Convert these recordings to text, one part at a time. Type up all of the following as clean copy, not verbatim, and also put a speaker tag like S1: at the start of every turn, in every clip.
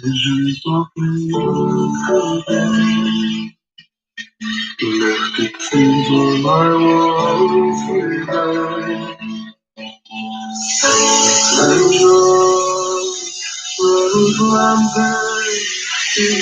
S1: Visions of you left it seems when I was without. And just rose rampant in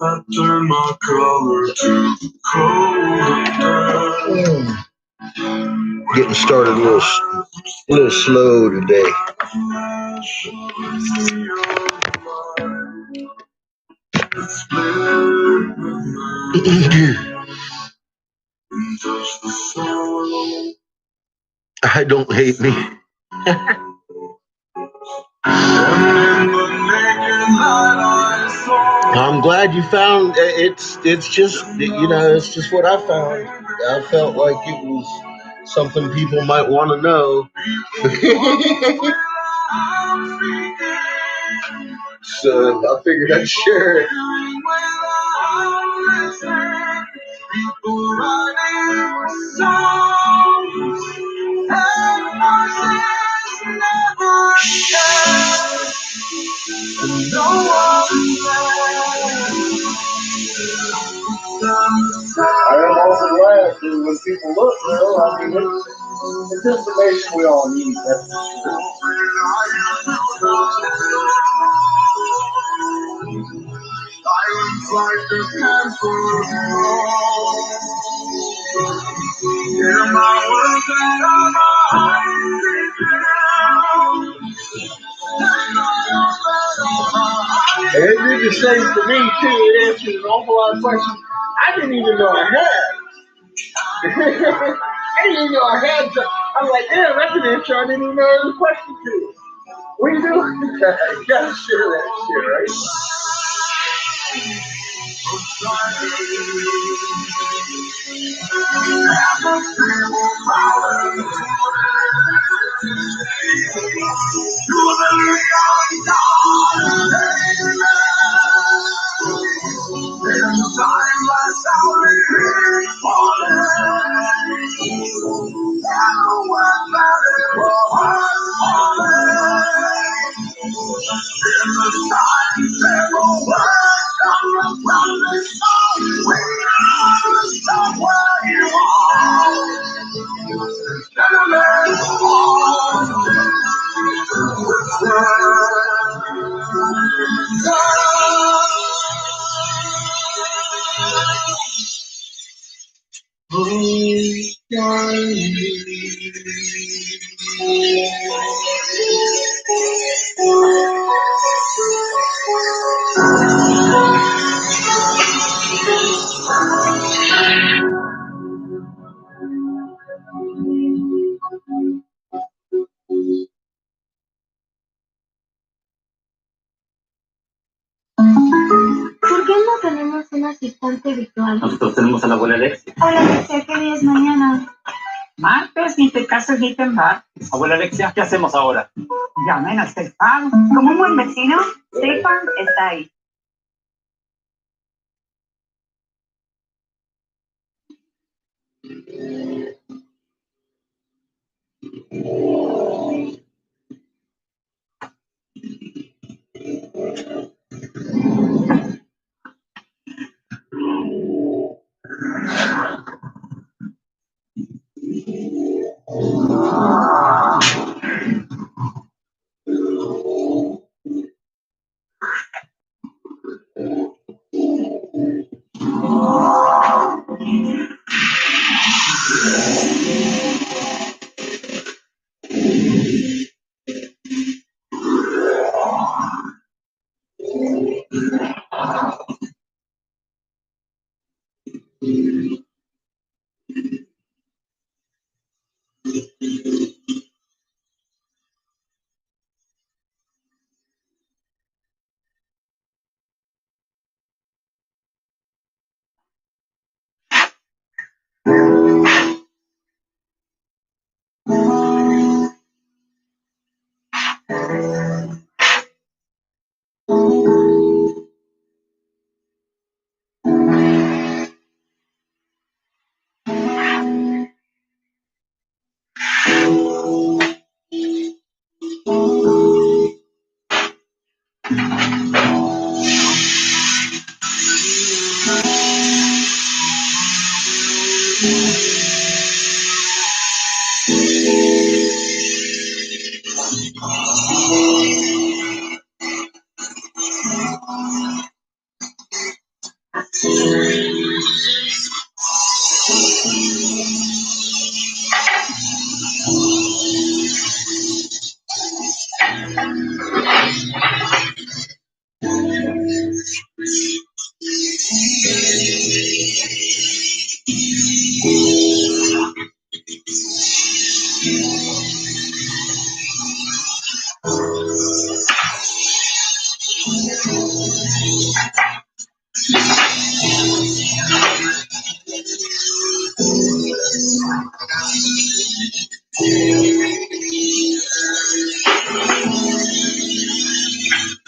S1: I turn my color to cold. Getting started a little slow today. I don't hate me. I'm glad you found it's just it's just what I found. I felt like it was something people might want to know. So I figured I'd share it. I am also glad when people look, though. I mean, it's information we all need. That's for sure. Silence like the cancer. Hear my words and and it did the same for me, too. It answered an awful lot of questions I didn't even know I had. I didn't even know I had. I'm like, damn, that's an answer I didn't even know there was a question to. What do you do? You gotta share that shit, right?
S2: ¿Por qué no tenemos un asistente virtual?
S3: Nosotros tenemos a la abuela Alexia.
S2: Hola, Alexia, ¿qué día es mañana?
S3: Martes, ni te cases ni te embarques. Abuela Alexia, ¿qué hacemos ahora?
S4: Llamen a Stefan. Como un buen vecino, Stefan está ahí.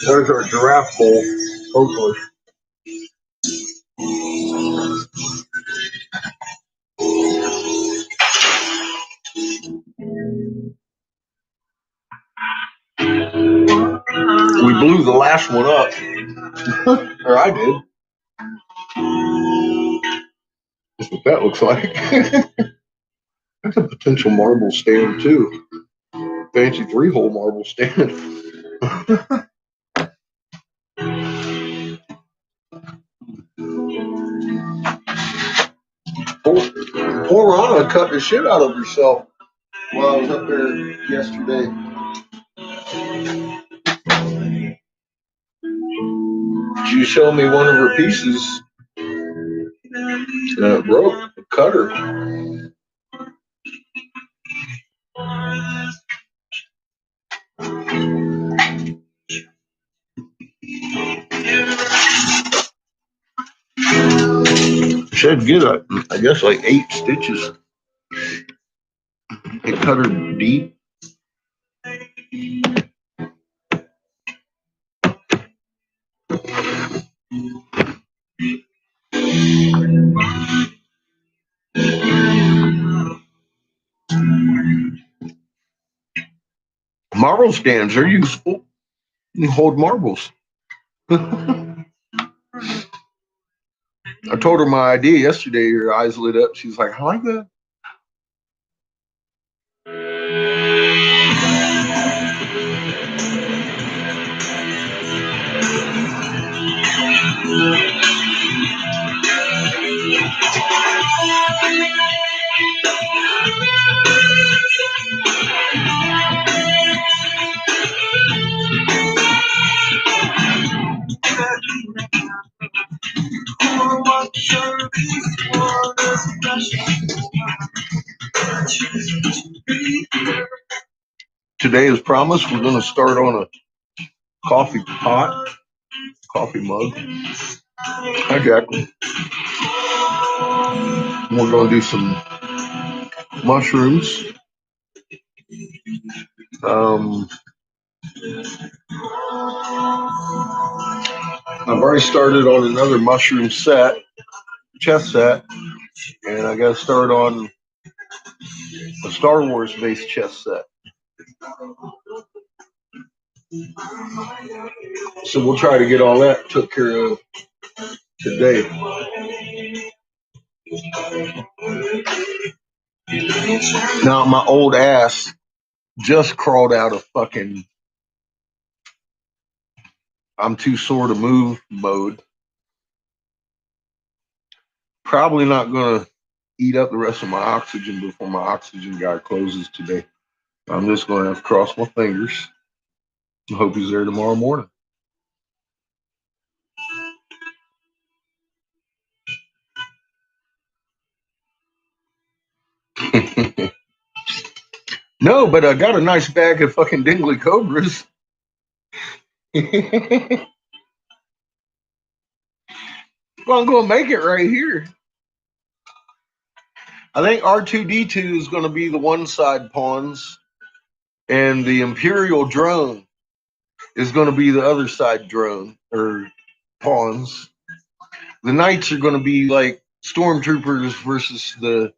S1: There's our giraffe bowl, hopefully. We blew the last one up. Or I did. That's what that looks like. That's a potential marble stand too. Fancy 3-hole marble stand. Poor Rana cut the shit out of herself while I was up there yesterday. She showed me one of her pieces. And it broke. It cut her. Should get, I guess, like 8 stitches. It cut her deep. Marble stands are useful. You hold marbles. I told her my idea yesterday. Her eyes lit up. She's like, I like that. Today, as promised, we're going to start on a coffee pot, coffee mug. Hi, Jack. We're going to do some mushrooms. I've already started on another mushroom set, chess set, and I got to start on a Star Wars based chess set. So we'll try to get all that took care of today. Now my old ass just crawled out of fucking I'm too sore to move mode. Probably not gonna eat up the rest of my oxygen before my oxygen guy closes today. I'm just gonna have to cross my fingers. I hope he's there tomorrow morning. No, but I got a nice bag of fucking dingly cobras. Well, I'm gonna make it right here. I think R2D2 is going to be the one side pawns, and the Imperial drone is going to be the other side drone or pawns. The knights are going to be like stormtroopers versus the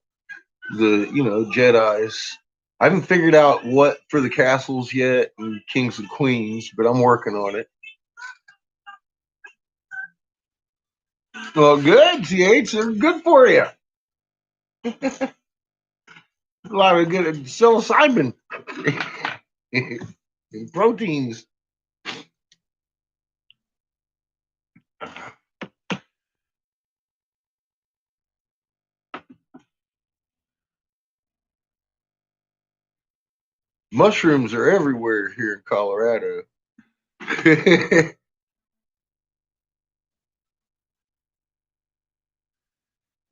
S1: Jedi's. I haven't figured out what for the castles yet and kings and queens, but I'm working on it. Well, good, T8s. They're good for you. A lot of good psilocybin and proteins. Mushrooms are everywhere here in Colorado.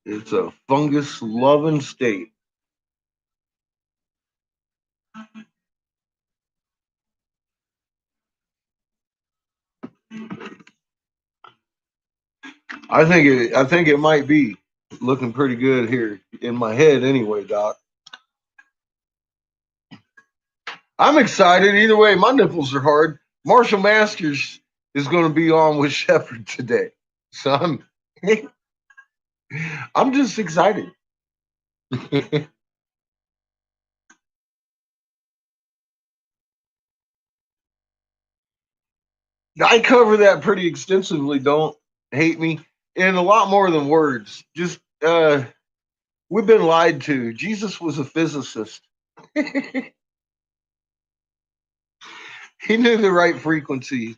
S1: It's a fungus loving state. I think it might be looking pretty good here in my head anyway, Doc. I'm excited. Either way, my nipples are hard. Marshall Masters is going to be on with Shepard today. So I'm just excited. I cover that pretty extensively. Don't hate me. And a lot more than words. Just we've been lied to. Jesus was a physicist. He knew the right frequency.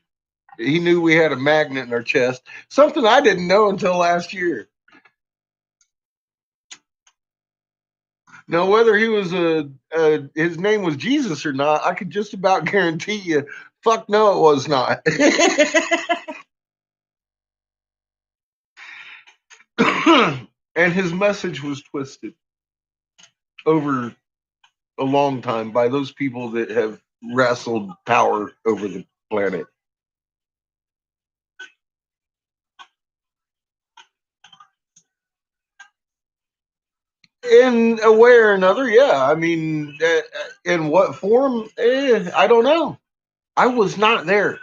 S1: He knew we had a magnet in our chest. Something I didn't know until last year. Now, whether he was his name was Jesus or not, I could just about guarantee you, fuck no, it was not. And his message was twisted over a long time by those people that have wrestled power over the planet. In a way or another, yeah. I mean, in what form? I don't know. I was not there.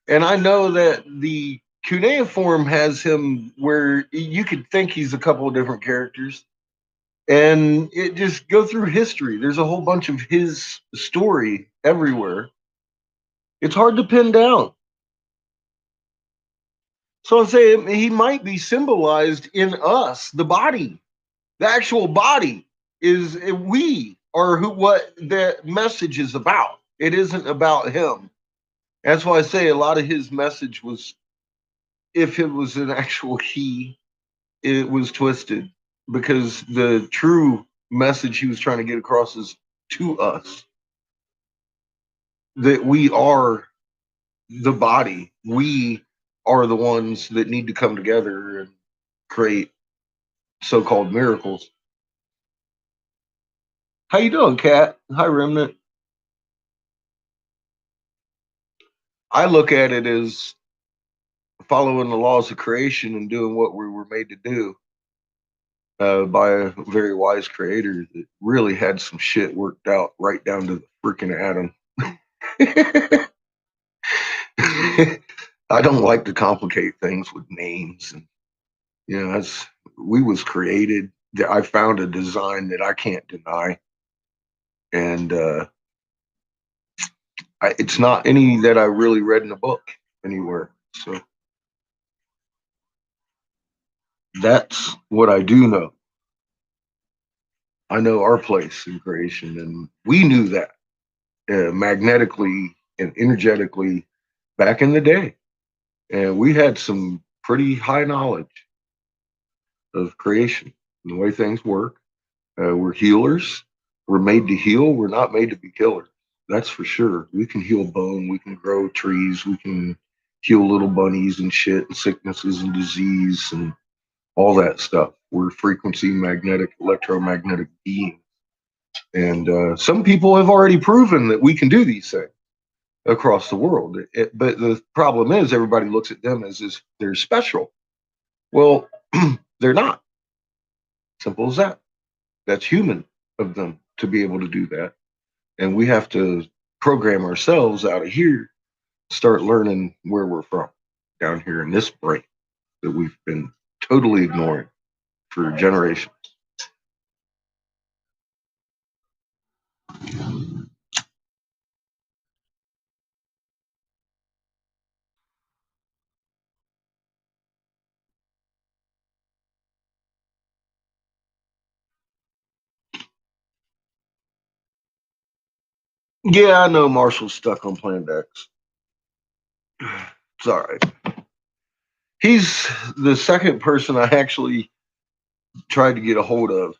S1: And I know that the cuneiform has him where you could think he's a couple of different characters. And it just go through history. There's a whole bunch of his story everywhere. It's hard to pin down. So I'm saying he might be symbolized in us, the body. The actual body is we are what the message is about. It isn't about him. That's why I say a lot of his message was, if it was an actual he, it was twisted because the true message he was trying to get across is to us that we are the body. We are the ones that need to come together and create so-called miracles. How you doing, Kat? Hi, Remnant. I look at it as following the laws of creation and doing what we were made to do by a very wise creator that really had some shit worked out right down to the freaking atom. I don't like to complicate things with names, and as we was created. I found a design that I can't deny, and it's not any that I really read in a book anywhere. So that's what I do know. I know our place in creation, and we knew that magnetically and energetically back in the day. And we had some pretty high knowledge of creation and the way things work. We're healers. We're made to heal. We're not made to be killers. That's for sure. We can heal bone. We can grow trees. We can heal little bunnies and shit and sicknesses and disease and all that stuff. We're frequency magnetic, electromagnetic beings. And some people have already proven that we can do these things across the world. But the problem is everybody looks at them as if they're special. Well, they're not. Simple as that.
S5: That's human of them to be able to do that. And we have to program ourselves out of here, start learning where we're from down here in this brain that we've been totally ignoring for generations. Yeah, I know Marshall's stuck on Planet X. It's all right. He's the second person I actually tried to get a hold of.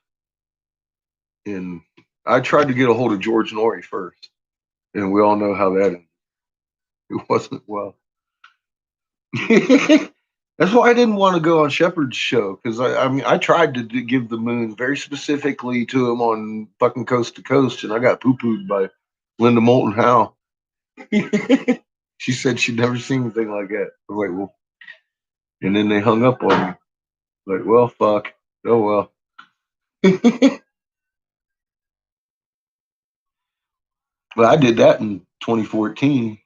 S5: And I tried to get a hold of George Norrie first. And we all know how that ended. It wasn't well. That's why I didn't want to go on Shepard's show, because I mean, I tried to give the moon very specifically to him on fucking Coast to Coast, and I got poo pooed by Linda Moulton Howe. She said she'd never seen anything like that. I was like, well, and then they hung up on me. Like, well, fuck. Oh well. But I did that in 2014.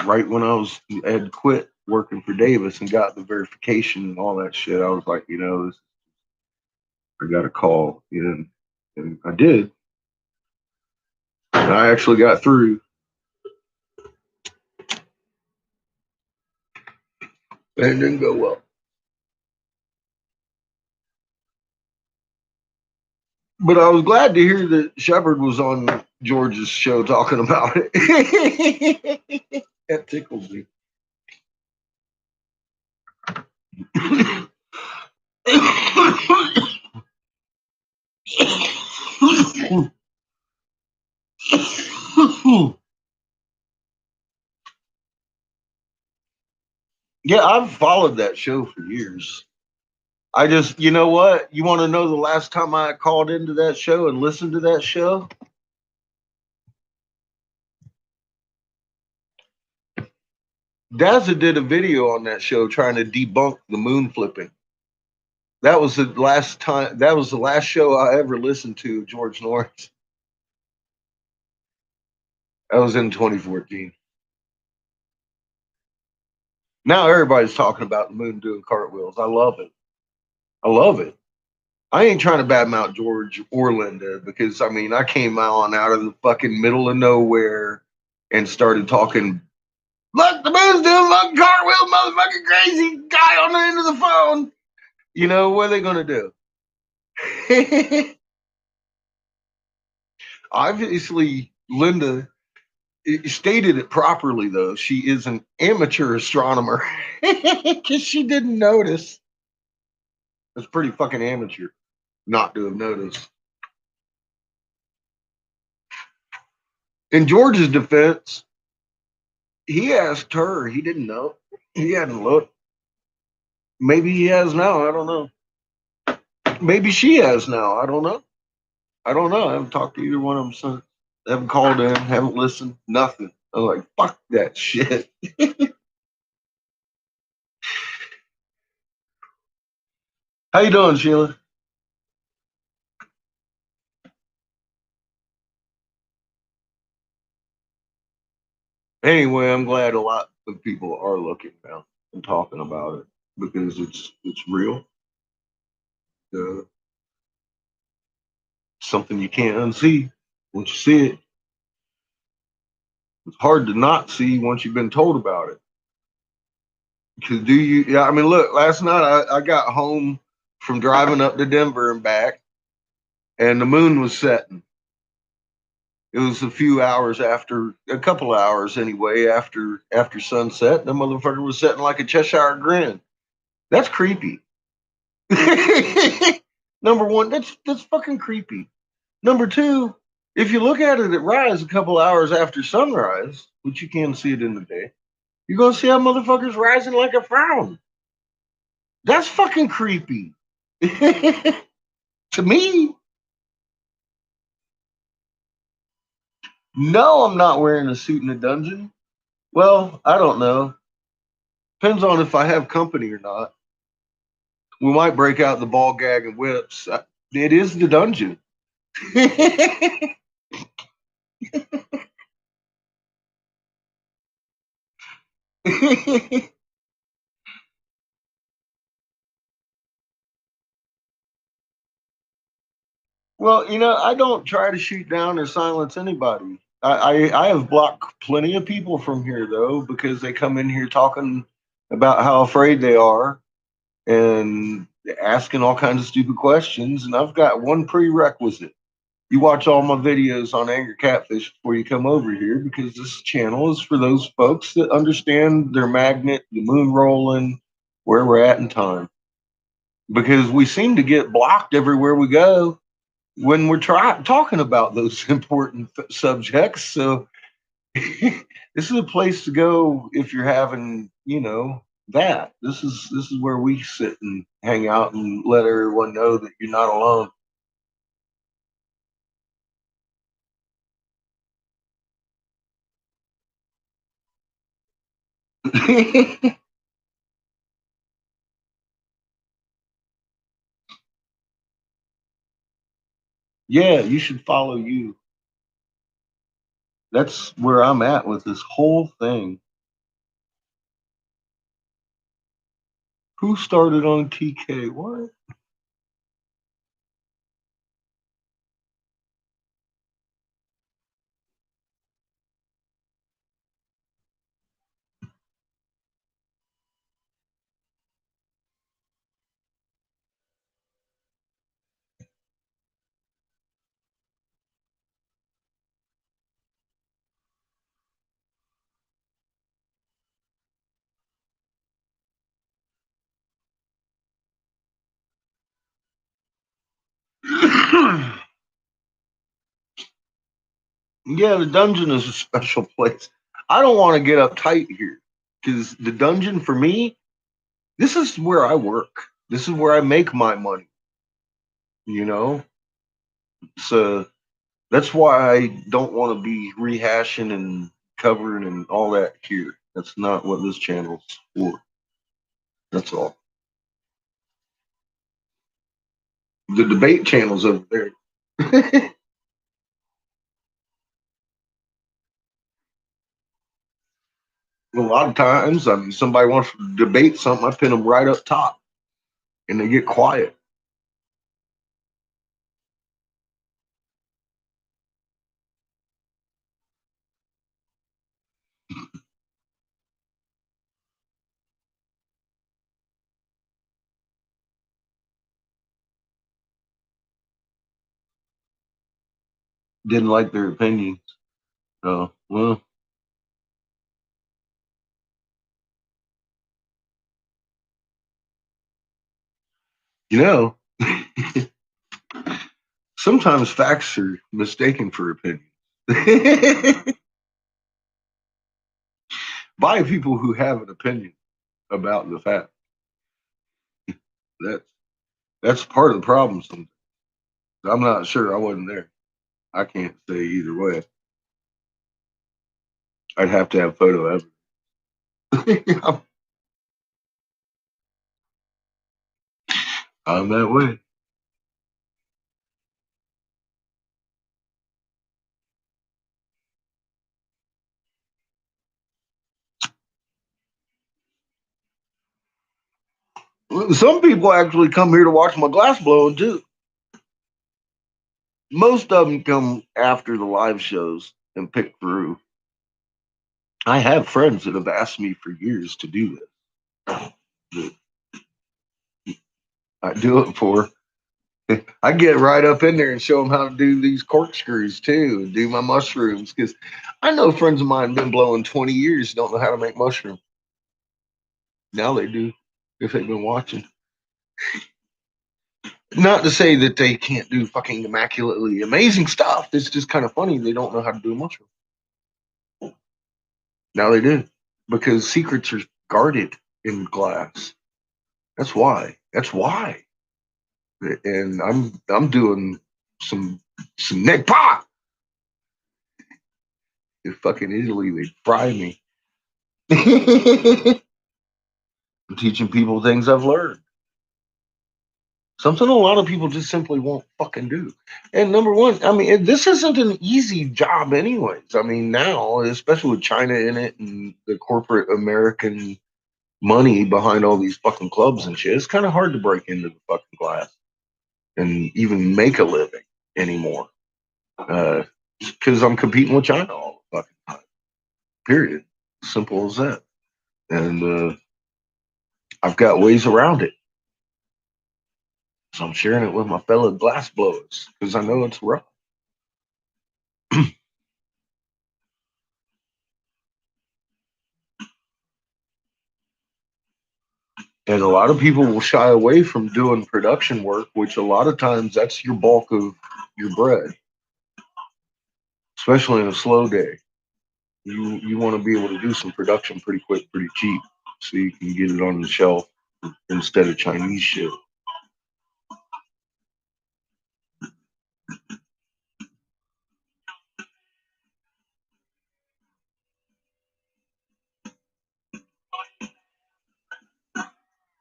S5: Right when I had quit working for Davis and got the verification and all that shit. I was like, I got a call in, and I did. And I actually got through. And it didn't go well. But I was glad to hear that Shepard was on George's show talking about it. That tickled me. Yeah, I've followed that show for years. I just, you know what? You want to know the last time I called into that show and listened to that show? Dazza did a video on that show trying to debunk the moon flipping. That was the last time. That was the last show I ever listened to George Norris. That was in 2014. Now everybody's talking about the moon doing cartwheels. I love it. I love it. I ain't trying to badmouth George or Linda, because I mean I came on out of the fucking middle of nowhere and started talking. Look, the moon's doing fucking cartwheels, motherfucking crazy guy on the end of the phone. You know what are they gonna do? Obviously, Linda stated it properly, though. She is an amateur astronomer because she didn't notice. It's pretty fucking amateur not to have noticed. In George's defense, he asked her. He didn't know. He hadn't looked. Maybe he has now. I don't know. Maybe she has now. I don't know. I don't know. I haven't talked to either one of them since. I haven't called in. Haven't listened. Nothing. I'm like, fuck that shit. How you doing, Sheila? Anyway, I'm glad a lot of people are looking now and talking about it, because it's real. Uh, something you can't unsee once you see it. It's hard to not see once you've been told about it. Because do you? Yeah, I mean, look. Last night I got home from driving up to Denver and back, and the moon was setting. It was a few hours after, a couple hours anyway, after sunset. The motherfucker was setting like a Cheshire grin. That's creepy. Number one, that's fucking creepy. Number two, if you look at it at rise a couple hours after sunrise, which you can see it in the day, you're gonna see how motherfuckers rising like a frown. That's fucking creepy. To me. No, I'm not wearing a suit in a dungeon. Well, I don't know. Depends on if I have company or not. We might break out the ball gag and whips. It is the dungeon. Well, I don't try to shoot down or silence anybody. I have blocked plenty of people from here though because they come in here talking about how afraid they are and asking all kinds of stupid questions. And I've got one prerequisite. You watch all my videos on Angry Catfish before you come over here because this channel is for those folks that understand their magnet, the moon rolling, where we're at in time. Because we seem to get blocked everywhere we go when we're talking about those important subjects. So this is a place to go if you're having, that. This is where we sit and hang out and let everyone know that you're not alone. Yeah, you should follow you. That's where I'm at with this whole thing. Who started on TK? What? Yeah, the dungeon is a special place. I don't want to get uptight here because the dungeon for me, this is where I work. This is where I make my money. You know, so that's why I don't want to be rehashing and covering and all that here. That's not what this channel's for. That's all. The debate channel's over there. A lot of times, I mean, somebody wants to debate something, I pin them right up top, and they get quiet. Didn't like their opinions. Oh well, you know, sometimes facts are mistaken for opinions by people who have an opinion about the fact. That that's part of the problem. Sometimes I'm not sure. I wasn't there. I can't say either way. I'd have to have photo evidence. I'm that way. Some people actually come here to watch my glass blowing too. Most of them come after the live shows and pick through. I have friends that have asked me for years to do this. That I do it for. I get right up in there and show them how to do these corkscrews too, and do my mushrooms because I know friends of mine been blowing 20 years don't know how to make mushrooms. Now they do if they've been watching. Not to say that they can't do fucking immaculately amazing stuff. It's just kind of funny they don't know how to do a mushroom. Now they do because secrets are guarded in glass. That's why. That's why. And I'm doing some neck pop. In fucking Italy, they fry me. I'm teaching people things I've learned. Something a lot of people just simply won't fucking do. And number one, I mean, this isn't an easy job, anyways. I mean, now, especially with China in it and the corporate American money behind all these fucking clubs and shit, it's kind of hard to break into the fucking class and even make a living anymore. Because I'm competing with China all the fucking time. Period. Simple as that. And I've got ways around it. So I'm sharing it with my fellow glass blowers because I know it's rough. And a lot of people will shy away from doing production work, which a lot of times that's your bulk of your bread, especially in a slow day. You want to be able to do some production pretty quick, pretty cheap, so you can get it on the shelf instead of Chinese shit.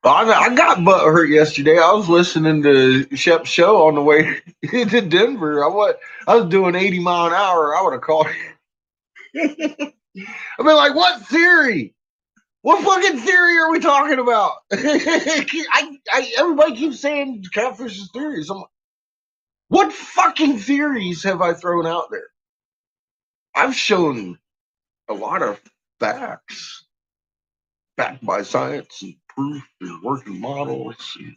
S5: I got butt hurt yesterday. I was listening to Shep's show on the way to Denver. I was doing 80 mile an hour. I would have called. I've been like, what theory? What fucking theory are we talking about? Everybody keeps saying catfish is theories. What fucking theories have I thrown out there? I've shown a lot of facts, backed by science and proof and working models and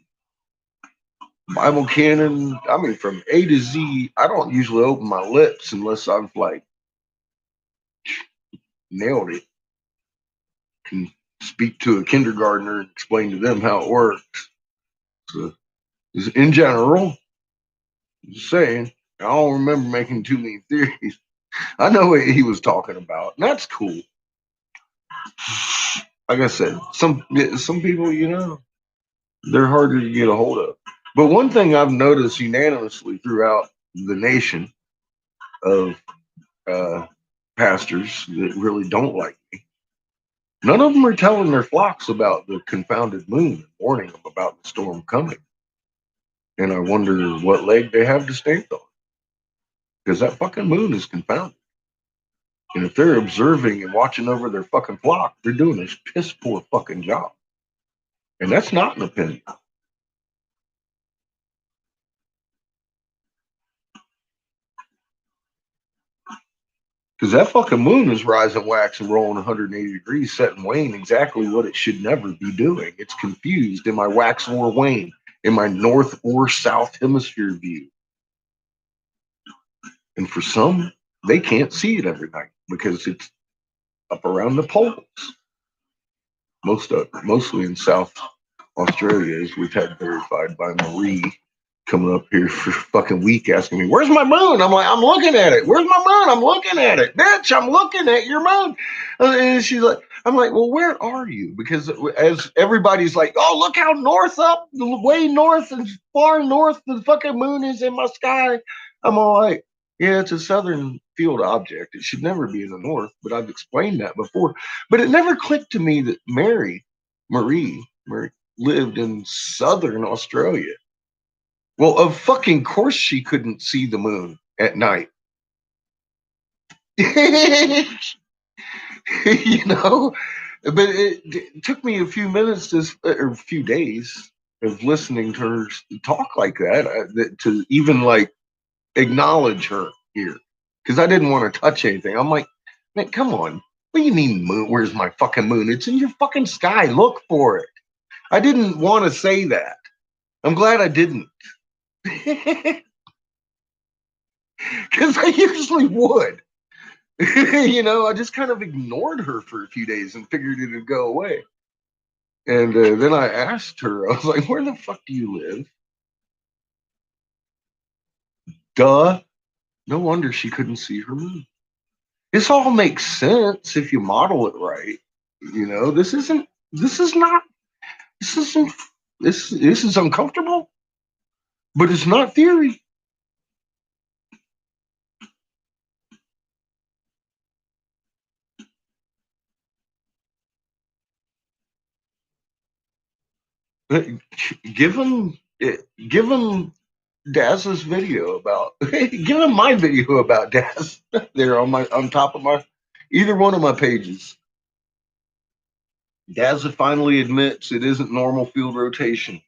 S5: Bible canon. I mean, from A to Z, I don't usually open my lips unless I've like nailed it. Can speak to a kindergartner and explain to them how it works. So, in general, just saying, I don't remember making too many theories. I know what he was talking about, and that's cool. Like I said, some people, they're harder to get a hold of. But one thing I've noticed unanimously throughout the nation of pastors that really don't like me, none of them are telling their flocks about the confounded moon and warning them about the storm coming. And I wonder what leg they have to stand on. Because that fucking moon is confounded. And if they're observing and watching over their fucking flock, they're doing a piss poor fucking job. And that's not an opinion. Because that fucking moon is rising, waxing, rolling 180 degrees, setting wane exactly what it should never be doing. It's confused. Am I wax or wane? Am I north or south hemisphere view? And for some, they can't see it every night because it's up around the poles. Mostly in South Australia, as we've had verified by Marie coming up here for a fucking week asking me, where's my moon? I'm like, I'm looking at it. Where's my moon? I'm looking at it. Bitch, I'm looking at your moon. And she's like, I'm like, well, where are you? Because as everybody's like, oh, look how north up, way north and far north the fucking moon is in my sky. I'm all like, yeah, it's a southern field object. It should never be in the north, but I've explained that before. But it never clicked to me that Marie lived in southern Australia. Well, of fucking course she couldn't see the moon at night. You know, but it took me a few minutes or a few days of listening to her talk like that to even like acknowledge her here because I didn't want to touch anything. I'm like, man, come on. What do you mean moon? Where's my fucking moon? It's in your fucking sky. Look for it. I didn't want to say that. I'm glad I didn't. Because I usually would. I just kind of ignored her for a few days and figured it'd go away. And then I asked her, I was like, where the fuck do you live? Duh. No wonder she couldn't see her moon. This all makes sense if you model it right. This isn't, this is not, this isn't, this is uncomfortable, but it's not theory. Give him Daz's video about. Give him my video about Daz. There on top of my either one of my pages. Daz finally admits it isn't normal field rotation.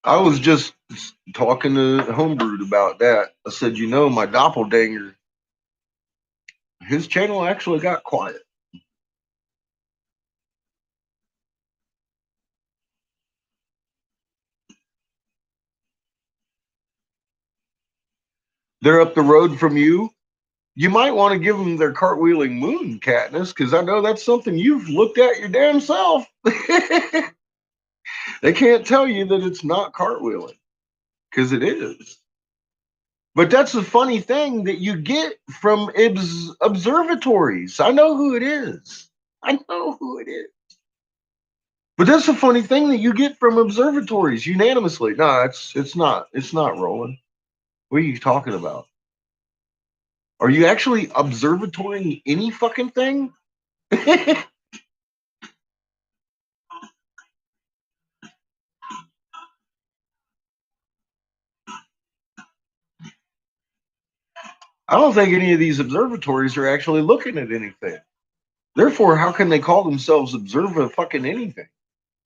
S5: I was just talking to Homebrewed about that. I said, my doppelganger, his channel actually got quiet. They're up the road from you. You might want to give them their cartwheeling moon, Katniss, because I know that's something you've looked at your damn self. They can't tell you that it's not cartwheeling, because it is. But that's the funny thing that you get from observatories. I know who it is. But that's the funny thing that you get from observatories unanimously. No, it's not. It's not Roland. What are you talking about? Are you actually observatorying any fucking thing? I don't think any of these observatories are actually looking at anything. Therefore, how can they call themselves observer fucking anything?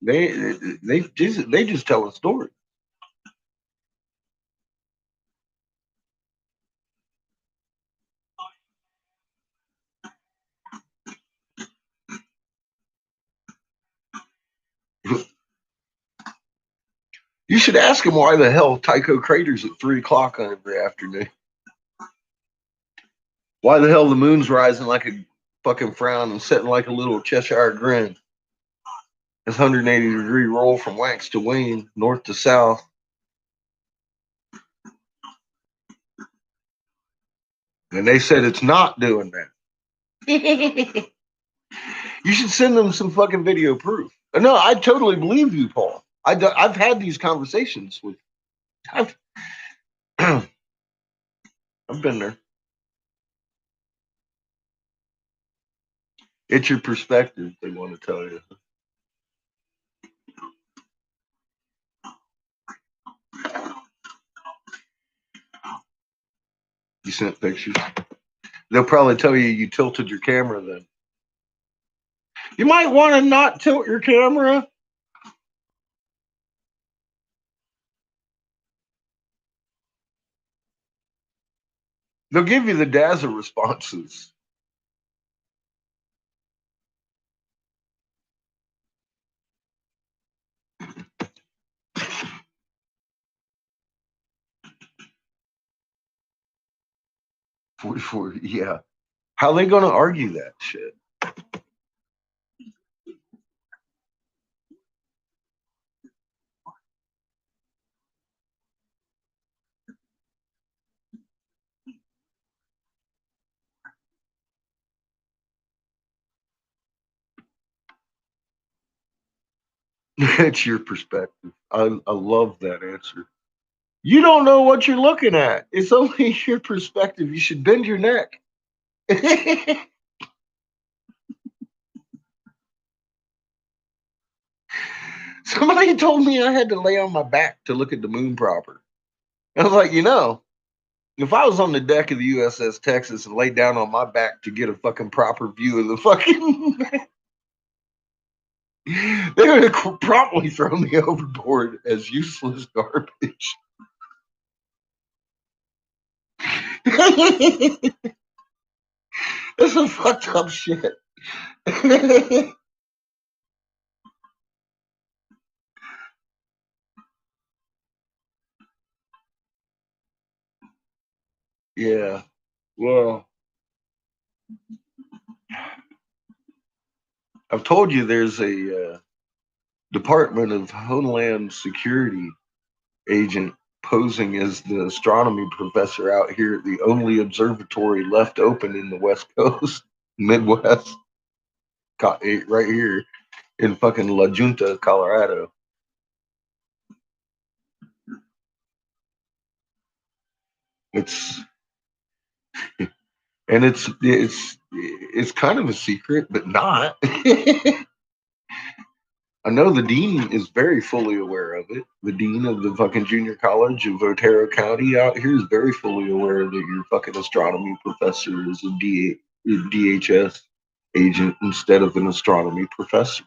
S5: They just tell a story. You should ask him why the hell Tycho craters at 3 o'clock on every afternoon. Why the hell the moon's rising like a fucking frown and setting like a little Cheshire grin? It's 180-degree roll from wax to wane, north to south. And they said it's not doing that. You should send them some fucking video proof. No, I totally believe you, Paul. I've had these conversations with. I've been there. It's your perspective, they want to tell you. You sent pictures. They'll probably tell you tilted your camera then. You might want to not tilt your camera. They'll give you the Dazzle responses. Yeah. How are they going to argue that shit? It's your perspective. I love that answer. You don't know what you're looking at. It's only your perspective. You should bend your neck. Somebody told me I had to lay on my back to look at the moon proper. I was like, if I was on the deck of the USS Texas and laid down on my back to get a fucking proper view of the fucking, they would have promptly thrown me overboard as useless garbage. That's some fucked up shit. Yeah. Well, I've told you there's a Department of Homeland Security agent posing as the astronomy professor out here at the only observatory left open in the West Coast, Midwest, right here in fucking La Junta, Colorado. It's and it's kind of a secret, but not. I know the dean is very fully aware of it. The dean of the fucking junior college of Otero County out here is very fully aware that your fucking astronomy professor is a DHS agent instead of an astronomy professor.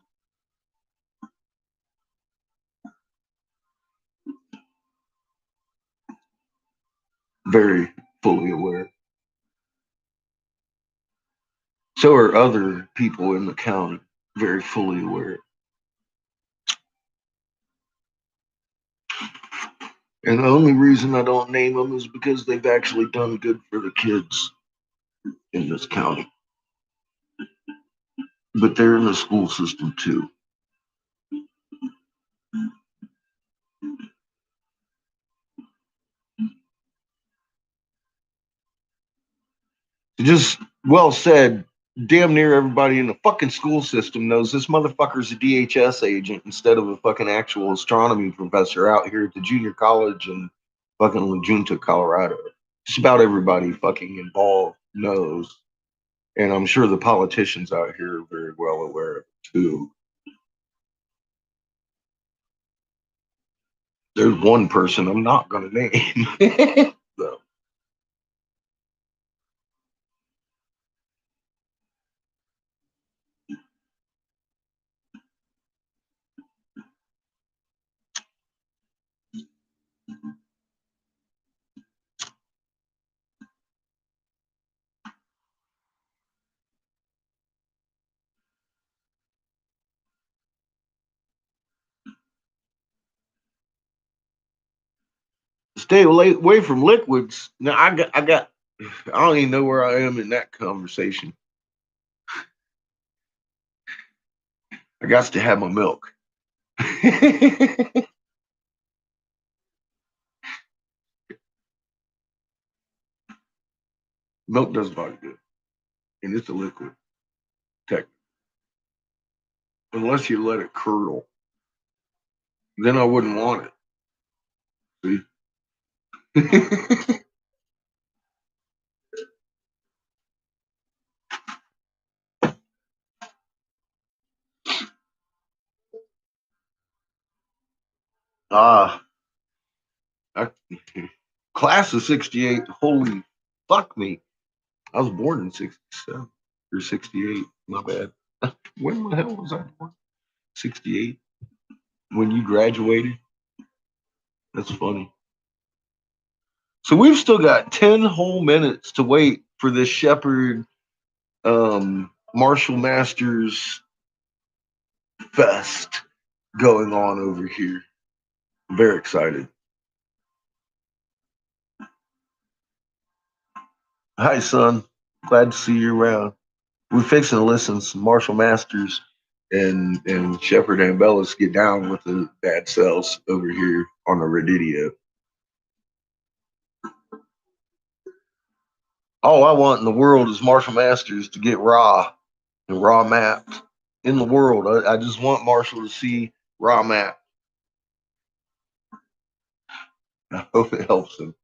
S5: Very fully aware. So are other people in the county very fully aware. And the only reason I don't name them is because they've actually done good for the kids in this county. But they're in the school system too. Just well said. Damn near everybody in the fucking school system knows this motherfucker's a DHS agent instead of a fucking actual astronomy professor out here at the junior college in fucking La Junta, Colorado. Just about everybody fucking involved knows. And I'm sure the politicians out here are very well aware of it too. There's one person I'm not going to name. So. Stay away from liquids. Now I don't even know where I am in that conversation. I got to have my milk. Milk does body good, and it's a liquid, technically, unless you let it curdle. Then I wouldn't want it. See. Ah, I, class of '68. Holy fuck me! I was born in '67 or '68. My bad. When the hell was I born? '68. When you graduated. That's funny. So we've still got 10 whole minutes to wait for this Shepherd Marshall Masters Fest going on over here. I'm very excited. Hi, son. Glad to see you around. We're fixing to listen to some Marshall Masters and Shepherd and Bellis get down with the bad cells over here on the Redidio. All I want in the world is Marshall Masters to get raw and raw mapped in the world. I just want Marshall to see raw map. I hope it helps him.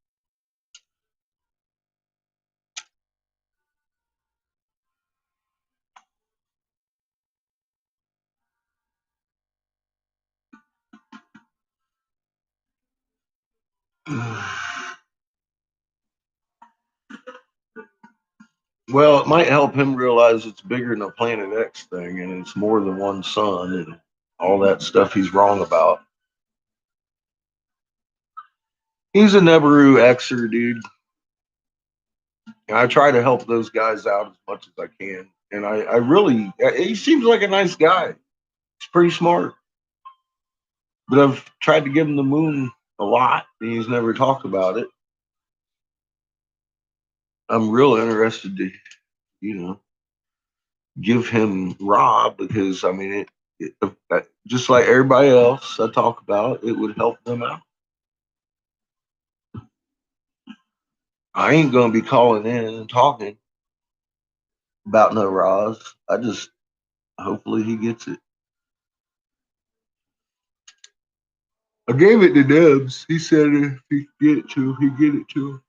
S5: Well, it might help him realize it's bigger than a Planet X thing and it's more than one sun and all that stuff he's wrong about. He's a Nebaru Xer, dude. And I try to help those guys out as much as I can. And I really, he seems like a nice guy. He's pretty smart. But I've tried to give him the moon a lot and he's never talked about it. I'm real interested to, give him Rob because, I mean, just like everybody else I talk about, it would help them out. I ain't gonna be calling in and talking about no Roz. I just hopefully he gets it. I gave it to Debs. He said if he get it to him, he'd get it to him.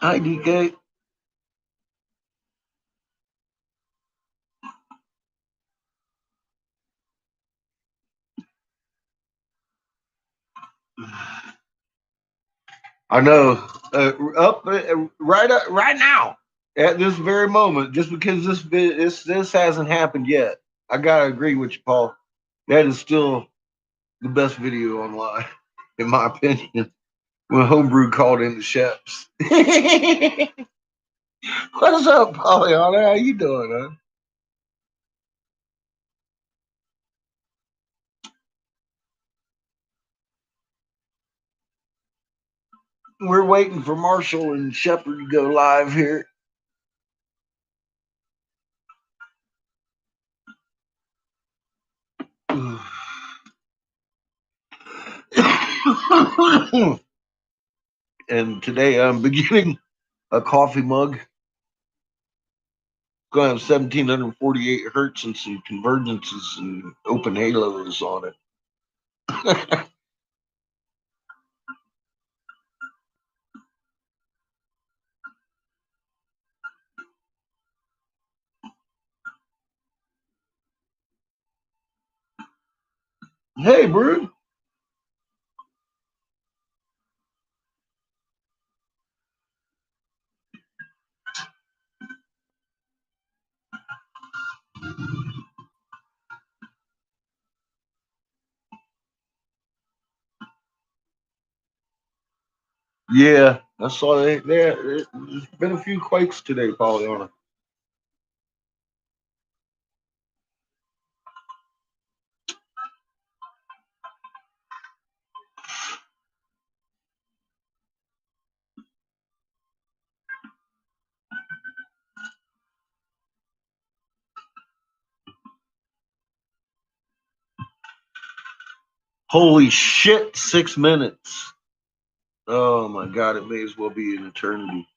S5: Hi, DK. I know. Right now, at this very moment, just because this hasn't happened yet, I gotta agree with you, Paul. That is still the best video online, in my opinion. When Homebrew called in the chefs. What's up, Pollyanna? How you doing, huh? We're waiting for Marshall and Shepard to go live here. And today I'm beginning a coffee mug. It's going to have 1748 hertz and some convergences and open halos on it. Hey, Brood. Yeah, I saw that. There's been a few quakes today, Pollyanna. Holy shit, 6 minutes. Oh my god, it may as well be an eternity.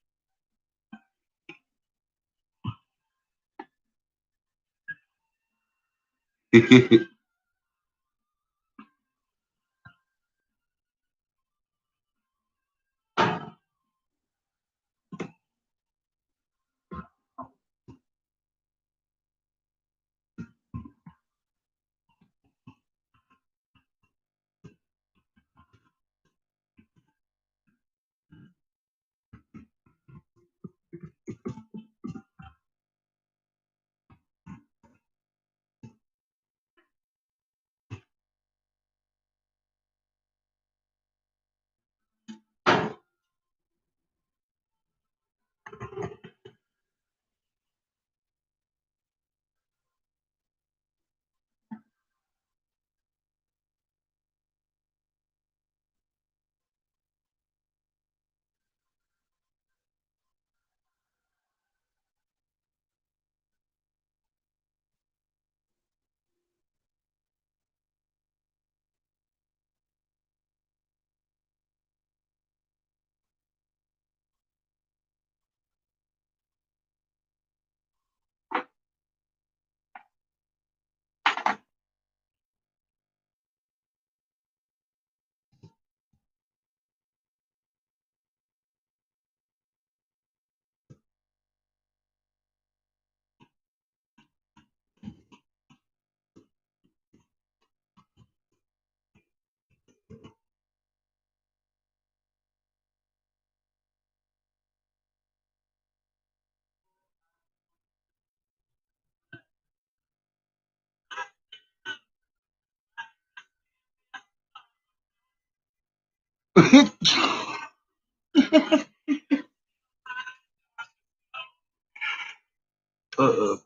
S5: Uh-oh.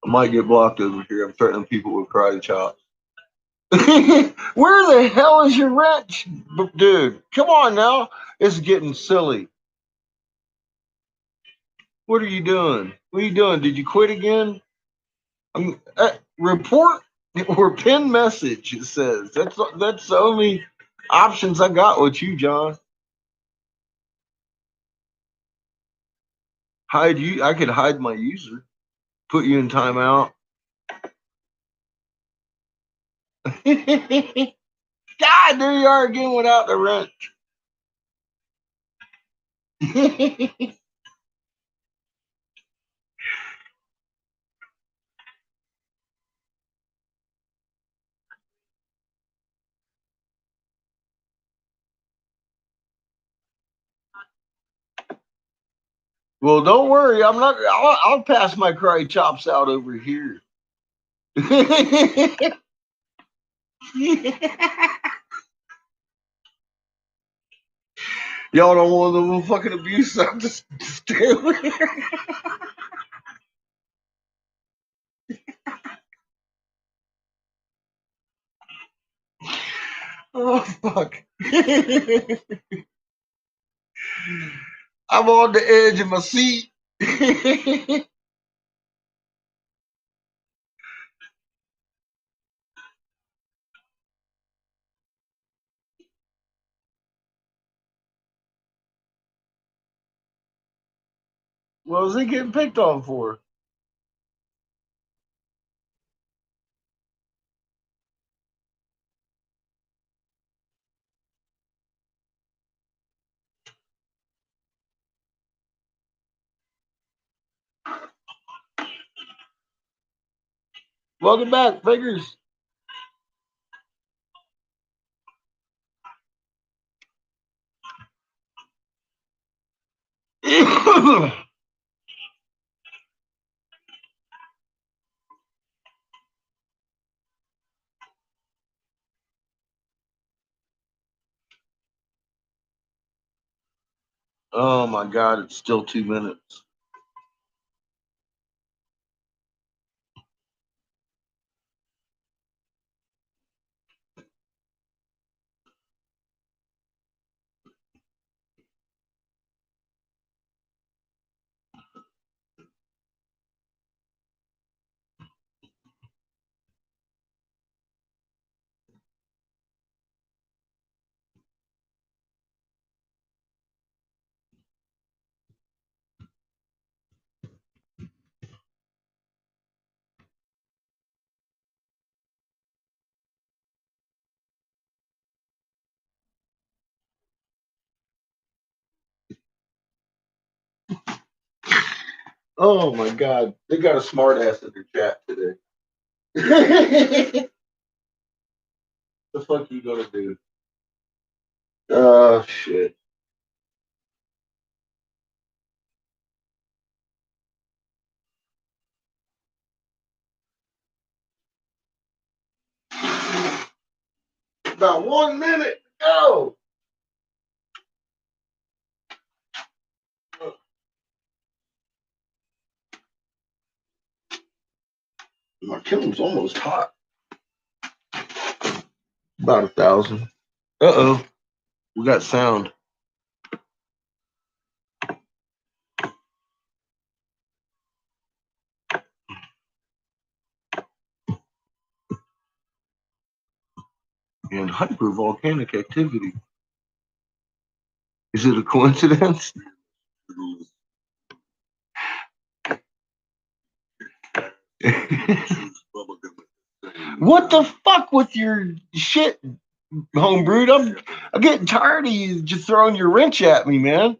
S5: I might get blocked over here. I'm threatening people with karate chops. Where the hell is your wrench? Dude, come on now. It's getting silly. What are you doing? What are you doing? Did you quit again? Report or pin message, it says. That's the only options I got with you, John. Hide you. I could hide my user. Put you in timeout. God, there you are again without the wrench. Well, don't worry. I'm not. I'll pass my karate chops out over here. Y'all don't want the fucking abuse. I'm just stay over here. Oh fuck! I'm on the edge of my seat. What was he getting picked on for? Welcome back, Figures. Oh my god, it's still 2 minutes. Oh my god, they got a smart ass in their chat today. The fuck you gonna do? Oh shit. About 1 minute to go. My kiln's almost hot. About 1,000. Uh-oh. We got sound. And hypervolcanic activity. Is it a coincidence? What the fuck with your shit, homebrew? I'm getting tired of you just throwing your wrench at me, man.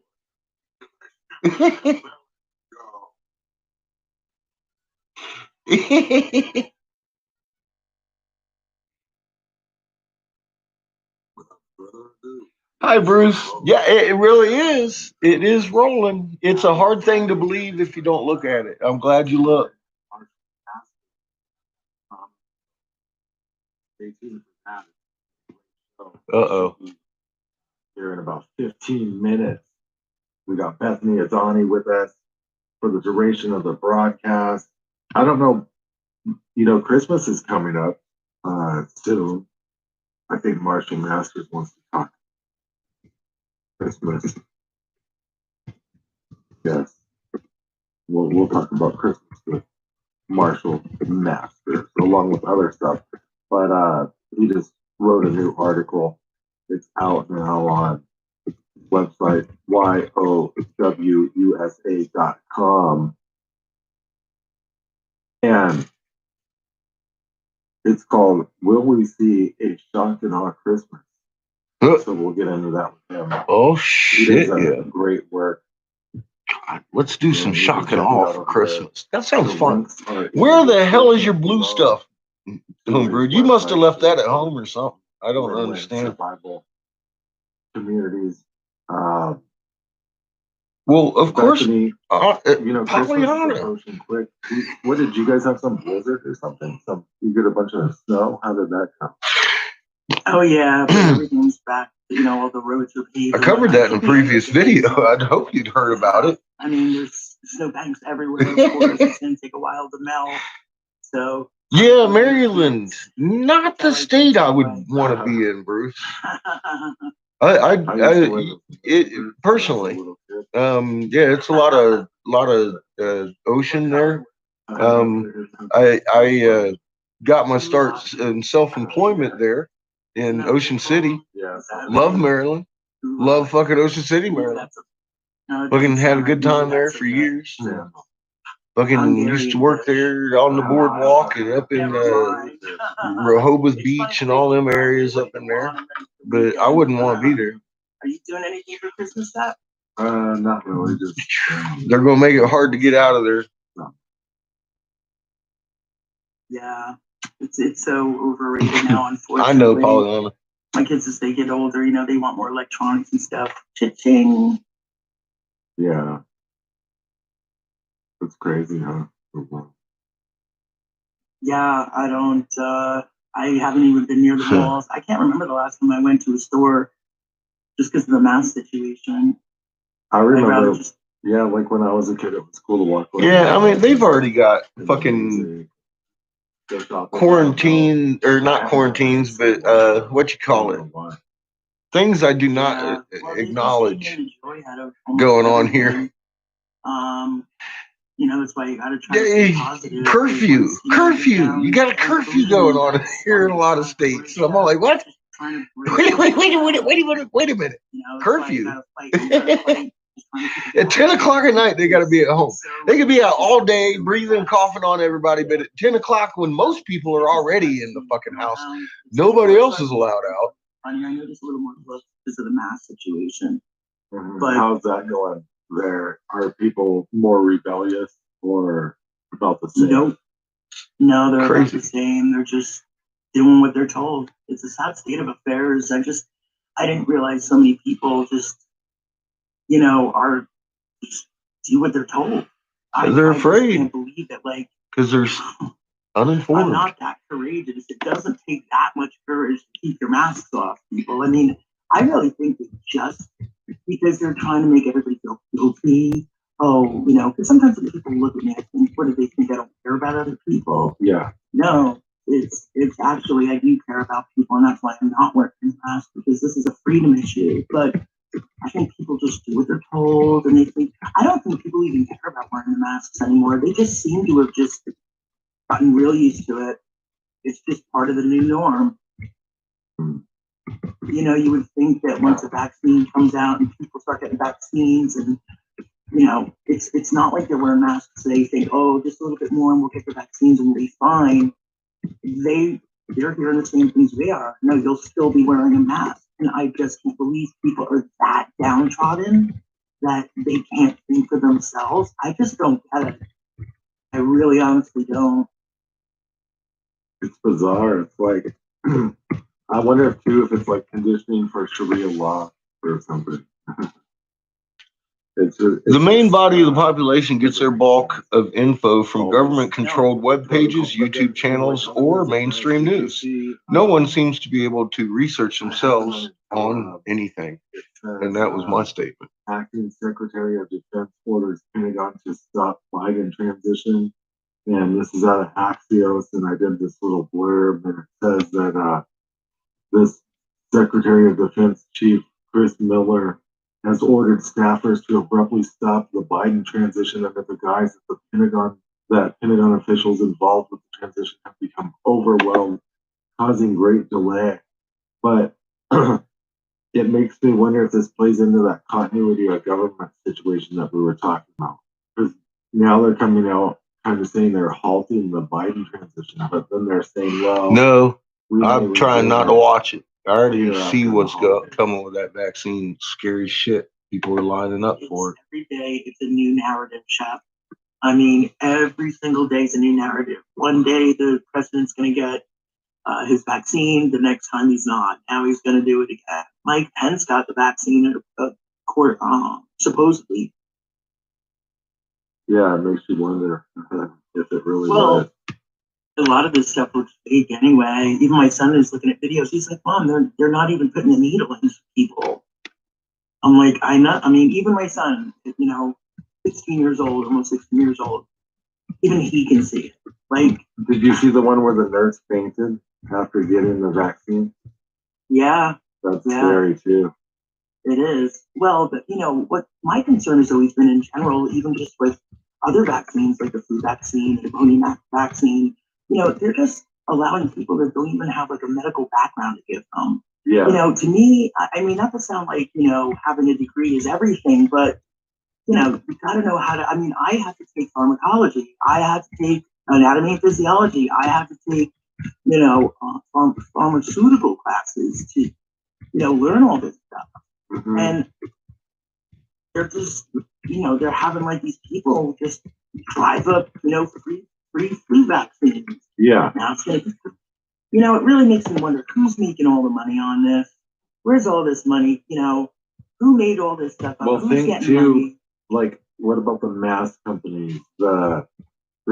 S5: Hi, Bruce. Yeah, it really is. It is rolling. It's a hard thing to believe if you don't look at it. I'm glad you look. Uh-oh.
S6: Here in about 15 minutes. We got Bethany Adani with us for the duration of the broadcast. I don't know, Christmas is coming up soon. I think Marshall Masters wants to talk Christmas. Yes. We'll talk about Christmas with Marshall Masters, along with other stuff. But he just wrote a new article. It's out now on website YOWUSA.com. And it's called Will We See a Shock and Awe Christmas? So we'll get into that with him.
S5: Oh,
S6: He
S5: shit,
S6: does
S5: yeah.
S6: great work.
S5: God, let's do some
S6: you
S5: shock
S6: can
S5: and
S6: check it
S5: awe
S6: out
S5: for
S6: over
S5: Christmas. That sounds
S6: The
S5: fun.
S6: links are in
S5: Where the hell is
S6: description
S5: your blue
S6: below
S5: stuff,
S6: to
S5: Homebrew?
S6: his
S5: You must have
S6: website
S5: left that
S6: to
S5: at home or something. I don't
S6: Berlin
S5: understand.
S6: Survival Communities.
S5: Well, of course,
S6: Bethany, Christmas is
S5: Pollyanna.
S6: approaching quick. What did you guys have? Some blizzard or something? You get a bunch of snow? How did that come?
S7: Oh yeah, but everything's back. All the roads are paved.
S5: I covered that in a previous video. I'd hope you'd heard about it.
S7: I mean, there's snowbanks everywhere. Of course, it's gonna take a while to melt. So
S5: yeah, Maryland, not the state I would want to be in, Bruce. Personally, yeah, it's a lot of ocean there. I got my start in self-employment there in Ocean City. Love Maryland. Love fucking Ocean City, Maryland. Fucking had a good time there for years. Fucking used to work there on the boardwalk and up in Rehoboth Beach and all them areas up in there. But I wouldn't want to be there.
S7: Are you doing anything for Christmas, Pat?
S6: Not really. Just
S5: they're gonna make it hard to get out of there.
S7: Yeah, it's so overrated now. Unfortunately,
S5: I know, Pollyanna.
S7: My kids, as they get older, they want more electronics and stuff. Cha-ching.
S6: Yeah, it's crazy, huh?
S7: Yeah, I don't. I haven't even been near the malls. I can't remember the last time I went to a store, just because of the mask situation.
S6: I remember, like when I was a kid, it was cool to walk.
S5: Yeah, I mean, they've already got fucking quarantine, or not quarantines, but what you call it? Things I do not acknowledge going on here.
S7: That's why you gotta try to stay positive.
S5: Curfew. You got a curfew going on here in a lot of states. So I'm all like, what? Wait a minute. Curfew. At 10 o'clock at night, they got to be at home. They could be out all day breathing and coughing on everybody, but at 10 o'clock, when most people are already in the fucking house, nobody else is allowed out.
S7: I noticed a little more close because of the mask situation.
S6: But how's that going there? Are people more rebellious or about the same?
S7: Nope. No, they're about the same. They're just doing what they're told. It's a sad state of affairs. I didn't realize so many people just, are just do what they're told.
S5: They're afraid.
S7: I can't believe it.
S5: Because they're uninformed.
S7: I'm not that courageous. It doesn't take that much courage to keep your masks off, people. I mean, I really think that just because they're trying to make everybody feel guilty. Because sometimes when people look at me, I think, what do they think? I don't care about other people?
S6: Yeah.
S7: No, it's actually, I do care about people, and that's why I'm not wearing a mask, because this is a freedom issue. But I think people just do what they're told, and I don't think people even care about wearing the masks anymore. They just seem to have just gotten real used to it. It's just part of the new norm. You would think that once a vaccine comes out and people start getting vaccines, and it's not like they're wearing masks. They think, oh, just a little bit more and we'll get the vaccines and we'll be fine. They're hearing the same things we are. No, you'll still be wearing a mask. And I just can't believe people are that downtrodden that they can't think for themselves. I just don't get it. I really honestly don't.
S6: It's bizarre. It's like, I wonder if it's like conditioning for Sharia law or something.
S5: The main body of the population gets their bulk of info from government-controlled web pages, YouTube channels, or mainstream news. No one seems to be able to research themselves on anything. And that was my statement.
S6: Acting Secretary of Defense orders Pentagon to stop Biden transition. And this is out of Axios, and I did this little blurb, and it says that this Secretary of Defense Chief Chris Miller has ordered staffers to abruptly stop the Biden transition under the guise that Pentagon officials involved with the transition have become overwhelmed, causing great delay. But it makes me wonder if this plays into that continuity of government situation that we were talking about. Because now they're coming out kind of saying they're halting the Biden transition, but then they're saying, well,
S5: no, I'm trying not to watch it. I already
S6: Yeah,
S5: see
S6: after
S5: what's
S6: the holidays.
S5: coming with that vaccine. Scary shit. People are lining up for it.
S7: Every day it's a new narrative, Chef. I mean, every single day is a new narrative. One day the president's going to get his vaccine. The next time he's not. Now he's going to do it again. Mike Pence got the vaccine at a court, supposedly.
S6: Yeah, it makes you wonder if it really
S7: Well,
S6: was.
S7: a lot of this stuff looks fake anyway. Even my son is looking at videos. He's like, "Mom, they're not even putting the needle in people." I'm like, I mean, even my son, 16 years old, almost 16 years old, even he can see it. Like,
S6: Did you see the one where the nurse fainted after getting the vaccine?
S7: yeah,
S6: That's
S7: Yeah.
S6: scary too.
S7: it is. Well, but what my concern has always been in general, even just with other vaccines, like the flu vaccine, the pneumonia vaccine, they're just allowing people that don't even have like a medical background to give them.
S6: Yeah.
S7: To me, I mean, not to sound like, having a degree is everything, but, you got to know how to, I mean, I have to take pharmacology. I have to take anatomy and physiology. I have to take, pharmaceutical classes to, learn all this stuff.
S6: Mhm.
S7: And they're just, they're having like these people just drive up, free flu vaccines.
S6: Yeah.
S7: Now it's gonna, it really makes me wonder who's making all the money on this. Where's all this money? Who made all this stuff up?
S6: Well,
S7: Who's
S6: think
S7: getting
S6: too,
S7: money?
S6: like, what about the mask companies? The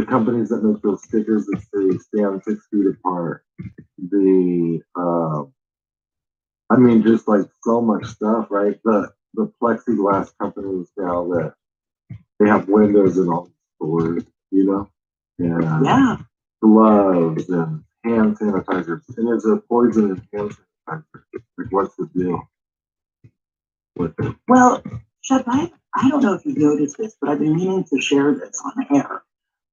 S6: companies that make those stickers that say stand 6 feet apart. I mean, just like so much stuff, right? The plexiglass companies now that they have windows in all the stores, and
S7: Yeah.
S6: gloves and hand sanitizers. And there's a poison in hand sanitizer. Like, what's the deal with it?
S7: Well, Shep, I don't know if you've noticed this, but I've been meaning to share this on air.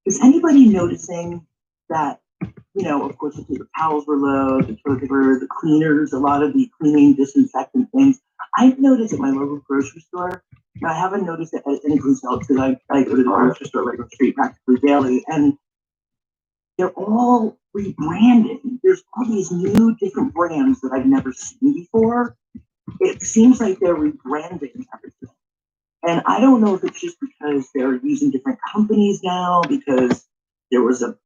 S7: Is anybody noticing that, of course, the paper towels were low, the toilet paper, the cleaners, a lot of the cleaning, disinfectant things. I've noticed at my local grocery store. Now, I haven't noticed it at any place else because I go to the grocery store right on the street practically daily, and they're all rebranding. There's all these new different brands that I've never seen before. It seems like they're rebranding everything. And I don't know if it's just because they're using different companies now, because there was a,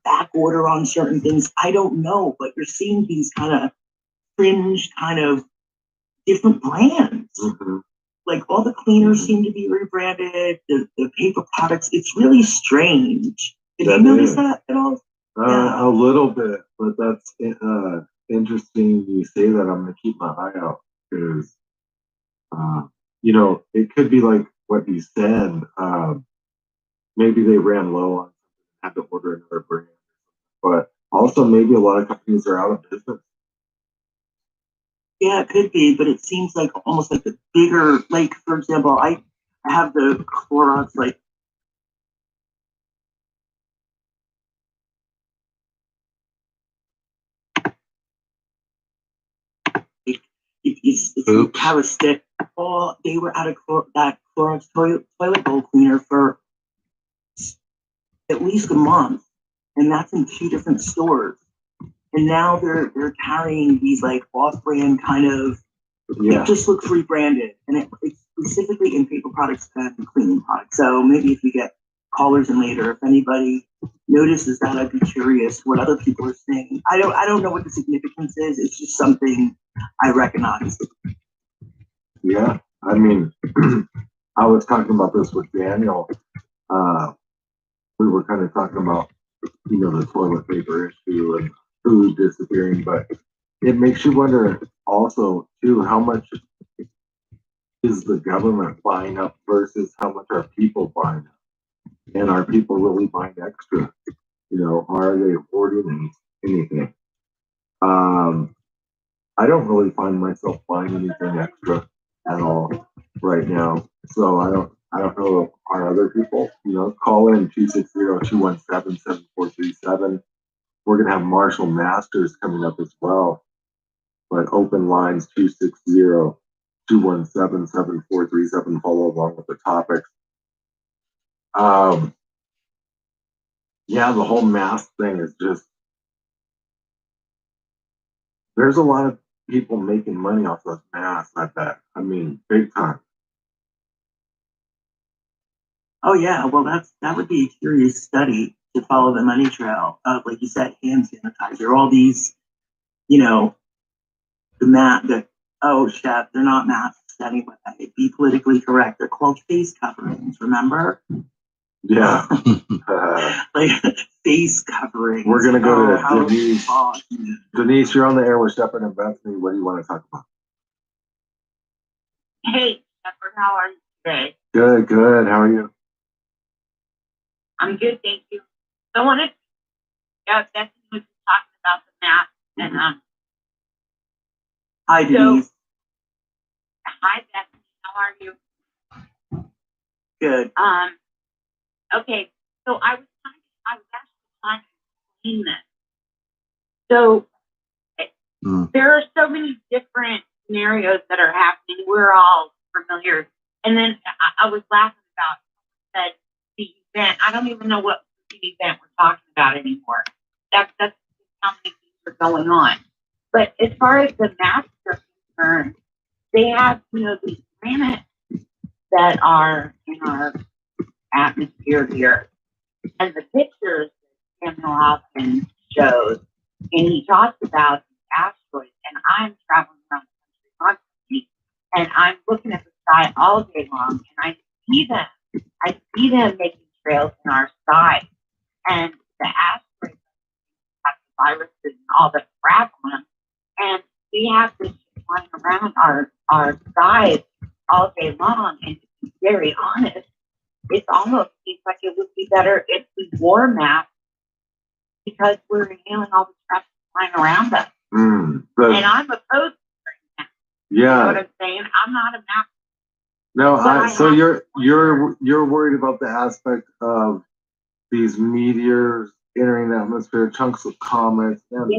S7: back order on certain things. I don't know, but you're seeing these kind of fringe, kind of different brands.
S6: Mhm.
S7: Like all the cleaners seem to be rebranded, the paper products. It's really strange. Did you notice that at all?
S6: A little bit, but that's interesting you say that. I'm going to keep my eye out because, it could be like what you said. Maybe they ran low on had to order another brand, but also maybe a lot of companies are out of business.
S7: Yeah, it could be, but it seems like almost like the bigger, like for example, I have the Clorox like you have a stick. Oh, they were out of that Clorox toilet bowl cleaner for at least a month, and that's in 2 different stores. And now they're carrying these like off-brand kind of.
S6: Yeah.
S7: It just looks rebranded, and it's specifically in paper products and cleaning products. So maybe if you get callers in later, if anybody notices that, I'd be curious what other people are saying. I don't know what the significance is. It's just something I recognize.
S6: Yeah, I mean, I was talking about this with Daniel. We were kind of talking about, the toilet paper issue and food disappearing, but it makes you wonder also too how much is the government buying up versus how much are people buying up, and are people really buying extra? Are they hoarding anything? I don't really find myself buying anything extra at all right now. So I don't know. Are other people? Call in 260-217-7437. We're gonna have Marshall Masters coming up as well. But open lines 260-217-7437. Follow along with the topics. Yeah, the whole mask thing is just There's a lot of people making money off those masks, I bet. I mean, big time.
S7: Oh yeah, well that would be a curious study to follow the money trail of, like you said, hand sanitizer, all these, the chef, they're not masks anyway. Be politically correct. They're called face coverings, remember?
S6: Yeah.
S7: Like face coverings.
S6: We're gonna go to
S7: how
S6: Denise. Denise, you're on the air with Shepard and Bethany. What do you want to talk about?
S8: Hey, Shepard, how are you today?
S6: Good, good. How are you?
S8: I'm good, thank you. So I wanted, Bethany was talking about the map, and
S7: Hi, Denise.
S8: hi, Bethany, how are you?
S7: Good.
S8: Okay, so I was actually trying to explain this. So there are so many different scenarios that are happening. We're all familiar. And then I was laughing about that the event. I don't even know what event we're talking about anymore. That's how many things are going on. But as far as the masks are concerned, they have, these planets that are in our atmosphere here. And the pictures that Samuel Hopkins shows, and he talks about asteroids, and I'm traveling around the country constantly, and I'm looking at the sky all day long, and I see them. I see them making trails in our sky, and the asteroids have the viruses and all the crap on them, and we have this flying around our skies all day long. And to be very honest, it almost seems like it would be better if we wore masks because we're inhaling all the crap flying around us. And I'm opposed to wearing masks.
S6: Yeah.
S8: You know what I'm saying? I'm not a mask.
S6: No, so you're worried about the aspect of these meteors entering the atmosphere, chunks of comets, and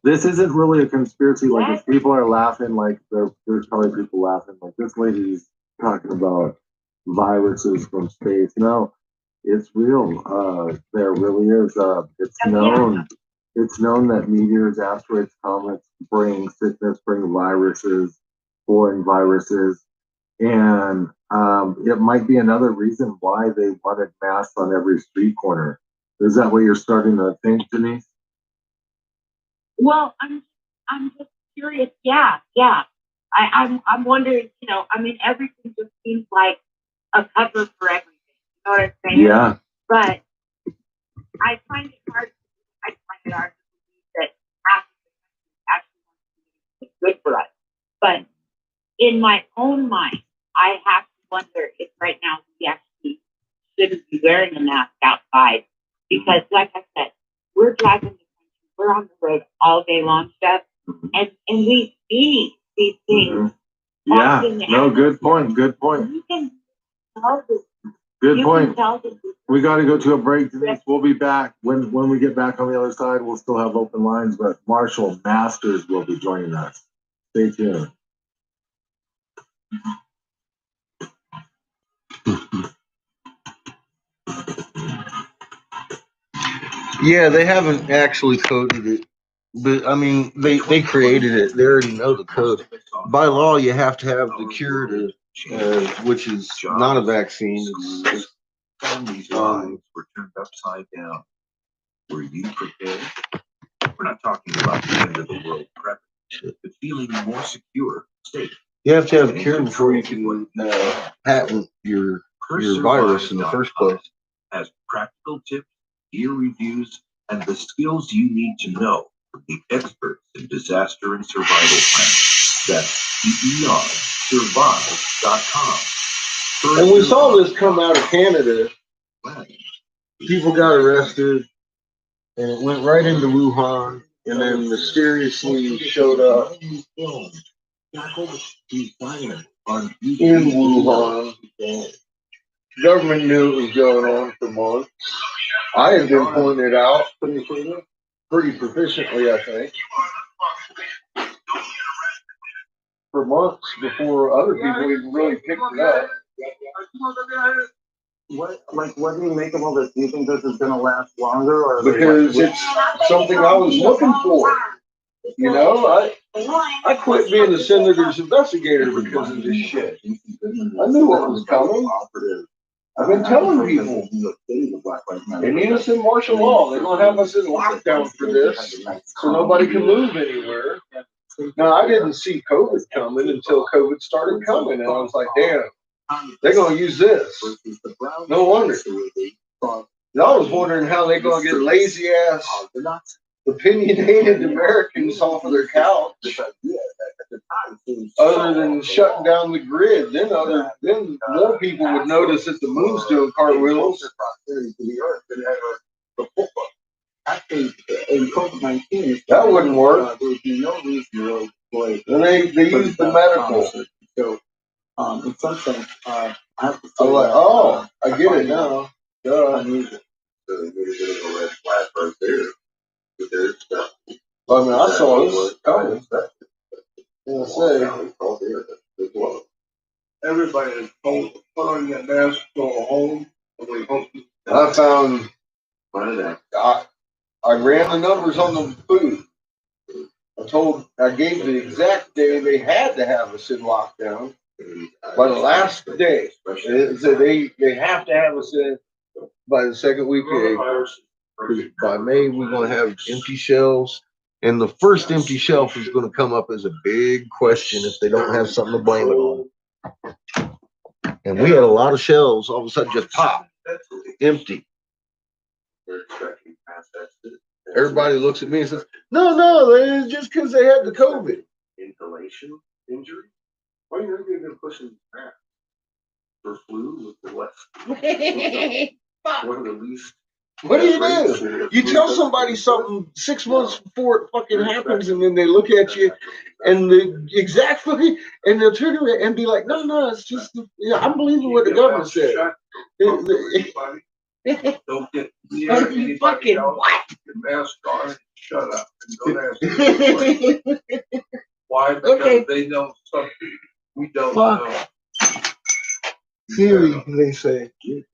S6: this isn't really a conspiracy. Like, if people are laughing, like there's probably people laughing, like this lady's talking about viruses from space. No, it's real. There really is. It's known. It's known that meteors, asteroids, comets bring sickness, bring viruses, foreign viruses. And it might be another reason why they wanted masks on every street corner. Is that what you're starting to think, Denise?
S8: Well, I'm just curious. Yeah. I'm wondering. Everything just seems like a cover for everything. You know what I'm saying?
S6: Yeah.
S8: But I find it hard. To believe that actually wants to be good for us. But in my own mind, I have to wonder if right now we actually shouldn't be wearing a mask outside, because, like I said, we're driving the country, we're on the road all day long, Steph, and we see these things.
S6: Yeah. No, good point. Good point.
S8: You can tell this.
S6: Good point. We got to go to a break, Denise. We'll be back. When we get back on the other side, we'll still have open lines, but Marshall Masters will be joining us. Stay tuned.
S5: Yeah, they haven't actually coded it, but I mean, they created it. They already know the code. By law, you have to have the curative, which is not a vaccine. It's
S9: These lives were turned upside down. Were you prepared? We're not talking about the end of the world prep, but feeling more secure, safe.
S5: You have to have a cure before you can patent your virus in the first place.
S9: Has practical tips, gear reviews, and the skills you need to know from the experts in disaster and survival planning. That's DERsurvive.com.
S5: And we saw this come out of Canada. People got arrested, and it went right into Wuhan, and then mysteriously showed up in Wuhan. The government knew it was going on for months. I had been pointing it out pretty proficiently, I think, for months before other people even really picked it up.
S7: What do you make of all this? Do you think this is going to last longer, or
S5: because it's something I was looking for? I quit being a senator's investigator because of this shit. I knew what was coming. I've been telling people they need us in martial law. They're gonna have us in lockdown for this, so nobody can move anywhere. Now I didn't see COVID coming until COVID started coming, and I was like, damn, they're gonna use this. No wonder. And I was wondering how they're gonna get lazy ass opinionated Americans off of their couch, other than shutting down the grid. Then more people would notice that the moon's doing cartwheels. That wouldn't work. And they used the medical.
S6: So, in some sense, I have to say,
S5: I'm like, oh, I get it now. Duh. I mean, I saw this coming.
S1: Everybody is told to put on your mask, go home, and we hope you.
S5: I found, I ran the numbers on the food. I gave the exact day they had to have us in lockdown. By the last day, they have to have us in by the second week of April. By May, we're going to have empty shelves. And the first empty shelf is going to come up as a big question if they don't have something to blame it on. And we had a lot of shelves all of a sudden just pop, empty. Everybody looks at me and says, no, it's just because they had the COVID.
S9: Inhalation injury? Why are you not even pushing that? For flu with the what? One of the least.
S5: What do you do? You tell somebody something 6 months before it fucking happens, and then they look at you and exactly, and they'll turn around and be like, no, it's just, I'm believing what the government said.
S9: Don't get
S5: You fucking what?
S9: Your mask on and shut up and don't ask why? Because they know something we don't know.
S5: Theory, they say. You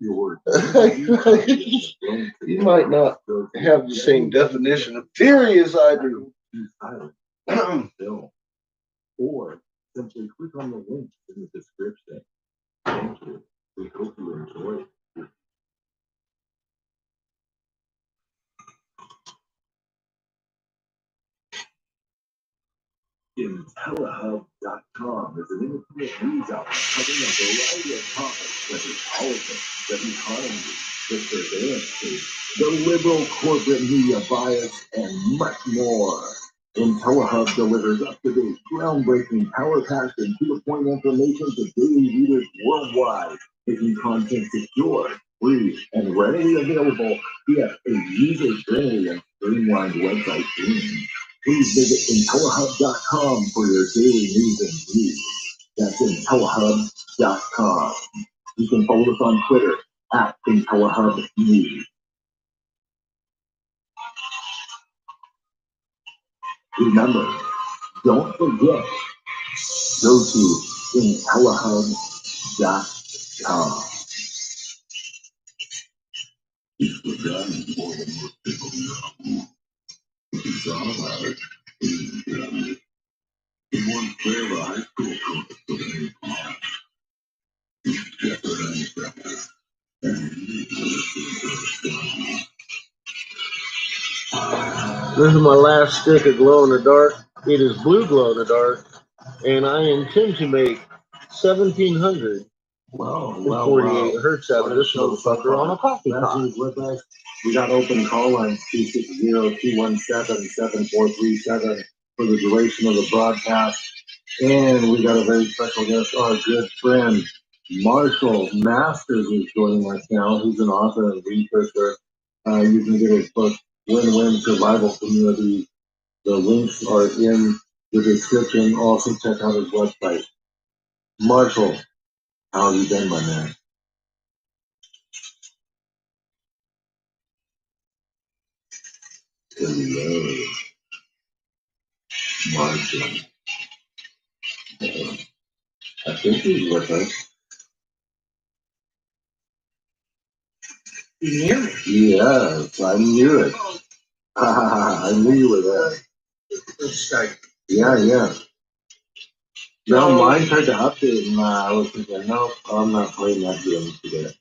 S5: might not have the same definition of theory as I do.
S6: Or simply click on the link in the description. Thank you. We hope you enjoy it. Intellihub.com is an independent news outlet covering a variety of topics such as politics, the economy, the surveillance state, the liberal corporate media bias, and much more. IntelliHub delivers up-to-date, groundbreaking, power-packed, and to-the-point information to daily readers worldwide, making content secure, free, and readily available via a user-friendly and streamlined website team. Please visit IntelliHub.com for your daily news and views. That's IntelliHub.com. You can follow us on Twitter at IntelliHubNews. Remember, don't forget, go to IntelliHub.com.
S5: This is my last stick of glow in the dark. It is blue glow in the dark, and I intend to make 1,700 48 hertz out of this motherfucker on a coffee pot.
S6: We got open call lines 260-217-7437 for the duration of the broadcast. And we got a very special guest, our good friend Marshall Masters is joining us now. He's an author and researcher. You can get his book, Win-Win Survival Community. The links are in the description. Also check out his website. Marshall, how have you been, my man? Hello, Marshall. I think he's with us.
S1: You hear me?
S6: Yes, I knew it. I knew you were there.
S1: It's like,
S6: Yeah, yeah. No, mine tried to update, and I was thinking, no, I'm not playing that game today.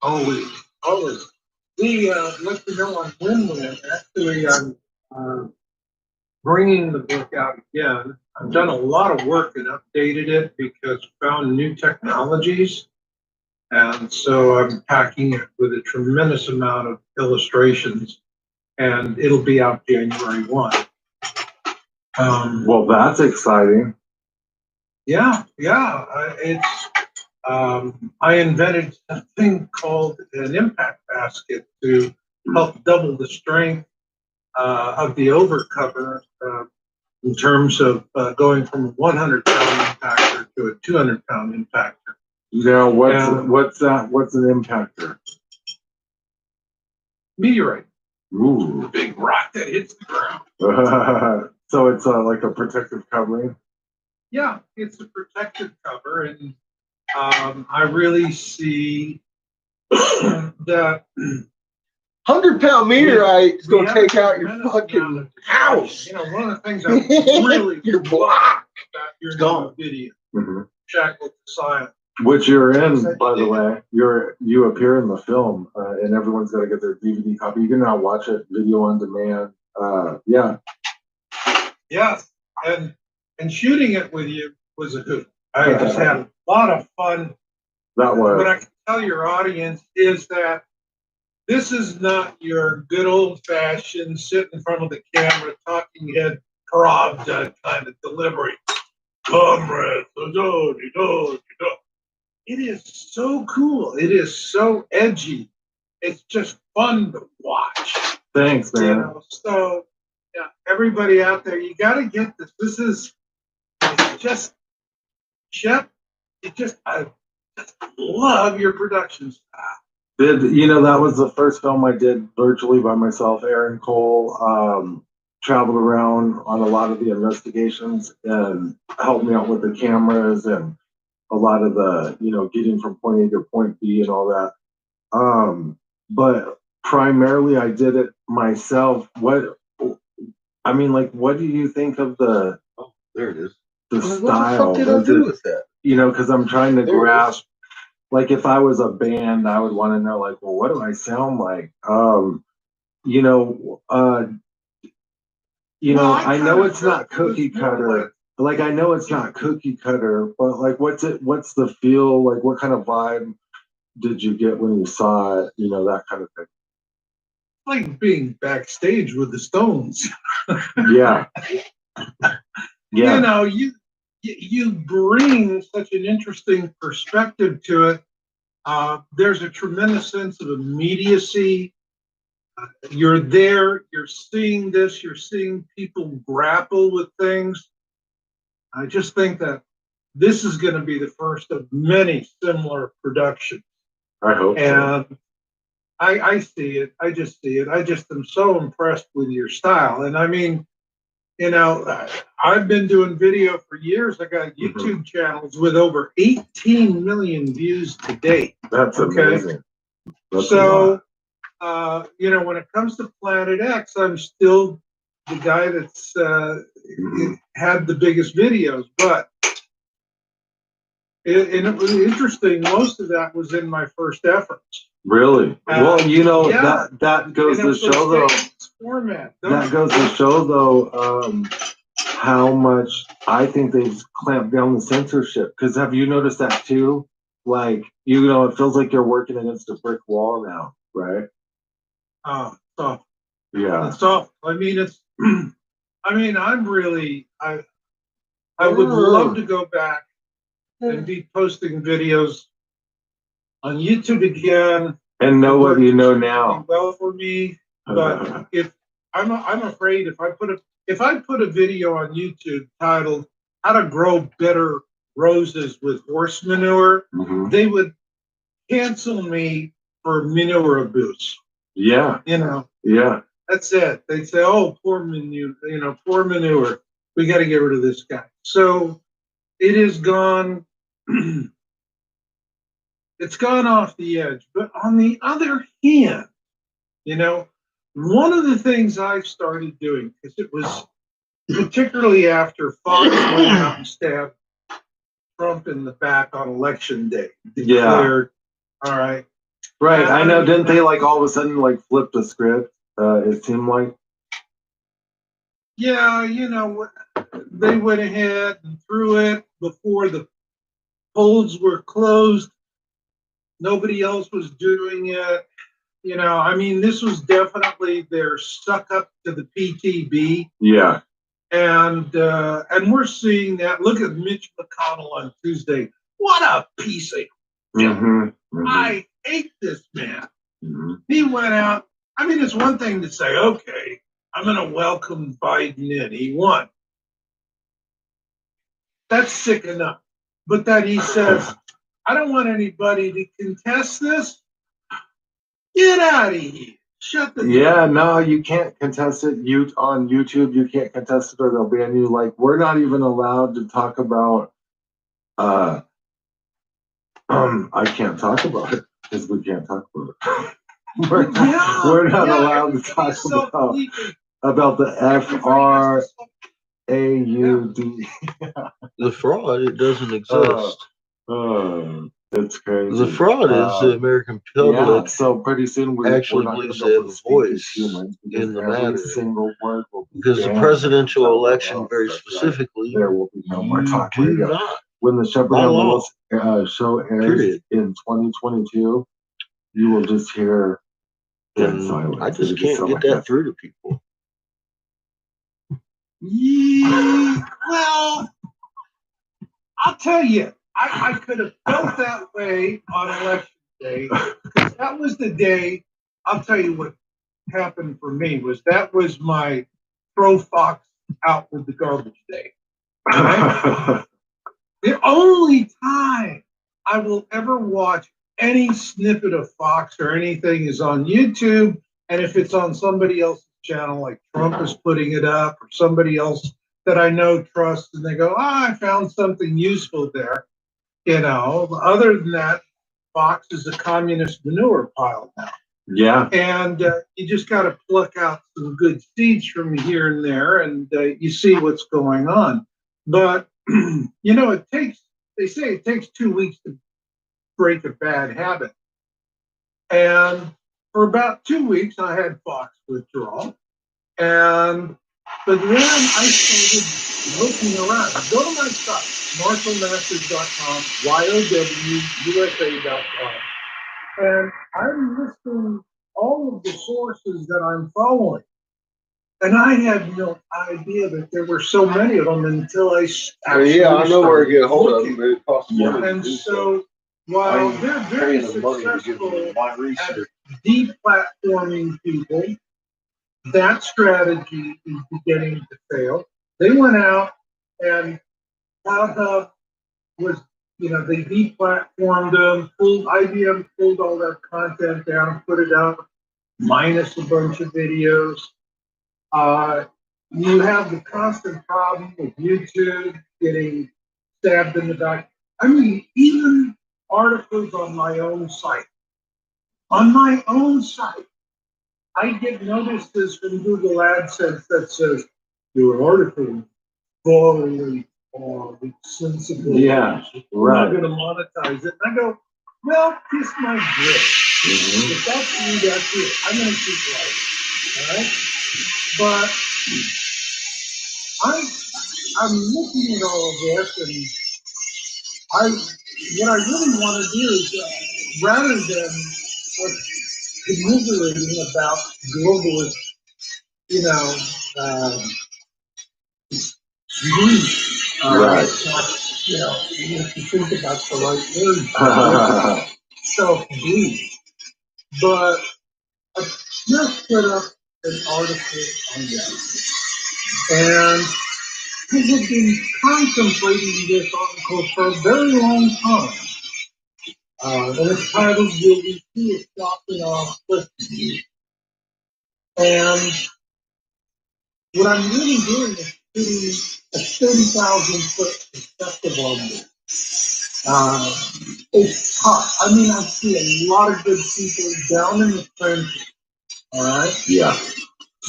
S1: Always, always. We let you know on Win-Win. Actually, I'm bringing the book out again. I've done a lot of work and updated it because found new technologies. And so I'm packing it with a tremendous amount of illustrations, and it'll be out January 1.
S6: Well, that's exciting.
S1: Yeah. I invented a thing called an impact basket to help double the strength of the overcover in terms of going from a 100-pound impactor to a 200-pound impactor.
S6: Now, what's that? What's an impactor?
S1: Meteorite.
S6: Ooh.
S1: The big rock that hits the ground.
S6: So it's like a protective covering?
S1: Yeah, it's a protective cover, and I really see that
S5: 100-pound meteorite is going to take out your fucking house.
S1: You know, one of the things I really
S5: your block.
S1: about your new video, Shackled to Science.
S6: Which you're in, by the way. You appear in the film, and everyone's got to get their DVD copy. You can now watch it video on demand. Yeah.
S1: Yes, and shooting it with you was a hoot. I just had a lot of fun.
S6: That was.
S1: What I can tell your audience is that this is not your good old-fashioned sit in front of the camera, talking head Pravda kind of delivery. Comrades, it is so cool. It is so edgy. It's just fun to watch.
S6: Thanks, man.
S1: You know, so yeah, everybody out there, you got to get this. This is just, Shep. I just love your production style.
S6: That was the first film I did virtually by myself. Aaron Cole traveled around on a lot of the investigations and helped me out with the cameras and a lot of the, getting from point A to point B and all that. But primarily I did it myself. What do you think of the,
S5: there it is.
S6: The
S5: What
S6: style?
S5: the fuck did I do with that?
S6: Because I'm trying to grasp, like if I was a band, I would want to know, like, well, what do I sound like? I know it's not cookie cutter. Like, I know it's not cookie cutter, but like, what's the feel? Like, what kind of vibe did you get when you saw it? That kind of thing.
S1: Like being backstage with the Stones.
S6: Yeah. Yeah.
S1: You bring such an interesting perspective to it. There's a tremendous sense of immediacy. You're there, you're seeing this, you're seeing people grapple with things. I just think that this is going to be the first of many similar productions.
S6: I hope so.
S1: And I see it. I just see it. I just am so impressed with your style. And I mean, I've been doing video for years. I got YouTube channels with over 18 million views to date.
S6: That's amazing. That's
S1: so, when it comes to Planet X, I'm still the guy that's had the biggest videos. But it was interesting. Most of that was in my first efforts.
S6: Really? That goes to show though.
S1: Format.
S6: That goes to show though how much I think they've clamped down the censorship. Because have you noticed that too? Like, it feels like you're working against a brick wall now, right?
S1: Soft.
S6: Yeah.
S1: It's soft. I mean, I would love to go back and be posting videos on YouTube again.
S6: And know what you know now.
S1: Well for me, but I'm afraid if I put a video on YouTube titled "How to Grow Better Roses with Horse Manure," they would cancel me for manure abuse.
S6: Yeah. Yeah.
S1: That's it. They'd say, "Oh, poor manure. Poor manure. We got to get rid of this guy." So it has gone. It's gone off the edge. But on the other hand,
S10: one of the things I've started doing, because it was particularly after Fox went out and stabbed Trump in the back on election day, declared, all right.
S6: Right, I know. Didn't they like all of a sudden like flip the script? It seemed like.
S10: Yeah, they went ahead and threw it before the polls were closed. Nobody else was doing it. I mean, this was definitely their suck up to the PTB.
S6: Yeah.
S10: And we're seeing that. Look at Mitch McConnell on Tuesday. What a piece of I hate this man. He went out. I mean, it's one thing to say, okay, I'm going to welcome Biden in. He won. That's sick enough. But then he says, I don't want anybody to contest this. Get out of here. Shut the
S6: Yeah, no, you can't contest it. On YouTube, you can't contest it or they'll ban you. Like, we're not even allowed to talk about I can't talk about it because we can't talk about it. we're not allowed to talk about the FRAUD.
S5: The fraud, it doesn't exist.
S6: It's crazy.
S5: The fraud is the American public.
S6: Yeah, so pretty soon
S5: actually believes they have a voice in the matter. Because the presidential election, very specifically,
S6: there will be no more talk
S5: do
S6: radio.
S5: not.
S6: When the Shepherd and Willis show airs in 2022, you will just hear dead silence.
S5: I just can't get that through to people.
S10: Yeah, well, I'll tell you, I could have felt that way on election day, because that was the day. I'll tell you what happened for me that was my throw Fox out with the garbage day. Right? The only time I will ever watch any snippet of Fox or anything is on YouTube, and if it's on somebody else's channel, like Trump is putting it up, or somebody else that I know trusts, and they go, I found something useful there. Other than that, Fox is a communist manure pile now.
S6: Yeah.
S10: And you just got to pluck out some good seeds from here and there, and you see what's going on. But, they say it takes 2 weeks to break a bad habit. And for about 2 weeks, I had Fox withdrawal. But then I started looking around. Go to my site, marshallmasters.com, YOWUSA.com. And I'm listing all of the sources that I'm following. And I had no idea that there were so many of them until I actually
S5: I know where to get a hold of them, but it costs money.
S10: And so, while they're very successful at deplatforming people, that strategy is beginning to fail. They went out and CloudHub was, they deplatformed them, IBM pulled all their content down, put it out, minus a bunch of videos. You have the constant problem with YouTube getting stabbed in the back. I mean, even articles on my own site. On my own site, I get notices from Google AdSense that says, your article is morally sensible.
S6: Yeah,
S10: we're not going to monetize it. And I go, well, kiss my grip. If that's you, that's it. I'm going to keep writing. All right? But I'm looking at all of this, and what I really want to do is, rather than commiserating about globalist, grief,
S6: right?
S10: You have to think about the right word, self-grief. But I just put up an article on that, and people have been contemplating this article for a very long time. And it's titled, Will We See a Stop in Our Question? And what I'm really doing is putting a 30,000-foot perspective on this. It's tough. I mean, I see a lot of good people down in the trenches All right?
S5: Yeah.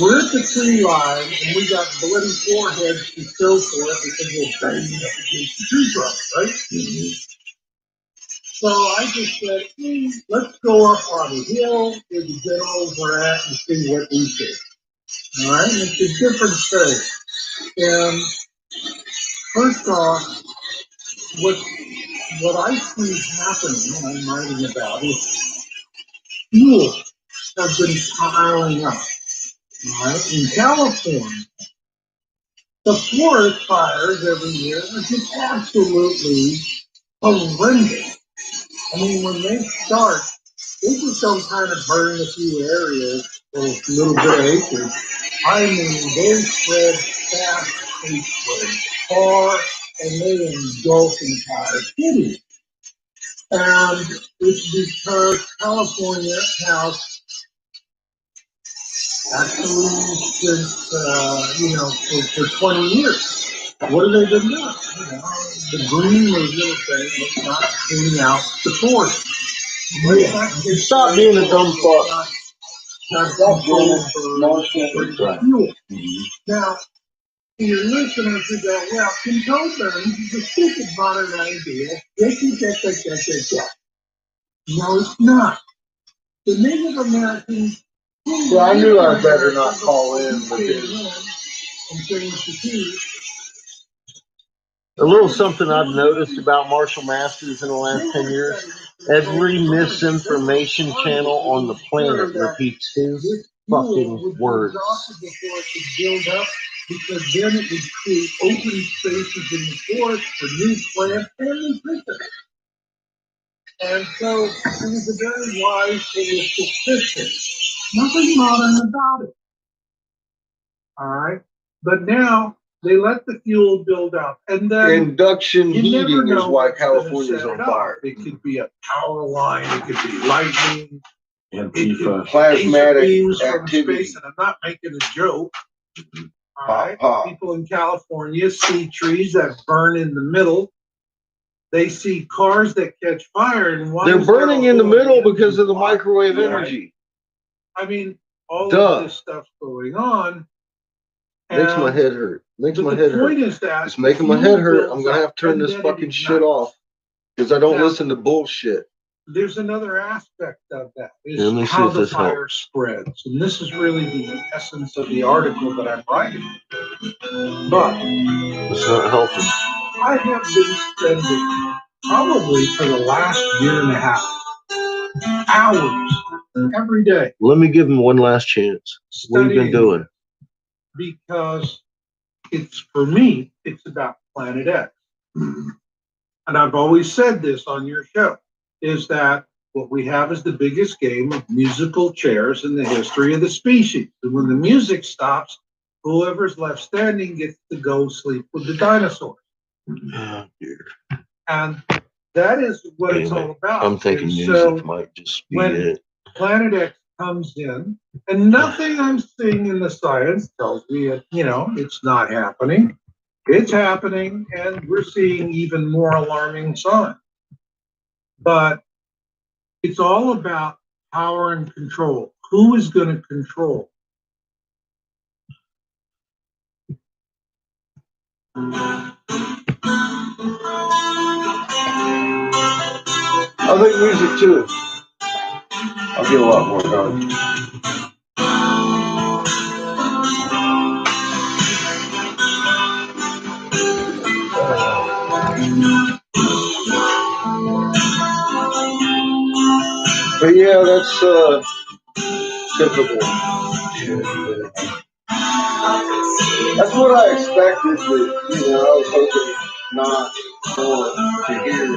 S10: We're at the tree line, and we got bloody foreheads to show for it because we're banging up against the tree trunk, right?
S5: Mm-hmm.
S10: So I just said, let's go up on the hill where the generals were at and see what we see. All right? And it's a different thing. And first off, what I see happening, and I'm writing about, is fuel has been piling up. All right? In California, the forest fires every year are just absolutely horrendous. I mean, when they start, they just don't kind of burn a few areas or a little bit of acreage. I mean, they spread fast, they spread far, and they engulf entire cities. And it's because California has actually since, for 20 years. What have they been doing? The green movement is saying let's not clean out the forest.
S1: Stop being a dumb fuck.
S10: Stop for fuel. Now, to your listeners who go, well, control burns is a stupid modern idea. No, it's not. The Native Americans.
S1: Yeah, I knew I better not call in because a little something I've noticed about Marshall Masters in the last 10 years. Every misinformation channel on the planet repeats his fucking words.
S10: Because then it would create open spaces in the forest for new plants and new creatures. And so it was a very wise holistic system. Nothing modern about it. All right. But now they let the fuel build up. And then
S5: induction heating is why California's on fire.
S10: It could be a power line, it could be lightning,
S5: plasmatic activity.
S10: Space, and I'm not making a joke. All right. People in California see trees that burn in the middle. They see cars that catch fire, and
S5: they're burning in the middle because of the microwave energy.
S10: I mean, all of this stuff's going on.
S5: Makes my head hurt. Makes my head hurt. It's making my head hurt. I'm gonna have to turn this fucking shit off because I don't listen to bullshit.
S10: There's another aspect of that is how the fire spreads, and this is really the essence of the article that I'm writing. But
S5: it's not helping.
S10: I have been spending probably for the last year and a half hours every day.
S5: Let me give him one last chance. What have you been doing?
S10: Because for me, it's about Planet X. And I've always said this on your show, is that what we have is the biggest game of musical chairs in the history of the species. And when the music stops, whoever's left standing gets to go sleep with the dinosaurs.
S5: Oh, dear.
S10: And that is what it's all about.
S5: I'm thinking music might just be it.
S10: Planet X comes in, and nothing I'm seeing in the science tells me it's not happening. It's happening, and we're seeing even more alarming signs. But it's all about power and control. Who is going to control?
S5: I think music too. I'll get a lot more done. But yeah, that's typical shit. That's what I expected, but I was hoping not more to hear.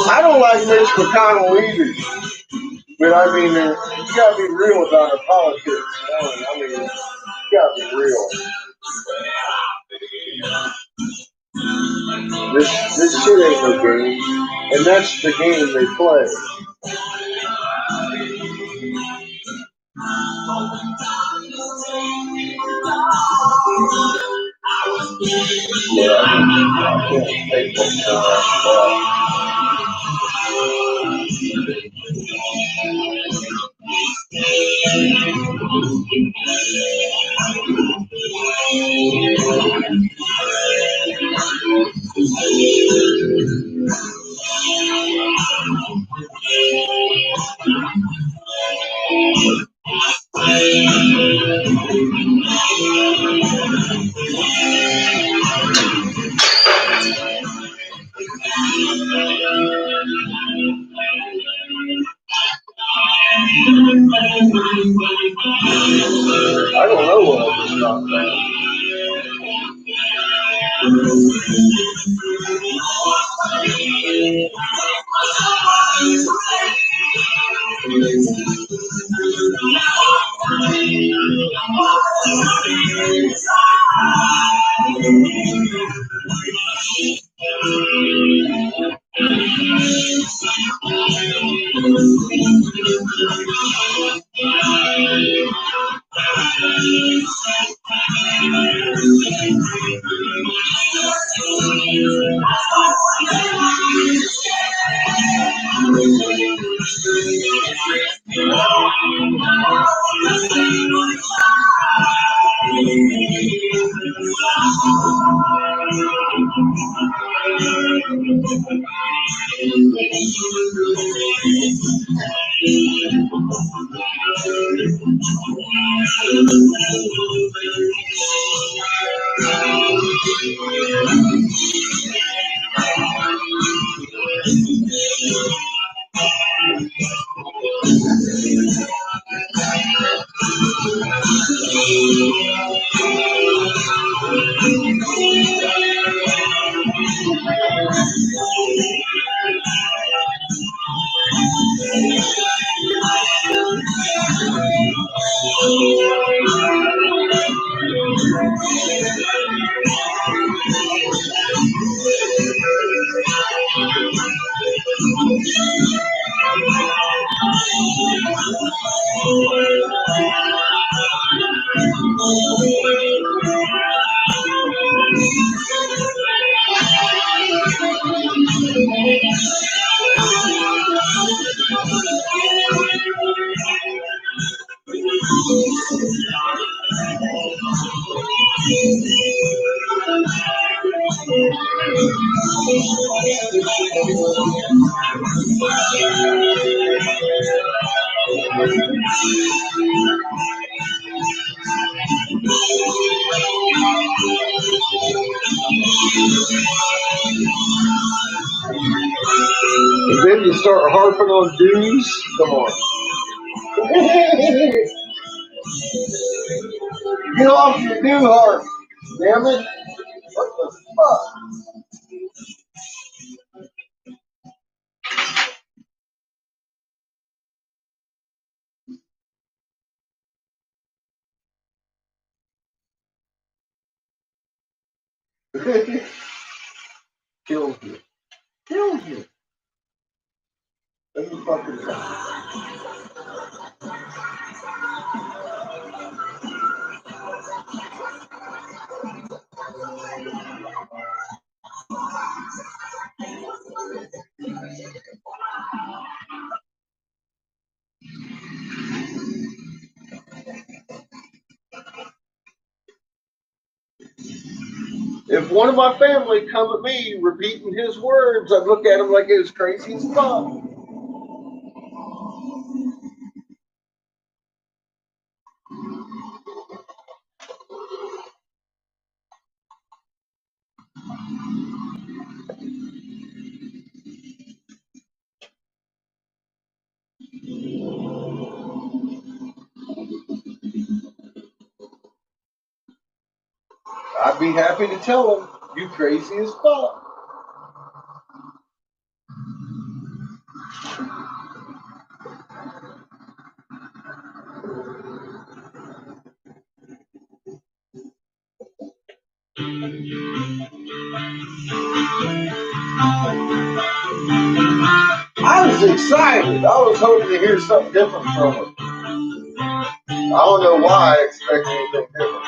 S1: I don't like Mitch McConnell either. But I mean, you gotta be real about the politics. I mean, you gotta be real. This shit ain't no game, and that's the game they play. Yeah, I can't take much more after that. I don't know what I just talked about. And then you start harping on dues. Come on. Get off your do harp. Damn it. What the fuck? Kills you. Kills you. That's the fucking thing. If one of my family come at me repeating his words, I'd look at him like it was crazy as fuck.
S5: I'd be happy to tell him, you crazy as fuck. I was excited. I was hoping to hear something different from him. I don't know why I expected anything different.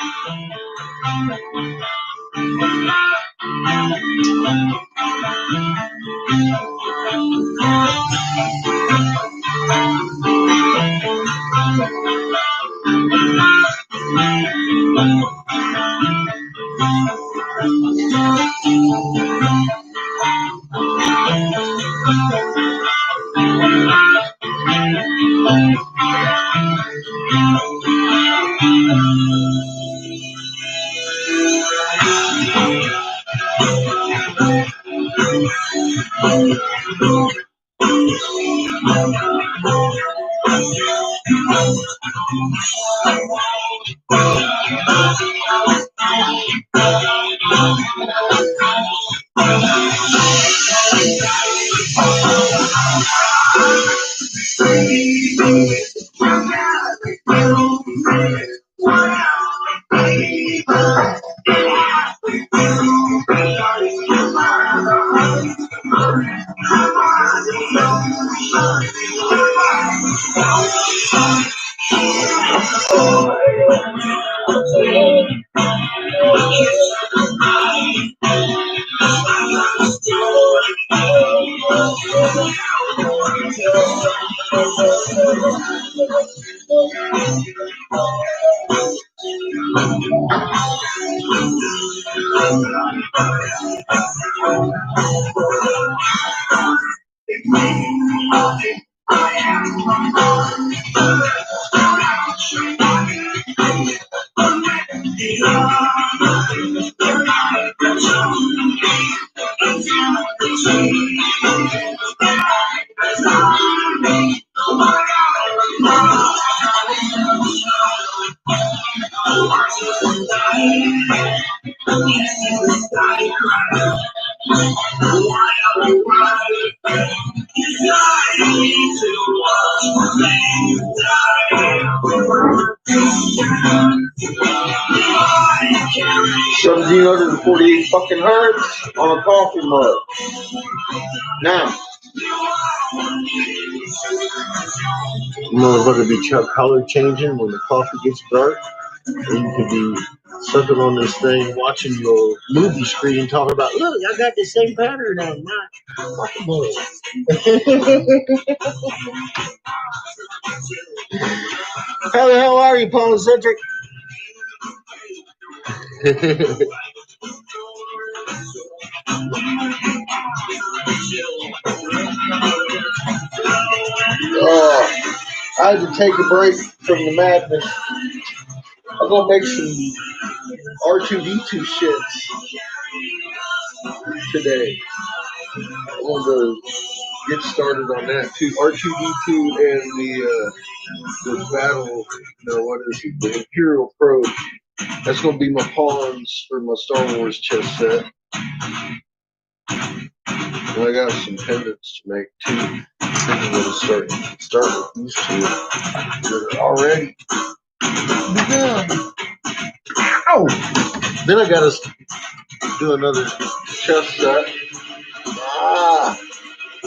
S5: Fucking hertz on a coffee mug. Now, motherfucker be color changing when the coffee gets dark, and you could be sucking on this thing, watching your movie screen, talking about, look, I got the same pattern on my coffee mug. How the hell are you, Polycentric? I had to take a break from the madness. I'm gonna make some R2D2 shits today. I'm gonna get started on that too. R2D2 and the battle, what is it? The Imperial Probe. That's gonna be my pawns for my Star Wars chess set. And I got some pendants to make too. I'm gonna start with these two that are already begun. Ow! Then I gotta do another chess set.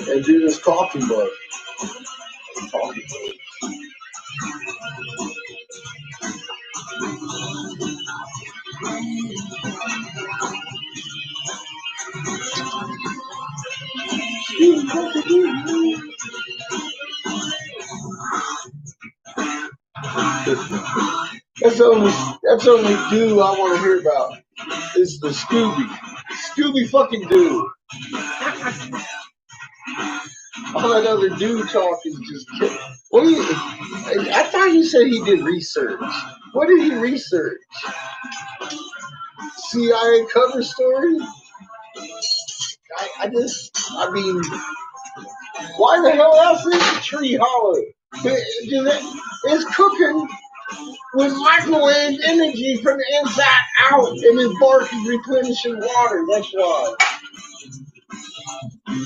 S5: And do this coffee mug. Coffee mug. That's only dude I want to hear about. Is the Scooby fucking dude. All that other dude talk is just kidding. I thought you said he did research. What did he research? CIA cover story? I mean, why the hell else is the tree hollow?
S1: It's cooking with microwave energy from the inside out, and his bark is replenishing water. That's why.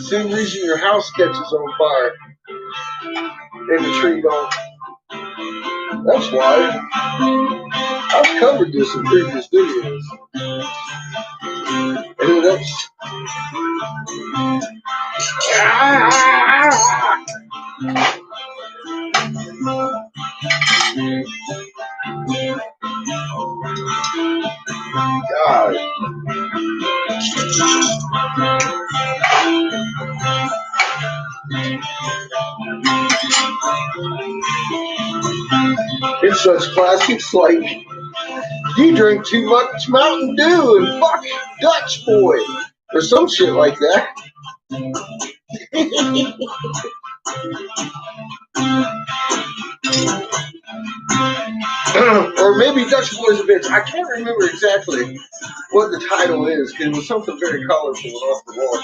S1: Same reason your house catches on fire and the tree don't. That's why. I've covered this in previous videos. And that's. God. It's such classics like you drink too much Mountain Dew and fuck Dutch boy or some shit like that. Or maybe Dutch boy's a bitch. I can't remember exactly what the title is because it was something very colorful and off the wall.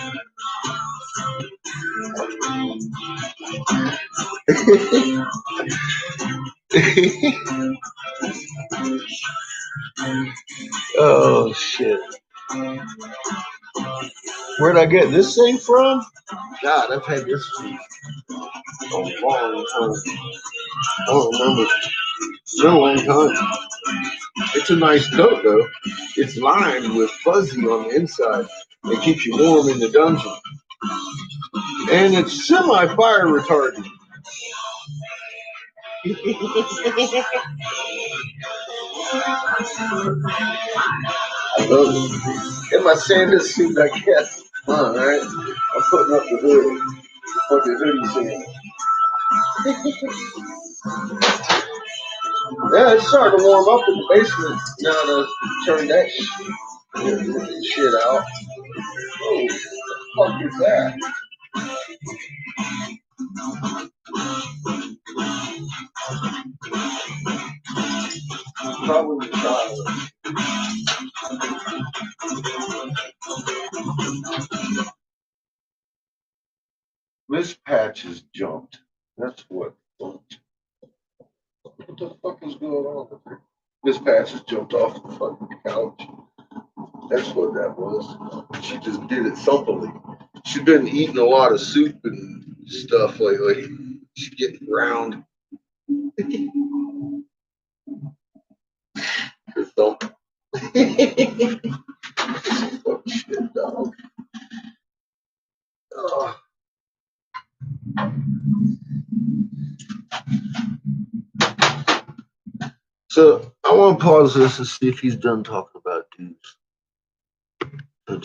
S1: Oh shit. Where'd I get this thing from? God, I've had this for a long time. I don't remember. It's been a long time. It's a nice coat though. It's lined with fuzzy on the inside. It keeps you warm in the dungeon. And it's semi-fire retardant. I love it. And my Sanders suit, I guess. Alright. I'm putting up the hood. The fucking hoodie sand. Yeah, it's starting to warm up in the basement now to turn that shit out. Oh, what the fuck is that? Probably the child. This patch has jumped. That's what jumped. What the fuck is going on with her? This patch has jumped off the fucking couch. That's what that was. She just did it sulkily. She's been eating a lot of soup and stuff lately. She's getting round. Thump. Fuck shit, dog. Oh. So I want to pause this and see if he's done talking about dudes. I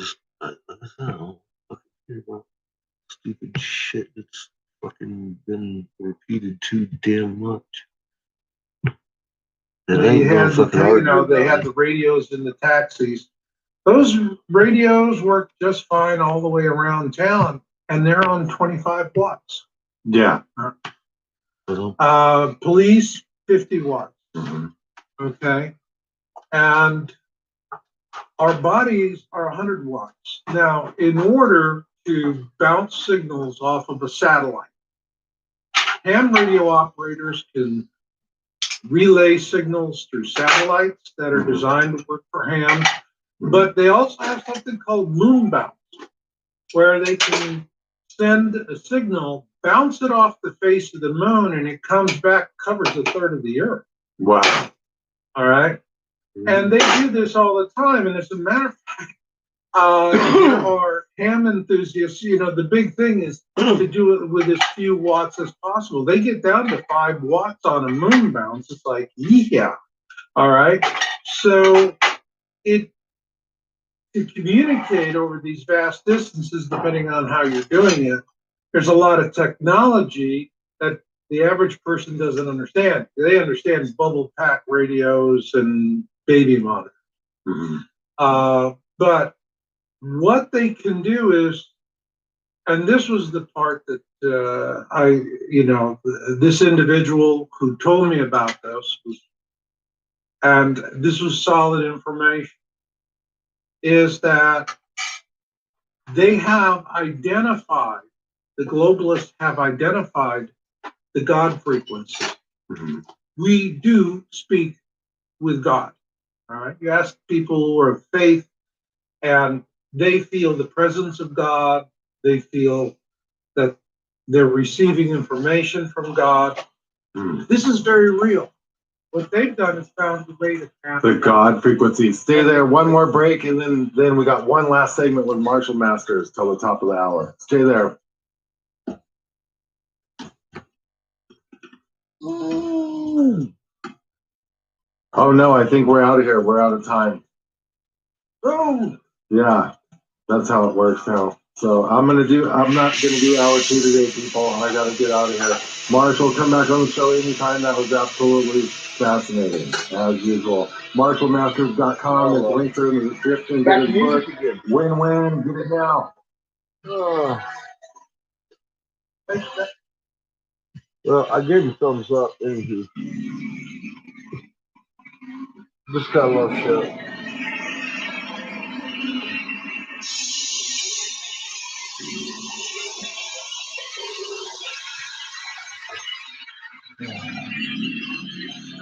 S1: don't fucking care about stupid shit that's fucking been repeated too damn much. And
S10: they had they had the radios in the taxis. Those radios work just fine all the way around town, and they're on 25 watts.
S6: Yeah.
S10: Police 50 watts. Mm-hmm. Okay, and our bodies are 100 watts. Now, in order to bounce signals off of a satellite, ham radio operators can relay signals through satellites that are designed to work for ham, but they also have something called moon bounce, where they can send a signal, bounce it off the face of the moon, and it comes back, covers a third of the earth.
S6: Wow.
S10: All right. And they do this all the time. And as a matter of fact, there are ham enthusiasts. You know, the big thing is to do it with as few watts as possible. They get down to 5 watts on a moon bounce. It's like, yeah. All right. So to communicate over these vast distances, depending on how you're doing it, there's a lot of technology that the average person doesn't understand. They understand bubble pack radios and baby monitors. Mm-hmm. But what they can do is, and this was the part that this individual who told me about this and this was solid information, is that they have identified, the globalists have identified the God frequency. We do speak with God. All right. You ask people who are of faith, and they feel the presence of God. They feel that they're receiving information from God. This is very real. What they've done is found a way to
S6: The God frequency. Stay there. One more break, and then we got one last segment with Marshall Masters till the top of the hour. Stay there. Oh no, I think we're out of here. We're out of time.
S10: Oh,
S6: Yeah, that's how it works now. So I'm not gonna do hour 2 today, people. I gotta get out of here. Marshall, come back on the show anytime. That was absolutely fascinating, as usual. MarshallMasters.com. The links are in the description. Get his book. Win-win. Get it now.
S5: Well, I gave you thumbs up. Anywho, just got a love show.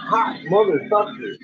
S5: Hot motherfucker.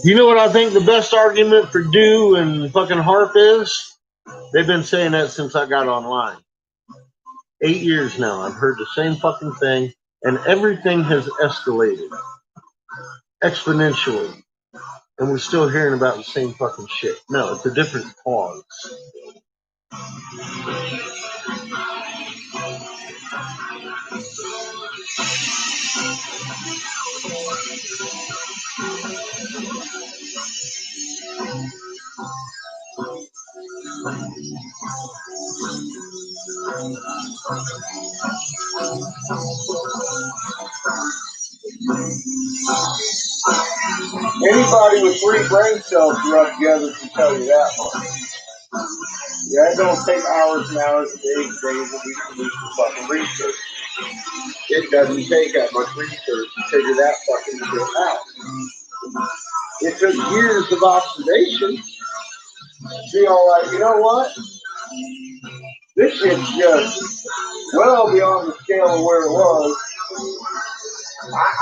S5: You know what I think the best argument for do and fucking harp is? They've been saying that since I got online. 8 years now. I've heard the same fucking thing, and everything has escalated exponentially. And we're still hearing about the same fucking shit. No, it's a different cause. Anybody with 3 brain cells rubbed together can tell you that much. Yeah, it don't take hours and hours, days, a week, and weeks of fucking research. It doesn't take that much research to figure that fucking shit out. It took years of observation to be all like, you know what? This shit's just well beyond the scale of where it was.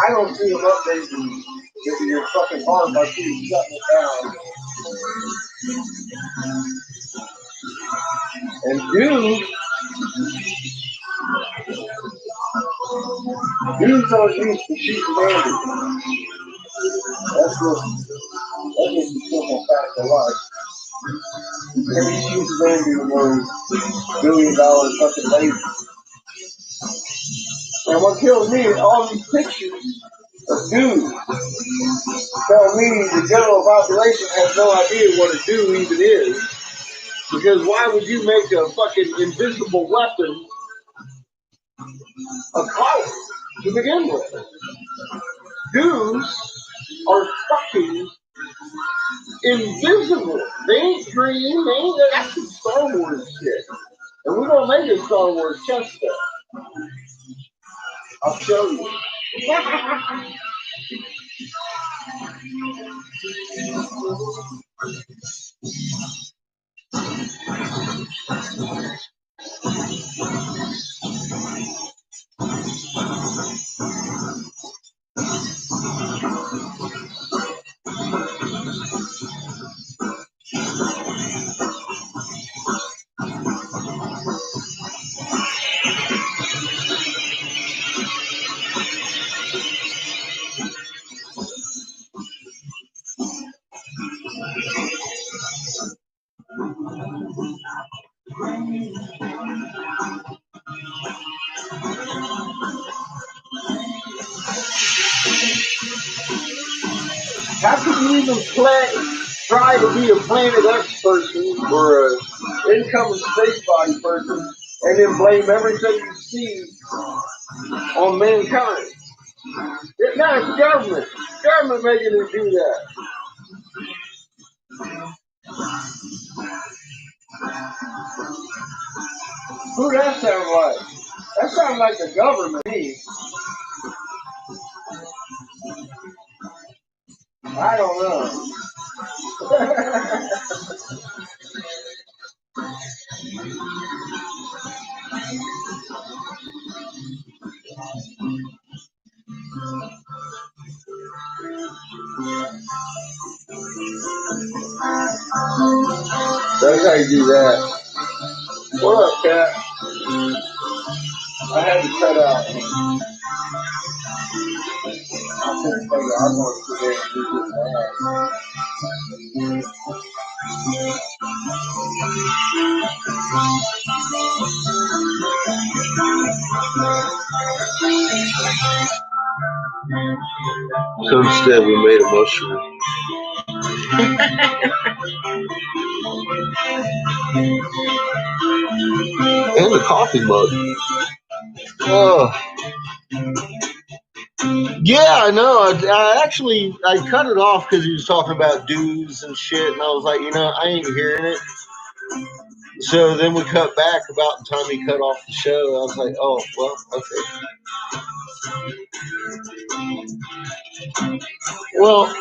S5: I don't see them updating your fucking heart. I see you shutting it down. And dude tells you to shoot Mandy. That's just the simple fact of life. And he shoots Mandy with those $1 billion fucking ladies. And what kills me is all these pictures of dudes tell me the general population has no idea what a dude even is. Because why would you make a fucking invisible weapon a collar to begin with? Dudes are fucking invisible. They ain't green. That's some Star Wars shit. And we don't
S1: don't make a Star Wars chess set. I'll show you. How can you even try to be a Planet X person or an incoming space body person and then blame everything you see on mankind? No, it's government. Government making it do that. Who that sound like? That sounds like the government to me. I don't know. That's how you do that. What up, Cat? I had to cut out. I couldn't tell you. I want to sit there and do this now. So instead, we made a mushroom. And a coffee mug. Oh. Yeah, I know. I cut it off because he was talking about dues and shit, and I was like, I ain't hearing it. So then we cut back about the time he cut off the show. I was like, oh, well, okay. Well,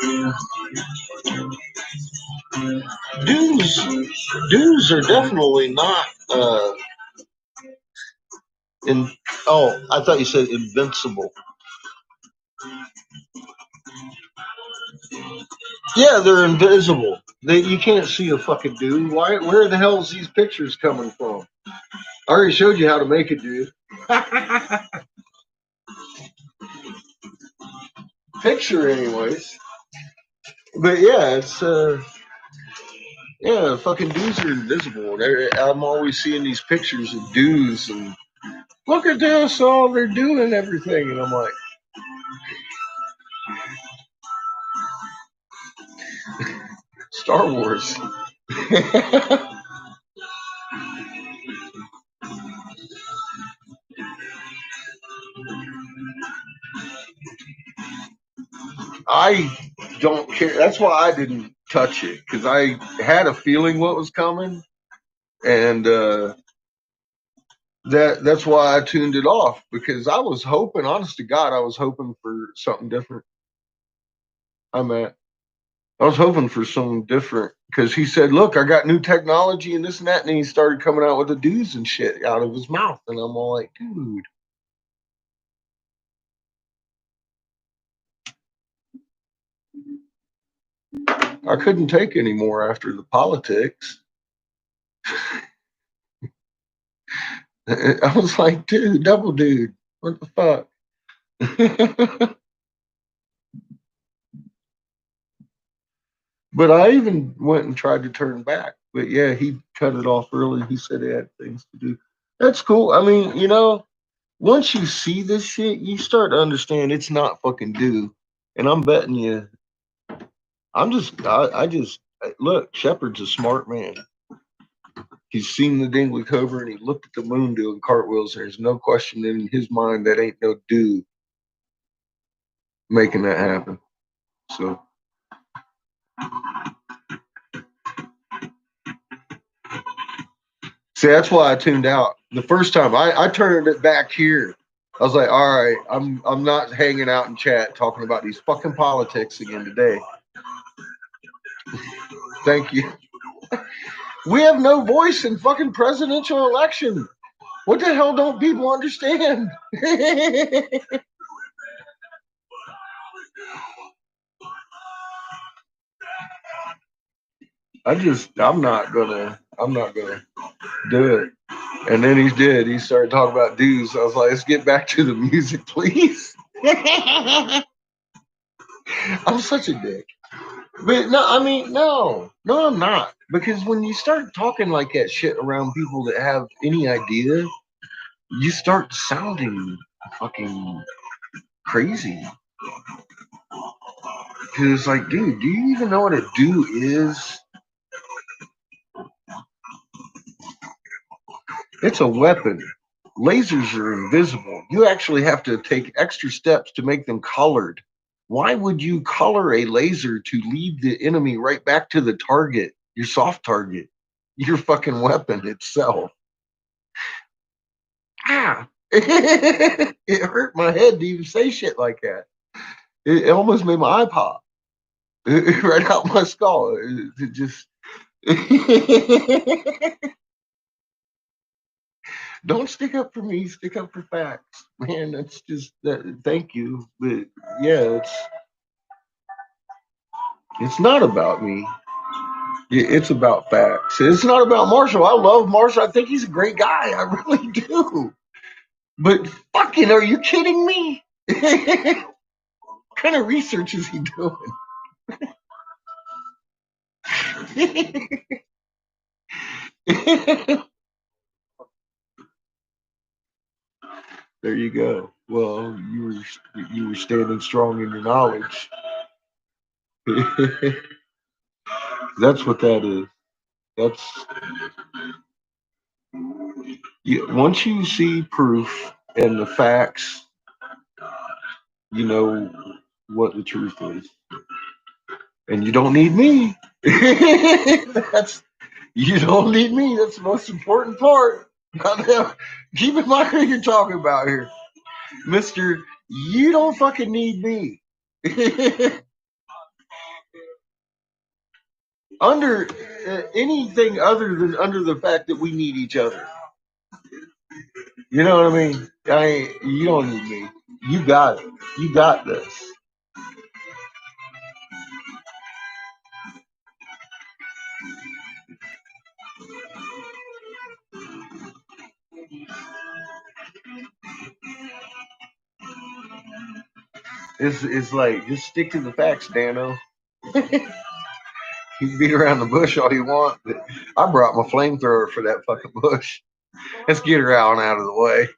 S1: dues are definitely not. I thought you said invincible. Yeah, they're invisible. You can't see a fucking dude. Where the hell is these pictures coming from? I already showed you how to make a dude. Picture, anyways. But yeah, it's fucking dudes are invisible. I'm always seeing these pictures of dudes and look at this, all they're doing everything, and I'm like, Star Wars. I don't care. That's why I didn't touch it, because I had a feeling what was coming, and that's why I tuned it off, because I was hoping, honest to God, I was hoping for something different. I was hoping for something different, because he said, look, I got new technology and this and that, and then he started coming out with the dudes and shit out of his mouth, and I'm all like, dude. I couldn't take any more after the politics. I was like, dude, double dude, what the fuck? But I even went and tried to turn back. But yeah, he cut it off early. He said he had things to do. That's cool. I mean, once you see this shit, you start to understand it's not fucking due. And I'm betting you, look, Shepard's a smart man. He's seen the Dingley Cobra and he looked at the moon doing cartwheels. There's no question in his mind that ain't no dude making that happen. So. See, that's why I tuned out.
S5: The first time I turned it back here. I was like, all right, I'm not hanging out in chat talking about these fucking politics again today. Thank you. We have no voice in fucking presidential election. What the hell don't people understand? I'm not gonna do it. And then he did. He started talking about dues. I was like, let's get back to the music, please. I'm such a dick. But no, I mean, no, I'm not. Because when you start talking like that shit around people that have any idea, you start sounding fucking crazy. Because it's like, dude, do you even know what a do is? It's a weapon. Lasers are invisible. You actually have to take extra steps to make them colored. Why would you color a laser to lead the enemy right back to the target, your soft target, your fucking weapon itself? Ah, it hurt my head to even say shit like that. It almost made my eye pop right out my skull. It just don't stick up for me, stick up for facts, man. That's just that. Thank you, but yeah, it's not about me. It's about facts. It's not about Marshall. I love Marshall. I think he's a great guy. I really do. But fucking, are you kidding me? What kind of research is he doing? There you go. Well, you were standing strong in your knowledge. That's what that is. That's once you see proof and the facts, you know what the truth is. And you don't need me. You don't need me. That's the most important part. Keep in mind what you're talking about here. Mister, you don't fucking need me. Under anything other than under the fact that we need each other. You know what I mean? You don't need me. You got it. You got this. It's like just stick to the facts, Dano. You can beat around the bush all you want, but I brought my flamethrower for that fucking bush. Let's get her out and out of the way.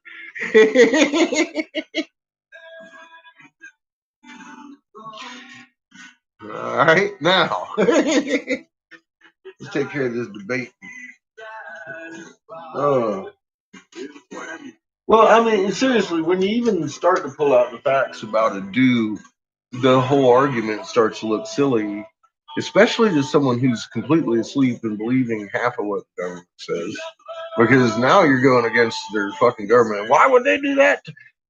S5: All right, now let's take care of this debate. Well, I mean, seriously, when you even start to pull out the facts about a do, the whole argument starts to look silly, especially to someone who's completely asleep and believing half of what the government says. Because now you're going against their fucking government. Why would they do that?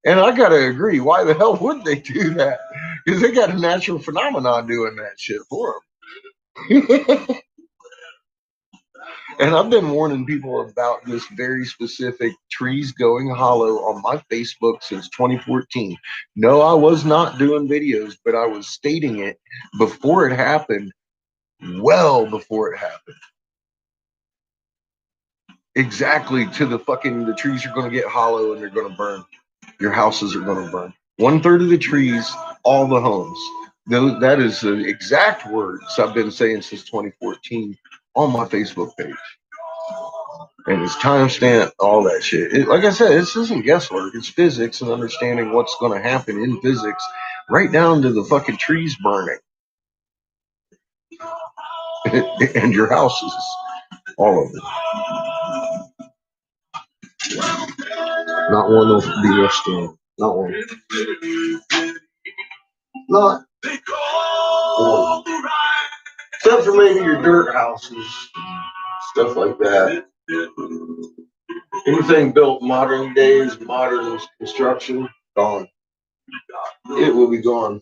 S5: And I gotta agree. Why the hell would they do that? Because they got a natural phenomenon doing that shit for them. And I've been warning people about this very specific trees going hollow on my Facebook since 2014. No, I was not doing videos, but I was stating it before it happened, well before it happened. Exactly to the trees are going to get hollow and they're going to burn. Your houses are going to burn. 1/3 of the trees, all the homes. That is the exact words I've been saying since 2014 on my Facebook page. And it's timestamp, all that shit. Like I said, this isn't guesswork. It's physics and understanding what's going to happen in physics, right down to the fucking trees burning. And your houses, all of them. Not one of them be restored. Not one. Not one. Except for maybe your dirt houses, stuff like that. Anything built modern days, modern construction, gone. It will be gone.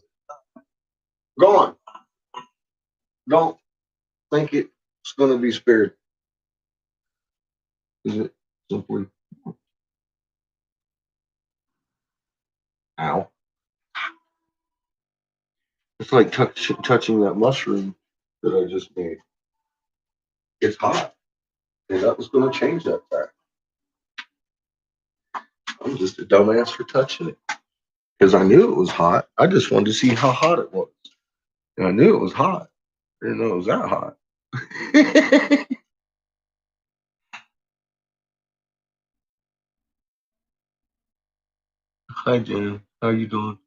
S5: Gone. Don't think it's going to be spared. Is it simply? Ow. It's like touching that mushroom that I just made. It's hot. And that was going to change that fact. I'm just a dumbass for touching it. Because I knew it was hot. I just wanted to see how hot it was. And I knew it was hot. I didn't know it was that hot. Hi, Jan. How you doing?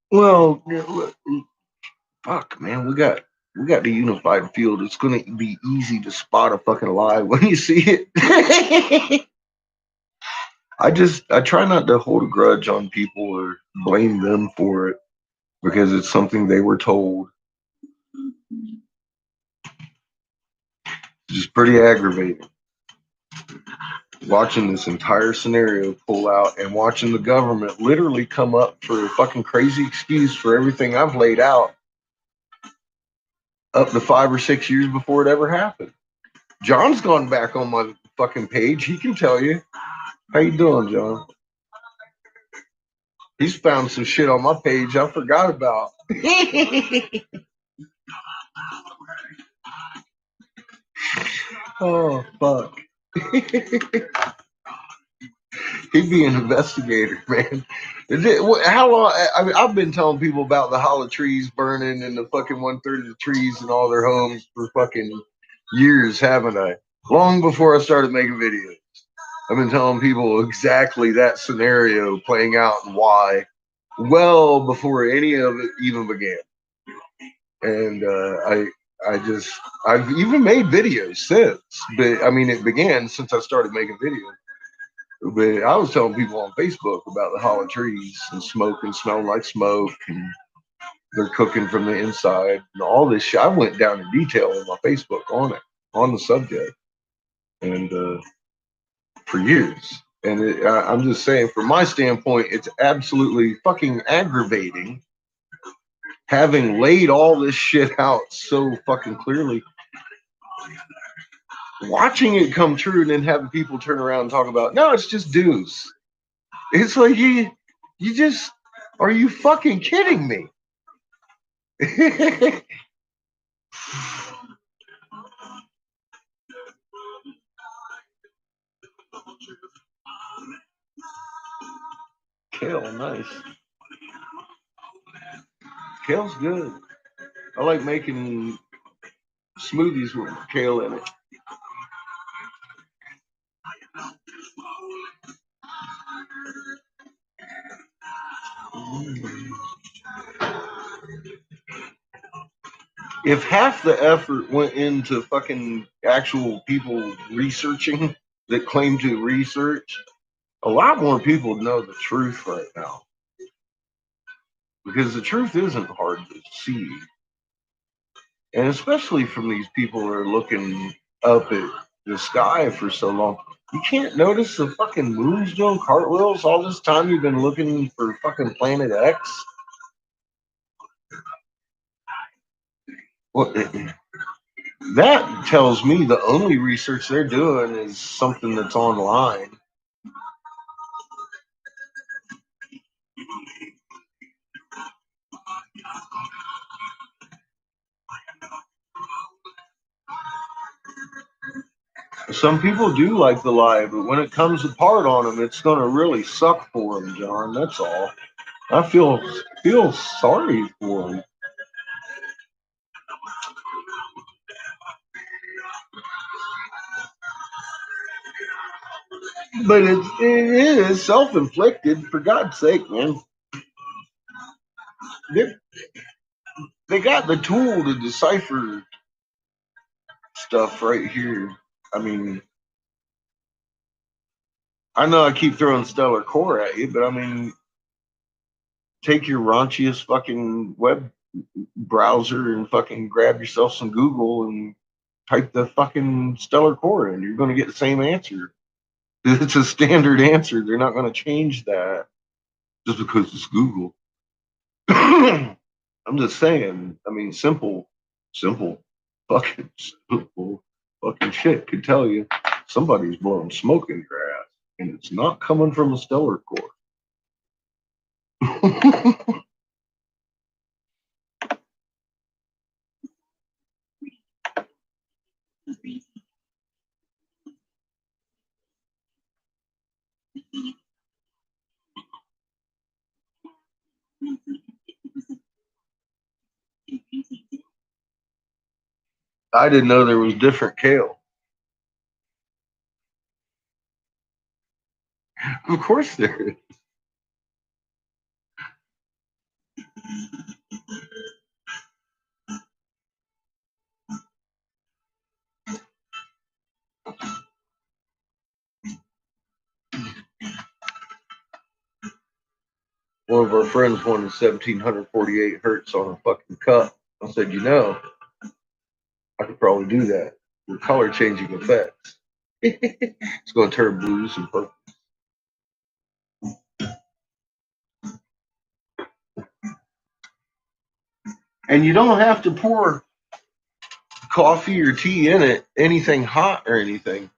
S5: Well, yeah, look, fuck, man, we got the unified field. It's gonna be easy to spot a fucking lie when you see it. I try not to hold a grudge on people or blame them for it because it's something they were told. It's just pretty aggravating. Watching this entire scenario pull out and watching the government literally come up for a fucking crazy excuse for everything I've laid out up to 5 or 6 years before it ever happened. John's gone back on my fucking page. He can tell you. How you doing, John? He's found some shit on my page I forgot about. Oh, fuck. He'd be an investigator, man. How long? I mean, I've been telling people about the hollow trees burning and the fucking 1/3 of the trees in all their homes for fucking years, haven't I? Long before I started making videos. I've been telling people exactly that scenario playing out and why, well before any of it even began. And I've even made videos since, but I mean, it began since I started making videos. But I was telling people on Facebook about the hollow trees and smoke and smelling like smoke, and they're cooking from the inside and all this shit. I went down in detail in my Facebook on it, on the subject, and for years. And I'm just saying, from my standpoint, it's absolutely fucking aggravating having laid all this shit out so fucking clearly. Watching it come true and then having people turn around and talk about, no, it's just dues. It's like, you just, are you fucking kidding me? Kale, nice. Kale's good. I like making smoothies with kale in it. If half the effort went into fucking actual people researching that claim to research, a lot more people know the truth right now. Because the truth isn't hard to see. And especially from these people who are looking up at the sky for so long. You can't notice the fucking moon's doing cartwheels all this time you've been looking for fucking Planet X? Well, that tells me the only research they're doing is something that's online. Some people do like the lie, but when it comes apart on them, it's going to really suck for them, John. That's all. I feel sorry for them. But it is self-inflicted, for God's sake, man. They got the tool to decipher stuff right here. I mean, I know I keep throwing stellar core at you, but I mean, take your raunchiest fucking web browser and fucking grab yourself some Google and type the fucking stellar core in. You're going to get the same answer. It's a standard answer. They're not going to change that just because it's Google. I'm just saying. I mean, simple, fucking simple, fucking shit could tell you somebody's blowing smoke in your ass, and it's not coming from a stellar core. I didn't know there was different kale. Of course there is. One of our friends wanted 1748 hertz on a fucking cup. I said, you know, I could probably do that with color changing effects. It's going to turn blues and purple. And you don't have to pour coffee or tea in it, anything hot or anything.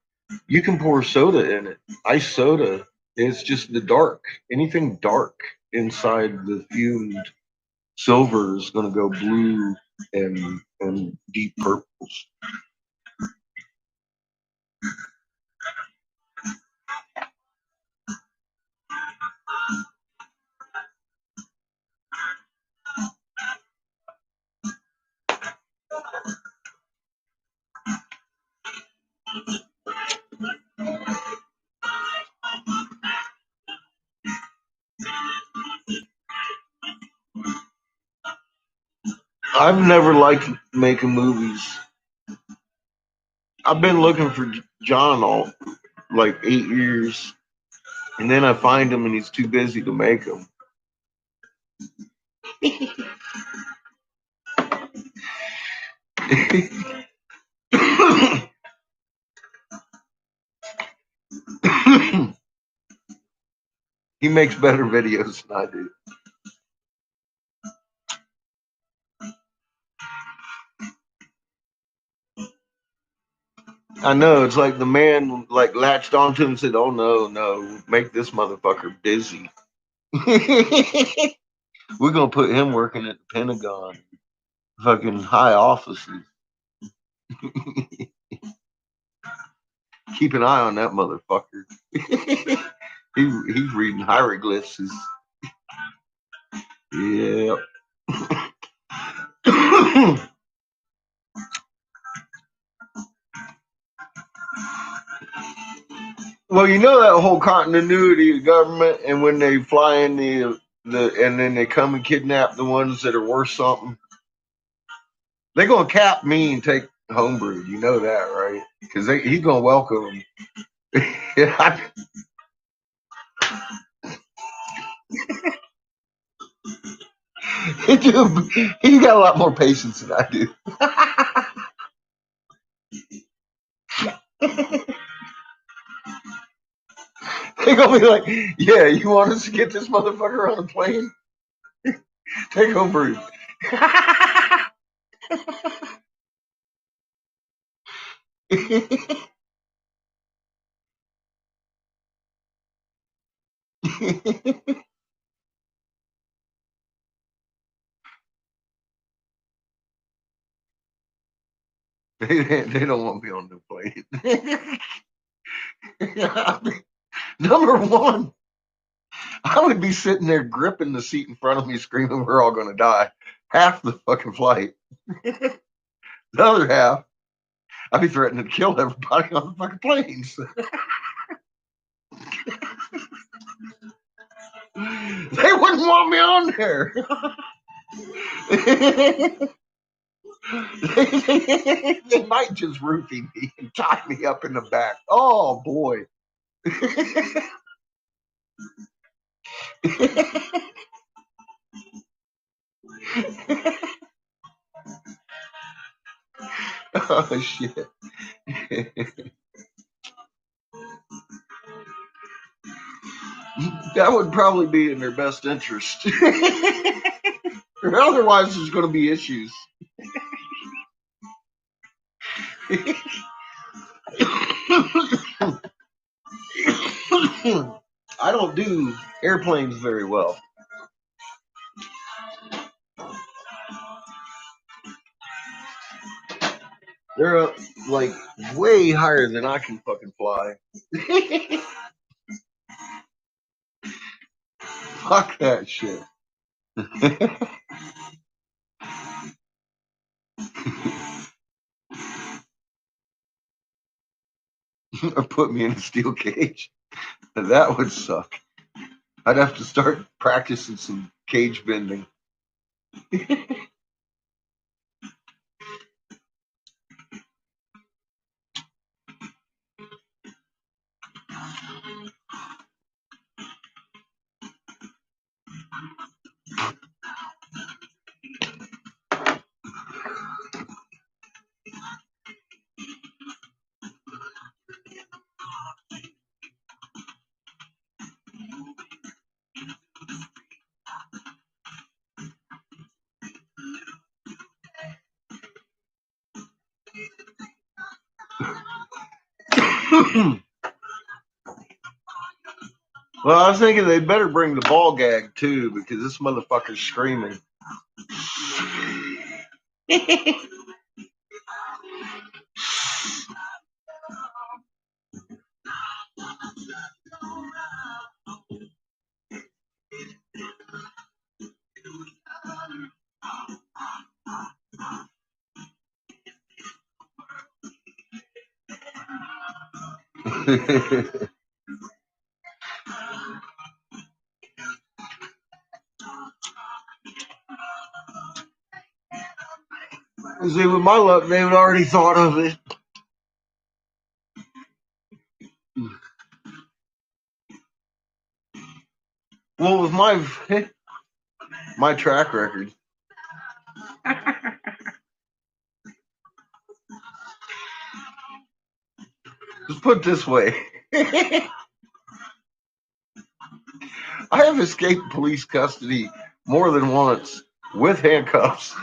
S5: You can pour soda in it, ice soda. It's just the dark. Anything dark inside the fumed silver is going to go blue and deep purples. I've never liked making movies. I've been looking for John all like 8 years, and then I find him and he's too busy to make them. He makes better videos than I do. I know, it's like the man like latched onto him and said, "Oh no, make this motherfucker busy." We're gonna put him working at the Pentagon, fucking high offices. Keep an eye on that motherfucker. He's reading hieroglyphs. Yeah. Well, you know that whole continuity of government, and when they fly in the and then they come and kidnap the ones that are worth something, they're gonna cap me and take homebrew. You know that, right? Because he's gonna welcome them. Yeah. He's got a lot more patience than I do. They're gonna be like, "Yeah, you want us to get this motherfucker on a plane? Take homebrew." They don't want me on the plane. Number one, I would be sitting there gripping the seat in front of me, screaming, "We're all gonna die." Half the fucking flight. The other half, I'd be threatening to kill everybody on the fucking planes. They wouldn't want me on there. They might just roofie me and tie me up in the back. Oh boy. Oh shit. That would probably be in their best interest. Otherwise, there's going to be issues. I don't do airplanes very well. They're up like way higher than I can fucking fly. Fuck that shit. Or put me in a steel cage. That would suck. I'd have to start practicing some cage bending. Well, I was thinking they better bring the ball gag too, because this motherfucker's screaming. See, with my luck, they would already thought of it. Well, with my track record, just put it this way. I have escaped police custody more than once with handcuffs.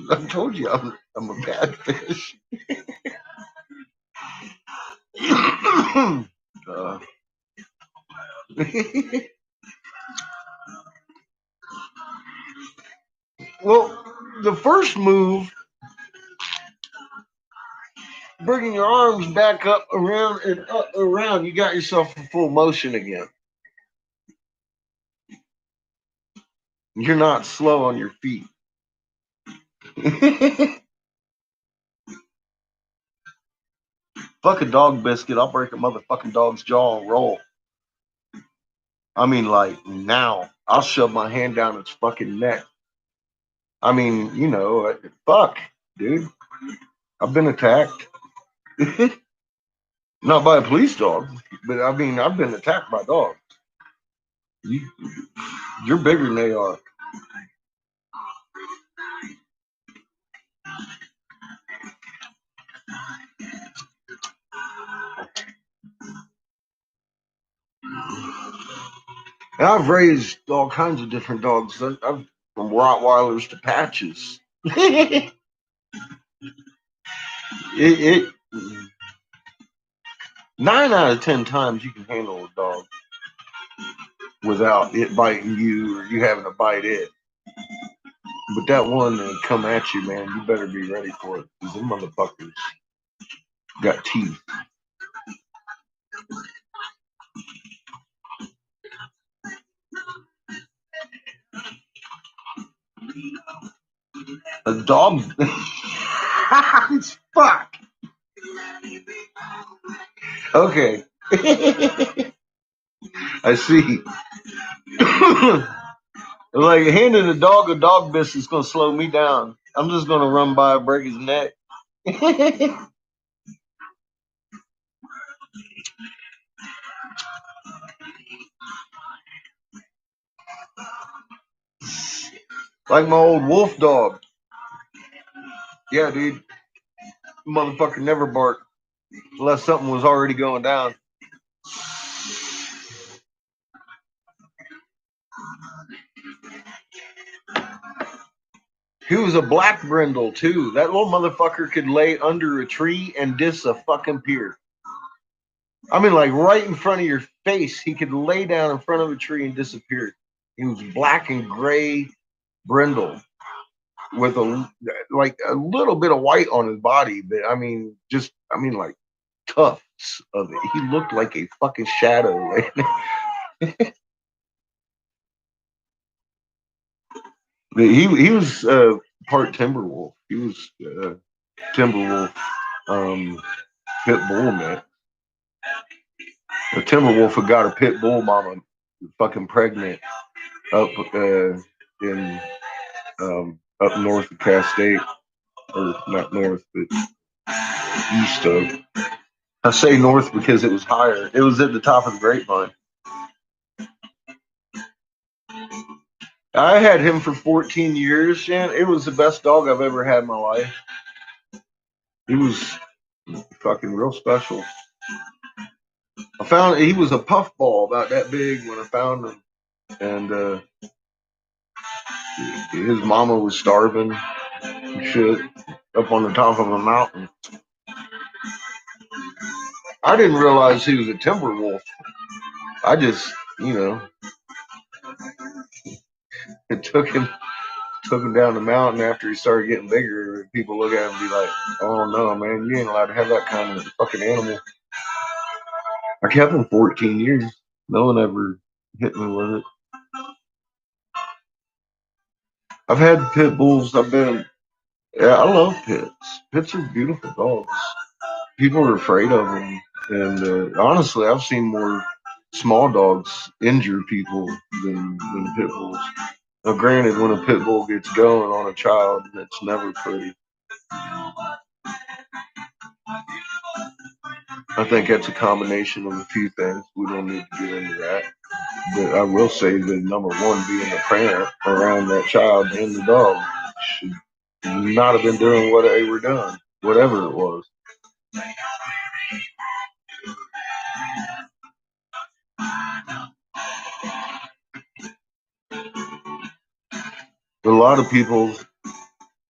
S5: I told you I'm a bad fish. Well, the first move, bringing your arms back up, around, and up, around, you got yourself in full motion again. You're not slow on your feet. Fuck a dog biscuit, I'll break a motherfucking dog's jaw and roll. I mean, like, now. I'll shove my hand down its fucking neck. I mean, you know, fuck, dude. I've been attacked. Not by a police dog, but I mean, I've been attacked by dogs. You're bigger than they are. And I've raised all kinds of different dogs. I've from Rottweilers to Patches. it 9 out of 10 times you can handle a dog without it biting you or you having to bite it. But that one that come at you, man, you better be ready for it, because them motherfuckers got teeth. A dog. Fuck. Okay. I see. Like handing a dog biscuit is gonna slow me down. I'm just gonna run by and break his neck. Like my old wolf dog. Yeah, dude. Motherfucker never barked unless something was already going down. He was a black brindle too. That little motherfucker could lay under a tree and disappear. I mean, like right in front of your face, he could lay down in front of a tree and disappear. He was black and gray brindle with a little bit of white on his body, but like tufts of it. He looked like a fucking shadow. he was part timber wolf. He was timber wolf, pit bull man. The timber wolf had got a pit bull mama fucking pregnant up in up north of Cass State, or not north, but east of. I say north because it was higher. It was at the top of the grapevine. I had him for 14 years, and it was the best dog I've ever had in my life. He was fucking real special. I found he was a puffball about that big when I found him, and his mama was starving and shit up on the top of a mountain. I didn't realize he was a timber wolf. I just, it took him down the mountain after he started getting bigger. People look at him and be like, "Oh no, man, you ain't allowed to have that kind of fucking animal." I kept him 14 years. No one ever hit me with it. I've had pit bulls. I love pits. Pits are beautiful dogs. People are afraid of them, and honestly, I've seen more small dogs injure people than pit bulls. Now, granted, when a pit bull gets going on a child, it's never pretty. I think that's a combination of a few things. We don't need to get into that. But I will say that number one, being a parent around that child and the dog should not have been doing what they were doing, whatever it was. A lot of people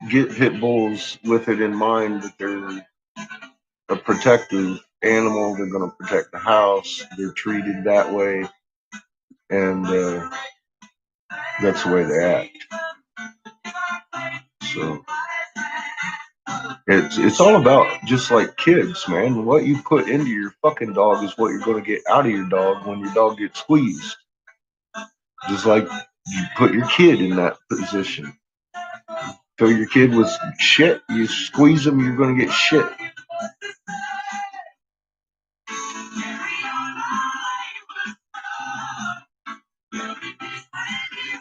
S5: get pit bulls with it in mind that they're a protective animal. They're going to protect the house. They're treated that way, and that's the way they act. So it's all about just like kids, man. What you put into your fucking dog is what you're going to get out of your dog when your dog gets squeezed. Just like you put your kid in that position. So your kid was shit, you squeeze them, you're going to get shit.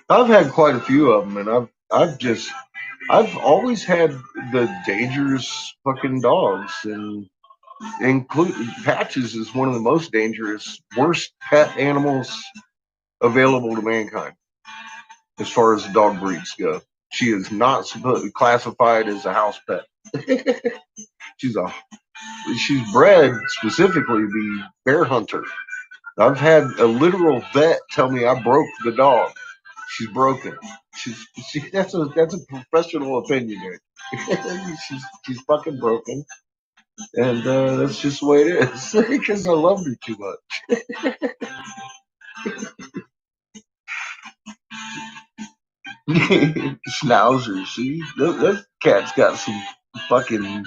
S5: I've had quite a few of them, and I've always had the dangerous fucking dogs, and Patches is one of the most dangerous, worst pet animals available to mankind as far as the dog breeds go. She is not supposed to be classified as a house pet. she's bred specifically to be bear hunter. I've had a literal vet tell me I broke the dog. She's broken. That's a professional opinion there. she's fucking broken, and that's just the way it is because I loved her too much. Schnauzer, see, that cat's got some fucking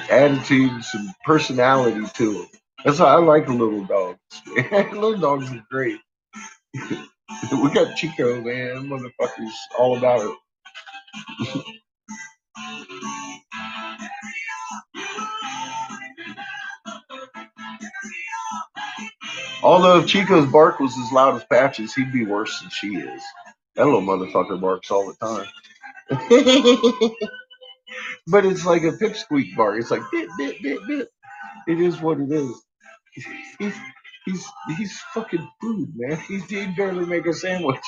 S5: attitude, some personality to him. That's why I like the little dogs. Little dogs are great. We got Chico, man. Motherfucker's all about it. Although if Chico's bark was as loud as Patch's, he'd be worse than she is. That little motherfucker barks all the time. But it's like a pipsqueak bark. It's like bit, bit, bit, bit. It is what it is. He's he's fucking food, man. He barely make a sandwich.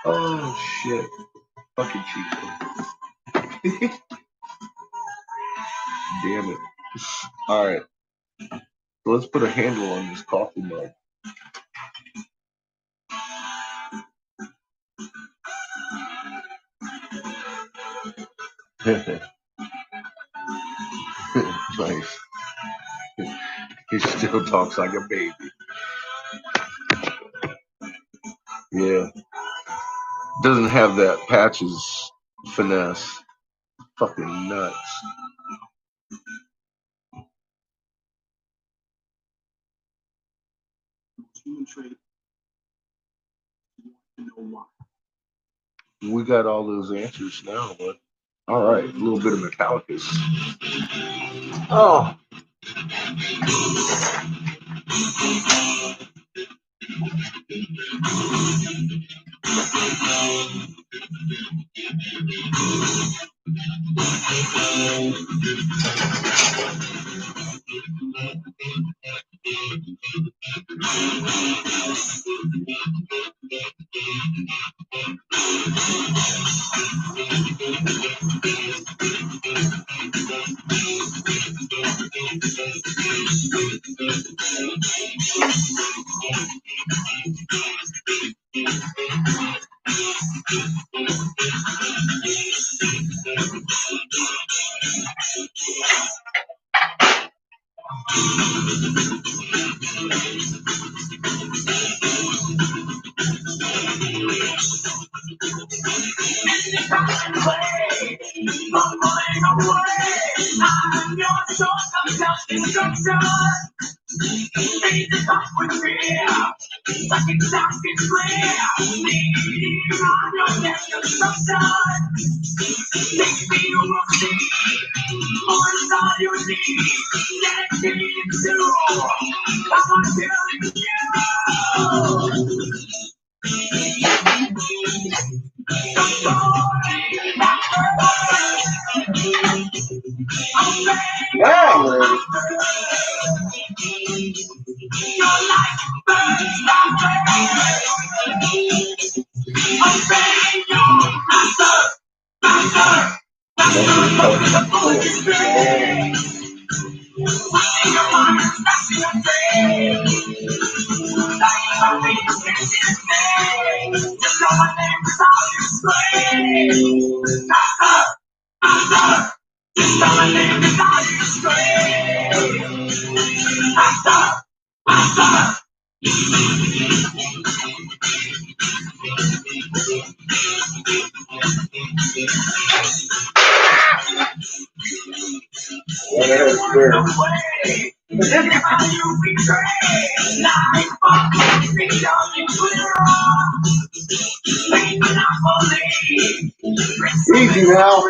S5: Oh shit. Fucking Chico. Damn it. Alright. So let's put a handle on this coffee mug. Nice. He still talks like a baby. Yeah. Doesn't have that Patch's finesse. Fucking nuts.
S7: Human trait. You know why.
S5: We got all those answers now, but all right, a little bit of Metallica. Oh. Easy now.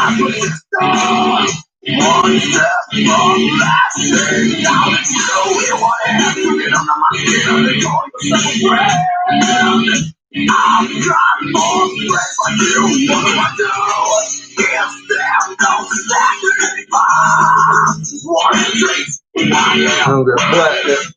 S5: I'm gonna flat that.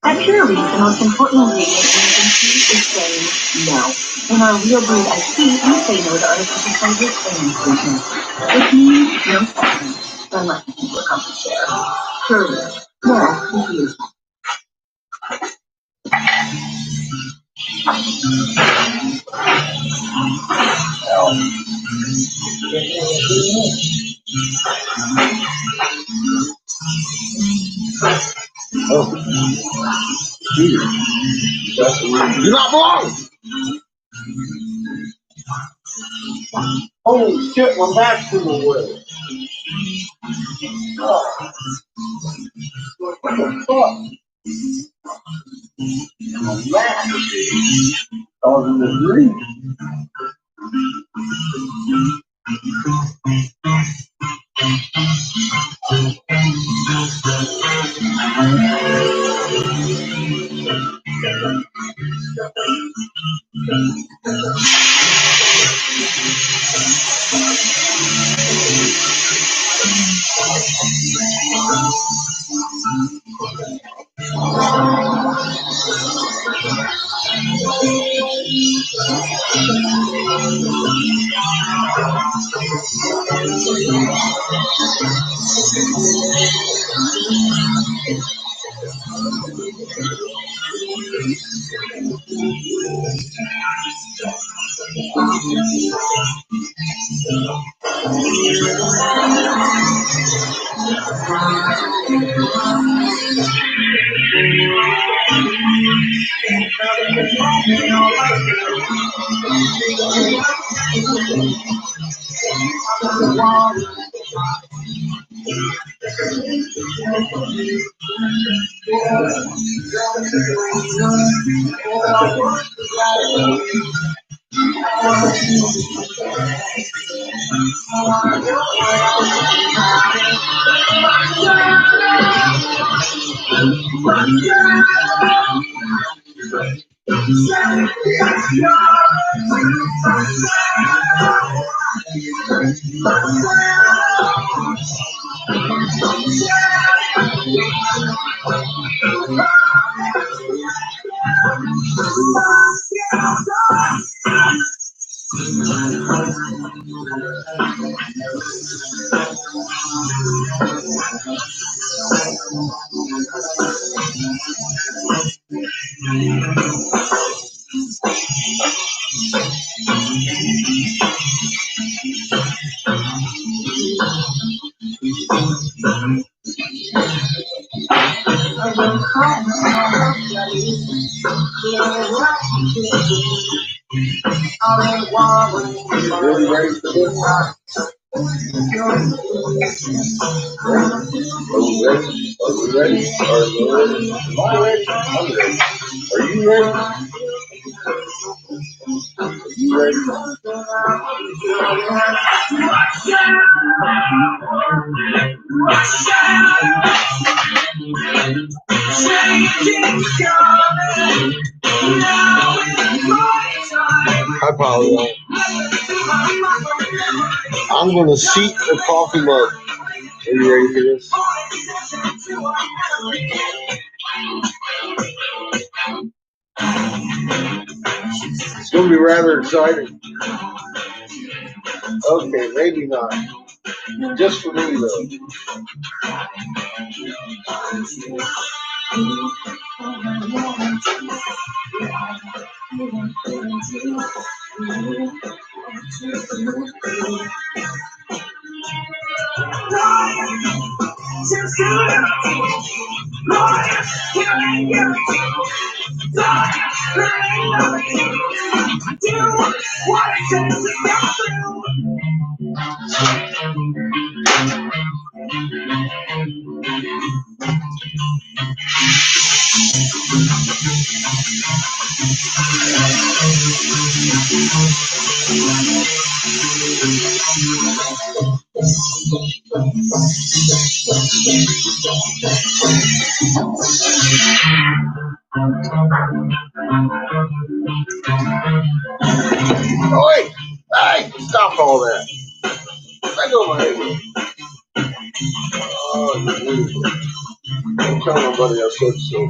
S4: At Purely, the most important ingredient in agency is saying no. In our real breed IT, we say no to artificial flavors and sweeteners, which means no supplements, unless people are comfort share. Purely, no confused.
S5: You're not blowing. Holy shit, my back's in the way. Oh, what the fuck? My back is causing this grief. Really ready for this? Are we ready? Are we ready? Are you ready? Am I ready? I'm ready. Are you ready? Are you ready? Hi, Polly. I'm going to seat the coffee mug. Are you ready for this? It's going to be rather exciting. Okay, maybe not. Just for me, though. Oh, wait! Hey! Stop all that! Let go of my head. Oh, beautiful. Don't tell nobody I said so.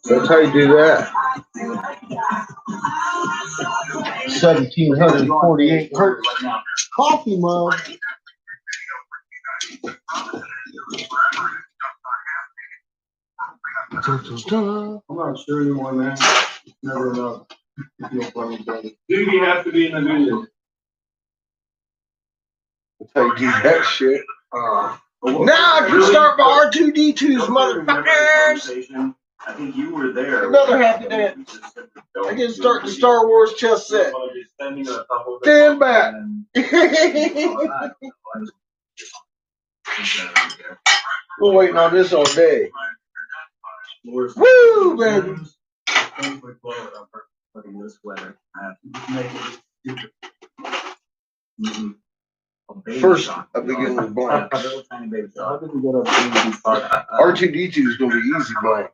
S5: That's how you do that. 1748 hertz coffee mug.
S6: I'm not sure anymore, man. Never enough. Dude, you have to be in the video.
S5: That's how you do that shit. Now I can start my R2D2s, motherfuckers.
S6: I think you were there.
S5: Another happy dance. I can start the Star Wars chess set. Stand back. We're waiting on this all day. Woo, baby. First, I begin with blanks. R2D2 is going to be easy blanks.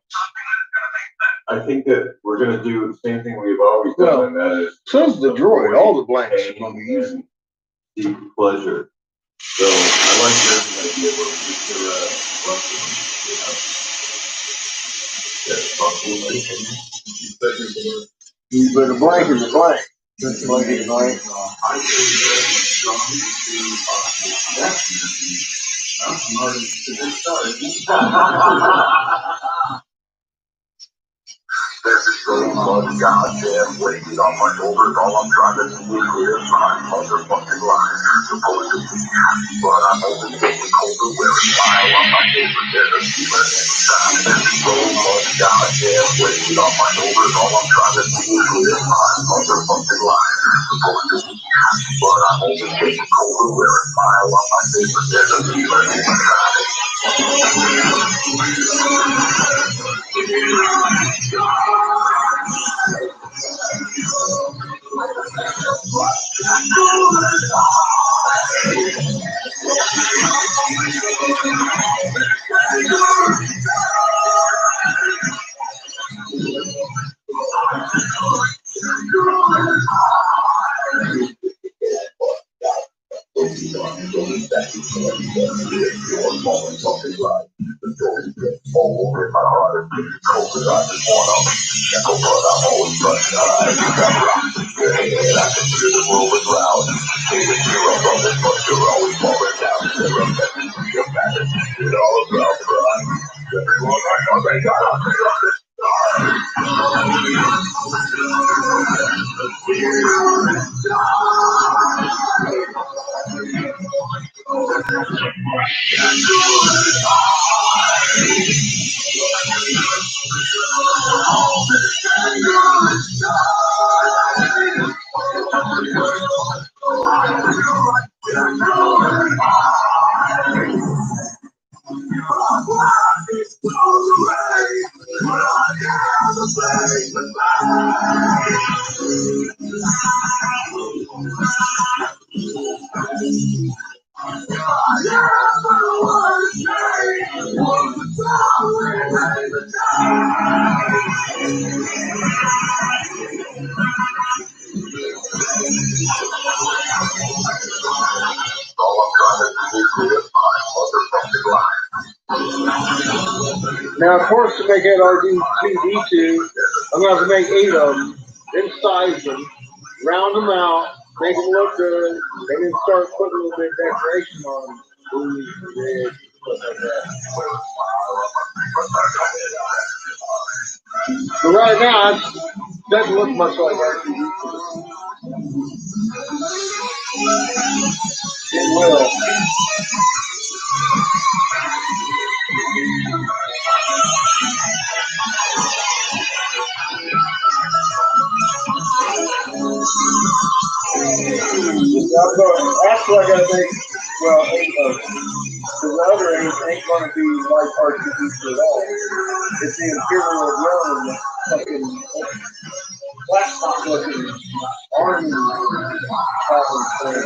S6: I think that we're going to do the same thing we've always done, and that is.
S5: So's the droid. All the blanks are going to be easy.
S6: Deep pleasure. So I like this idea where we just
S5: But the blank is a blank. The blank is a blank.
S9: There's so much goddamn weight on my shoulders. All I'm trying to do is clear my motherfucking life. Supposed to be happy, but I'm only getting colder. Wear a smile on my face, but there's a feeling inside. There's so much goddamn weight on my shoulders. All I'm trying to do is clear my motherfucking life. Supposed to be happy, but I'm only getting colder. Wear a smile on my face, but there's a feeling inside.
S5: Now, of course, to make that R2D2, I'm going to have to make 8 of them, then size them, round them out,
S1: Make them look good. They need to start putting a little bit of decoration on them. Blues, red, stuff like that. But right now, it doesn't look much like RTV. It will. Actually, I gotta make, well, 8 of them. The other 8 ain't gonna be like RTV at all. It's the Imperial Rome fucking laptop looking army thing.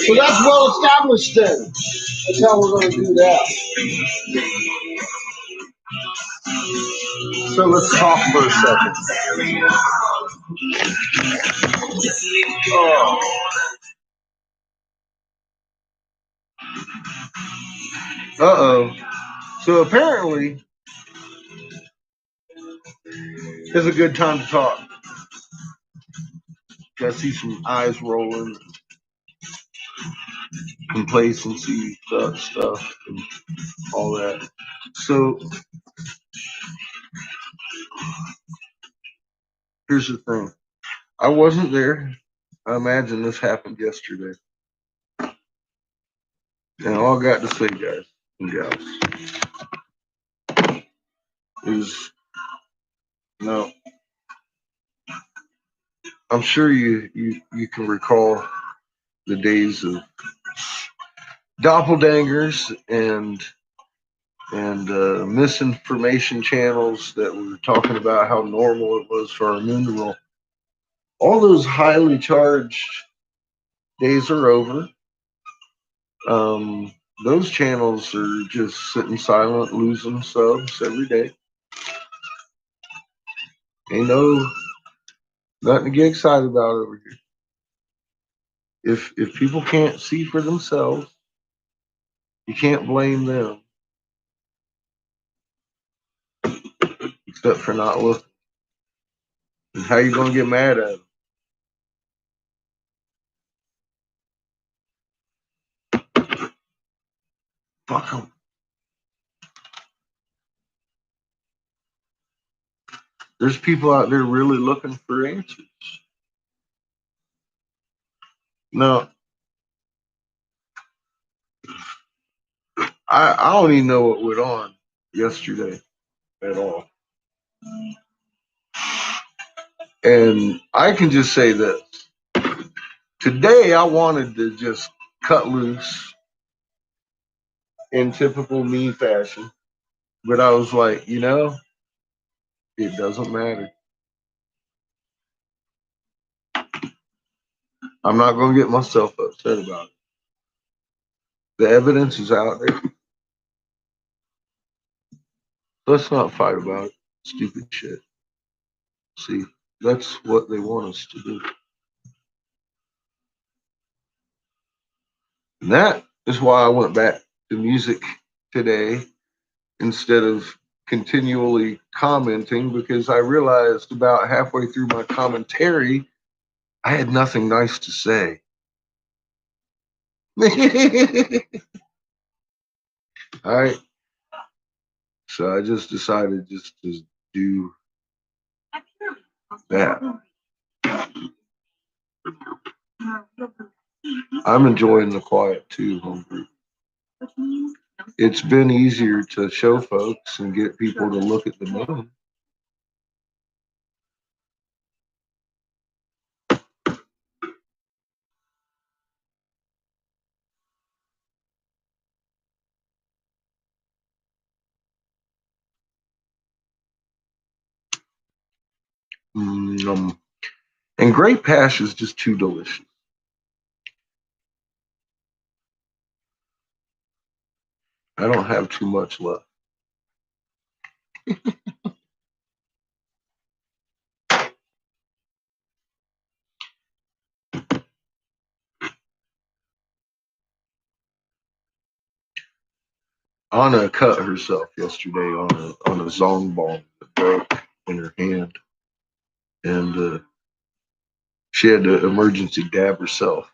S1: So that's well established then. That's how we're going to do that.
S5: So let's talk for a second. Uh-oh. So apparently, it's a good time to talk. I see some eyes rolling, complacency stuff, and all that. So here's the thing. I wasn't there. I imagine this happened yesterday. And all I got to say, guys and gals, is no. I'm sure you can recall the days of doppelgangers and misinformation channels that were talking about how normal it was for our moon to roll. All those highly charged days are over. Those channels are just sitting silent, losing subs every day. Ain't nothing to get excited about over here. If people can't see for themselves, you can't blame them, except for not looking. And how you gonna get mad at them? Fuck them. There's people out there really looking for answers. No, I don't even know what went on yesterday at all. And I can just say this. Today I wanted to just cut loose in typical me fashion. But I was like, it doesn't matter. I'm not going to get myself upset about it. The evidence is out there. Let's not fight about it. Stupid shit. See, that's what they want us to do. And that is why I went back to music today instead of continually commenting, because I realized about halfway through my commentary, I had nothing nice to say. All right. So I just decided just to do that. I'm enjoying the quiet too, homebrew. It's been easier to show folks and get people to look at the moon. And Great Pash is just too delicious. I don't have too much left. Anna cut herself yesterday on a zong ball that broke in her hand, and she had to emergency dab herself.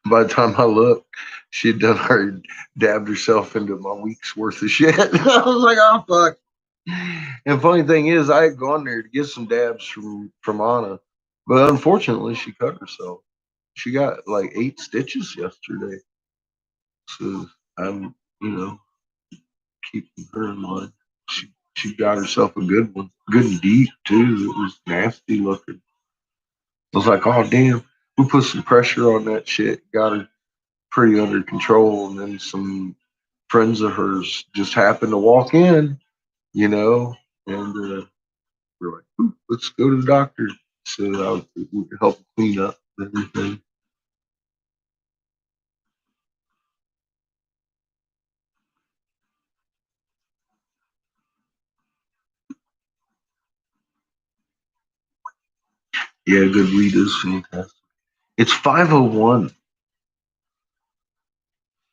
S5: By the time I looked, she had done her dabbed herself into my week's worth of shit. I was like, oh fuck. And funny thing is, I had gone there to get some dabs from Anna, but unfortunately, she cut herself. She got like 8 stitches yesterday. So I'm, keeping her in mind. She got herself a good one, good and deep too. It was nasty looking. I was like, oh damn, we put some pressure on that shit, got her pretty under control, and then some friends of hers just happened to walk in, and we're like, ooh, let's go to the doctor. So we could help clean up everything. Yeah, good weed is fantastic. It's 501.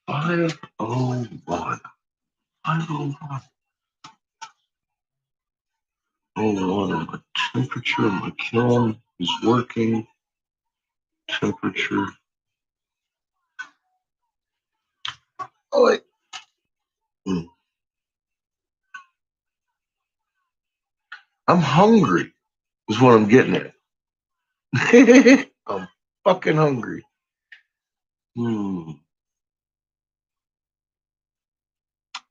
S5: 501. 501. Hold on, my temperature of my kiln is working. Temperature. Oh, wait. I'm hungry, is what I'm getting at. I'm fucking hungry.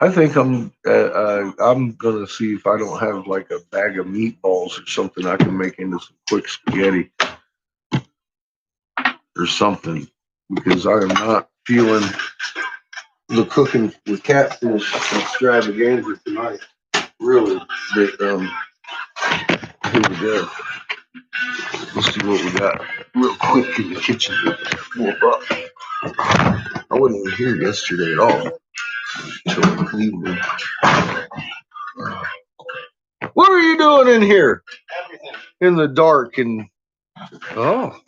S5: I think I'm gonna see if I don't have like a bag of meatballs or something I can make into some quick spaghetti or something, because I am not feeling the cooking with catfish extravaganza tonight. Really, but here we go. Let's see what we got real quick in the kitchen. I wasn't even here yesterday at all until evening. What are you doing in here? In the dark and oh,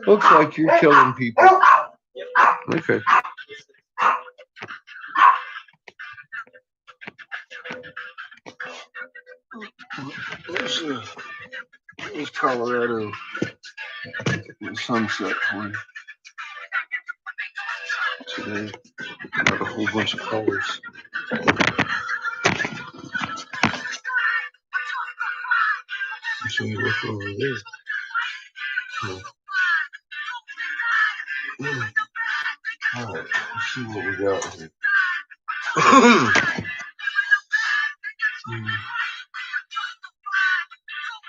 S5: looks like you're killing people. Okay. There's Colorado sunset for you today. Got a whole bunch of colors. So you look over there. All right, let's see what we got here.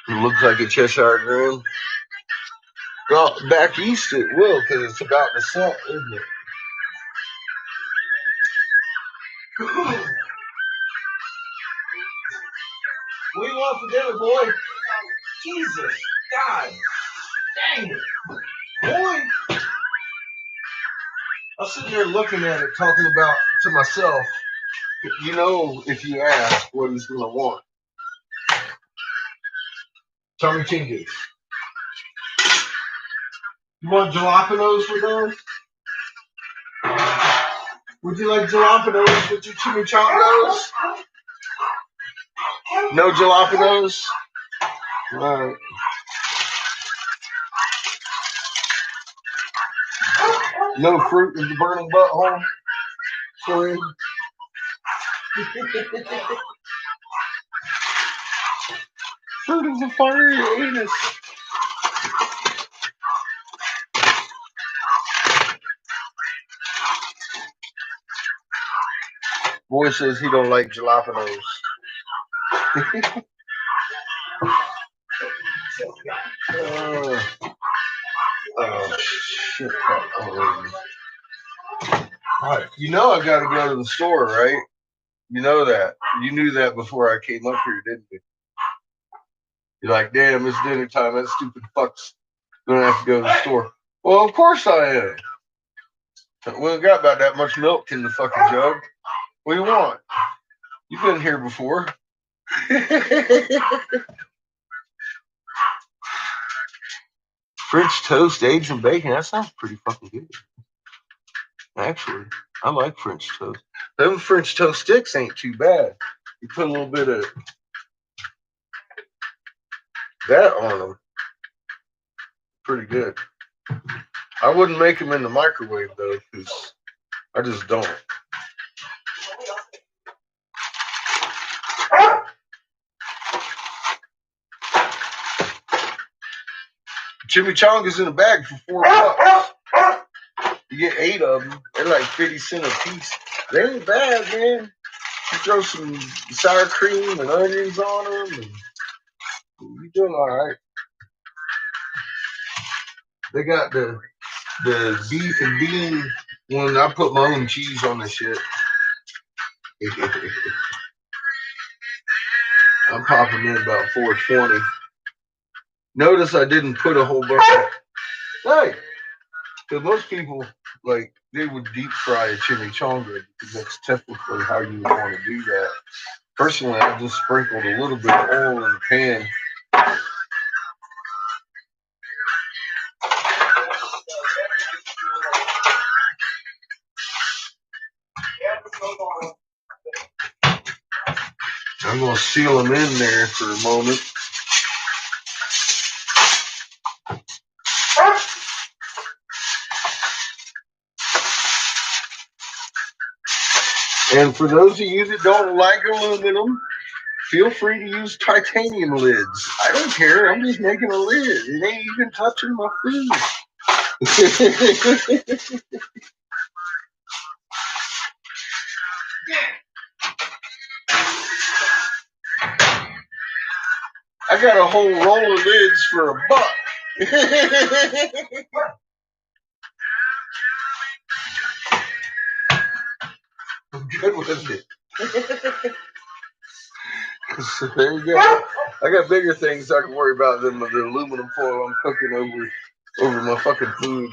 S5: It looks like a Cheshire Grin. Well, back east it will, because it's about the set, isn't it? What do you want for dinner, boy? Jesus, God, dang it, boy! I'm sitting there looking at it, talking about to myself. You know, if you ask what he's gonna want, Tommy Tingus. You want jalapenos with those? Would you like jalapenos with your chimichangas? No jalapenos? Alright. No fruit in the burning butthole for him? Fruit is a fiery anus. Boy says he don't like jalapenos. Oh shit! Alright, you know I gotta go to the store, right? You know that. You knew that before I came up here, didn't you? You're like, damn, it's dinner time. That stupid fuck's gonna have to go to the store. Well, of course I am. We ain't got about that much milk in the fucking jug. What do you want? You've been here before. French toast, eggs, and bacon. That sounds pretty fucking good. Actually, I like French toast. Them French toast sticks ain't too bad. You put a little bit of that on them. Pretty good. I wouldn't make them in the microwave, though, because I just don't. Chimichangas in a bag for $4. You get 8 of them. They're like 50 cents a piece. They ain't bad, man. You throw some sour cream and onions on them, and you're doing all right. They got the beef and bean one. I put my own cheese on this shit. I'm popping in about 420. Notice I didn't put a whole bunch of, hey, because most people, like, they would deep fry a chimichanga because that's typically how you would want to do that. Personally, I just sprinkled a little bit of oil in the pan. I'm going to seal them in there for a moment. And for those of you that don't like aluminum, feel free to use titanium lids. I don't care. I'm just making a lid. It ain't even touching my food. I got a whole roll of lids for $1. I'm good with it. So there you go. I got bigger things I can worry about than the aluminum foil I'm cooking over my fucking food.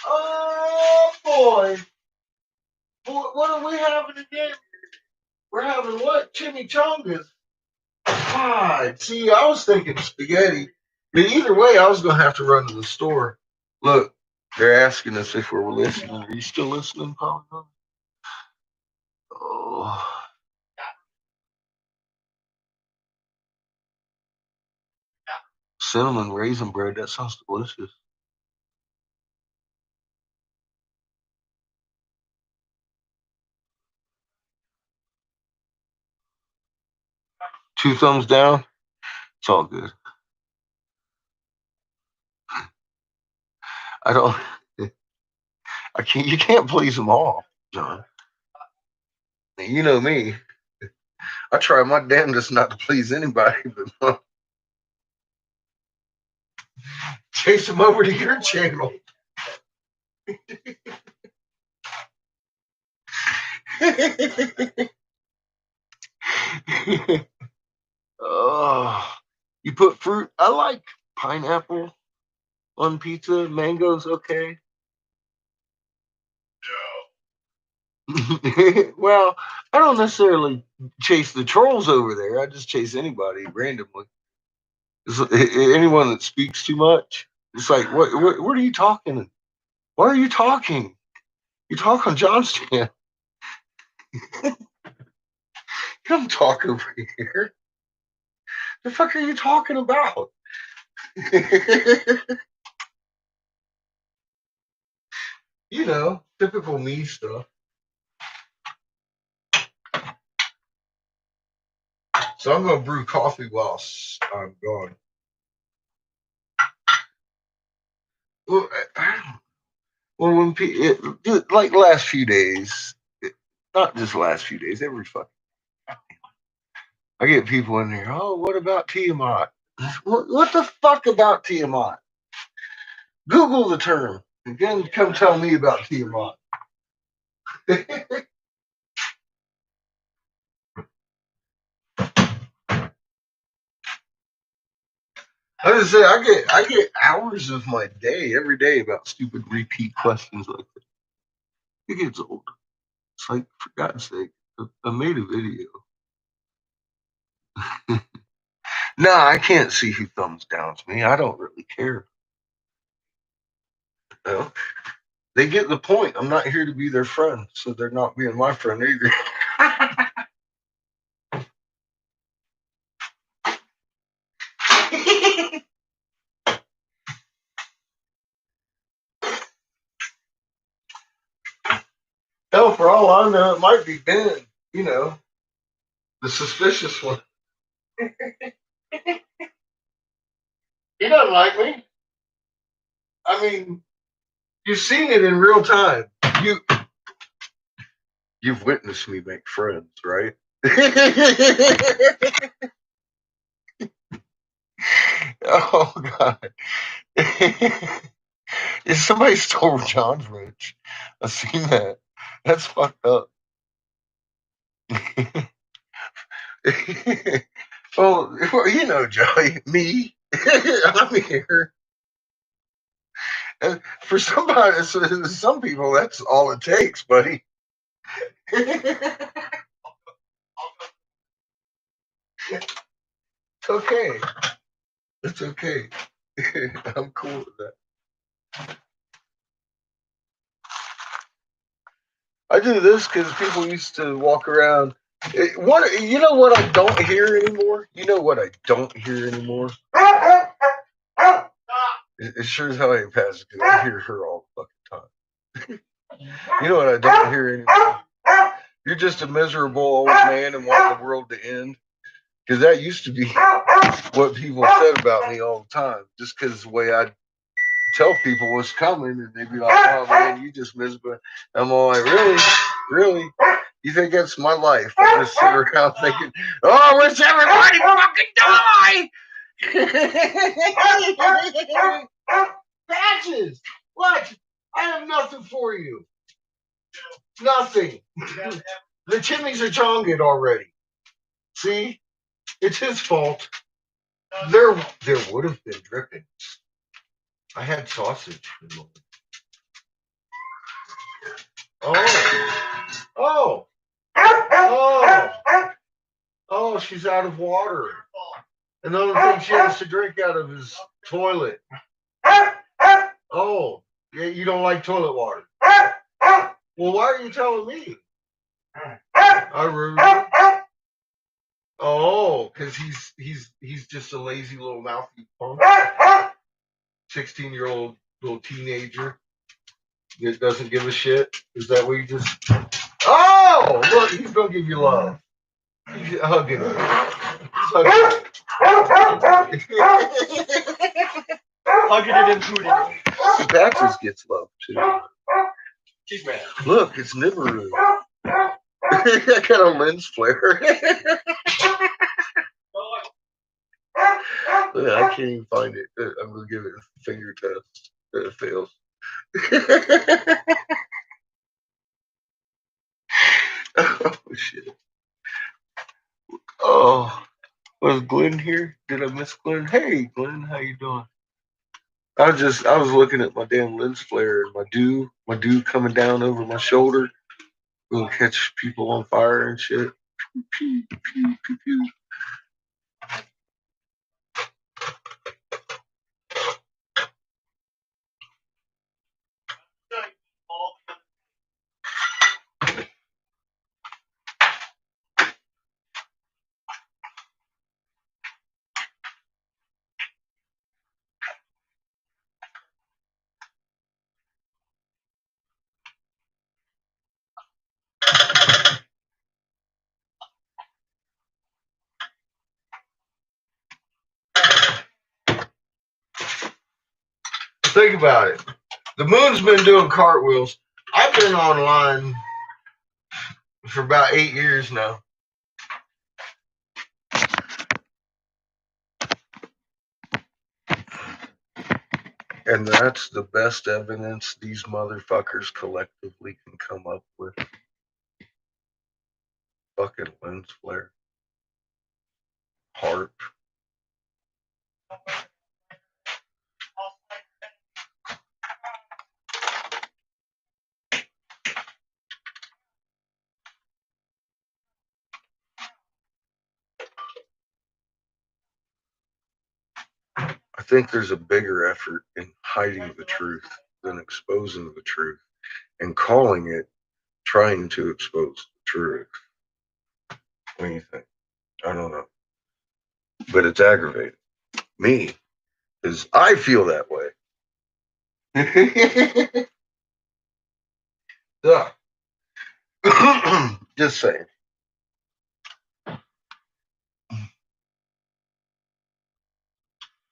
S5: Oh boy. What are we having again? We're having what? Chimichangas. God, see, I was thinking spaghetti. But either way, I was going to have to run to the store. Look, they're asking us if we're listening. Are you still listening, Paul? Oh. Cinnamon raisin bread, that sounds delicious. Two thumbs down. It's all good. I don't. I can't. You can't please them all, John. You know me. I try my damnedest not to please anybody, but chase them over to your channel. Oh, you put fruit. I like pineapple on pizza. Mango's okay. Well, I don't necessarily chase the trolls over there. I just chase anybody randomly. Anyone that speaks too much. It's like, what are you talking? Why are you talking? You talk on John's channel. Don't talk over here. The fuck are you talking about? You know, typical me stuff. So I'm gonna brew coffee whilst I'm gone. Well, when like last few days, not just last few days, every fucking. I get people in there. Oh, what about Tiamat? What the fuck about Tiamat? Google the term and then come tell me about Tiamat. I just say I get hours of my day every day about stupid repeat questions like that. It gets old. It's like, for God's sake, I made a video. Nah, I can't see who thumbs downs me. I don't really care. You know? They get the point. I'm not here to be their friend, so they're not being my friend either. Hell, for all I know, it might be Ben, you know, the suspicious one. He doesn't like me. I mean, you've seen it in real time. You've witnessed me make friends, right? Oh God! If somebody stole John's roach, I've seen that. That's fucked up. Well, you know, Joey, me, I'm here. And for somebody, some people, that's all it takes, buddy. It's okay. It's okay. I'm cool with that. I do this because people used to walk around. You know what I don't hear anymore? You know what I don't hear anymore? It sure as hell ain't Patsy, because I hear her all the fucking time. You know what I don't hear anymore? You're just a miserable old man and want the world to end. Because that used to be what people said about me all the time. Just because the way I tell people what's coming, and they'd be like, "Oh man, you just miserable." I'm all like, "Really, really? You think that's my life?" I just sit around thinking, "Oh, I wish everybody fucking die." Patches, what? I have nothing for you. Nothing. The chimneys are chongled already. See, it's his fault. There would have been drippings. I had sausage. Oh, oh, she's out of water. Another thing she has to drink out of is toilet. Oh, yeah, you don't like toilet water. Well, why are you telling me? Oh, because he's just a lazy little mouthy punk. 16-year-old little teenager that doesn't give a shit. Is that what you just? Oh, look, he's gonna give you love. He's hugging her.
S1: Hugging it and pooting it.
S5: Patches gets love too.
S1: She's mad.
S5: Look, it's Nibiru. I got a lens flare. I can't even find it. I'm gonna give it a finger test. It fails. Oh shit. Oh, was Glenn here? Did I miss Glenn? Hey Glenn, how you doing? I was looking at my damn lens flare and my dew coming down over my shoulder. Gonna catch people on fire and shit. Pew, pew, pew, pew. Think about it. The moon's been doing cartwheels. I've been online for about 8 years now. And that's the best evidence these motherfuckers collectively can come up with. Fucking lens flare. Harp. I think there's a bigger effort in hiding the truth than exposing the truth and calling it trying to expose the truth. What do you think? I don't know. But it's aggravating. Me, because I feel that way. Yeah. Just saying.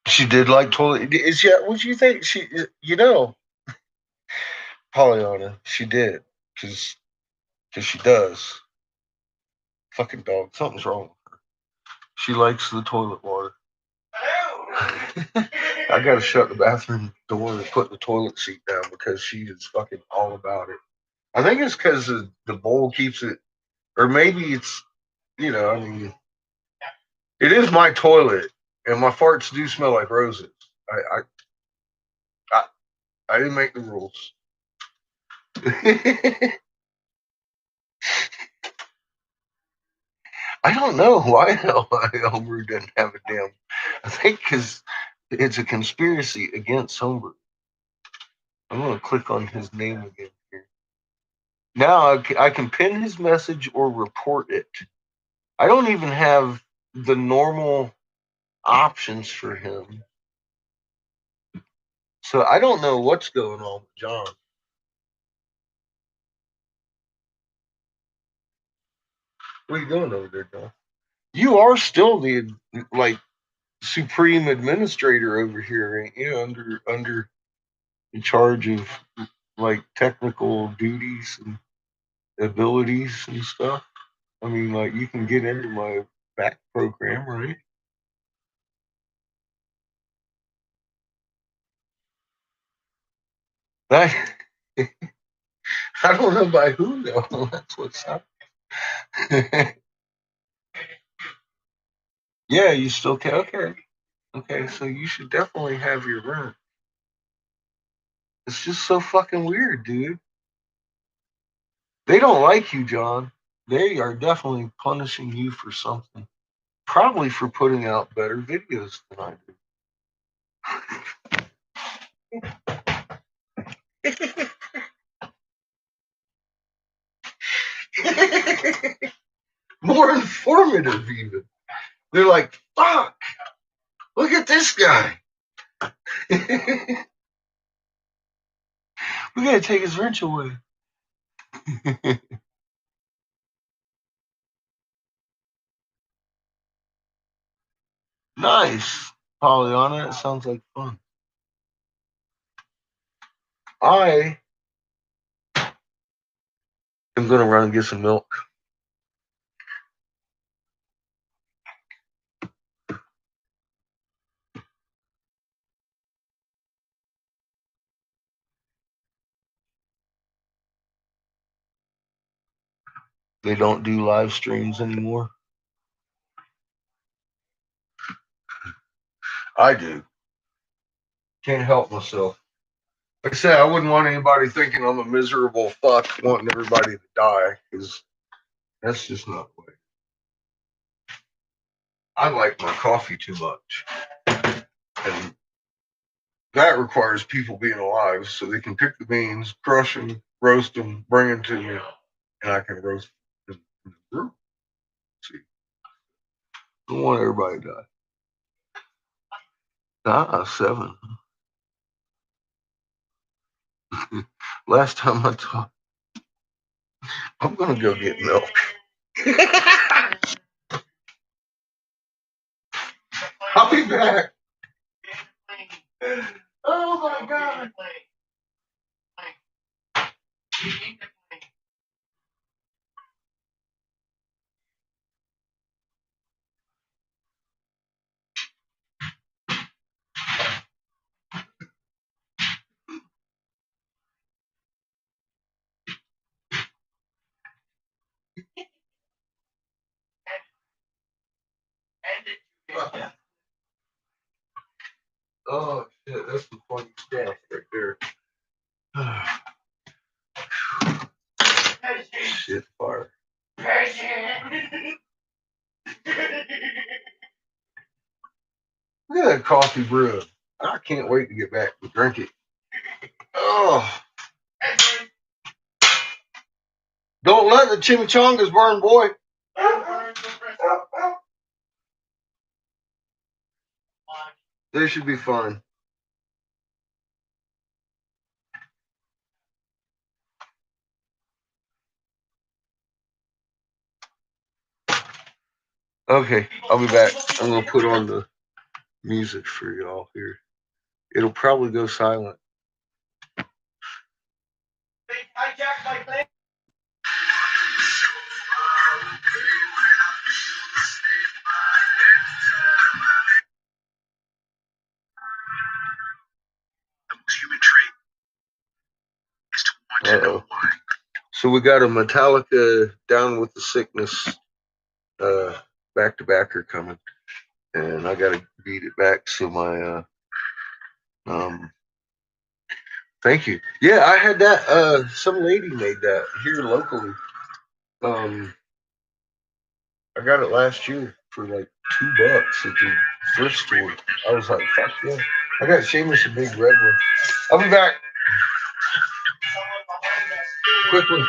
S5: She did like toilet. Is she? What do you think? Pollyanna. She did because she does. Fucking dog. Something's wrong with her. She likes the toilet water. I gotta shut the bathroom door and put the toilet seat down because she is fucking all about it. I think it's because the bowl keeps it, or maybe it's, I mean, it is my toilet, and my farts do smell like roses. I didn't make the rules. I don't know why Elmer didn't have a damn I think because it's a conspiracy against homebrew. I'm going to click on his name again here. Now I can pin his message or report it. I don't even have the normal options for him. So I don't know what's going on with John. What are you doing over there, John? You are still the supreme administrator over here, ain't you? Under in charge of technical duties and abilities and stuff. I mean, you can get into my back program, right? I I don't know by who though. That's what's up. Yeah, you still can. Okay. Okay, so you should definitely have your run. It's just so fucking weird, dude. They don't like you, John. They are definitely punishing you for something. Probably for putting out better videos than I do. More informative, even. They're like, fuck, look at this guy. We gotta take his wrench away. Nice, Pollyanna. It sounds like fun. I am gonna run and get some milk. They don't do live streams anymore. I do. Can't help myself. Like I said, I wouldn't want anybody thinking I'm a miserable fuck wanting everybody to die, because that's just not the way. I like my coffee too much. And that requires people being alive so they can pick the beans, crush them, roast them, bring them to me, and I can roast them in the brew. See, I don't want everybody to die. 7. Last time I talked, I'm going to go get milk. I'll be back. Oh my God. Oh shit, that's some funny stuff right there. Shit fire. Look at that coffee brew. I can't wait to get back to drink it. Oh. Don't let the chimichangas burn, boy. They should be fine. Okay, I'll be back. I'm gonna put on the music for y'all here. It'll probably go silent. Uh-oh. So we got a Metallica Down with the Sickness back-to-backer coming. And I gotta beat it back so my thank you. Yeah, I had some lady made that here locally. I I got it last year for like $2 at the thrift store. I was like, fuck yeah. I got Seamus a big red one. I'll be back quickly.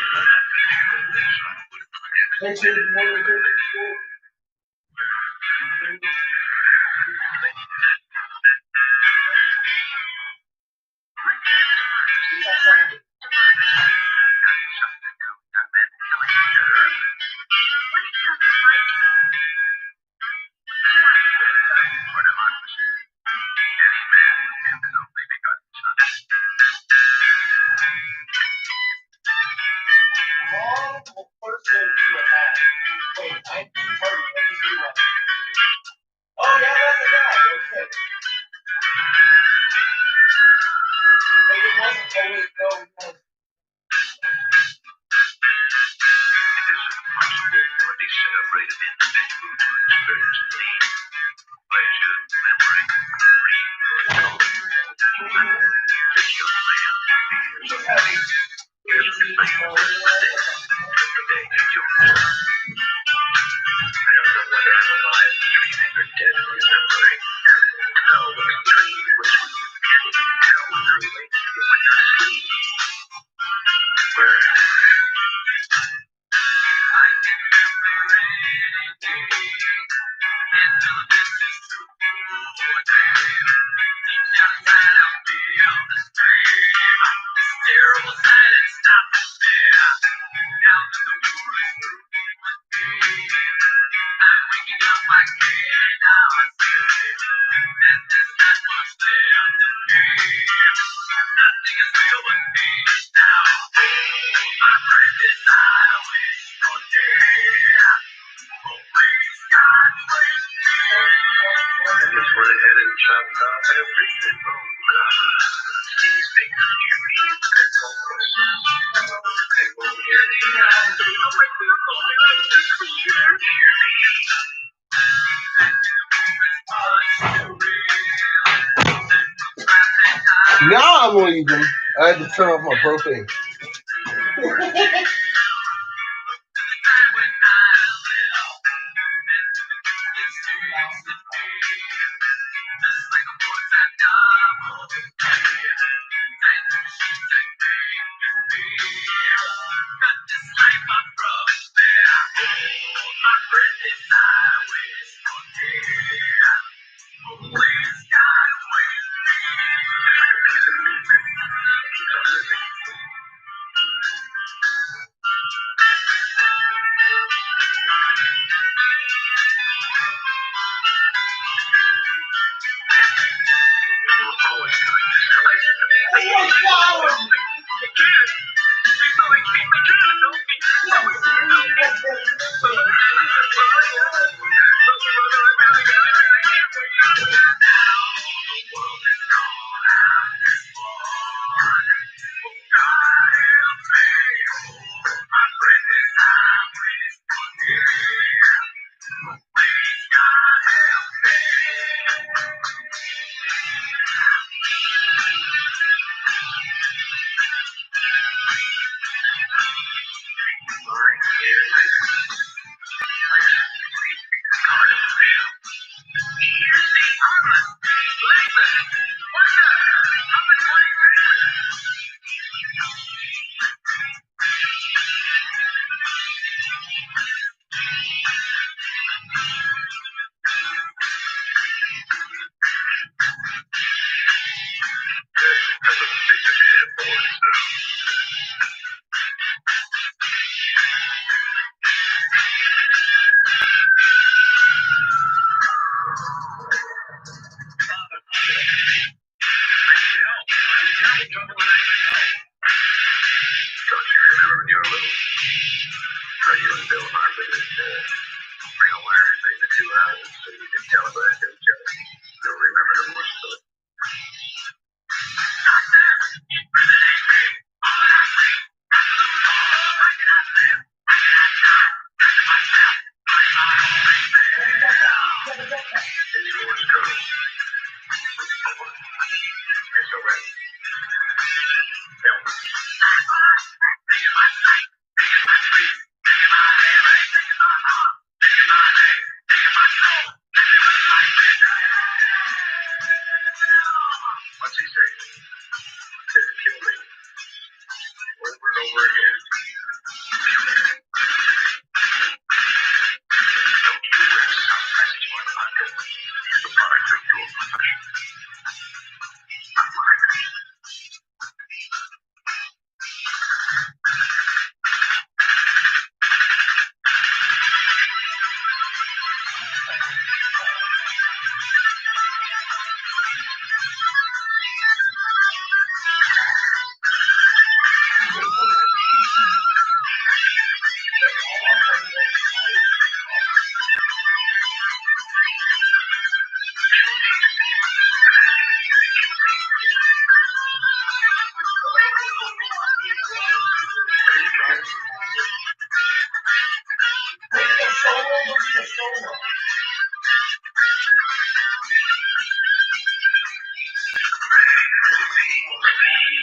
S5: Now I'm leaving. I had to turn off my propane.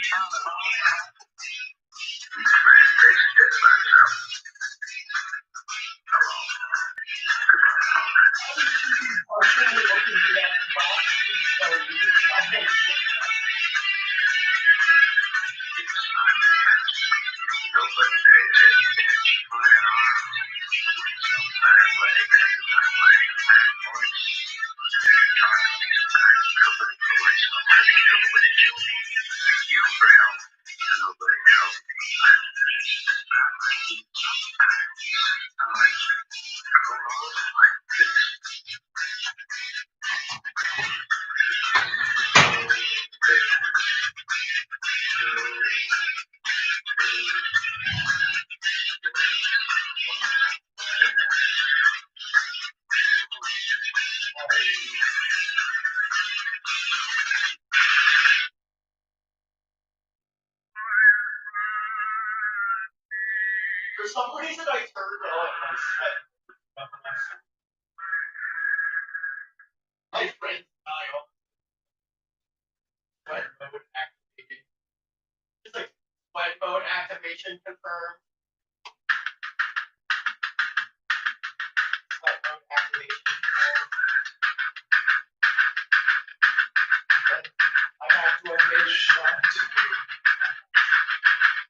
S1: For some reason, I turned on my sweat. My friends and I all sweat mode activated. It's like sweat mode activation confirmed. Sweat mode activation confirmed. I have to engage one.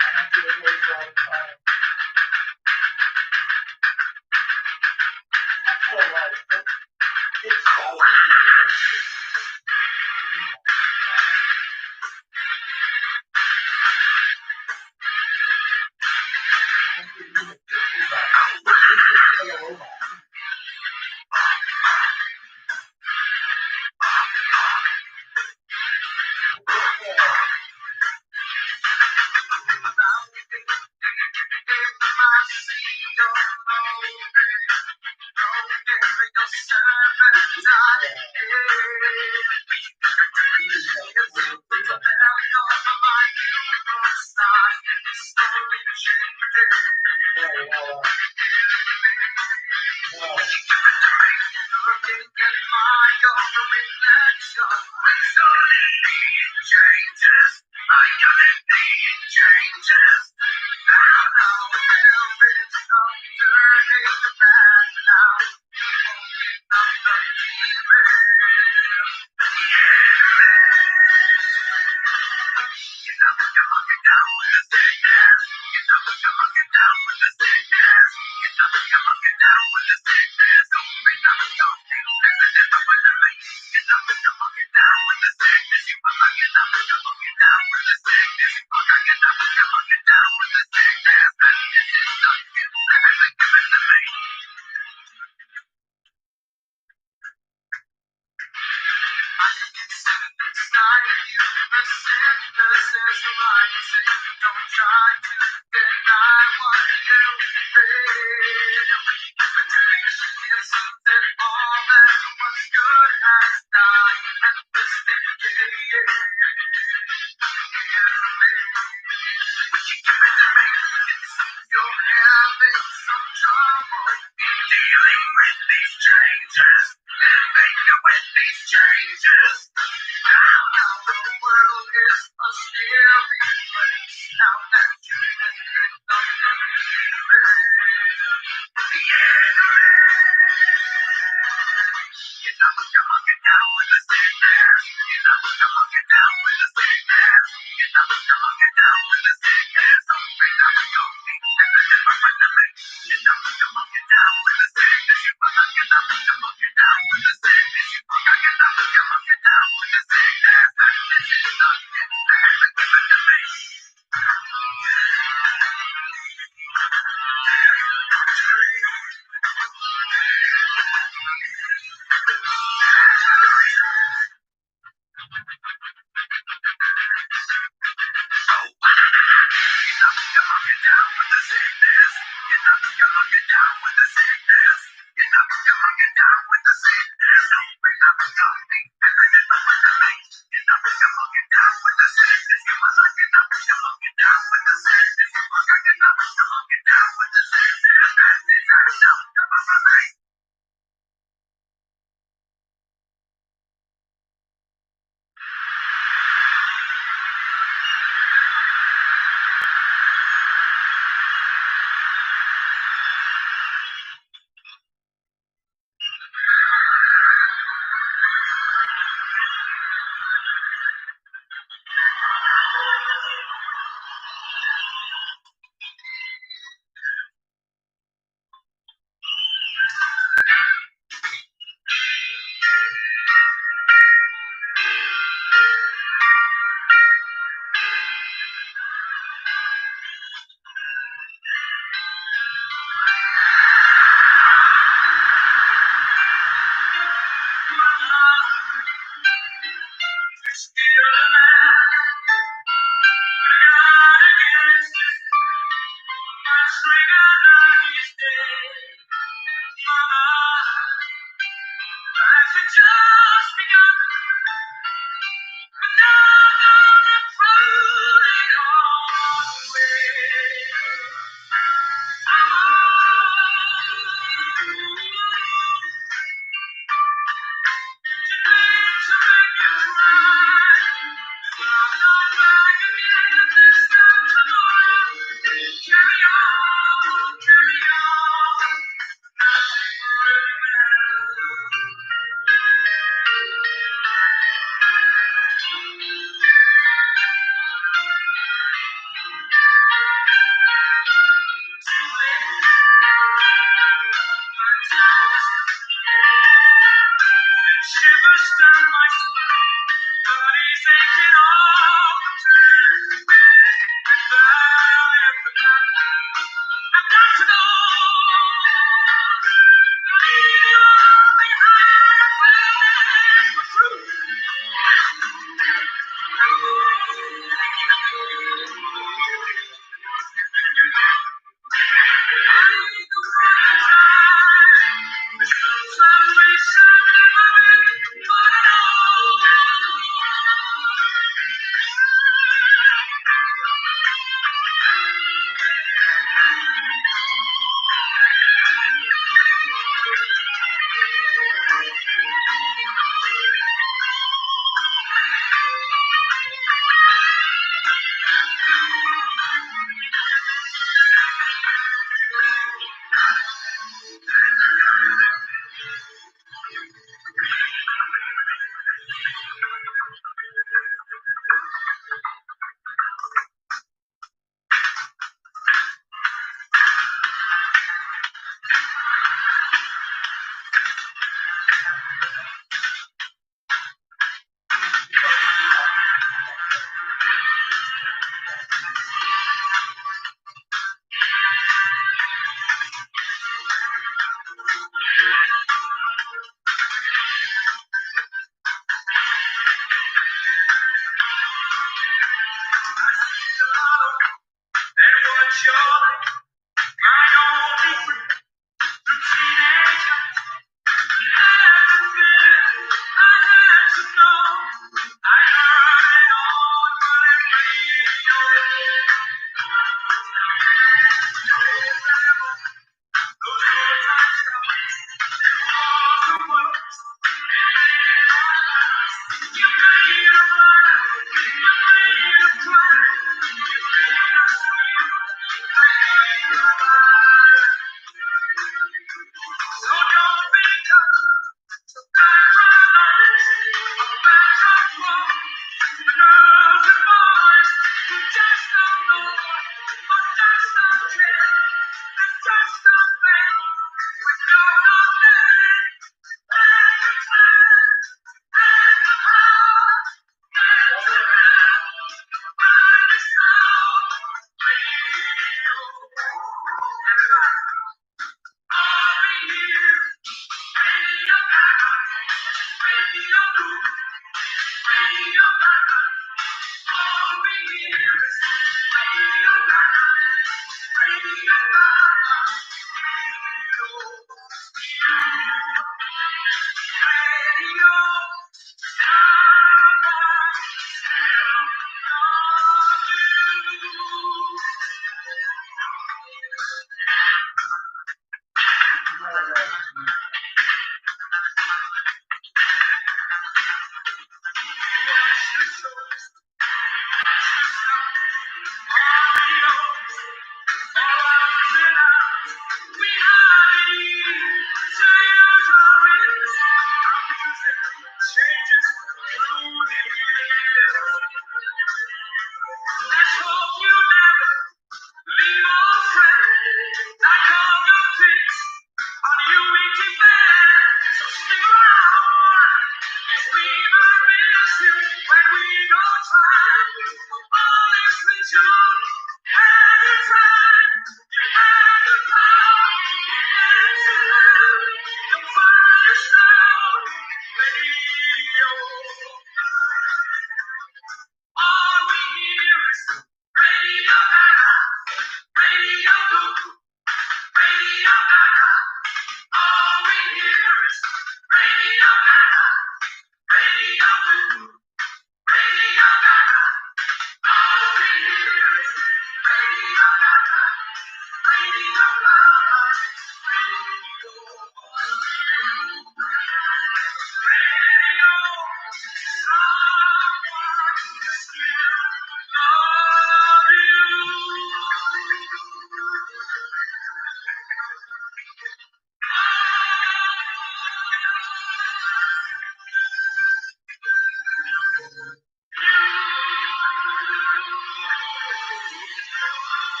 S1: I have to engage one time. I don't like it. It's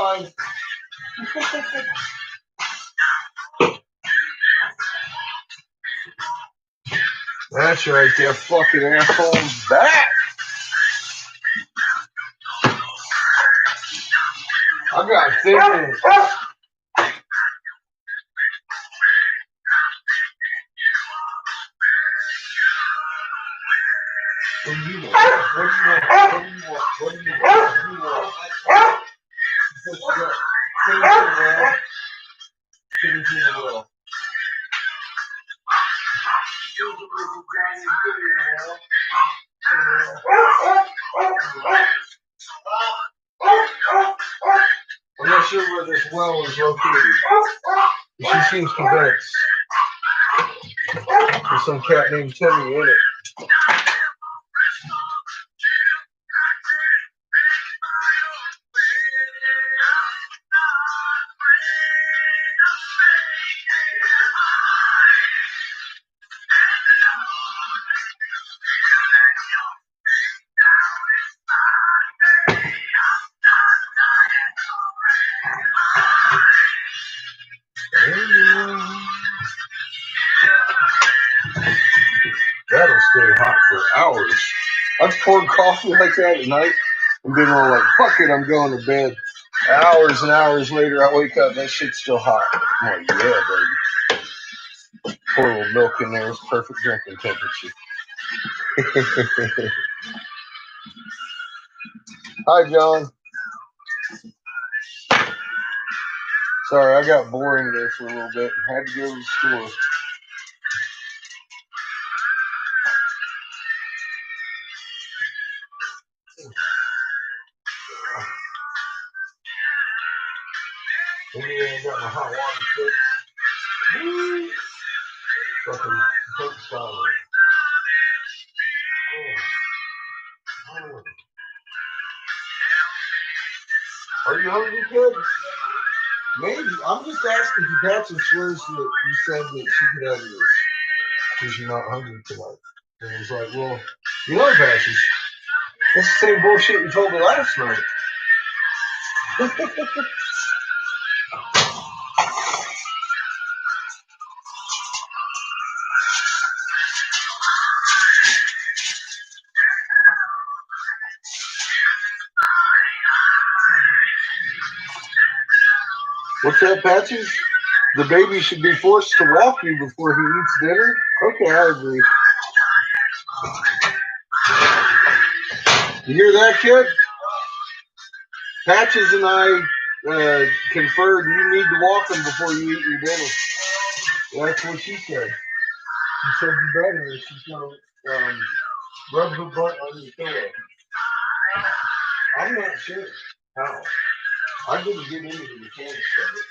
S5: mind. That's right, that fucking asshole's back. I got thinking. What do you want? What do you want? What do you want? What do you want? What do you want? Finish it well. I'm not sure where this well is located. She seems convinced. There's some cat named Timmy in it. That'll stay hot for hours. I've poured coffee like that at night and been all like, fuck it, I'm going to bed. Hours and hours later, I wake up, that shit's still hot. I'm like, yeah, baby. Pour a little milk in there, it's perfect drinking temperature. Hi, John. Sorry, I got boring there for a little bit and had to go to the store. Maybe I ain't got my hot water fixed. Fucking Coke style. Are you hungry, kid? Maybe. I'm just asking if Patsy swears that you said that she could have yours because you're not hungry tonight. And it's like, well, you know, Patsy, that's the same bullshit you told me last night. What's that, Patsy? The baby should be forced to walk you before he eats dinner? Okay, I agree. You hear that, kid? Patches and I conferred you need to walk him before you eat your dinner. That's what she said. She said you better if she's going to rub her butt on your pillow. I'm not sure how. I didn't get into the mechanics of it.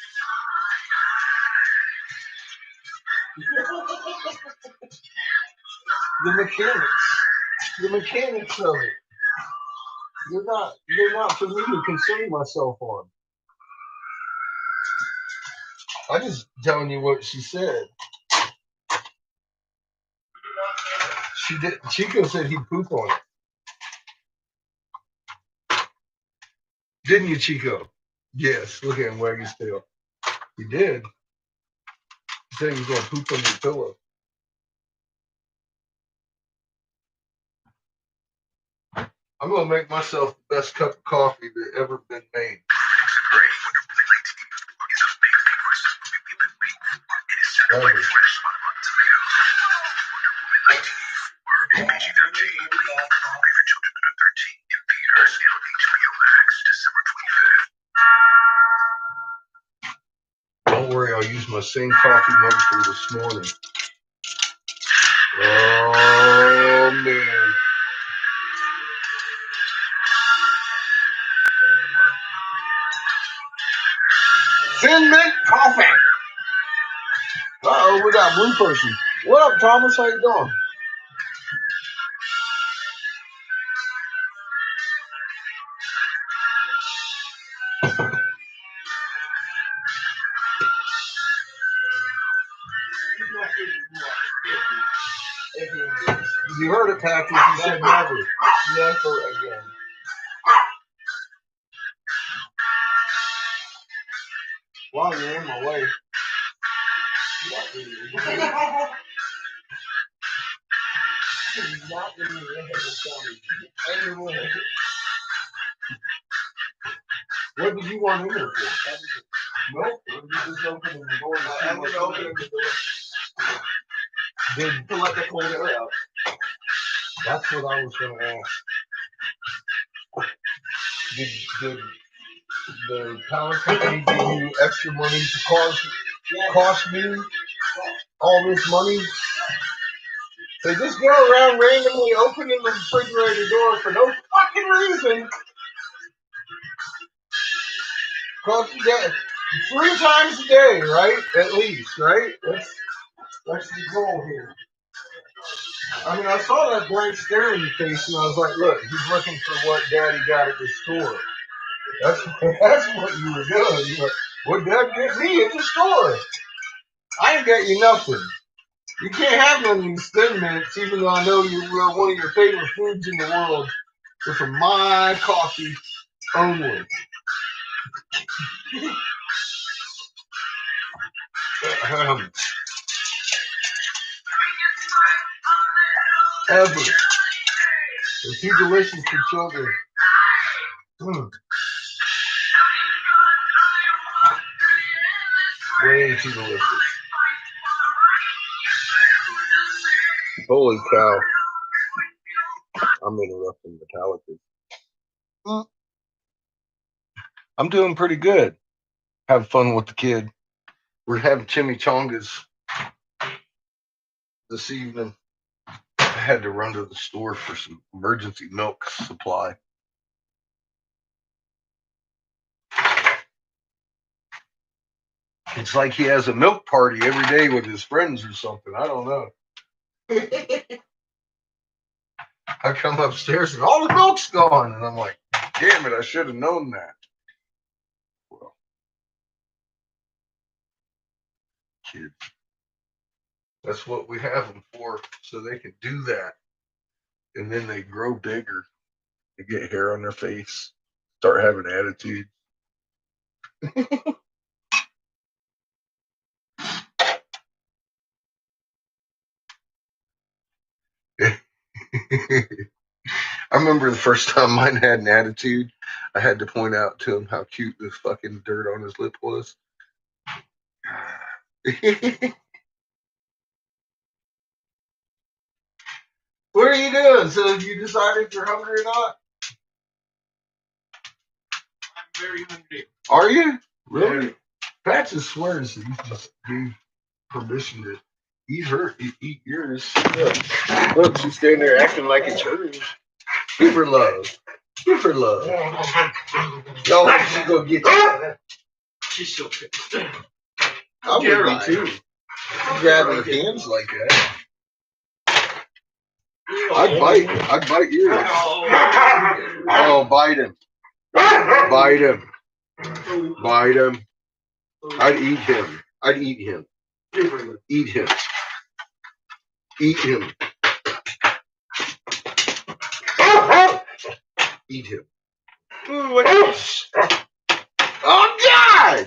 S5: The mechanics of it. They're not for me to concern myself on. I'm just telling you what she said. Chico said he'd poop on it. Didn't you, Chico? Yes. Look at him wag his tail. He did. He said he was going to poop on your pillow. I'm going to make myself the best cup of coffee that ever been made. Ever. Don't worry, I'll use my same coffee mug for this morning. Oh, man. Thin mint coffee. Uh-oh, we got a blue person. What up, Thomas? How you doing? You heard it, Patrick. You said never. Never again. While you're in my way. What did you want in there for? Milk? Or did you just open the door? I ended up opening the door. To let the cold air out. That's what I was going to ask. Did the power company give you extra money to cost me all this money? They just go around randomly opening the refrigerator door for no fucking reason. Cost you that 3 times a day, right? At least, right? That's the goal here. I mean, I saw that blank stare in your face, and I was like, look, he's looking for what Daddy got at the store. That's what you were doing. You were, what Dad get me at the store? I ain't got you nothing. You can't have none of these Thin Mints, even though I know you're one of your favorite foods in the world. They're from my coffee only. Ever. They're too delicious for children. Way too delicious. Holy cow. I'm interrupting Metallica. I'm doing pretty good. Have fun with the kid. We're having chimichangas this evening. I had to run to the store for some emergency milk supply. It's like he has a milk party every day with his friends or something. I don't know. I come upstairs and all the milk's gone. And I'm like, damn it, I should have known that. Well, kids. That's what we have them for, so they can do that. And then they grow bigger. They get hair on their face, start having attitude. I remember the first time mine had an attitude. I had to point out to him how cute the fucking dirt on his lip was. What are you doing? So have you decided if you're hungry or not?
S10: I'm very hungry.
S5: Are you? Really? Yeah. Pat just swears that you just gave permission to eat yours. Look, she's standing there acting like it's hers. Give her love. Give her love. No, she's gonna get you.
S10: She's so pissed.
S5: I would be too. Grabbing her hands like that. I'd bite yours. Oh, bite him. Bite him. Bite him. I'd eat him. I'd eat him. Eat him. Eat him. Eat him. Oh, God!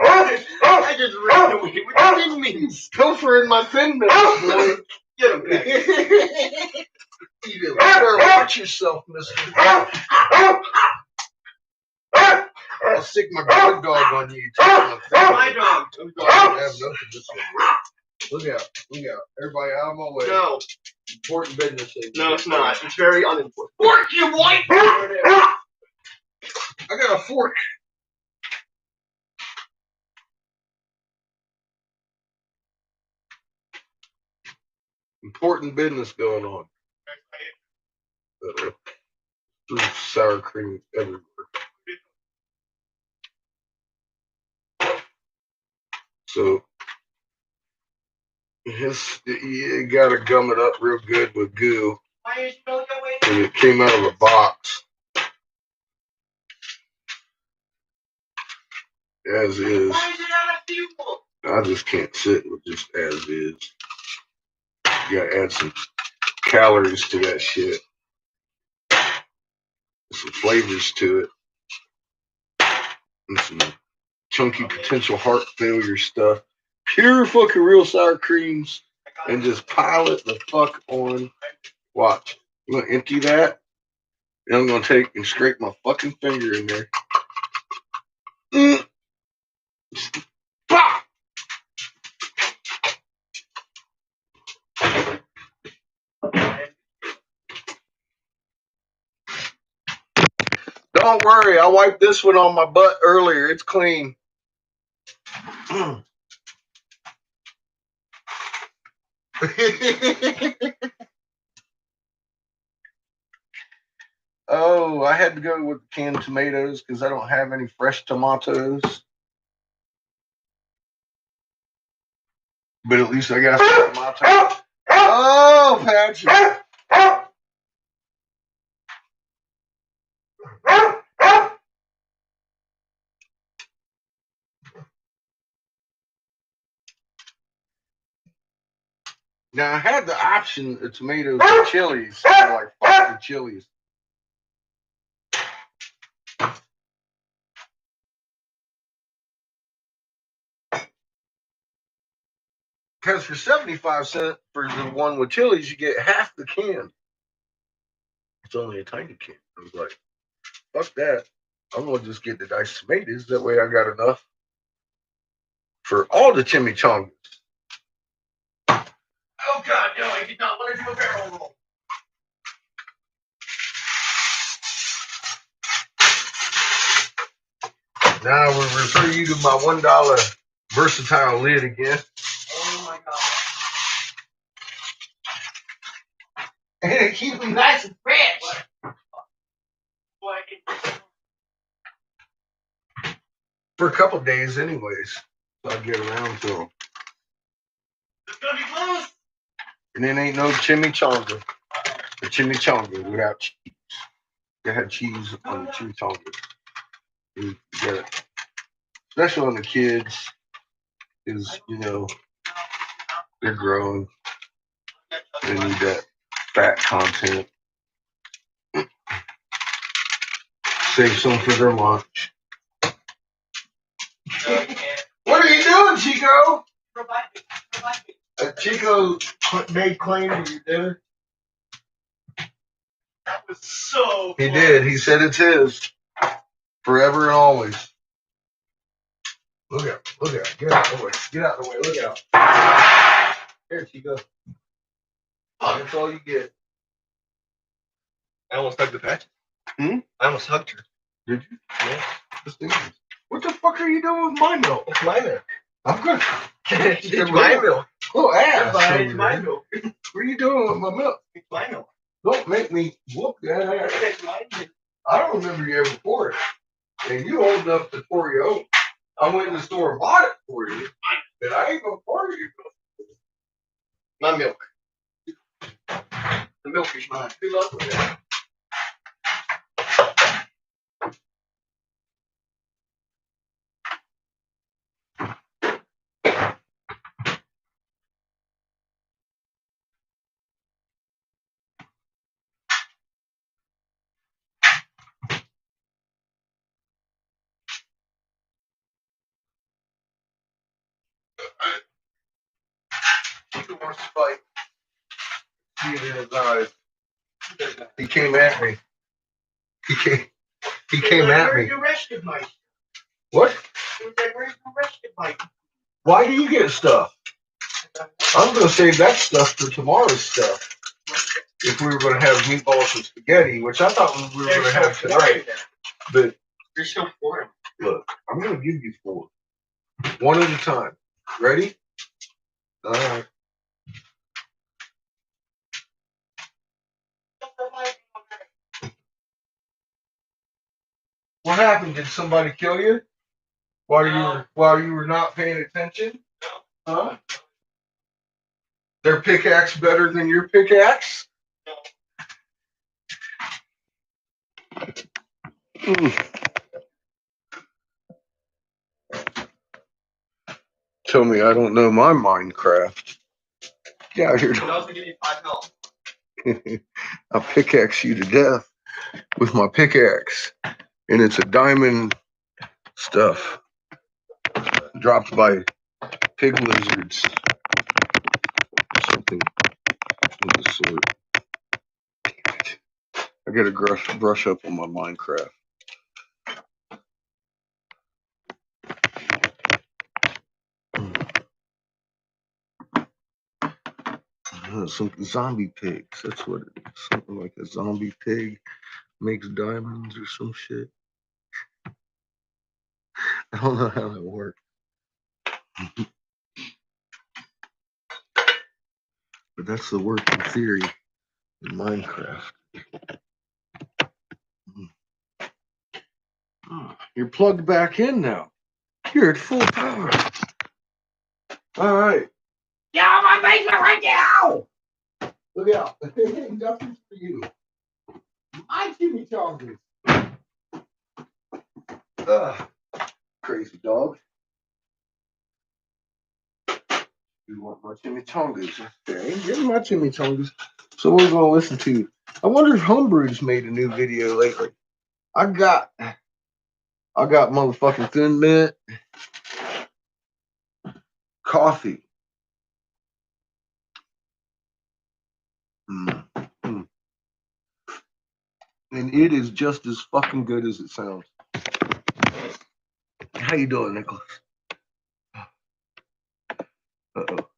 S5: I just ran away with the Thin Mints. Pilfering my Thin Mints, boy. Get him back. You better watch yourself, mister. I'll stick my guard dog on you.
S10: My dog.
S5: I have nothing this way. Look out. Look out. Everybody out of my way.
S10: No.
S5: Important business thing.
S10: No, it's not. It's very unimportant.
S5: Fork, you white! I got a fork. Important business going on. Sour cream everywhere. So you gotta gum it up real good with goo. And it came out of a box. As is. I just can't sit with just as is. You gotta add some calories to that shit. Some flavors to it. and some chunky potential heart failure stuff. Pure fucking real sour creams, and just pile it the fuck on. Watch. I'm gonna empty that, and I'm gonna take and scrape my fucking finger in there. Bah! Don't worry, I wiped this one on my butt earlier. It's clean. Oh, I had to go with canned tomatoes because I don't have any fresh tomatoes. But at least I got some tomatoes. Oh, Patrick. Now, I had the option of tomatoes and chilies. I like fuck the chilies. Because for 75 cents for the one with chilies, you get half the can. It's only a tiny can. I was like, fuck that. I'm going to just get the diced tomatoes. That way I got enough for all the chimichangas. Oh, God, no, I did not want to do a barrel roll. Now we'll refer you to my $1 versatile lid again.
S10: Oh my God.
S1: And it keeps me nice and fresh.
S5: For a couple of days, anyways. So I get around to them.
S10: It's gonna be close.
S5: And then ain't no chimichanga. A chimichanga without cheese. They had cheese on the chimichanga. You get it. Especially on the kids, is, you know, they're growing. They need that fat content. Save some for their lunch. What are you doing, Chico? Chico made claim to your dinner.
S10: That was so
S5: He
S10: close.
S5: did. He said it's his. Forever and always. Look out. Look out. Get out of the way. Get out of the way. Look out. There, Chico. That's all you get.
S1: I almost hugged the patch.
S5: Hmm?
S1: I almost hugged her.
S5: Did you?
S1: Yeah.
S5: This thing is- What the fuck are you doing with my milk?
S1: It's my milk.
S5: I'm good.
S1: It's my milk.
S5: Oh, ass.
S1: It's my
S5: over there.
S1: milk.
S5: What are you doing with my milk?
S1: It's my milk.
S5: Don't make me whoop that ass.
S1: It's my milk.
S5: I don't remember you ever poured it. And you old enough to pour your own. I went in the store and bought it for you. But I ain't gonna pour you.
S1: My milk. The milk is mine. Who loves it?
S5: Chico wants to fight. See it in his eyes. He came at me. He came at me.
S10: Where's the rest of my?
S5: What?
S10: Where's the rest of my?
S5: Why do you get stuff? I'm gonna save that stuff for tomorrow's stuff. If we were gonna have meatballs and spaghetti, which I thought we were gonna have tonight. But
S1: There's still 4.
S5: look, I'm gonna give you 4. One at a time. Ready? All right. What happened? Did somebody kill you while you were not paying attention? Huh? Their pickaxe better than your pickaxe? Tell me I don't know my Minecraft. Get out here.
S1: Can also give you 5 health.
S5: I'll pickaxe you to death with my pickaxe. And it's a diamond stuff dropped by pig lizards. Something of the sort. Damn it. I gotta brush up on my Minecraft. Some zombie pigs. That's what it is. Something like a zombie pig makes diamonds or some shit. I don't know how that works. But that's the working theory in Minecraft. Oh, you're plugged back in now. You're at full power. All right.
S1: Get out of my basement right now! Look out. Nothing's for you. I chimichangas.
S5: Crazy dog. You want my chimichangas? Okay, give me my chimichangas. So we're gonna listen to. I wonder if Homebrew's made a new video lately. I got motherfucking Thin Mint coffee. And it is just as fucking good as it sounds. How you doing, Nicholas? Uh-oh.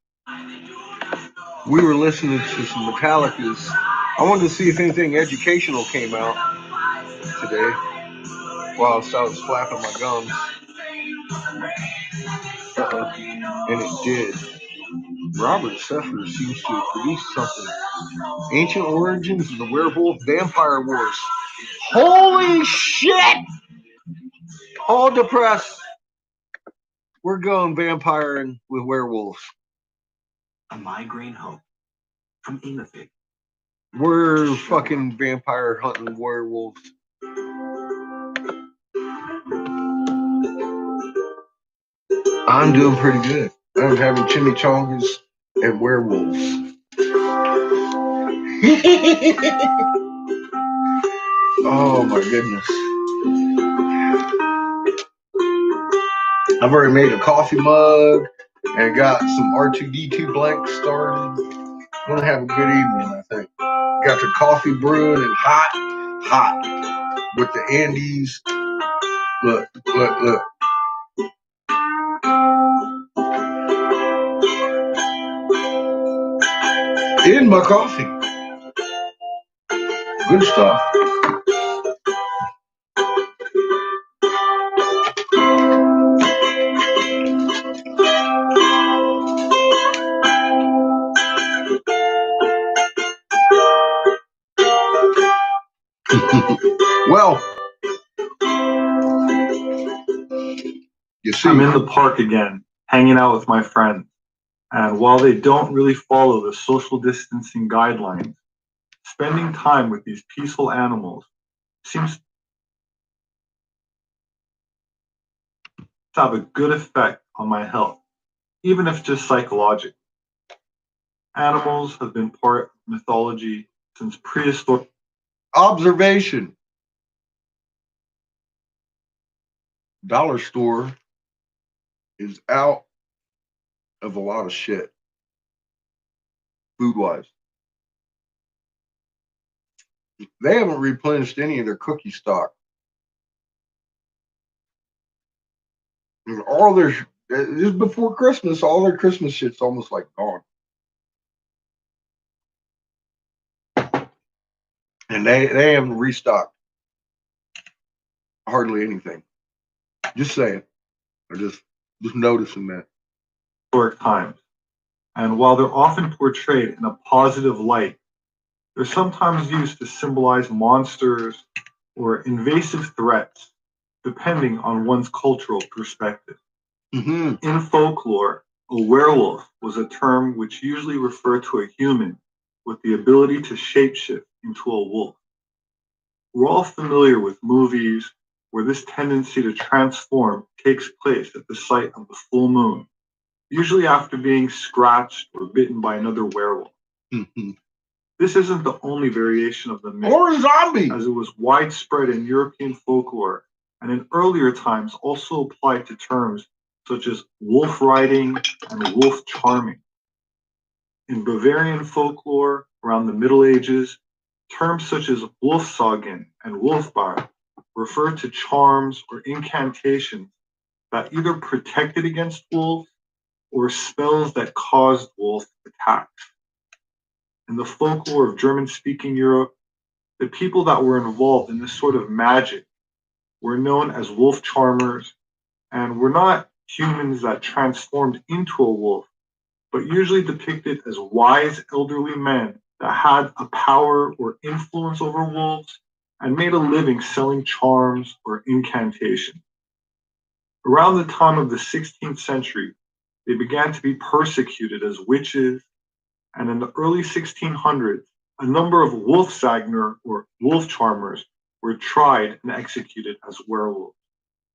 S5: We were listening to some Metallica's. I wanted to see if anything educational came out today while I was flapping my gums. And it did. Robert Seffer seems to have produced something. Ancient Origins of the Werewolf Vampire Wars. Holy shit! Hold the press. We're going vampiring with werewolves.
S11: A migraine hope from Innovative.
S5: We're fucking vampire hunting werewolves. I'm doing pretty good. I'm having chimichangas and werewolves. Oh my goodness. I've already made a coffee mug and got some R2D2 blanks started. I'm gonna have a good evening, I think. Got the coffee brewing and hot with the Andes. Look. In my coffee. Good stuff. Well, you see,
S6: I'm in the park again, hanging out with my friends. And while they don't really follow the social distancing guidelines, spending time with these peaceful animals seems to have a good effect on my health, even if just psychological. Animals have been part of mythology since prehistoric.
S5: Observation. Dollar store is out of a lot of shit, food-wise. They haven't replenished any of their cookie stock. And all their, just before Christmas, all their Christmas shit's almost like gone. And they haven't restocked hardly anything. Just saying. I'm just noticing that.
S6: Historic times. And while they're often portrayed in a positive light, they're sometimes used to symbolize monsters or invasive threats, depending on one's cultural perspective.
S5: Mm-hmm.
S6: In folklore, a werewolf was a term which usually referred to a human with the ability to shapeshift into a wolf. We're all familiar with movies where this tendency to transform takes place at the sight of the full moon, usually after being scratched or bitten by another werewolf.
S5: Mm-hmm.
S6: This isn't the only variation of the myth,
S5: or a zombie,
S6: as it was widespread in European folklore and in earlier times also applied to terms such as wolf riding and wolf charming. In Bavarian folklore around the Middle Ages, terms such as wolfsagen and wolfbar refer to charms or incantations that either protected against wolves or spells that caused wolf attacks. In the folklore of German-speaking Europe, the people that were involved in this sort of magic were known as wolf charmers and were not humans that transformed into a wolf, but usually depicted as wise elderly men that had a power or influence over wolves and made a living selling charms or incantations. Around the time of the 16th century, they began to be persecuted as witches, and in the early 1600s, a number of wolfsagner or wolf charmers were tried and executed as werewolves.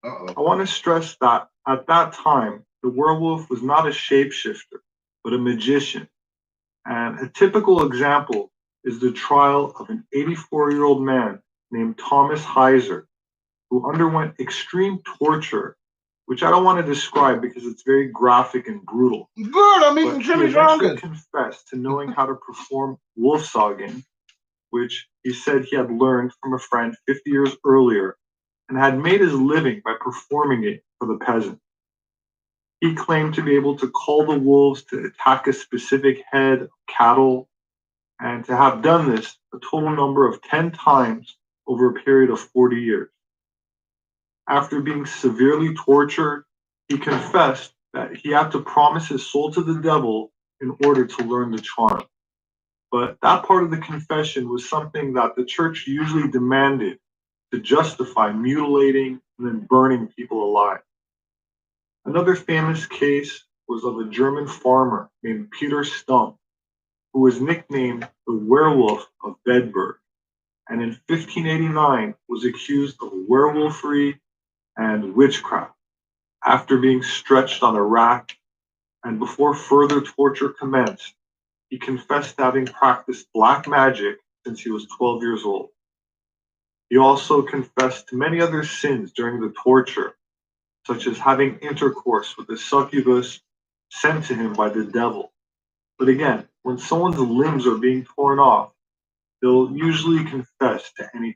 S6: I want to stress that at that time, the werewolf was not a shapeshifter, but a magician. And a typical example is the trial of an 84-year-old man named Thomas Heiser, who underwent extreme torture, which I don't want to describe because it's very graphic and brutal.
S5: Good, I'm eating
S6: But he
S5: chimichangas.
S6: eventually confessed to knowing how to perform wolfsagen, which he said he had learned from a friend 50 years earlier and had made his living by performing it for the peasants. He claimed to be able to call the wolves to attack a specific head of cattle and to have done this a total number of 10 times over a period of 40 years. After being severely tortured, he confessed that he had to promise his soul to the devil in order to learn the charm. But that part of the confession was something that the church usually demanded to justify mutilating and then burning people alive. Another famous case was of a German farmer named Peter Stump, who was nicknamed the Werewolf of Bedburg, and in 1589 was accused of werewolfery and witchcraft after being stretched on a rack, and before further torture commenced, he confessed to having practiced black magic since he was 12 years old. He also confessed to many other sins during the torture, such as having intercourse with a succubus sent to him by the devil. But again, when someone's limbs are being torn off, they'll usually confess to anything.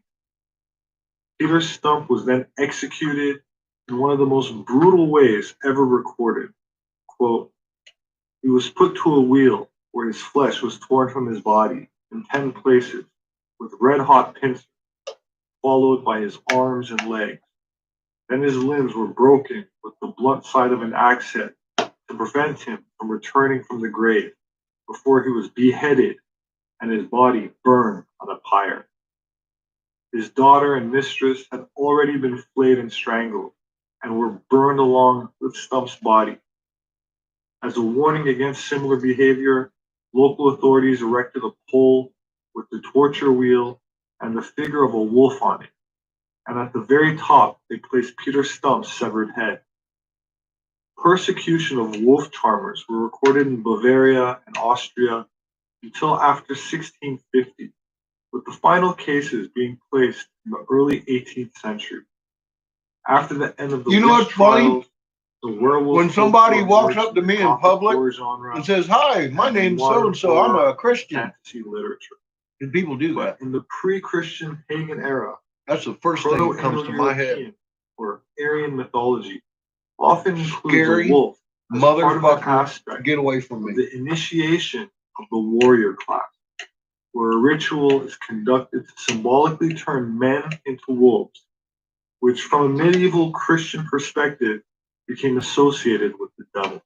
S6: Peter Stump was then executed in one of the most brutal ways ever recorded. Quote, he was put to a wheel where his flesh was torn from his body in 10 places with red-hot pincers, followed by his arms and legs. Then his limbs were broken with the blunt side of an axe head to prevent him from returning from the grave before he was beheaded and his body burned on a pyre. His daughter and mistress had already been flayed and strangled and were burned along with Stump's body. As a warning against similar behavior, local authorities erected a pole with the torture wheel and the figure of a wolf on it, and at the very top they placed Peter Stump's severed head. Persecution of wolf charmers were recorded in Bavaria and Austria until after 1650, with the final cases being placed in the early 18th century. After the end of the
S5: You know
S6: witch
S5: what's funny?
S6: trials, the werewolf
S5: When somebody
S6: folklore
S5: walks
S6: merged
S5: up to
S6: with
S5: me in
S6: gothic
S5: public
S6: horror genre
S5: and says, "Hi, my
S6: and
S5: name's
S6: modern
S5: so-and-so, I'm
S6: horror
S5: a Christian,"
S6: fantasy literature.
S5: and people do
S6: But
S5: that.
S6: in the pre-Christian pagan era,
S5: That's the first thing that comes to my head.
S6: Proto-Indo-European or Aryan mythology often includes
S5: Scary
S6: a wolf as part of the
S5: motherfucker,
S6: aspect
S5: get away from
S6: of
S5: me.
S6: the initiation of the warrior class, where a ritual is conducted to symbolically turn men into wolves, which from a medieval Christian perspective became associated with the devil.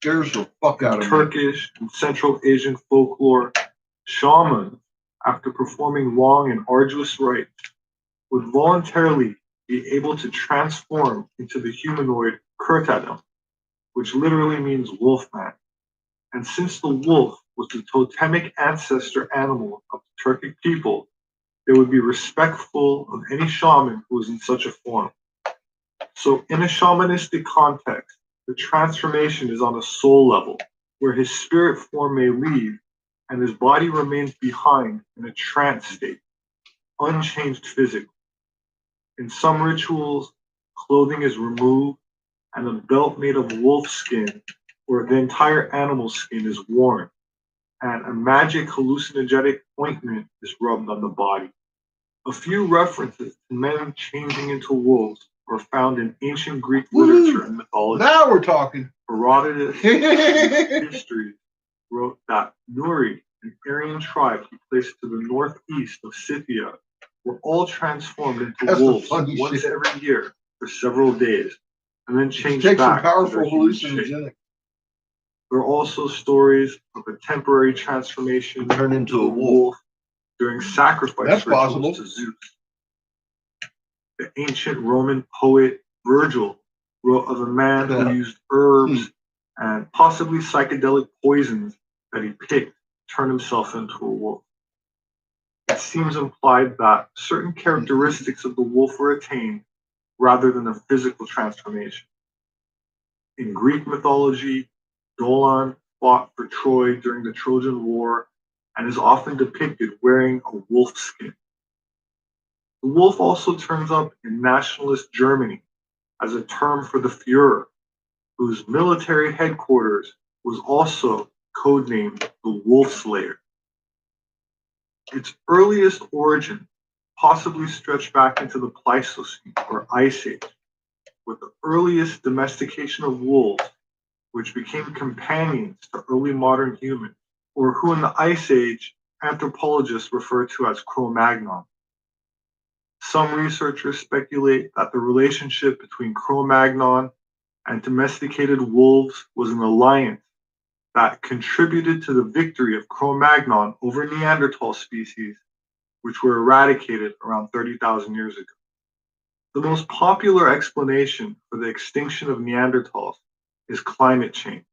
S5: Scares the fuck out
S6: In
S5: of me.
S6: Turkish and Central Asian folklore, shamans, after performing long and arduous rites, would voluntarily be able to transform into the humanoid Kurt-Adam, which literally means wolfman. And since the wolf was the totemic ancestor animal of the Turkic people, they would be respectful of any shaman who was in such a form. So in a shamanistic context, the transformation is on a soul level, where his spirit form may leave and his body remains behind in a trance state, unchanged physically. In some rituals, clothing is removed, and a belt made of wolf skin or the entire animal skin is worn, and a magic hallucinogenic ointment is rubbed on the body. A few references to men changing into wolves were found in ancient Greek literature and mythology.
S5: Now we're talking.
S6: Herodotus history wrote that Nuri, an Aryan tribe he placed to the northeast of Scythia, were all transformed into wolves once every year for several days, and then changed
S5: Take some
S6: back
S5: powerful
S6: to their human shape.
S5: hallucinogenic.
S6: There are also stories of a temporary transformation
S5: Turn into a wolf
S6: during sacrifice
S5: That's
S6: rituals
S5: possible.
S6: to Zeus. The ancient Roman poet Virgil wrote of a man who used herbs and possibly psychedelic poisons that he picked to turn himself into a wolf. It seems implied that certain characteristics of the wolf were attained rather than a physical transformation. In Greek mythology, Dolon fought for Troy during the Trojan War and is often depicted wearing a wolf skin. The wolf also turns up in nationalist Germany as a term for the Führer, whose military headquarters was also codenamed the Wolf Slayer. Its earliest origin possibly stretched back into the Pleistocene or Ice Age, with the earliest domestication of wolves, which became companions to early modern humans, or who in the Ice Age anthropologists refer to as Cro-Magnon. Some researchers speculate that the relationship between Cro-Magnon and domesticated wolves was an alliance that contributed to the victory of Cro-Magnon over Neanderthal species, which were eradicated around 30,000 years ago. The most popular explanation for the extinction of Neanderthals is climate change,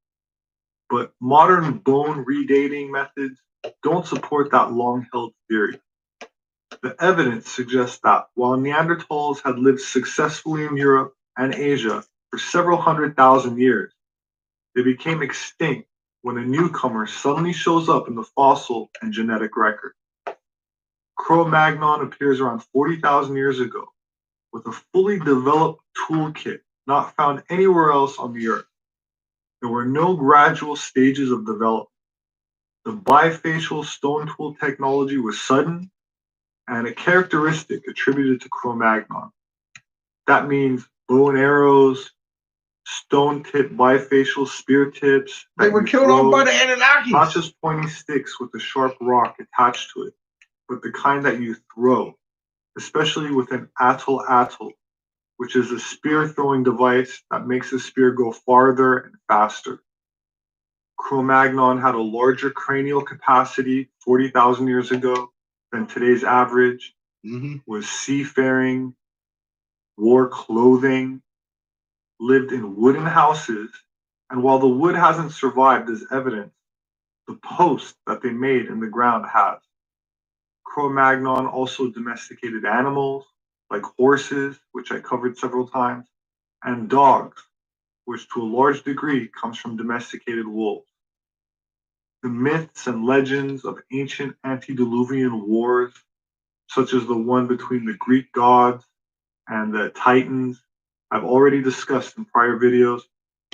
S6: but modern bone redating methods don't support that long-held theory. The evidence suggests that while Neanderthals had lived successfully in Europe and Asia for several 100,000 years, they became extinct when a newcomer suddenly shows up in the fossil and genetic record. Cro-Magnon appears around 40,000 years ago with a fully developed toolkit not found anywhere else on the Earth. There were no gradual stages of development. The bifacial stone tool technology was sudden and a characteristic attributed to Cro-Magnon. That means bow and arrows, stone-tipped bifacial spear tips.
S5: They were killed off by the Anunnaki.
S6: Not just pointy sticks with a sharp rock attached to it, but the kind that you throw, especially with an atl, which is a spear-throwing device that makes the spear go farther and faster. Cro-Magnon had a larger cranial capacity 40,000 years ago than today's average, was seafaring, wore clothing, lived in wooden houses, and while the wood hasn't survived as evidence, the post that they made in the ground has. Cro-Magnon also domesticated animals like horses, which I covered several times, and dogs, which to a large degree comes from domesticated wolves. The myths and legends of ancient antediluvian wars, such as the one between the Greek gods and the Titans, I've already discussed in prior videos,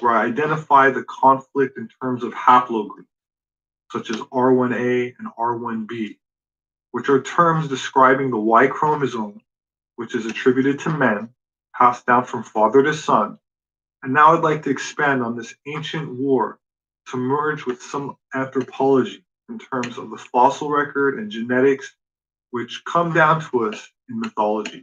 S6: where I identify the conflict in terms of haplogroups, such as R1a and R1b, which are terms describing the Y chromosome, which is attributed to men, passed down from father to son. And now I'd like to expand on this ancient war to merge with some anthropology in terms of the fossil record and genetics, which come down to us in mythology.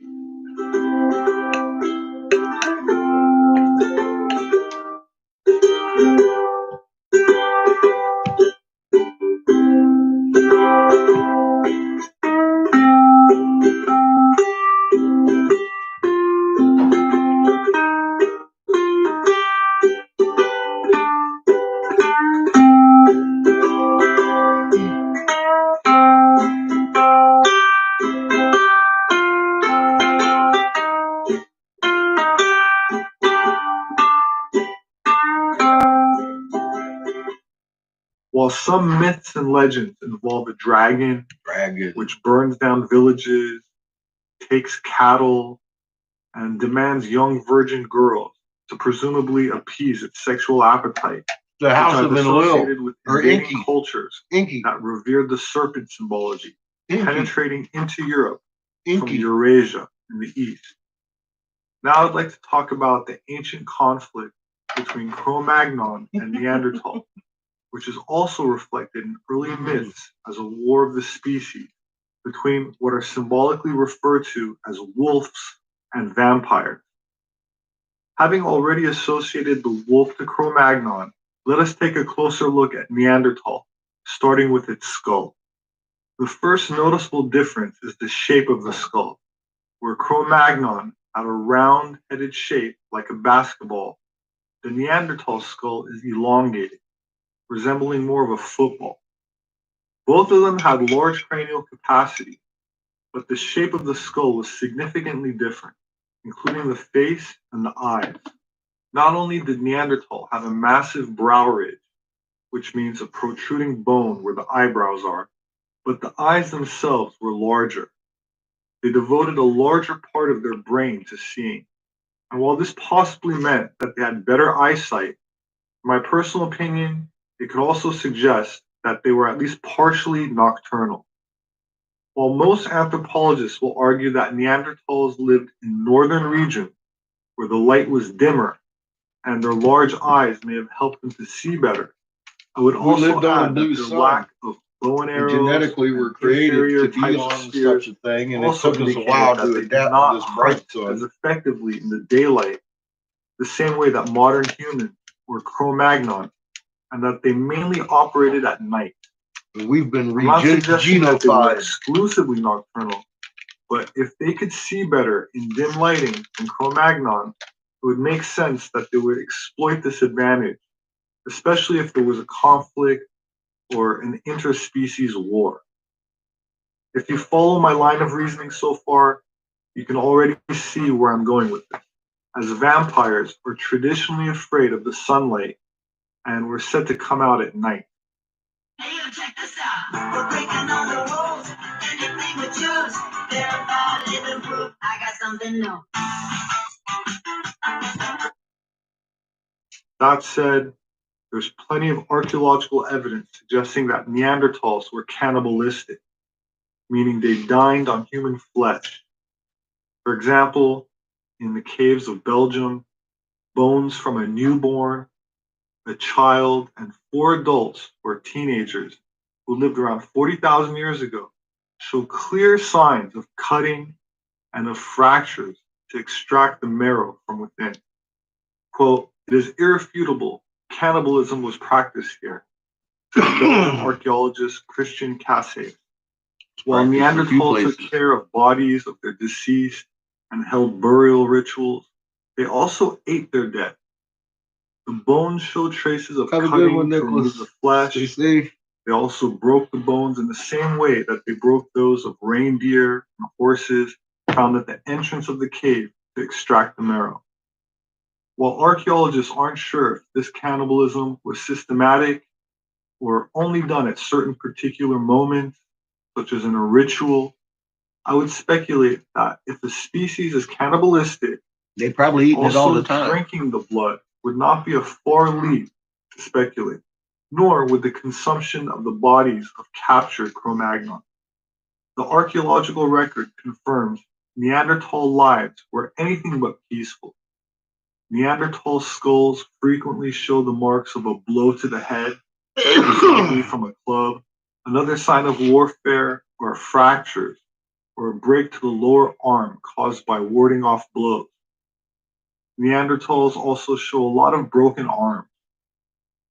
S6: While some myths and legends involve a dragon, which burns down villages, takes cattle, and demands young virgin girls to presumably appease its sexual appetite.
S5: The House of
S6: associated with
S5: or
S6: invading
S5: Inky.
S6: cultures
S5: Inky.
S6: that revered the serpent symbology,
S5: Inky.
S6: penetrating into Europe from
S5: Inky.
S6: Eurasia in the east. Now I'd like to talk about the ancient conflict between Cro-Magnon and Neanderthal, which is also reflected in early myths as a war of the species between what are symbolically referred to as wolves and vampires. Having already associated the wolf to Cro-Magnon, let us take a closer look at Neanderthal, starting with its skull. The first noticeable difference is the shape of the skull, where Cro-Magnon had a round-headed shape like a basketball. The Neanderthal skull is elongated, resembling more of a football. Both of them had large cranial capacity, but the shape of the skull was significantly different, including the face and the eyes. Not only did Neanderthal have a massive brow ridge, which means a protruding bone where the eyebrows are, but the eyes themselves were larger. They devoted a larger part of their brain to seeing. And while this possibly meant that they had better eyesight, in my personal opinion, it could also suggest that they were at least partially nocturnal. While most anthropologists will argue that Neanderthals lived in northern regions where the light was dimmer and their large eyes may have helped them to see better, I would also add that their lack of bow and arrows
S5: genetically were created to be on such a thing, and it took us a while to adapt to this bright sun.
S6: As effectively in the daylight, the same way that modern humans were Cro-Magnon, and that they mainly operated at night.
S5: We've been
S6: genotyped exclusively nocturnal, but if they could see better in dim lighting than Cro-Magnon, it would make sense that they would exploit this advantage, especially if there was a conflict or an interspecies war. If you follow my line of reasoning so far, you can already see where I'm going with this, as vampires are traditionally afraid of the sunlight and were said to come out at night.
S12: Hey, yo, check this out. We're breaking all the rules. Anything we choose. Verify, living proof. I got something new.
S6: That said, there's plenty of archaeological evidence suggesting that Neanderthals were cannibalistic, meaning they dined on human flesh. For example, in the caves of Belgium, bones from a newborn, a child, and 4 adults or teenagers who lived around 40,000 years ago show clear signs of cutting and of fractures to extract the marrow from within. Quote, "It is irrefutable cannibalism was practiced here," said Belgian archaeologist Christian Casse. While Neanderthals took care of bodies of their deceased and held burial rituals, they also ate their dead. The bones show traces of cutting to remove the flesh. They also broke the bones in the same way that they broke those of reindeer and horses found at the entrance of the cave to extract the marrow. While archaeologists aren't sure if this cannibalism was systematic or only done at certain particular moments, such as in a ritual, I would speculate that if a species is cannibalistic,
S5: they probably eat it all the time.
S6: Drinking the blood would not be a far leap to speculate, nor would the consumption of the bodies of captured Cro-Magnon. The archaeological record confirms Neanderthal lives were anything but peaceful. Neanderthal skulls frequently show the marks of a blow to the head, presumably from a club, another sign of warfare, or fractures, or a break to the lower arm caused by warding off blows. Neanderthals also show a lot of broken arms.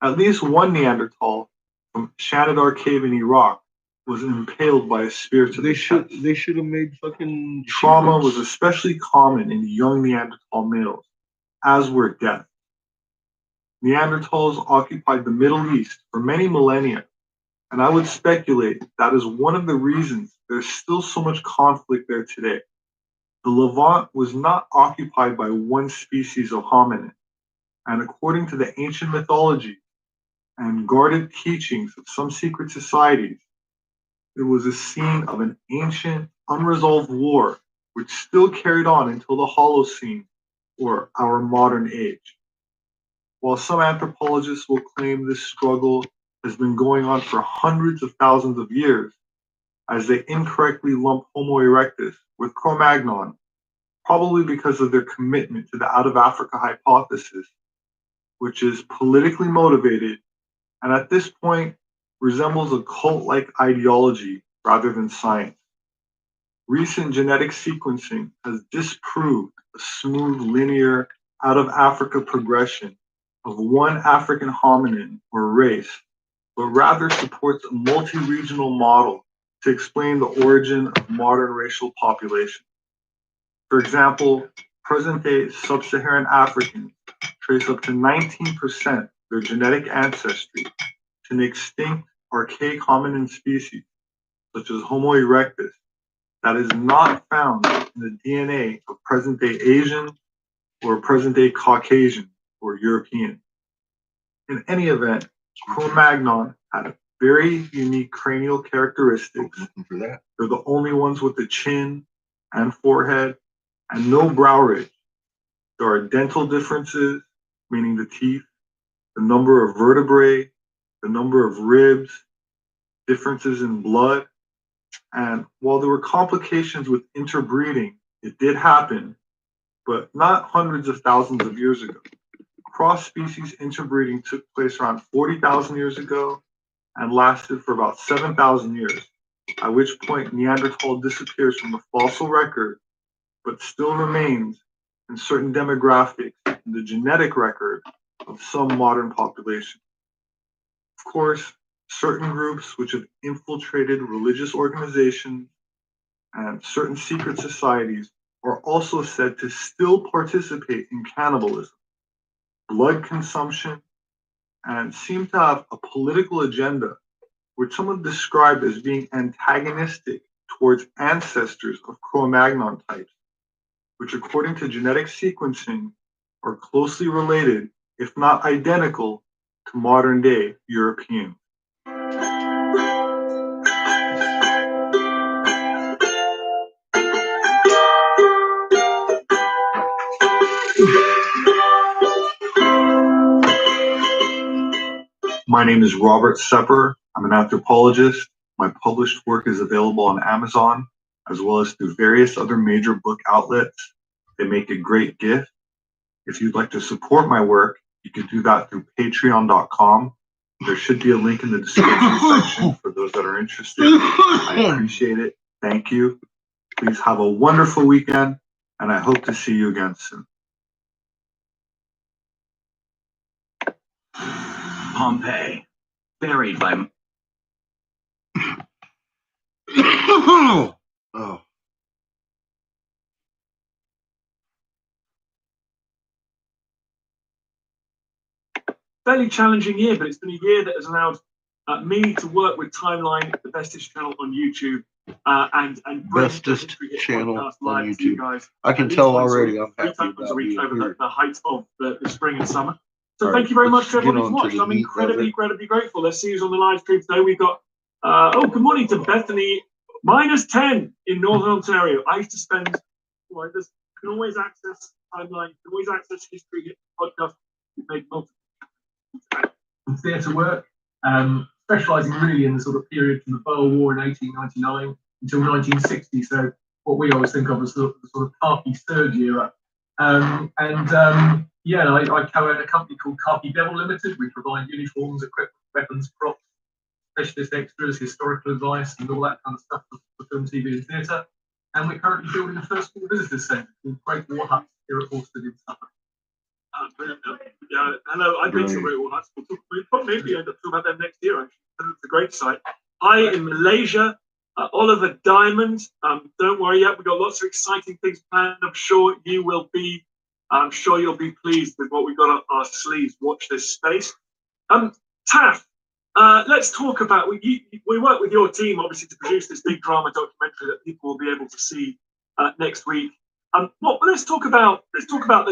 S6: At least one Neanderthal from Shanidar Cave in Iraq was impaled by a spear to the chest.
S5: They should have made fucking
S6: trauma was especially common in young Neanderthal males, as were deaths. Neanderthals occupied the Middle East for many millennia, and I would speculate that is one of the reasons there's still so much conflict there today. The Levant was not occupied by one species of hominid, and according to the ancient mythology and guarded teachings of some secret societies, it was a scene of an ancient, unresolved war which still carried on until the Holocene, or our modern age. While some anthropologists will claim this struggle has been going on for hundreds of thousands of years, as they incorrectly lump Homo erectus with Cro-Magnon, probably because of their commitment to the out of Africa hypothesis, which is politically motivated and at this point resembles a cult-like ideology rather than science. Recent genetic sequencing has disproved a smooth, linear, out of Africa progression of one African hominin or race, but rather supports a multi-regional model to explain the origin of modern racial populations. For example, present-day sub-Saharan Africans trace up to 19% of their genetic ancestry to an extinct archaic hominin species, such as Homo erectus, that is not found in the DNA of present-day Asian or present-day Caucasian or European. In any event, Cro-Magnon had very unique cranial characteristics. They're the only ones with the chin and forehead and no brow ridge. There are dental differences, meaning the teeth, the number of vertebrae, the number of ribs, differences in blood. And while there were complications with interbreeding, it did happen, but not hundreds of thousands of years ago. Cross-species interbreeding took place around 40,000 years ago and lasted for about 7,000 years, at which point Neanderthal disappears from the fossil record, but still remains in certain demographics in the genetic record of some modern population. Of course, certain groups which have infiltrated religious organizations and certain secret societies are also said to still participate in cannibalism, blood consumption, and seem to have a political agenda which some have described as being antagonistic towards ancestors of Cro-Magnon types, which according to genetic sequencing are closely related, if not identical, to modern-day Europeans. My name is Robert Sepper. I'm an anthropologist. My published work is available on Amazon, as well as through various other major book outlets. They make a great gift. If you'd like to support my work, you can do that through patreon.com. There should be a link in the description section for those that are interested. I appreciate it. Thank you. Please have a wonderful weekend, and I hope to see you again soon.
S11: Pompeii, buried by...
S5: Oh.
S13: Fairly challenging year, but it's been a year that has allowed me to work with Timeline, the bestest channel on YouTube, and bring
S5: Bestest channel on
S13: live to you guys.
S5: I can tell already. I'm happy about being
S13: over
S5: here.
S13: the height of the spring and summer. So
S5: All
S13: thank
S5: right,
S13: you very much
S5: let's
S13: to everyone
S5: get
S13: who's
S5: on to
S13: watched.
S5: the
S13: I'm
S5: meat of
S13: incredibly grateful. Let's see who's on the live stream today. We've got good morning to Bethany, -10 in Northern Ontario. I used to spend, you can always access Timeline, you can always access history, hit the podcast. We made multiple theatre work, specialising really in the sort of period from the Boer War in 1899 until 1960. So what we always think of as the sort of Khaki Surge era. I co-own a company called Khaki Devil Limited. We provide uniforms, equipment, weapons, props, specialist extras, historical advice, and all that kind of stuff for film, TV, and theatre. And we're currently building the first school visitors centre called Great War Hut here at Alston in Suffolk. Hello, I've been to Great Wall Hut. We'll probably maybe end up talking about them next year, actually. It's a great site. Hi in Malaysia, Oliver Diamond. Don't worry yet, we've got lots of exciting things planned. I'm sure you'll be pleased with what we've got up our sleeves. Watch this space. Taff, let's talk about, we work with your team, obviously, to produce this big drama documentary that people will be able to see next week. Let's talk about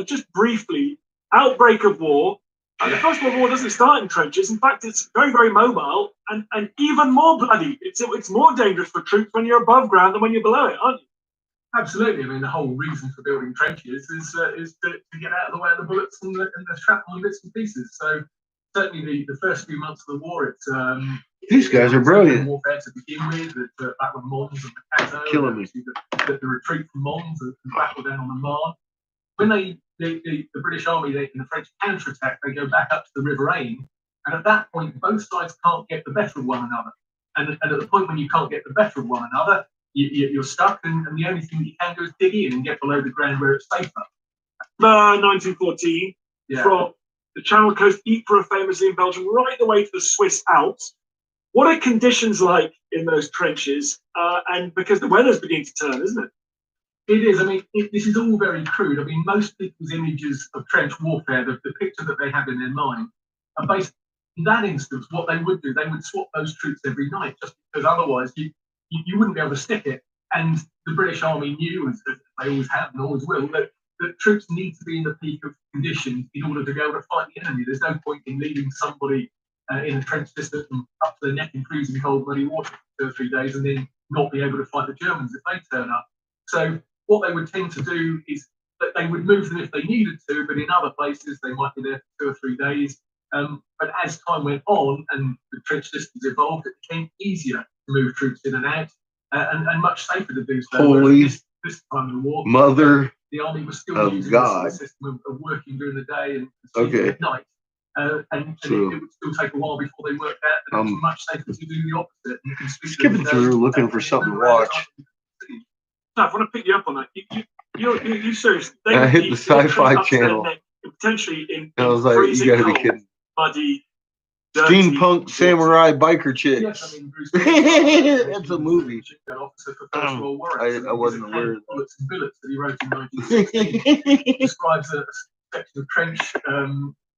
S13: just briefly, outbreak of war. The First World War doesn't start in trenches. In fact, it's very, very mobile and even more bloody. It's more dangerous for troops when you're above ground than when you're below it, aren't you? Absolutely. I mean, the whole reason for building trenches is to get out of the way of the bullets and the shrapnel and bits and pieces. So certainly the first few months of the war, it's
S5: these guys are brilliant.
S13: Warfare to begin with, back with Mons and Picasso,
S5: Killing me.
S13: The retreat from Mons, the battle down on the Marne. When the British Army in the French counterattack, they go back up to the River Aisne, and at that point, both sides can't get the better of one another. And at the point when you can't get the better of one another, you're stuck, and the only thing you can do is dig in and get below the ground where it's safer.
S3: 1914,
S13: Yeah.
S3: from the Channel Coast, Ypres famously in Belgium, right the way to the Swiss Alps. What are conditions like in those trenches? And because the weather's beginning to turn, isn't it?
S13: It is. I mean, this is all very crude. I mean, most people's images of trench warfare, the picture that they have in their mind, are based in that instance. What they would do, they would swap those troops every night, just because otherwise you wouldn't be able to stick it. And the British Army knew, as they always have and always will, that troops need to be in the peak of conditions in order to be able to fight the enemy. There's no point in leaving somebody in a trench system up to their neck in freezing cold, muddy water for 2 or 3 days and then not be able to fight the Germans if they turn up. So what they would tend to do is that they would move them if they needed to, but in other places they might be there for 2 or 3 days. But as time went on and the trench systems evolved, it became easier to move troops in and out and much safer to do so.
S5: Holy
S13: this time of the war,
S5: mother
S13: the army was still using the system of working during the day and sleeping at night. And so, it would still take a while before they worked out that it's much safer to do the opposite. You can
S5: skipping through looking for something to watch.
S3: No, I want to pick you up on that. You serious?
S5: I hit the Sci-Fi Channel.
S3: Potentially in
S5: I was like, you gotta be kidding.
S3: Muddy,
S5: steampunk samurai biker chicks.
S13: Yes, I mean, Bruce
S5: That's a movie.
S13: Officer for First World War.
S5: I wasn't aware of
S13: Bullets and Billets that he wrote in 1916 describes a section of trench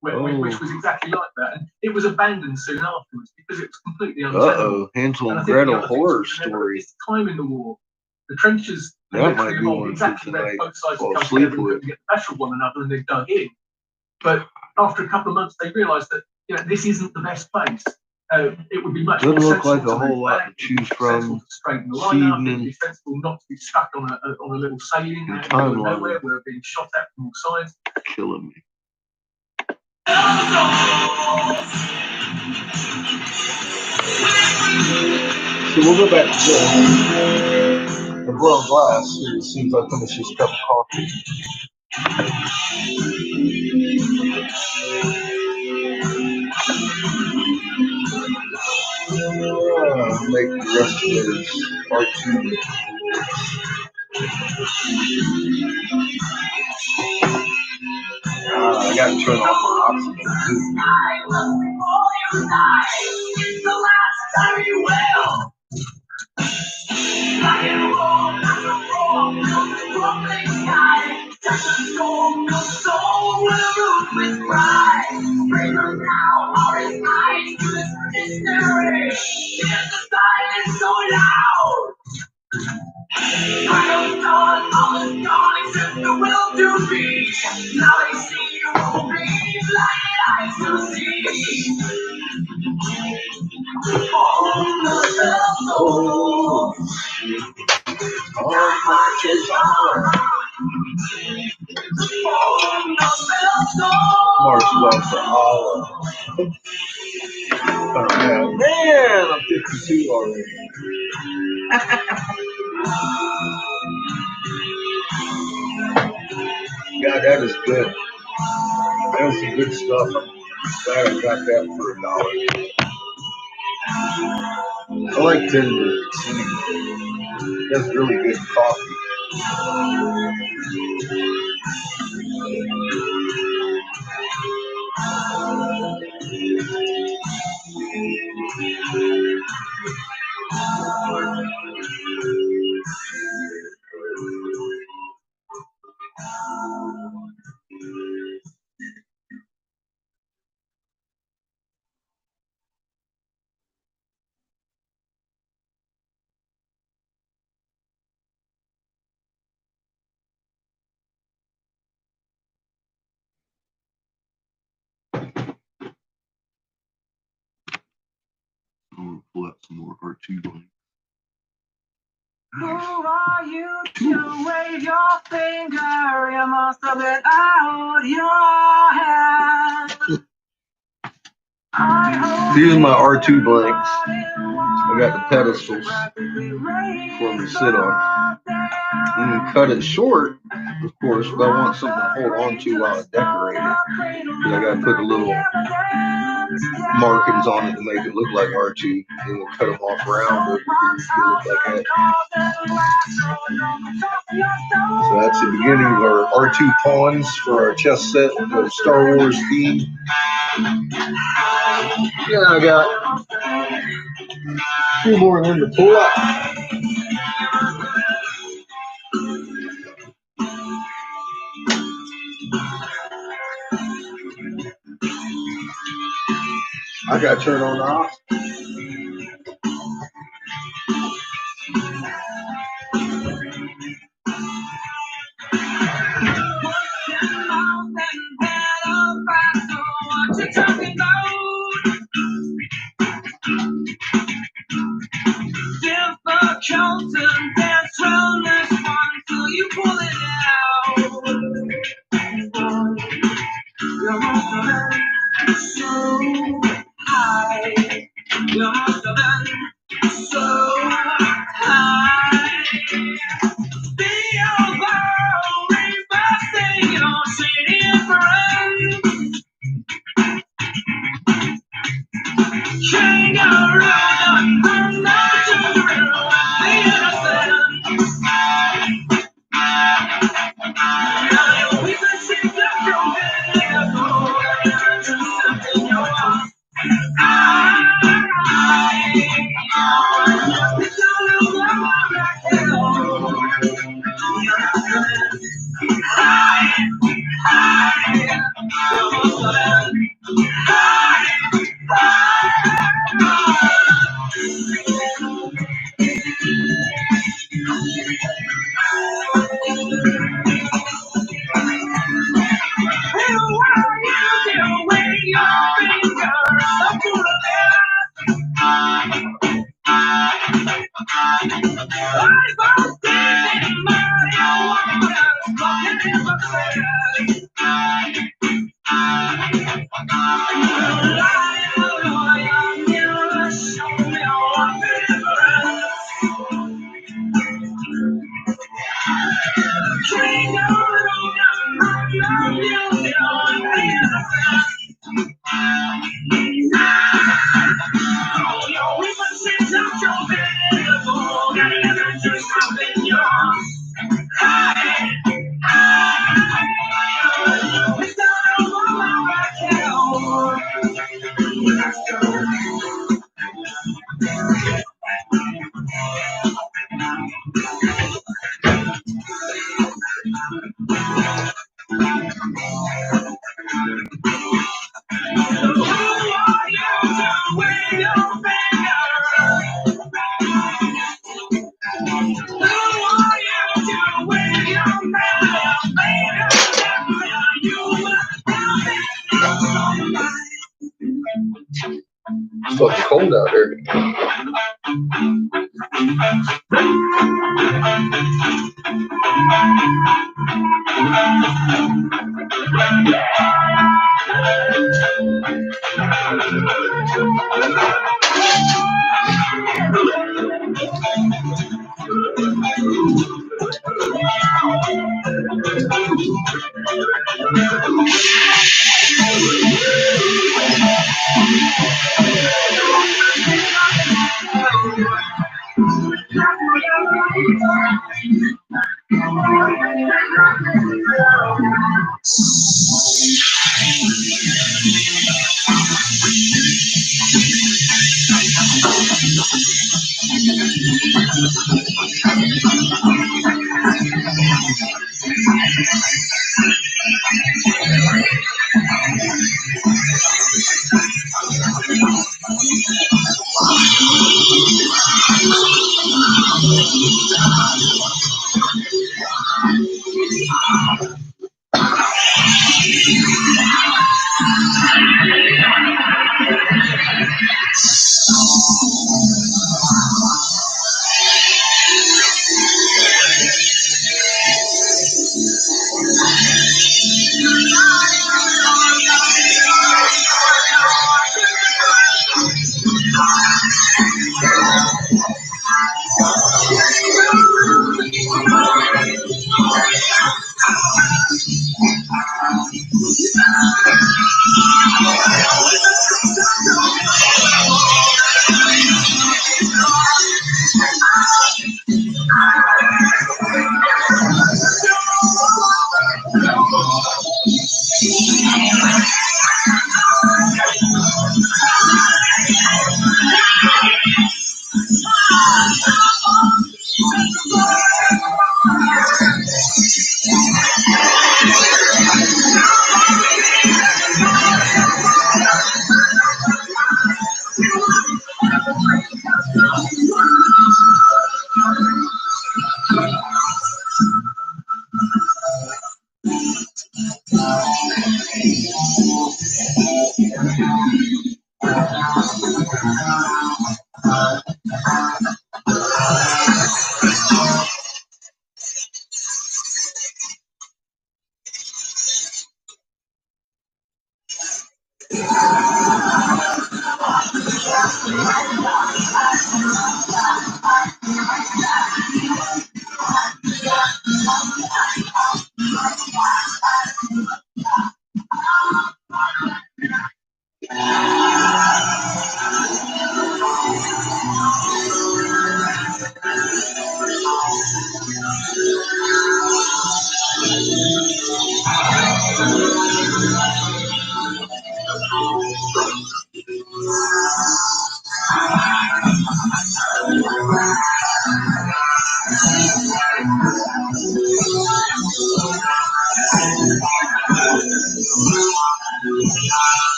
S13: which was exactly like that. And it was abandoned soon afterwards because it was completely untenable.
S5: Hansel and Gretel horror story.
S13: This time in the war, the trenches
S5: that might be one
S13: exactly where both sides
S5: fall
S13: would come
S5: asleep
S13: together
S5: with.
S13: and get the better of one another, and they dug in. But after a couple of months, they realised that this isn't the best place. It would be much more
S5: look like
S13: sensible
S5: a whole lot to choose from.
S13: To straighten the line up. It would be sensible not to be stuck on a little sailing out in the middle of nowhere where we're being shot at from all sides.
S5: Killing me. So we'll go back to the blown glass as soon as I finish this cup of coffee. Make the rest of this R2. I got to turn off my oxygen too. The last time you will. Like a roll, rumbling sky. Just a storm, no soul, where the roof is bright. Bring us now, all is night to this mystery. Here's the silence so loud. I don't know, all is gone except the will to be. Now they see you won't be like eyes to see. Oh, marches on. March well for Allah. Oh, man, I'm 52 already. Yeah, that is good. That is some good stuff. I'm glad I got that for $1. I like Tinder. That's really good coffee. I'm going to pull out some more R2 blanks.
S12: Who are you to wave your finger? You must have let out your hand.
S5: These are my R2 blanks. I got the pedestals for them to sit on. You can cut it short, of course, but I want something to hold on to while I decorate it. Because I got to put the little markings on it to make it look like R2. And we'll cut them off round it to look like that. So that's the beginning of our R2 pawns for our chess set, the Star Wars theme. Yeah, I got a few more of them to pull up. I got to turn on the off.
S12: What you talking about? Difficult to dance round this one till you pull it out. Your muscle is so high. Your muscle is so high. Be over, reversing your shitty friend. Change your road, I'm not your real, the innocent. We can see the something you want.
S5: It's fucking cold out here.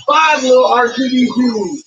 S1: Five little R2D2s.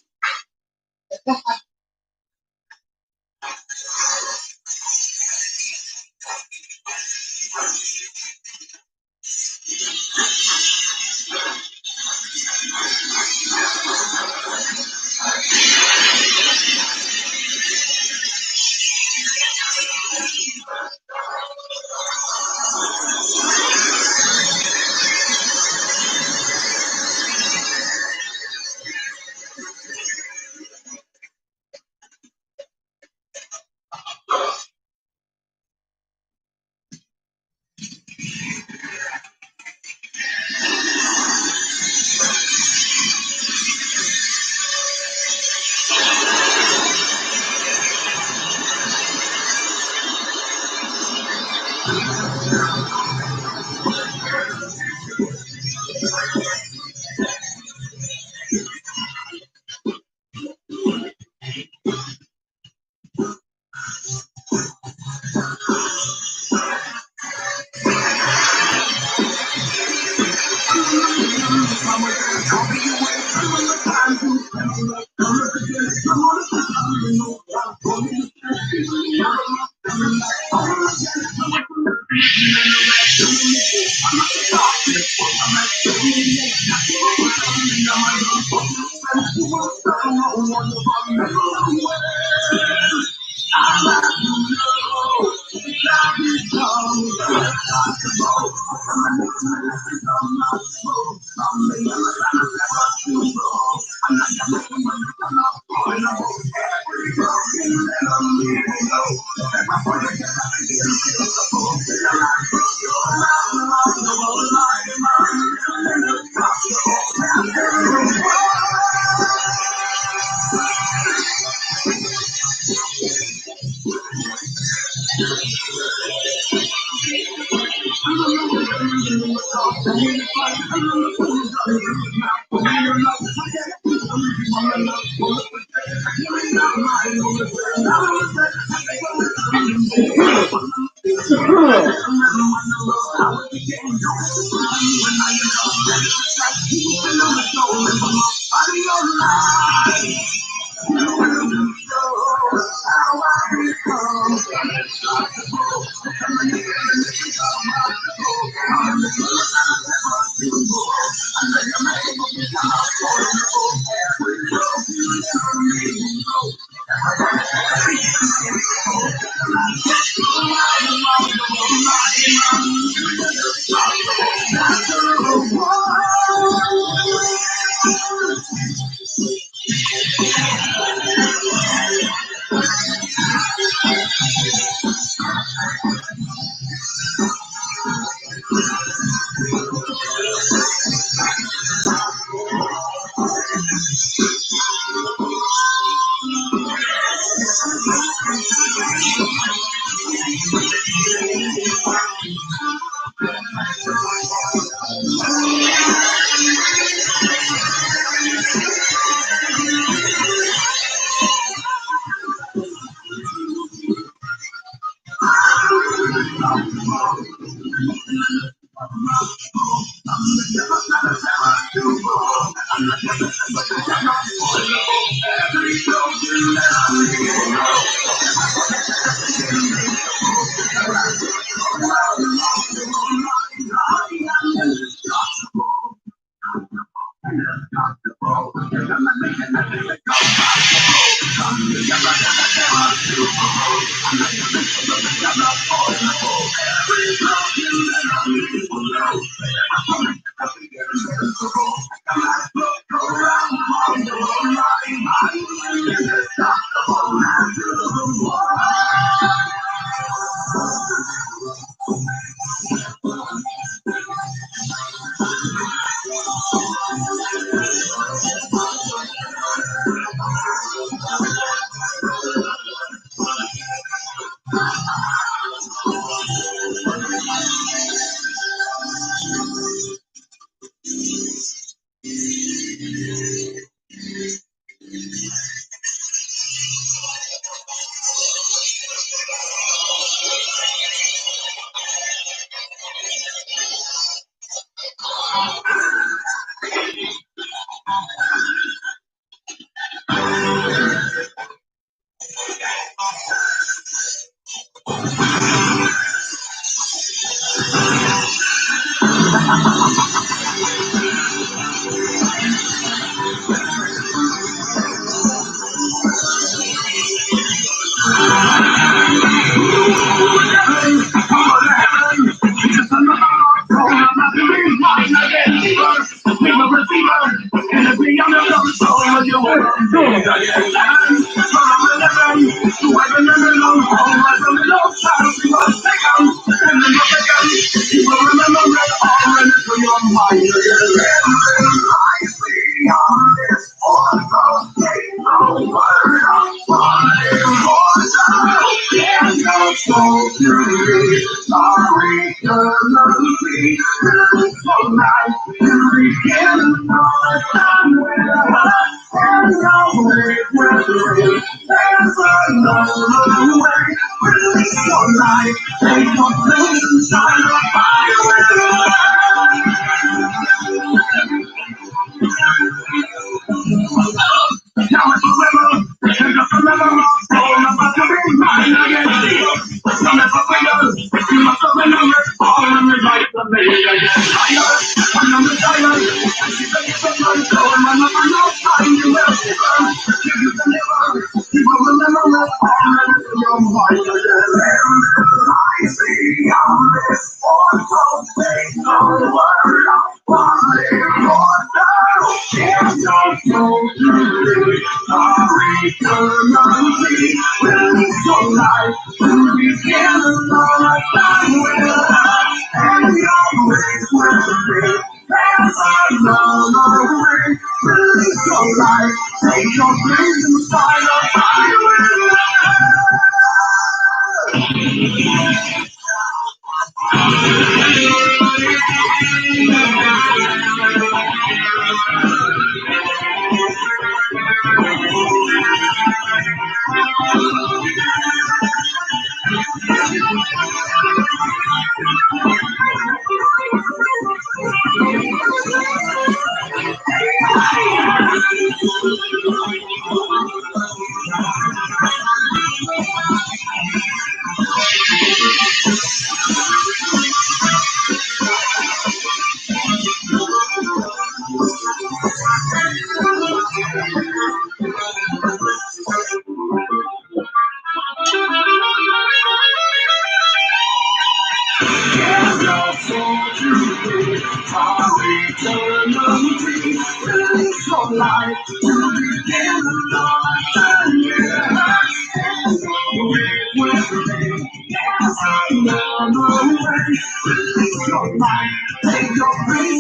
S9: eternity. Really so life to begin another time with us. And we always will be. There's another way. Really so life. Take your place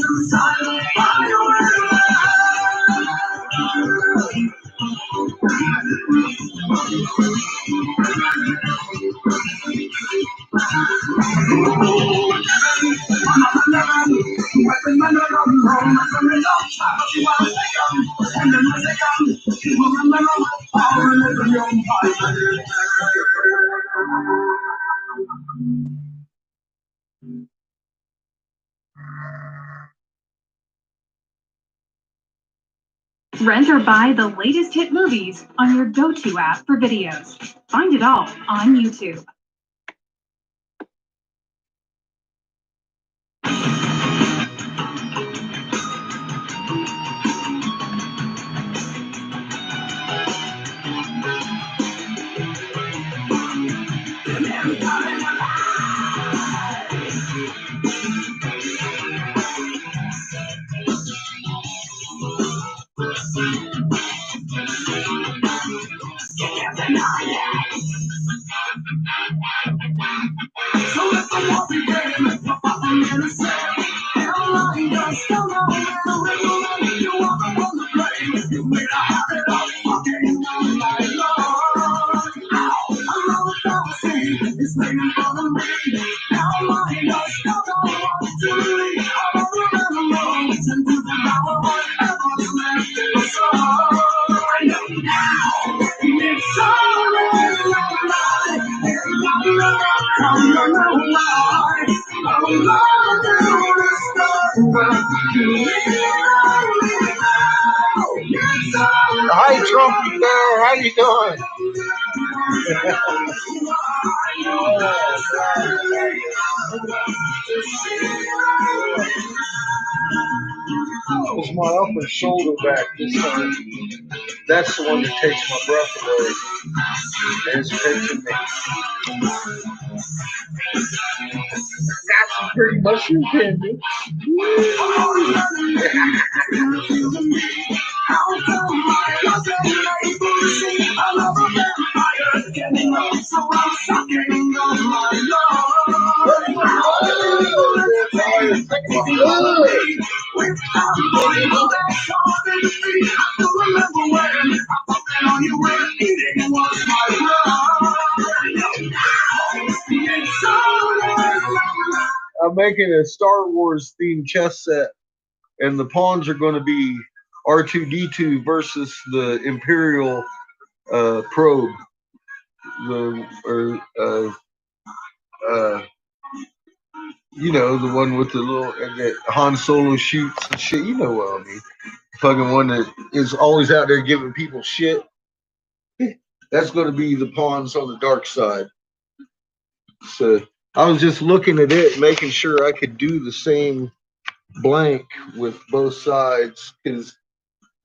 S9: inside the fire with
S14: Rent or buy the latest hit movies on your go-to app for videos. Find it all on YouTube.
S5: Hi, Trumpy Bear. How you doing? It's my upper shoulder back this time. That's the one that takes my breath away. It's taking me. Got some pretty mushroom candy. I'm making a Star Wars themed chess set, and the pawns are going to be R2D2 versus the Imperial probe. You know, the one with the little that Han Solo shoots and shit. You know what I mean? Fucking one that is always out there giving people shit. That's going to be the pawns on the dark side. So I was just looking at it, making sure I could do the same blank with both sides because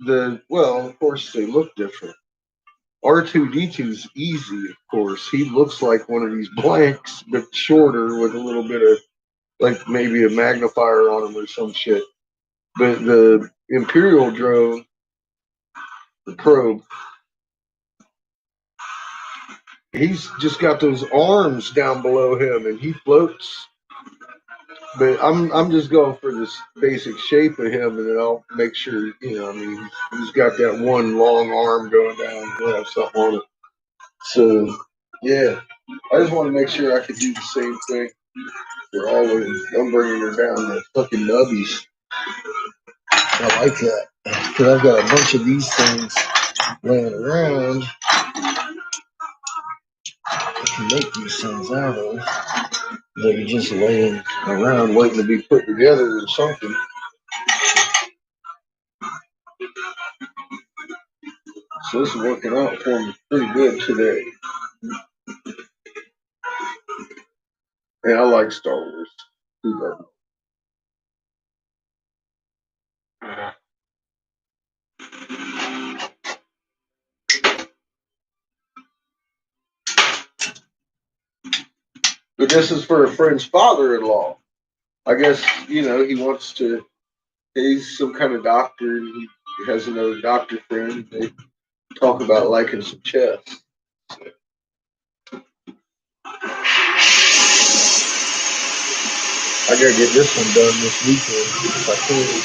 S5: of course they look different. R2D2's easy, of course. He looks like one of these blanks, but shorter with a little bit of like maybe a magnifier on him or some shit. But the Imperial drone, the probe, he's just got those arms down below him, and he floats. But I'm just going for this basic shape of him, and then I'll make sure, I mean, he's got that one long arm going down. He'll have something on it. So, yeah, I just want to make sure I could do the same thing for all of them. I'm bringing her down to fucking nubbies. I like that because I've got a bunch of these things laying around. I can make these things out of. They're just laying around waiting to be put together or something. So this is working out for me pretty good today. And I like Star Wars. Who doesn't? But this is for a friend's father-in-law. I guess, he wants to, he's some kind of doctor, and he has another doctor friend. They talk about liking some chess. I gotta get this one done this weekend if I can.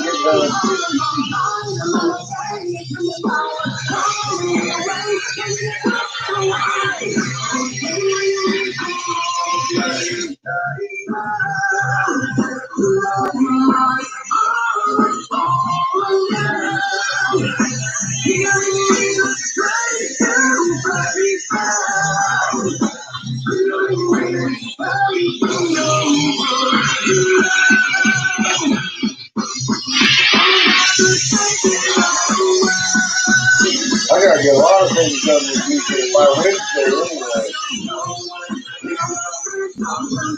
S5: Get done. I gotta get a lot of things done this weekend by Wednesday anyway.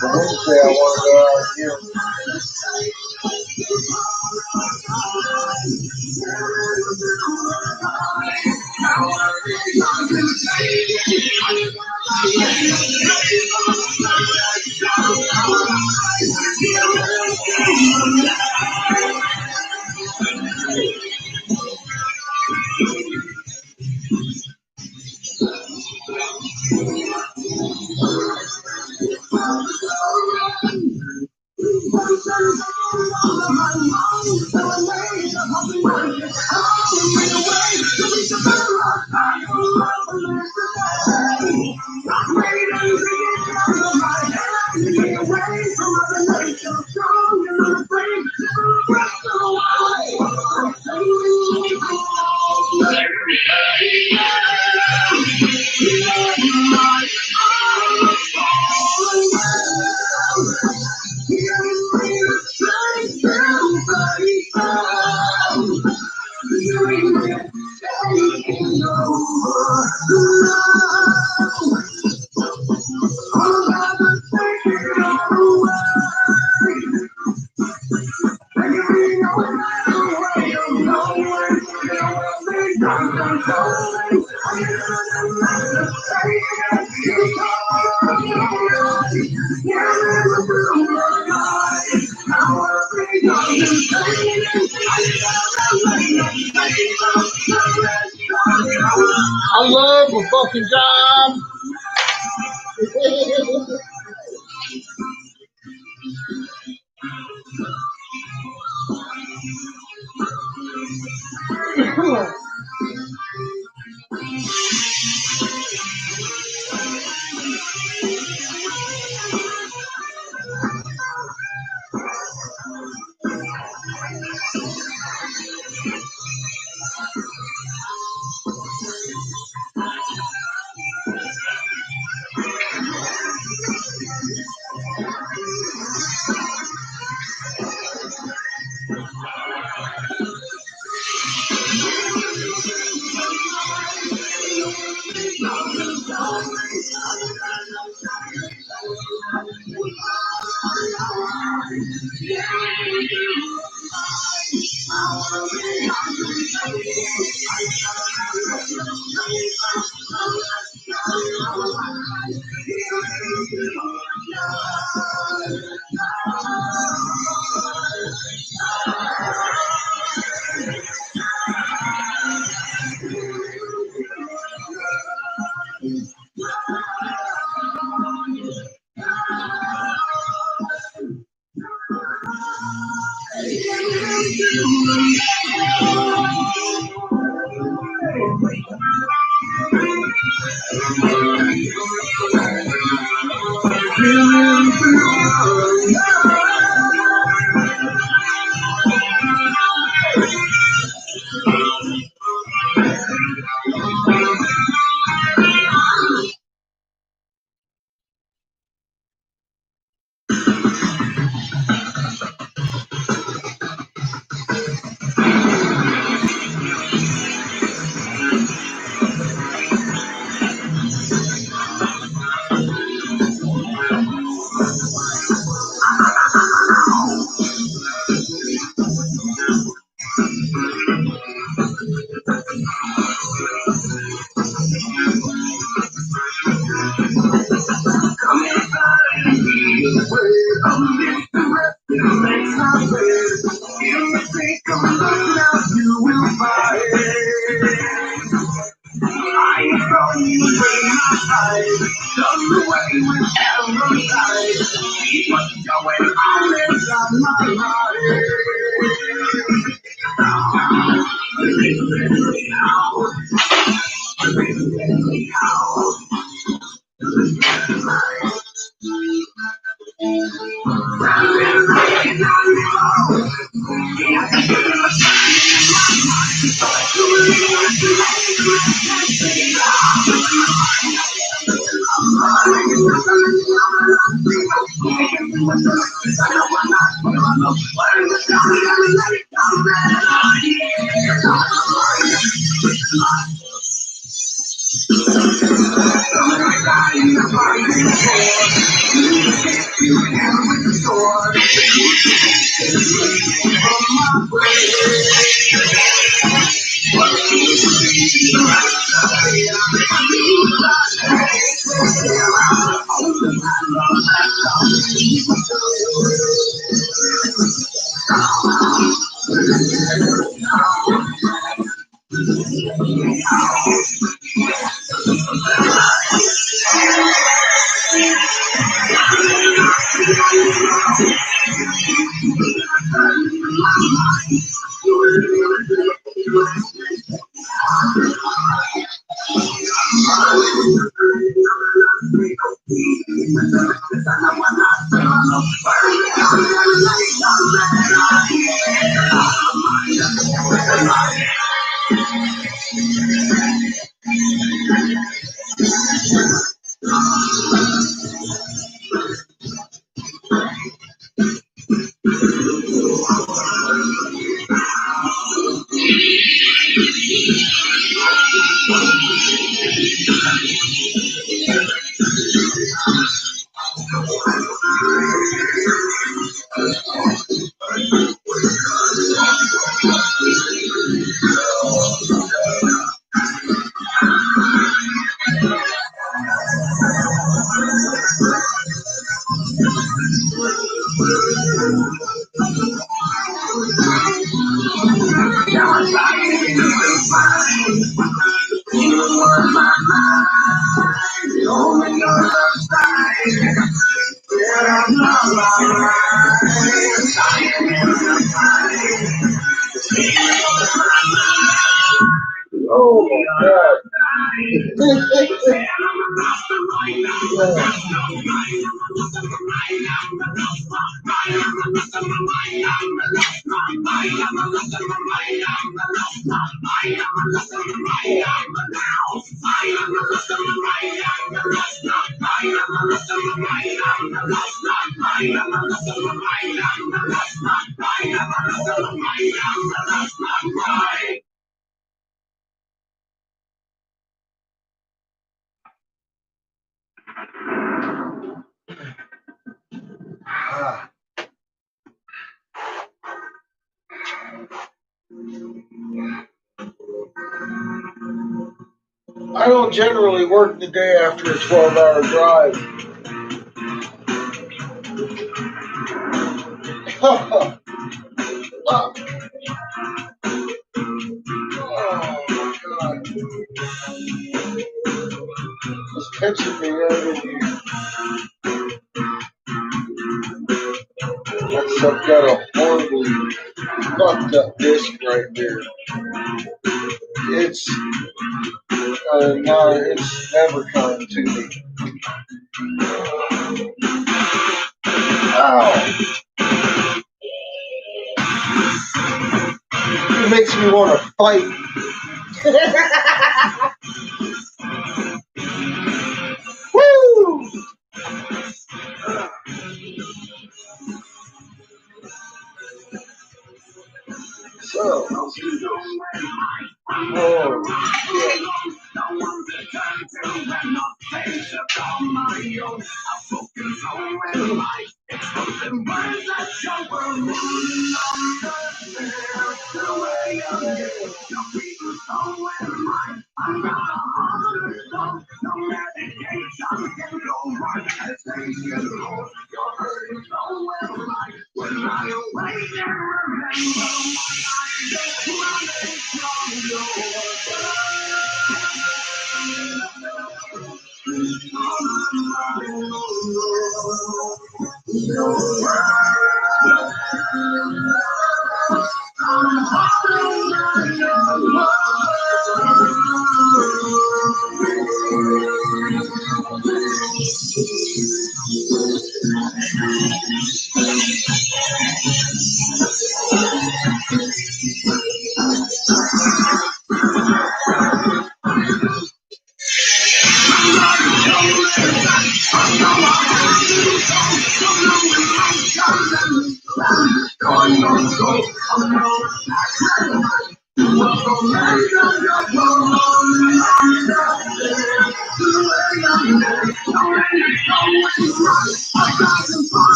S5: For Wednesday, I want to go out here. I love my fucking job.
S1: Oh my God. I don't generally work the day after a 12-hour drive. Oh my God. It's pinching me right in here. That stuff got a horribly fucked up disc right here. It's no, it's never come to me. Ow! It makes me want to fight. Woo! So,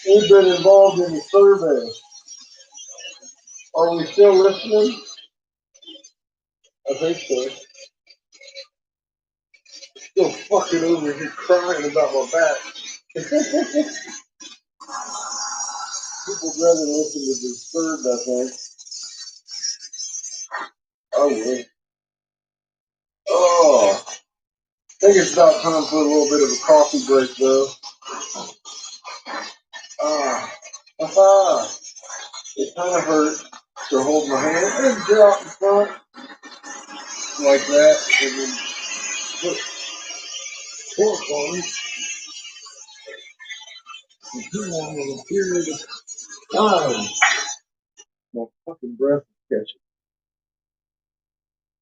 S1: We've been involved in the survey. Are we still listening? I think so. Still fucking over here crying about my back. People'd rather listen to Disturbed, I think. I would. Oh, I think it's about time for a little bit of a coffee break, though. It kind of hurt to hold my hand and drop in front like that, and then put torque on it. And too long in a period of time. My fucking breath is catching.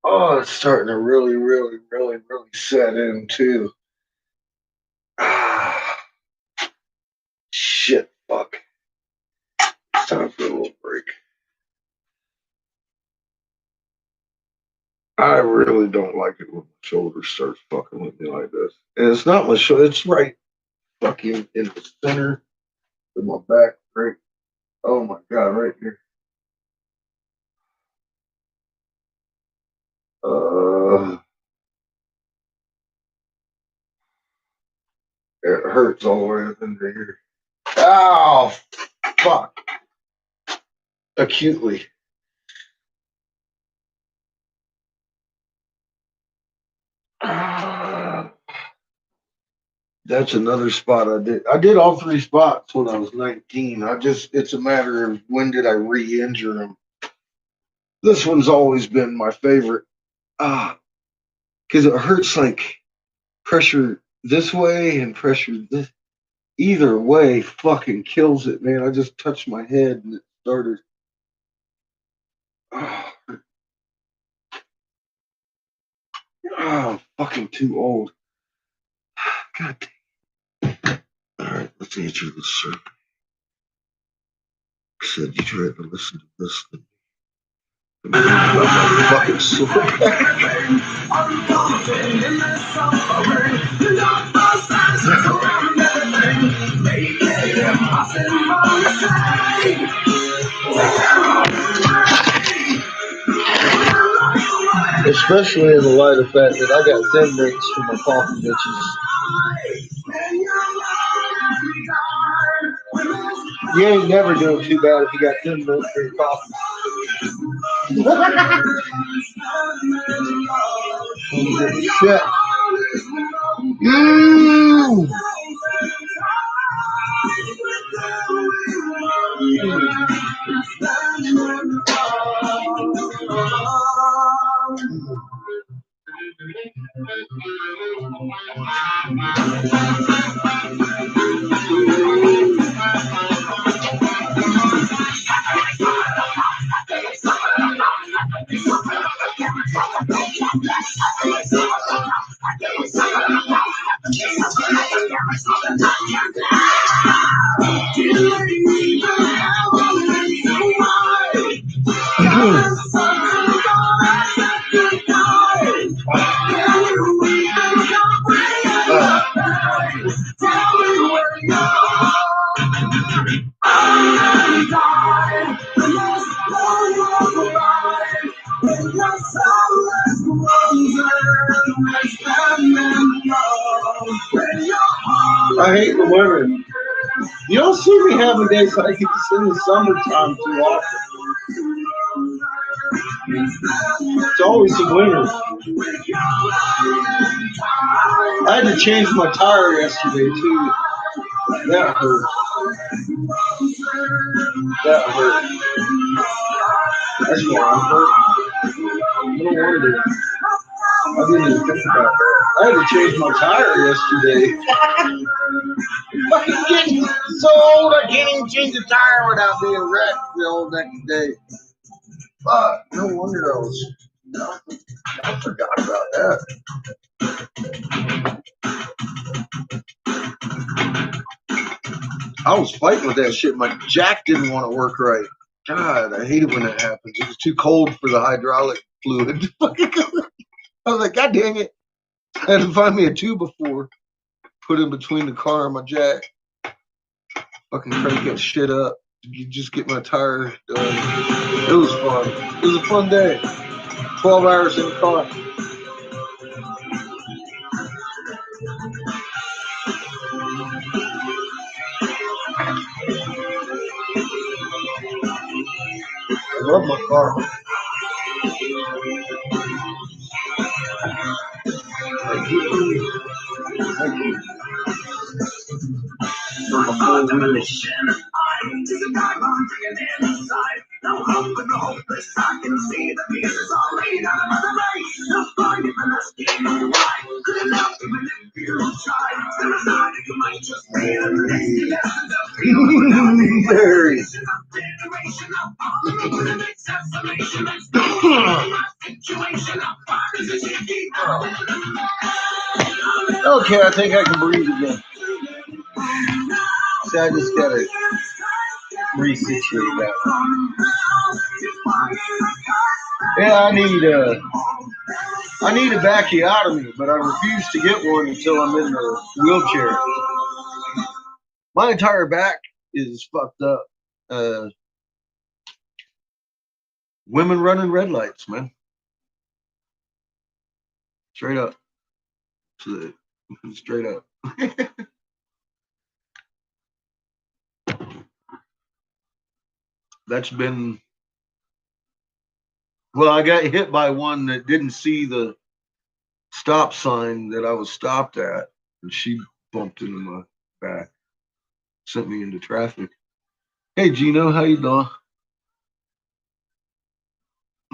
S1: Oh, it's starting to really, really, really, really set in, too. Shit, fuck. It's time for a little break. I really don't like it when my shoulder starts fucking with me like this. And it's not my shoulder, it's right fucking in the center of my back, right? Oh my God, right here. It hurts all the way up into here. Oh, fuck. Acutely. That's another spot I did. I did all three spots when I was 19. It's a matter of when did I re-injure them. This one's always been my favorite. Because it hurts like pressure this way and pressure this. Either way fucking kills it, man. I just touched my head and it started. I'm fucking too old. God damn. Alright, let's answer this survey. Said you tried to listen to this thing. My fucking sword. Especially in the light of fact that I got 10 minutes for my coffee bitches. You ain't never doing too bad if you got 10 minutes for your coffee. Shit. I hate the winter. You don't see me having days like it's in the summertime too often. It's always the winter. I had to change my tire yesterday too. That hurt. That hurt. That's why I'm hurt. No wonder. I didn't even think about that. I had to change my tire yesterday. Fucking getting so old I can't even change the tire without being wrecked the whole next day. Fuck, no wonder I forgot about that. I was fighting with that shit. My jack didn't want to work right. God, I hate it when that happens. It was too cold for the hydraulic fluid. I was like, God dang it. I had to find me a tube before.
S5: put in between the car and my jack. Fucking crank that shit up. You just get my tire done. It was fun. It was a fun day. 12 hours in the car. I love my car. Thank you.
S12: I'm on a mission. I'm to the guy I'm bringing inside. No hope and no hopeless. I can see the pieces are laid out of the way. No find even asking why. Good enough even if you try. There is not you might just be the next lesson of
S5: Very.
S12: generation of power with an exasperation of situation of fire is a shaky.
S5: Okay, I think I can breathe again. So I just gotta resituate that one. Yeah, I need a backiotomy, but I refuse to get one until I'm in the wheelchair. My entire back is fucked up. Women running red lights, man. Straight up. Straight up. That's been, well, I got hit by one that didn't see the stop sign that I was stopped at, and she bumped into my back, sent me into traffic. Hey, Gino, how you doing?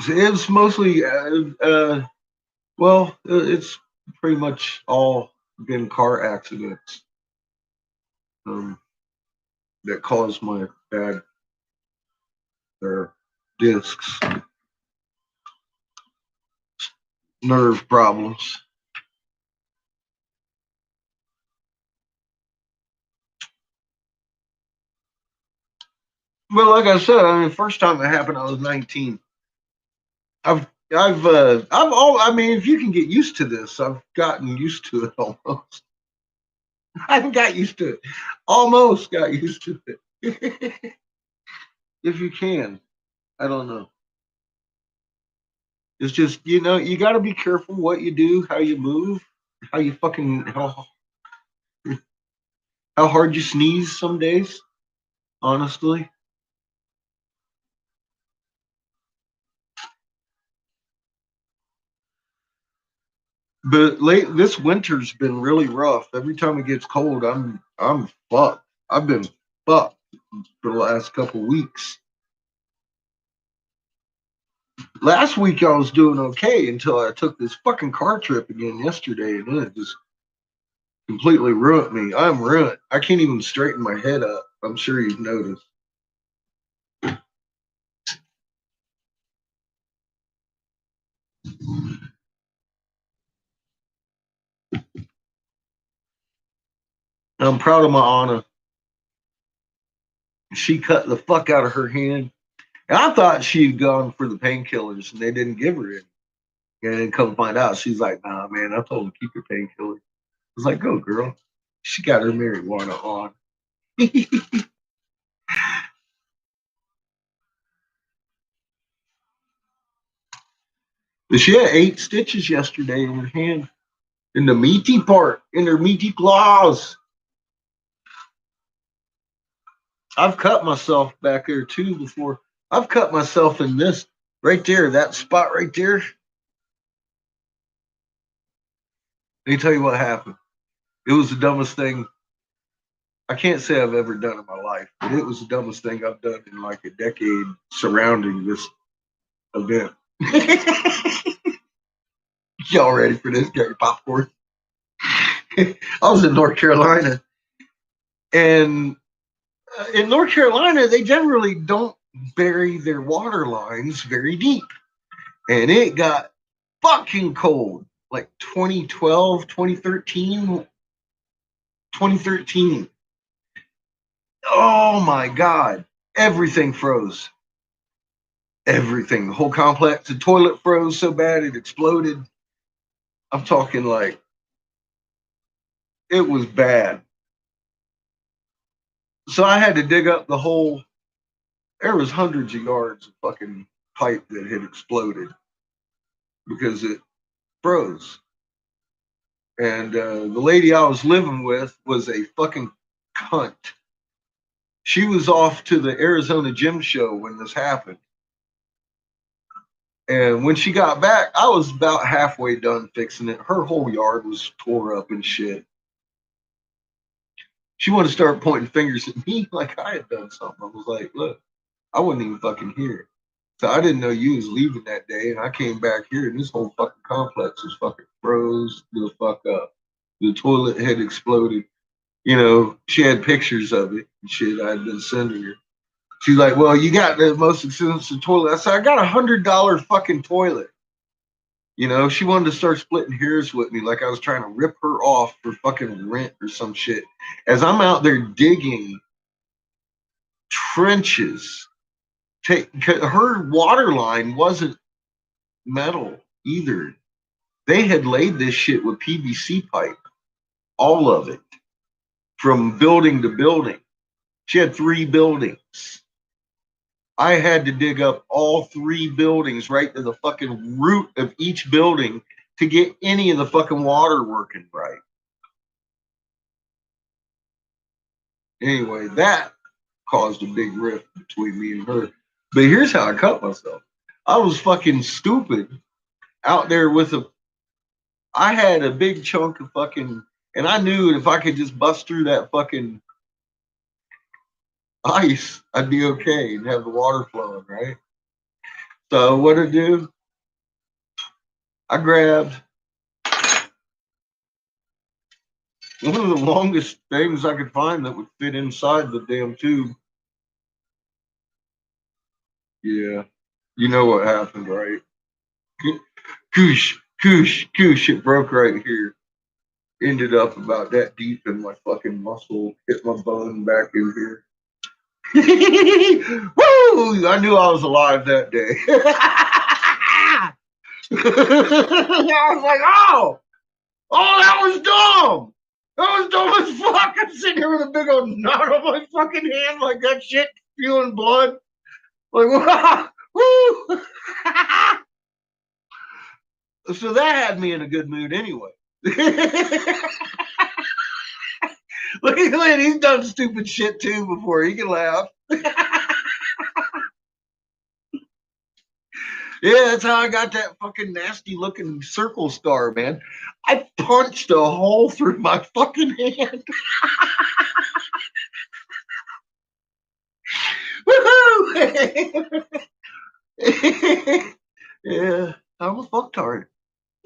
S5: It's mostly, well, it's pretty much all been car accidents that caused my bad discs, nerve problems. Well, like I said, I mean, first time it happened, I was 19. I mean, if you can get used to this, I've gotten used to it almost. I haven't got used to it. Almost got used to it. If you can. I don't know. It's just, you got to be careful what you do, how you move, how hard you sneeze some days, honestly. But this winter's been really rough. Every time it gets cold, I'm fucked. I've been fucked for the last couple weeks. Last week I was doing okay until I took this fucking car trip again yesterday, and it just completely ruined me. I'm ruined. I can't even straighten my head up. I'm sure you've noticed. I'm proud of my Anna. She cut the fuck out of her hand. And I thought she'd gone for the painkillers, and they didn't give her any. And then come find out, she's like, nah, man, I told her keep your painkillers. I was like, go, girl. She got her marijuana on. But she had 8 stitches yesterday in her hand. In the meaty part, in her meaty claws. I've cut myself back there too before. I've cut myself in this right there, that spot right there. Let me tell you what happened. It was the dumbest thing. I can't say I've ever done in my life, but it was the dumbest thing I've done in like a decade surrounding this event. Y'all ready for this? Got your popcorn? I was in North Carolina, and in North Carolina, they generally don't bury their water lines very deep. And it got fucking cold, like 2012, 2013. Oh my God. Everything froze. Everything. The whole complex. The toilet froze so bad it exploded. I'm talking like It was bad. So I had to dig up the whole. There was hundreds of yards of fucking pipe that had exploded because it froze. And the lady I was living with was a fucking cunt. She was off to the Arizona gym show when this happened. And when she got back, I was about halfway done fixing it. Her whole yard was tore up and shit. She wanted to start pointing fingers at me like I had done something. I was like, look, I wasn't even fucking here. So I didn't know you was leaving that day. And I came back here and this whole fucking complex was fucking froze the fuck up. The toilet had exploded. You know, she had pictures of it and shit I had been sending her. She's like, well, you got the most expensive toilet. I said, I got $100 fucking toilet. You know, she wanted to start splitting hairs with me like I was trying to rip her off for fucking rent or some shit. As I'm out there digging trenches, her water line wasn't metal either. They had laid this shit with PVC pipe, all of it, from building to building. She had 3 buildings. I had to dig up all 3 buildings right to the fucking root of each building to get any of the fucking water working right. Anyway, that caused a big rift between me and her. But here's how I cut myself. I was fucking stupid out there with I had a big chunk of fucking, and I knew if I could just bust through that fucking ice, I'd be okay and have the water flowing, right? So what did I do? I grabbed one of the longest things I could find that would fit inside the damn tube. Yeah, you know what happened, right? Koosh, koosh, koosh, it broke right here. Ended up about that deep in my fucking muscle, hit my bone back in here. Woo! I knew I was alive that day. I was like, oh, that was dumb. That was dumb as fuck. I'm sitting here with a big old knot on my fucking hand, like that shit, spewing blood. Like, woo! So that had me in a good mood anyway. Look at Glenn, he's done stupid shit too before. He can laugh. Yeah, that's how I got that fucking nasty looking circle scar, man. I punched a hole through my fucking hand. Woohoo! Yeah, I'm a fucktard.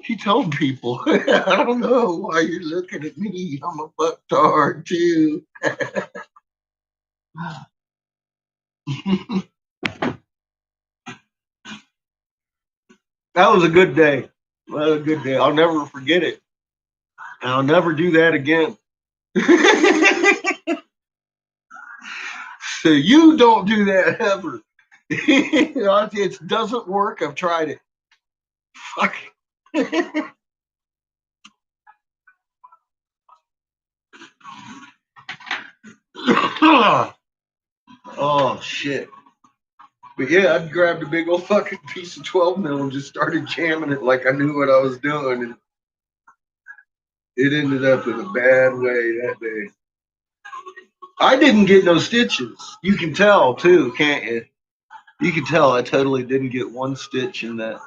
S5: She told people, I don't know why you're looking at me. I'm a fucktard too. That was a good day. Well, a good day. I'll never forget it. I'll never do that again. So you don't do that ever. It doesn't work. I've tried it. Fuck. Oh shit. But yeah, I grabbed a big old fucking piece of 12 mil and just started jamming it like I knew what I was doing. And it ended up in a bad way that day. I didn't get no stitches. You can tell too, can't you? You can tell I totally didn't get one stitch in that.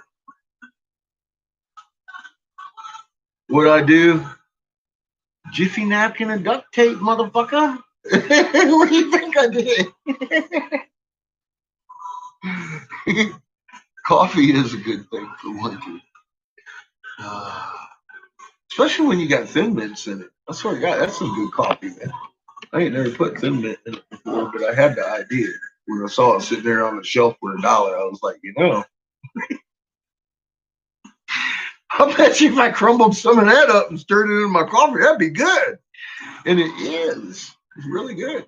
S5: What'd I do? Jiffy napkin and duct tape, motherfucker. What do you think I did? Coffee is a good thing for winter. Especially when you got Thin Mints in it. I swear to God, that's some good coffee, man. I ain't never put Thin Mint in it before, but I had the idea. When I saw it sitting there on the shelf for $1, I was like, I bet you if I crumbled some of that up and stirred it in my coffee, that'd be good. And it is. It's really good.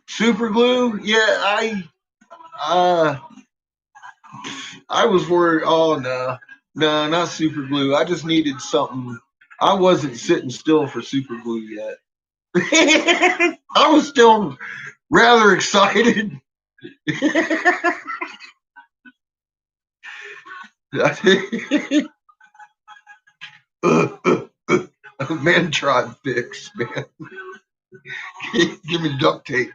S5: Super glue? Yeah, I was worried. Oh, no, not super glue. I just needed something I wasn't sitting still for super glue yet. I was still rather excited. Man tried fix, man. Give me duct tape.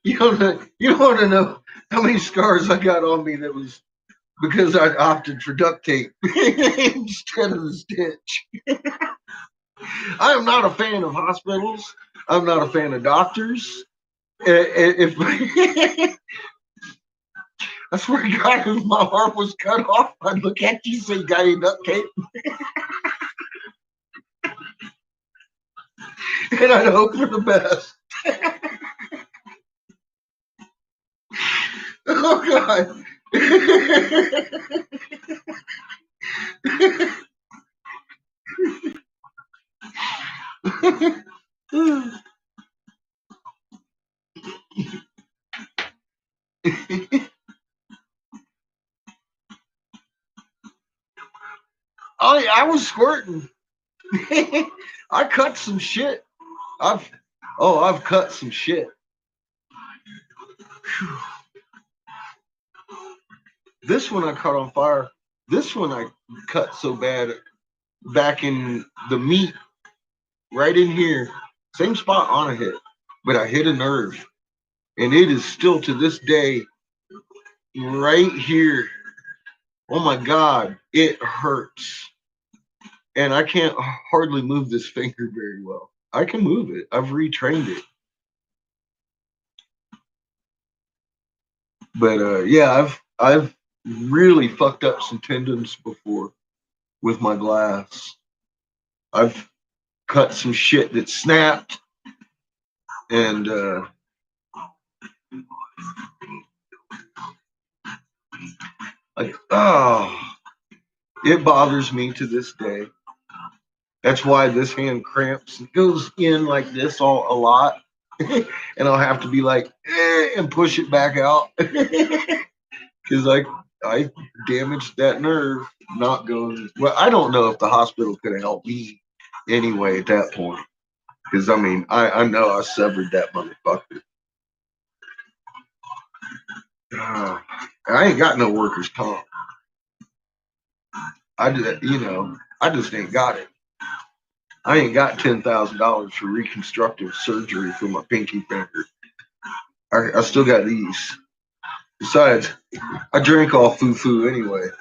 S5: You don't want to know how many scars I got on me that was because I opted for duct tape instead of the stitch. I am not a fan of hospitals. I'm not a fan of doctors. If I swear to God, if my arm was cut off, I'd look at you and say, "Got any duct tape?" And I'd hope for the best. Oh God. I was squirting. I cut some shit. I've cut some shit. Whew. This one I caught on fire. This one I cut so bad back in the meat, right in here. Same spot on a hit, but I hit a nerve. And it is still to this day right here. Oh my God, it hurts. And I can't hardly move this finger very well. I can move it. I've retrained it. But yeah, I've really fucked up some tendons before with my glass. I've cut some shit that snapped, and it bothers me to this day. That's why this hand cramps. It goes in like this a lot, and I'll have to be like and push it back out because I damaged that nerve. Not going well. I don't know if the hospital could have helped me anyway at that point. Because I mean, I know I severed that motherfucker. I ain't got no workers' comp. I just ain't got it. I ain't got $10,000 for reconstructive surgery for my pinky finger. I still got these. Besides, I drink all foo-foo anyway.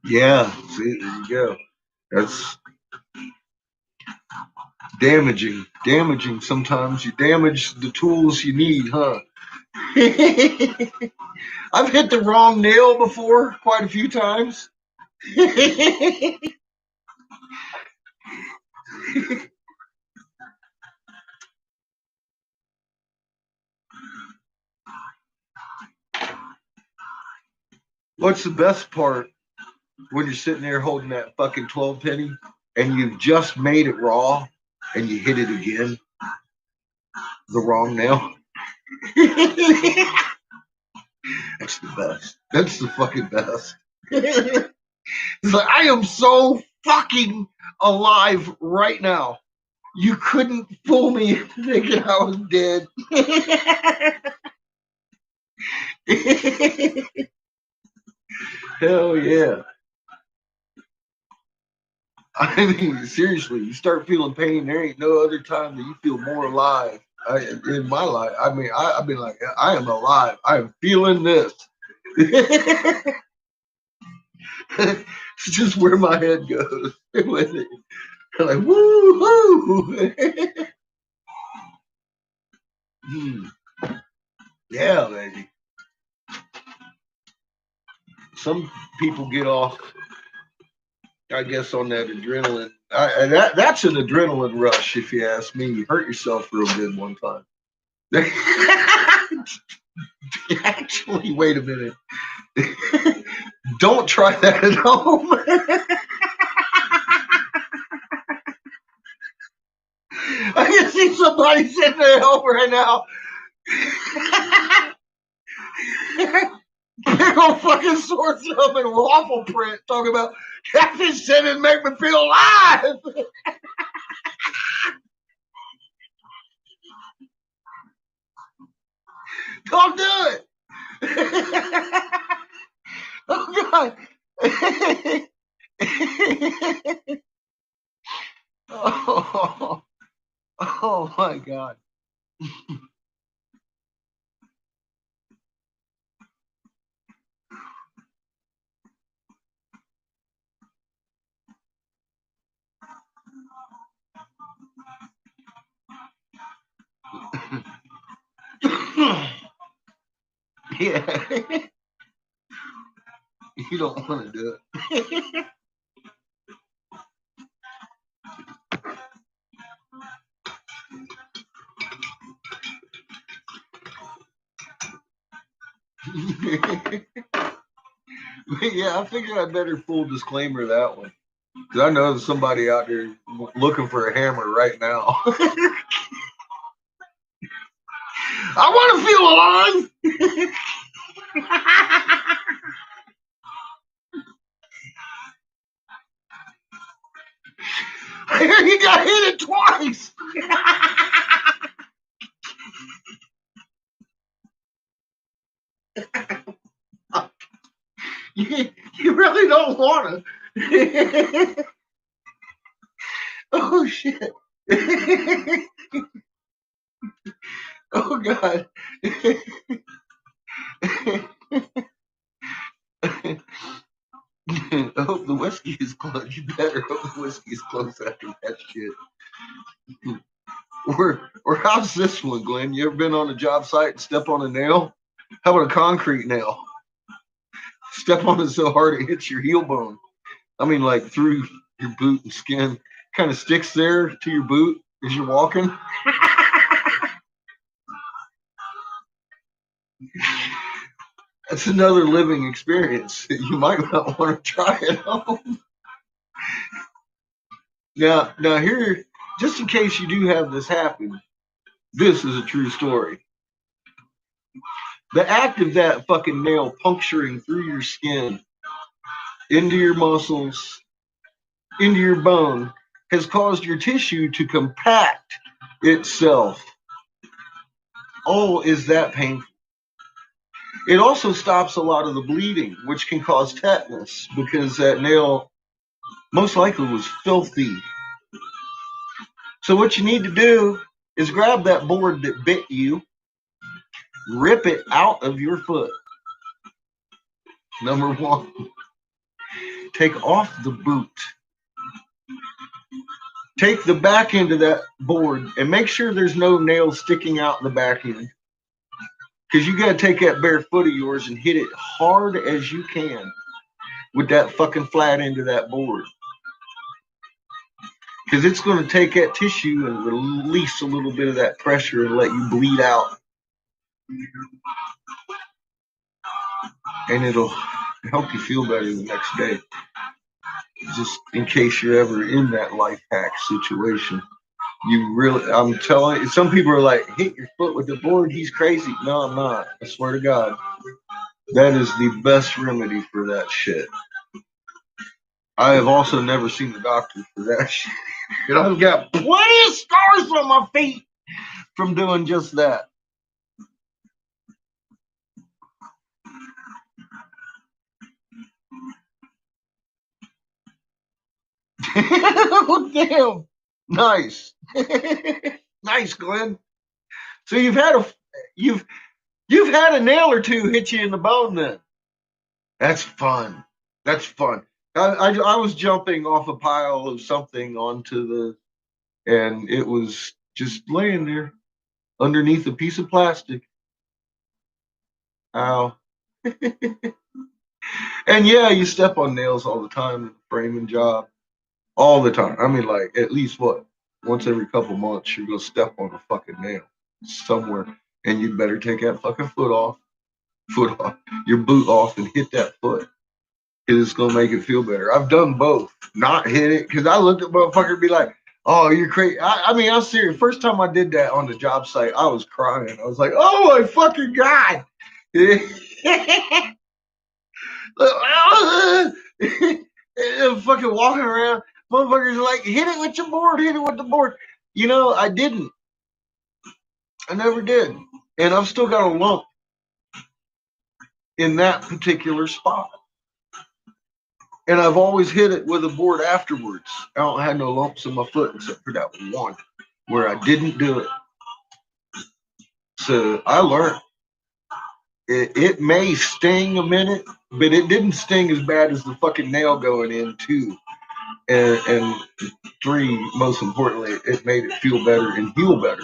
S5: Yeah, see, there you go. That's damaging. Sometimes you damage the tools you need, huh? I've hit the wrong nail before quite a few times. What's the best part when you're sitting there holding that fucking 12 penny and you've just made it raw and you hit it again? The wrong nail. That's the best. That's the fucking best. It's like, I am so fucking alive right now. You couldn't fool me thinking I was dead. Hell yeah. I mean, seriously, you start feeling pain, there ain't no other time that you feel more alive. In my life, I mean, I've been like, I am alive. I am feeling this. It's just where my head goes with it. I'm like, woo-hoo. Yeah, baby. Some people get off, I guess, on that adrenaline. That's an adrenaline rush, if you ask me. You hurt yourself real good one time. Actually, wait a minute. Don't try that at home. I can see somebody sitting at home right now. Big old fucking sword thumb and waffle print talking about catfish didn't make me feel alive. Don't do it. Oh God. Oh, oh my God. Yeah. You don't want to do it. Yeah, I figured I better full disclaimer that one. Because I know there's somebody out there looking for a hammer right now. I want to feel alive. He got hit it twice. You really don't want to. Oh shit. Oh God. I hope the whiskey is close. You better hope the whiskey is close after that shit. Or how's this one, Glenn? You ever been on a job site and step on a nail? How about a concrete nail? Step on it so hard it hits your heel bone. I mean, like through your boot and skin. Kind of sticks there to your boot as you're walking. That's another living experience that you might not want to try at home. Now here, just in case you do have this happen, this is a true story. The act of that fucking nail puncturing through your skin, into your muscles, into your bone, has caused your tissue to compact itself. Oh, is that painful? It also stops a lot of the bleeding, which can cause tetanus because that nail most likely was filthy. So what you need to do is grab that board that bit you, rip it out of your foot. Number one, take off the boot. Take the back end of that board and make sure there's no nails sticking out in the back end. Because you got to take that bare foot of yours and hit it hard as you can with that fucking flat end of that board. Because it's going to take that tissue and release a little bit of that pressure and let you bleed out. And it'll help you feel better the next day. Just in case you're ever in that life hack situation. You really, I'm telling you, some people are like, hit your foot with the board, he's crazy. No, I'm not. I swear to God. That is the best remedy for that shit. I have also never seen the doctor for that shit. And I've got plenty of scars on my feet from doing just that. Oh, damn. Nice. Nice, Glenn. So you've had a nail or two hit you in the bone then. That's fun. That's fun. I was jumping off a pile of something onto and it was just laying there underneath a piece of plastic. Ow. And yeah, you step on nails all the time in the framing job. All the time. I mean, like, at least once every couple months, you're going to step on a fucking nail somewhere. And you'd better take that fucking foot off, your boot off, and hit that foot. because it's gonna make it feel better. I've done both. Not hit it because I looked at motherfucker and be like, "Oh, you're crazy." I mean, I'm serious. First time I did that on the job site, I was crying. I was like, "Oh my fucking god!" And fucking walking around, motherfuckers are like, "Hit it with your board, hit it with the board." You know, I didn't. I never did, and I've still got a lump in that particular spot. And I've always hit it with a board afterwards. I don't have no lumps in my foot except for that one where I didn't do it. So I learned. It may sting a minute, but it didn't sting as bad as the fucking nail going in too. And three, most importantly, it made it feel better and heal better.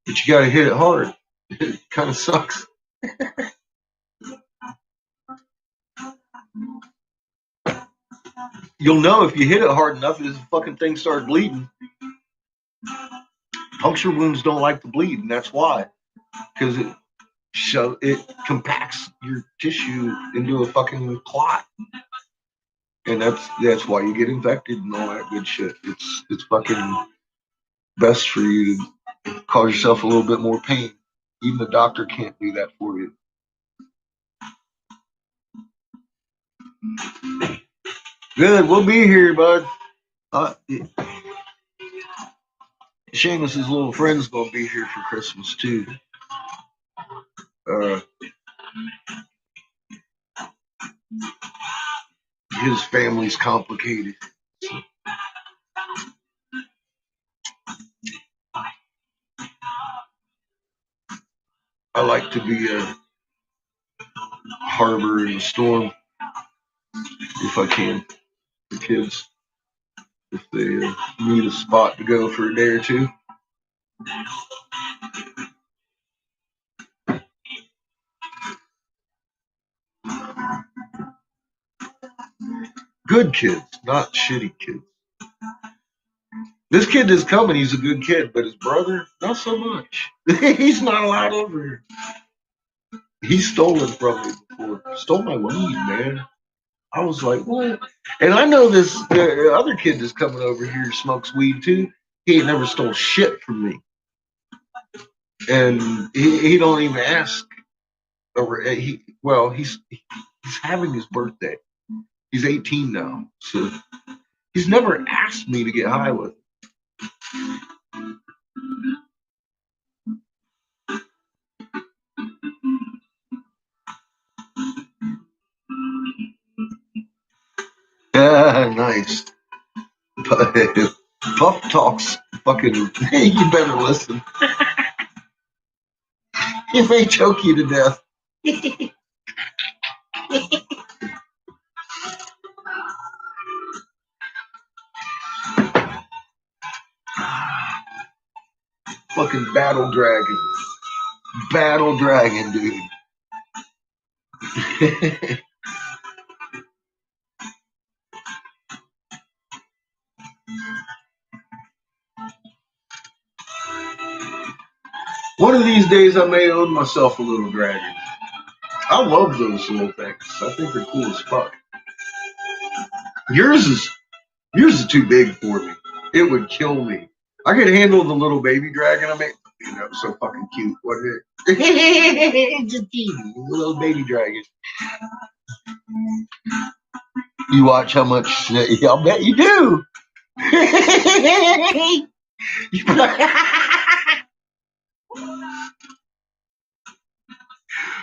S5: But you gotta hit it hard. It kind of sucks. You'll know if you hit it hard enough if the fucking thing started bleeding. Puncture wounds don't like to bleed, and that's why. Because it compacts your tissue into a fucking clot. And that's why you get infected and all that good shit. It's fucking best for you to cause yourself a little bit more pain. Even the doctor can't do that for you. Good, we'll be here, bud. Seamus's little friend's gonna be here for Christmas too. His family's complicated. I like to be a harbor in the storm if I can. The kids, if they need a spot to go for a day or two. Good kids, not shitty kids. This kid that's coming, he's a good kid, but his brother, not so much. He's not allowed over here. He's stolen from me before. Stole my weed, man. I was like, what? And I know this the other kid that's coming over here smokes weed too. He ain't never stole shit from me. And he don't even ask. He's having his birthday. He's 18 now. So he's never asked me to get high with him. Yeah, nice. Puff talks fucking. You better listen. He may choke you to death. Fucking battle dragon. Battle dragon, dude. One of these days I may own myself a little dragon. I love those little things. I think they're cool as fuck. Yours is too big for me. It would kill me. I could handle the little baby dragon I made. You know, so fucking cute, wasn't it? Just teeny, little baby dragon. You watch how much. I'll bet you do.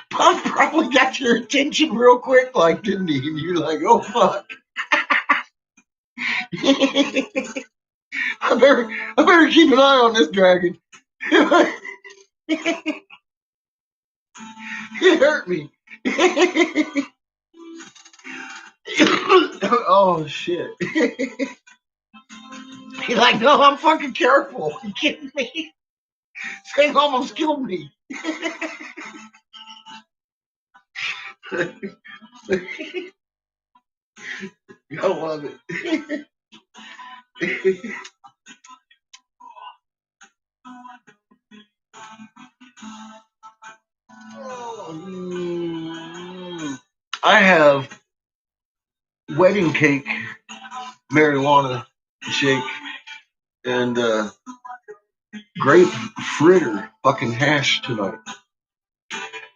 S5: Puff probably got your attention real quick, like, didn't he? And you're like, oh fuck. I better keep an eye on this dragon. It hurt me. Oh shit. He's like, no, I'm fucking careful. You kidding me? This thing almost killed me. I love it. I have wedding cake, marijuana shake, and grape fritter fucking hash tonight.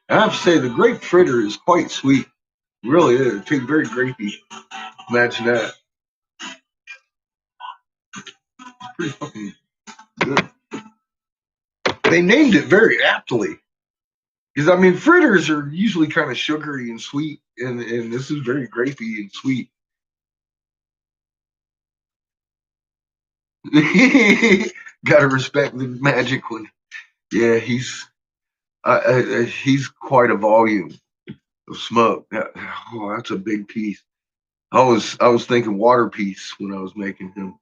S5: I have to say the grape fritter is quite sweet. It really is. It tastes very grapey. Imagine that. Pretty fucking good. They named it very aptly. Because I mean fritters are usually kind of sugary and sweet, and this is very grapey and sweet. Gotta respect the magic one. Yeah, he's quite a volume of smoke. Oh, that's a big piece. I was thinking water piece when I was making him,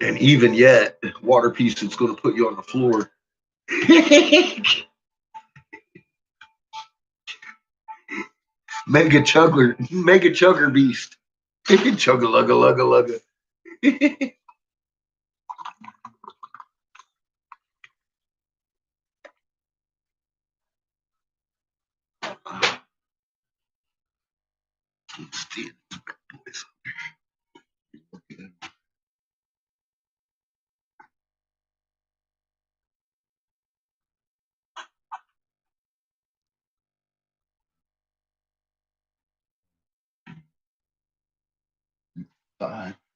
S5: and even yet, water piece is going to put you on the floor. Mega chugger beast. Chugga lugga lugga lugga.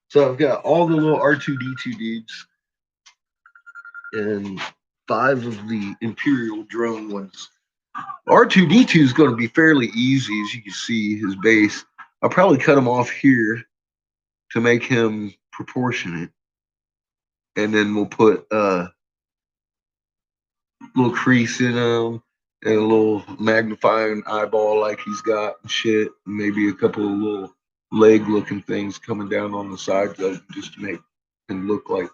S5: So I've got all the little R2D2 dudes and 5 of the Imperial drone ones. R2D2 is going to be fairly easy, as you can see his base. I'll probably cut him off here to make him proportionate, and then we'll put a little crease in him and a little magnifying eyeball like he's got and shit. Maybe a couple of little leg-looking things coming down on the sides of him just to make him look like.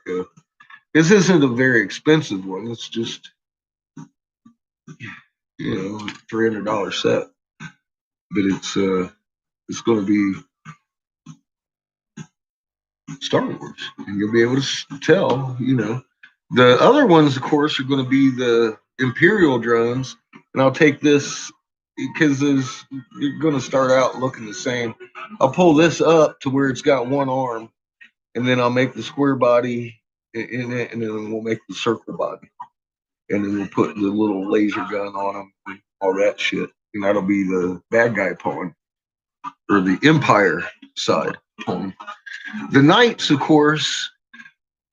S5: This isn't a very expensive one. It's just $300 set, but it's going to be Star Wars, and you'll be able to tell. The other ones, of course, are going to be the Imperial drones, and I'll take this because you're going to start out looking the same. I'll pull this up to where it's got one arm, and then I'll make the square body in it, and then we'll make the circle body, and then we'll put the little laser gun on them, and all that shit, and that'll be the bad guy pawn, or the Empire side pawn. The knights, of course,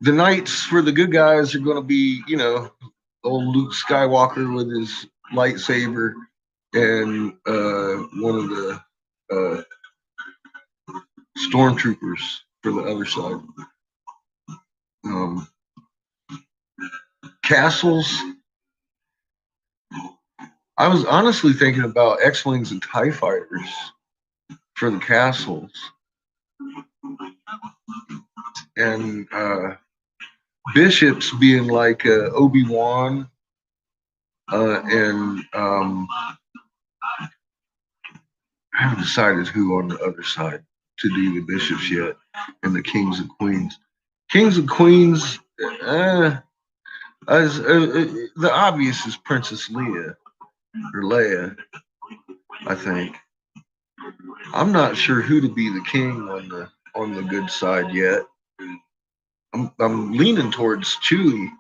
S5: the knights for the good guys are going to be, old Luke Skywalker with his lightsaber, and one of the stormtroopers for the other side. Castles. I was honestly thinking about X-Wings and TIE Fighters for the castles. And bishops being like Obi-Wan and I haven't decided who on the other side to do the bishops yet, and the kings and queens. Kings and queens, the obvious is Princess Leia, or Leia, I think. I'm not sure who to be the king on the good side yet. I'm leaning towards Chewie.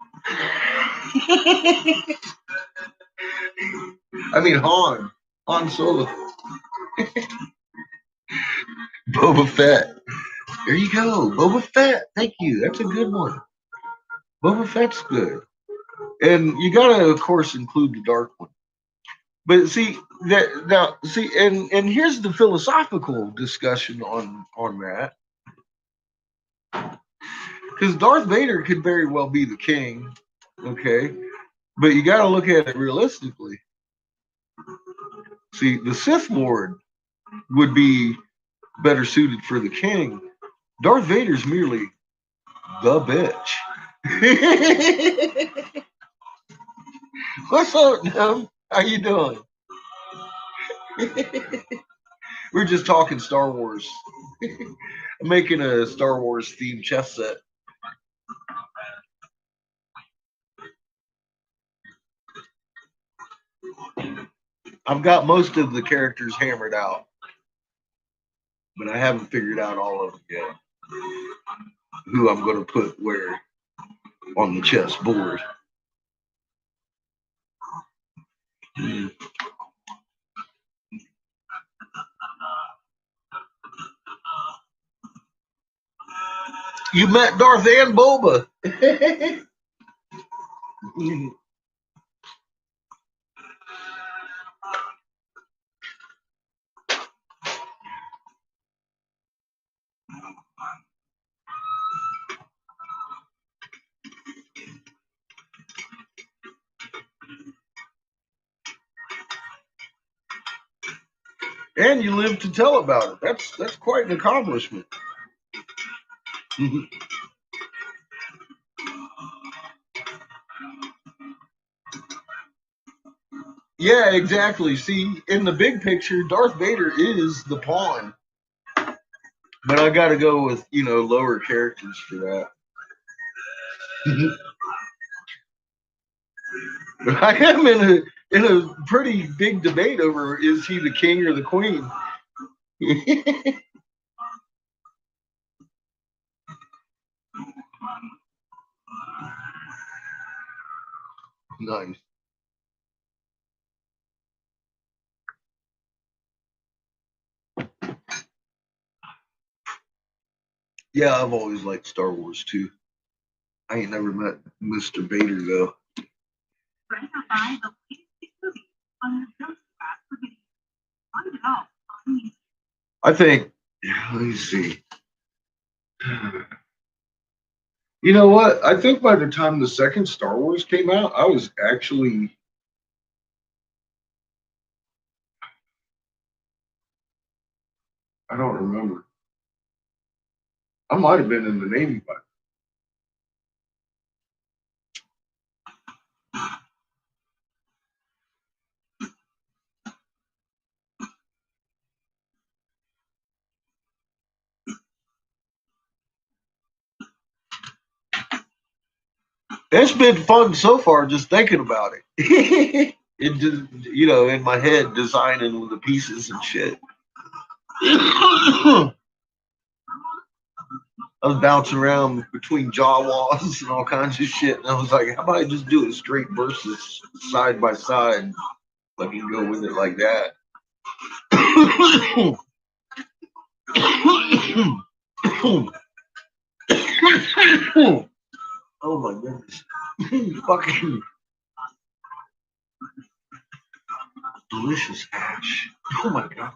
S5: I mean Han Solo. Boba Fett. There you go, Boba Fett. Thank you. That's a good one. Boba Fett's good, and you gotta, of course, include the dark one. But see and here's the philosophical discussion on that, because Darth Vader could very well be the king, okay, but you got to look at it realistically. See, the Sith Lord would be better suited for the king. Darth Vader's merely the bitch. What's up, Dem? How you doing? We're just talking Star Wars. I'm making a Star Wars themed chess set. I've got most of the characters hammered out, but I haven't figured out all of them yet. Who I'm going to put where on the chessboard. You met Darth and Boba. And you live to tell about it. That's quite an accomplishment. Yeah, exactly. See, in the big picture, Darth Vader is the pawn. But I got to go with, lower characters for that. But I am in a pretty big debate over is he the king or the queen? Nice. Yeah, I've always liked Star Wars too. I ain't never met Mr. Vader though. I think, let me see. You know what? I think by the time the second Star Wars came out, I was actually. I don't remember. I might have been in the Navy by. It's been fun so far just thinking about it. It just, in my head, designing the pieces and shit. I was bouncing around between Jawas and all kinds of shit, and I was like, how about I just do it straight versus side by side? Let me go with it like that. Oh my goodness. Fucking delicious hash. Oh my god.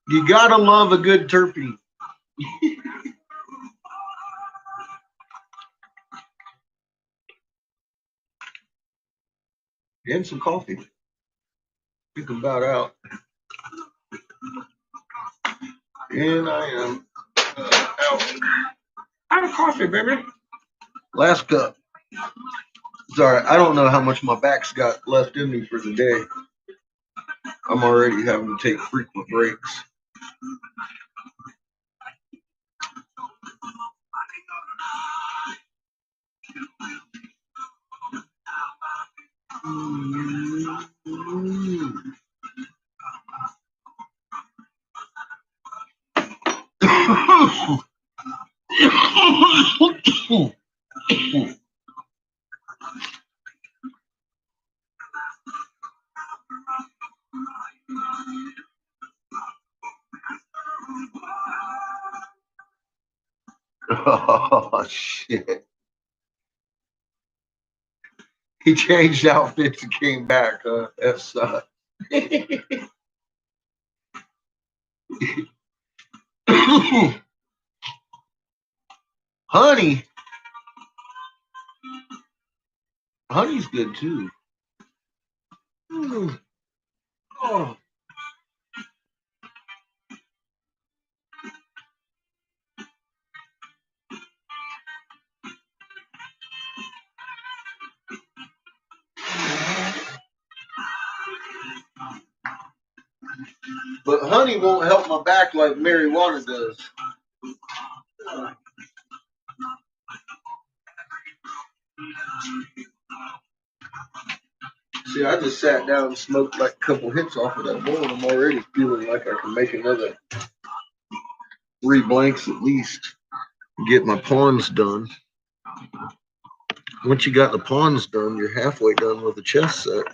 S5: You gotta love a good terpene. And some coffee. Think about out. And I am out. Out of coffee, baby. Last cup. Sorry, I don't know how much my back's got left in me for the day. I'm already having to take frequent breaks. Oh shit. He changed outfits and came back. That sucks. Honey. Honey's good too. Oh. But honey won't help my back like marijuana does. See, I just sat down and smoked like a couple hits off of that bowl, and I'm already feeling like I can make another 3 blanks at least. Get my pawns done. Once you got the pawns done, you're halfway done with the chess set.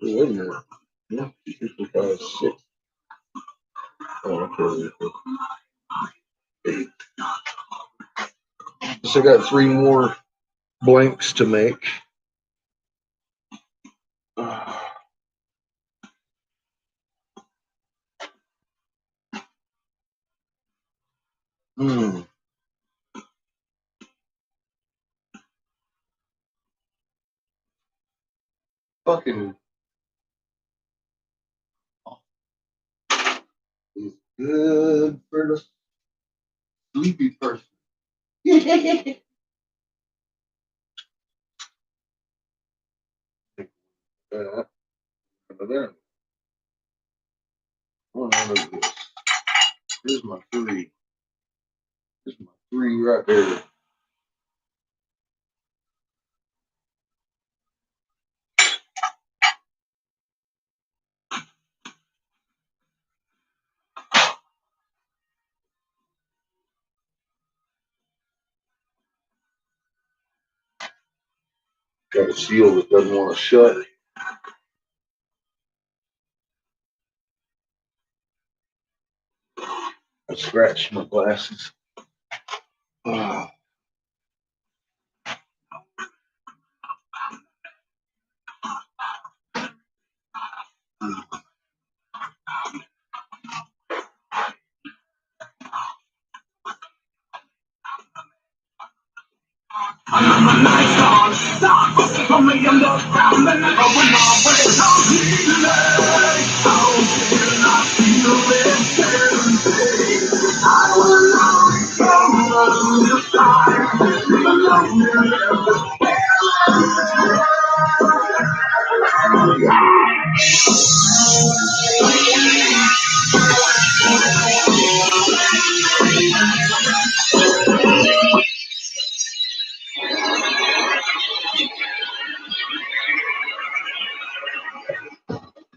S5: Oh, wait a minute. Yeah, 55, 6. Oh, okay. So I got 3 more blanks to make. Fucking is good for the sleepy person. Here's my 3. Here's my 3 right there. Got a seal that doesn't want to shut. I scratched my glasses. Oh.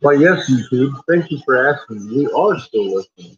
S5: Why, yes, YouTube. Thank you for asking. We are still listening.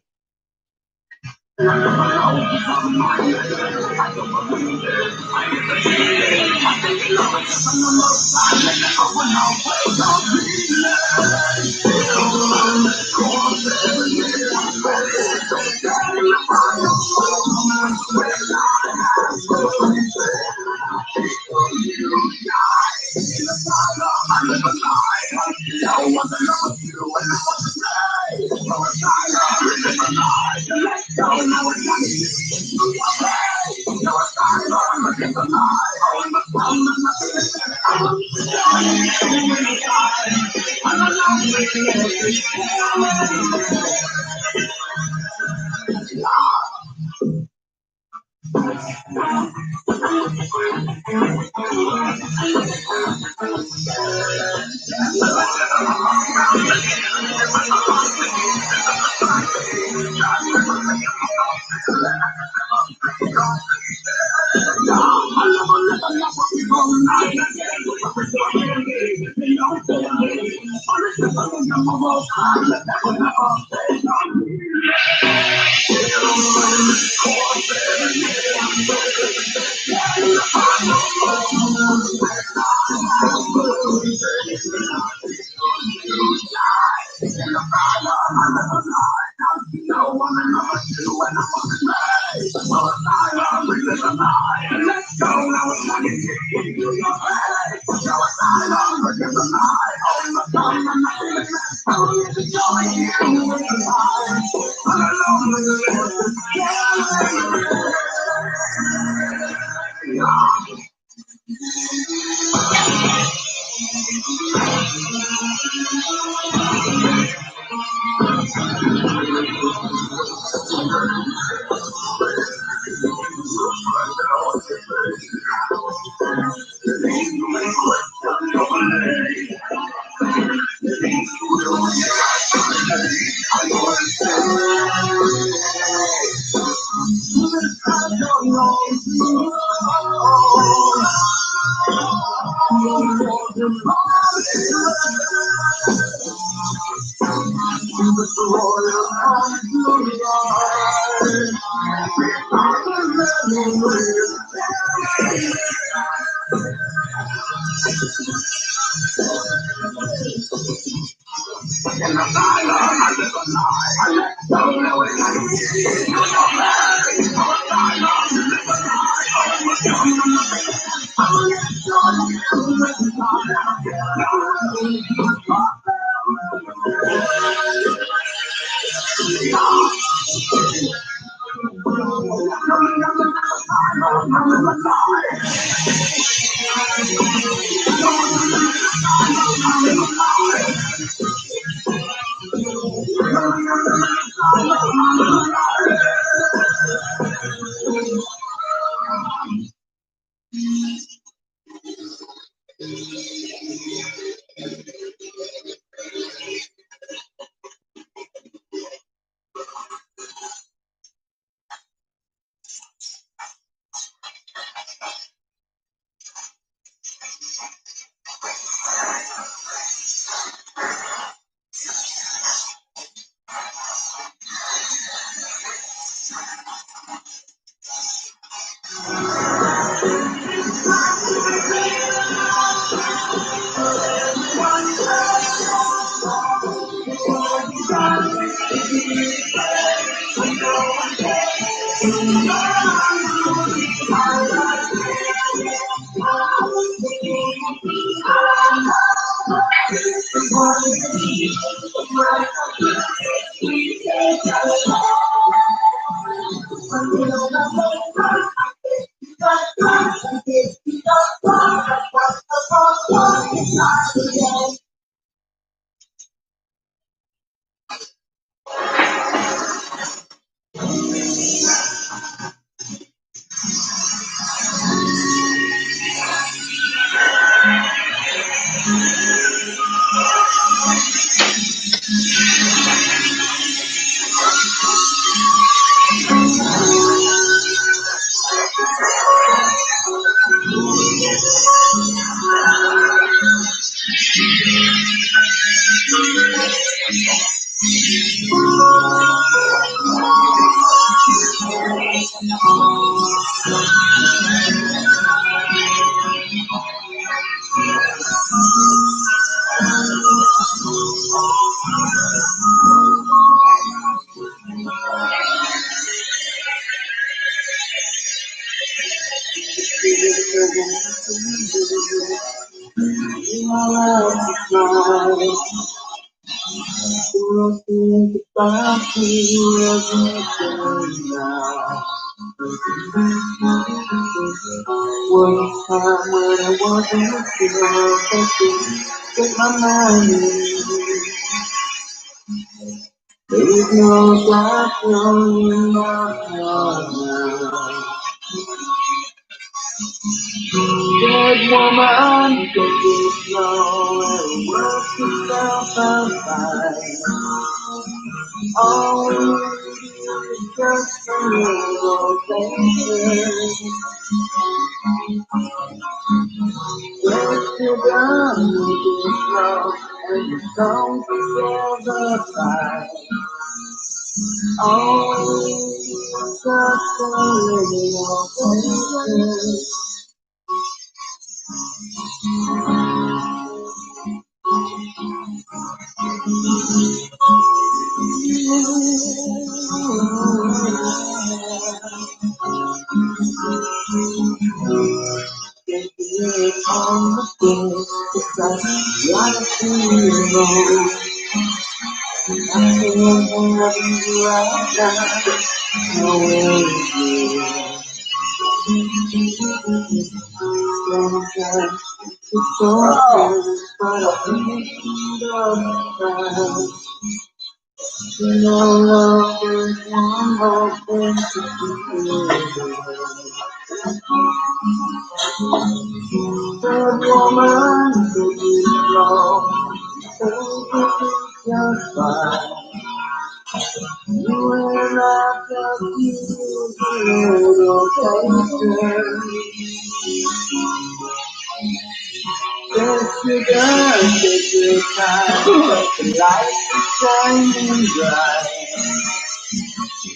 S12: time, but the light is shining bright.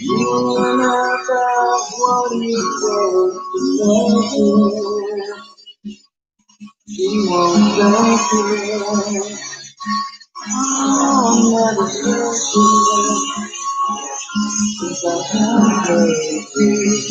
S12: You and I thought, what are you supposed to do? She won't thank you. Oh, I'm never certain, 'cause I can't take it.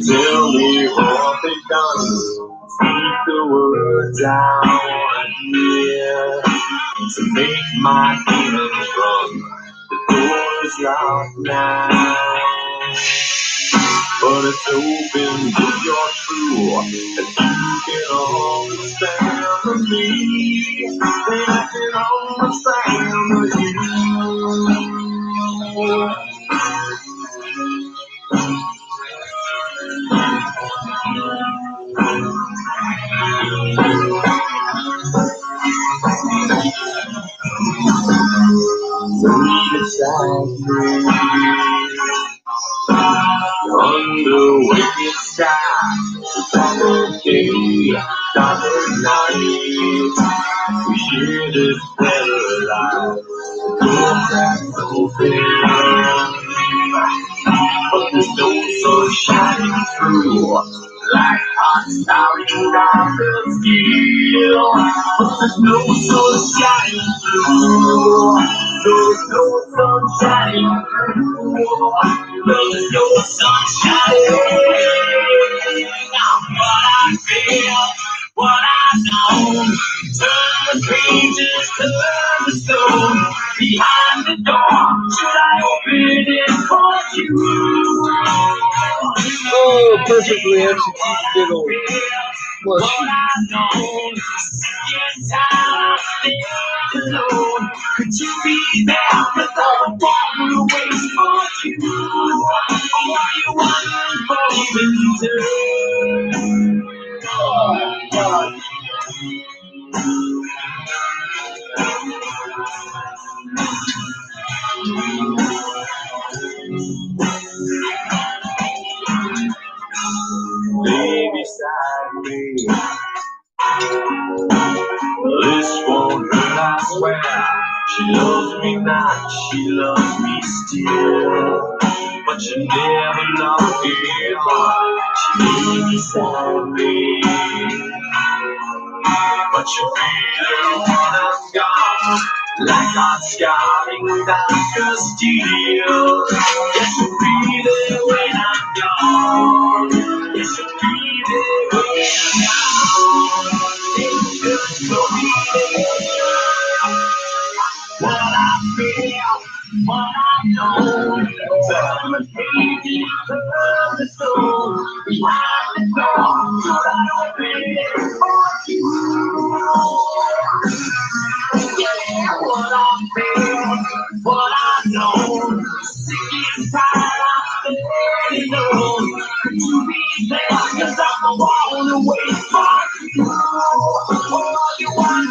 S9: Tell me what they done. Speak the words out here to make my feelings run. The door is locked now, but it's open if you're true. And you can understand me. Then I can understand you. Under wicked sky, dark day, dark night. We share this better life. Door cracks open, but there's no sun shining through. Like hot stars around the steel, but there's no sun shining through. There's no sun shining through. There's no sun shining. What I feel, what I know, turn the page
S12: alone behind the door. Should I open it for you?
S1: Oh, perfectly executed little plushie.
S12: Could you be there? Cause I'm walking away for you. Or are you unfolding too? Oh, God. Lay beside me. This won't hurt, I swear. She loves me not, she loves me still. But you never loved me. She lay beside me. But you feel when I'm gone, like I'm scouting Dr. Steel. Yes, you feel it when I'm gone. Yes, you feel it when I'm gone. It's just so easy. What I feel, what I know. Tell me, baby, love the soul behind the door. Should I open it for you? Yeah, what I feel, what I know. Sick and tired, I'm feeling alone. Could you be there? Cause I'm the one away for you. All you want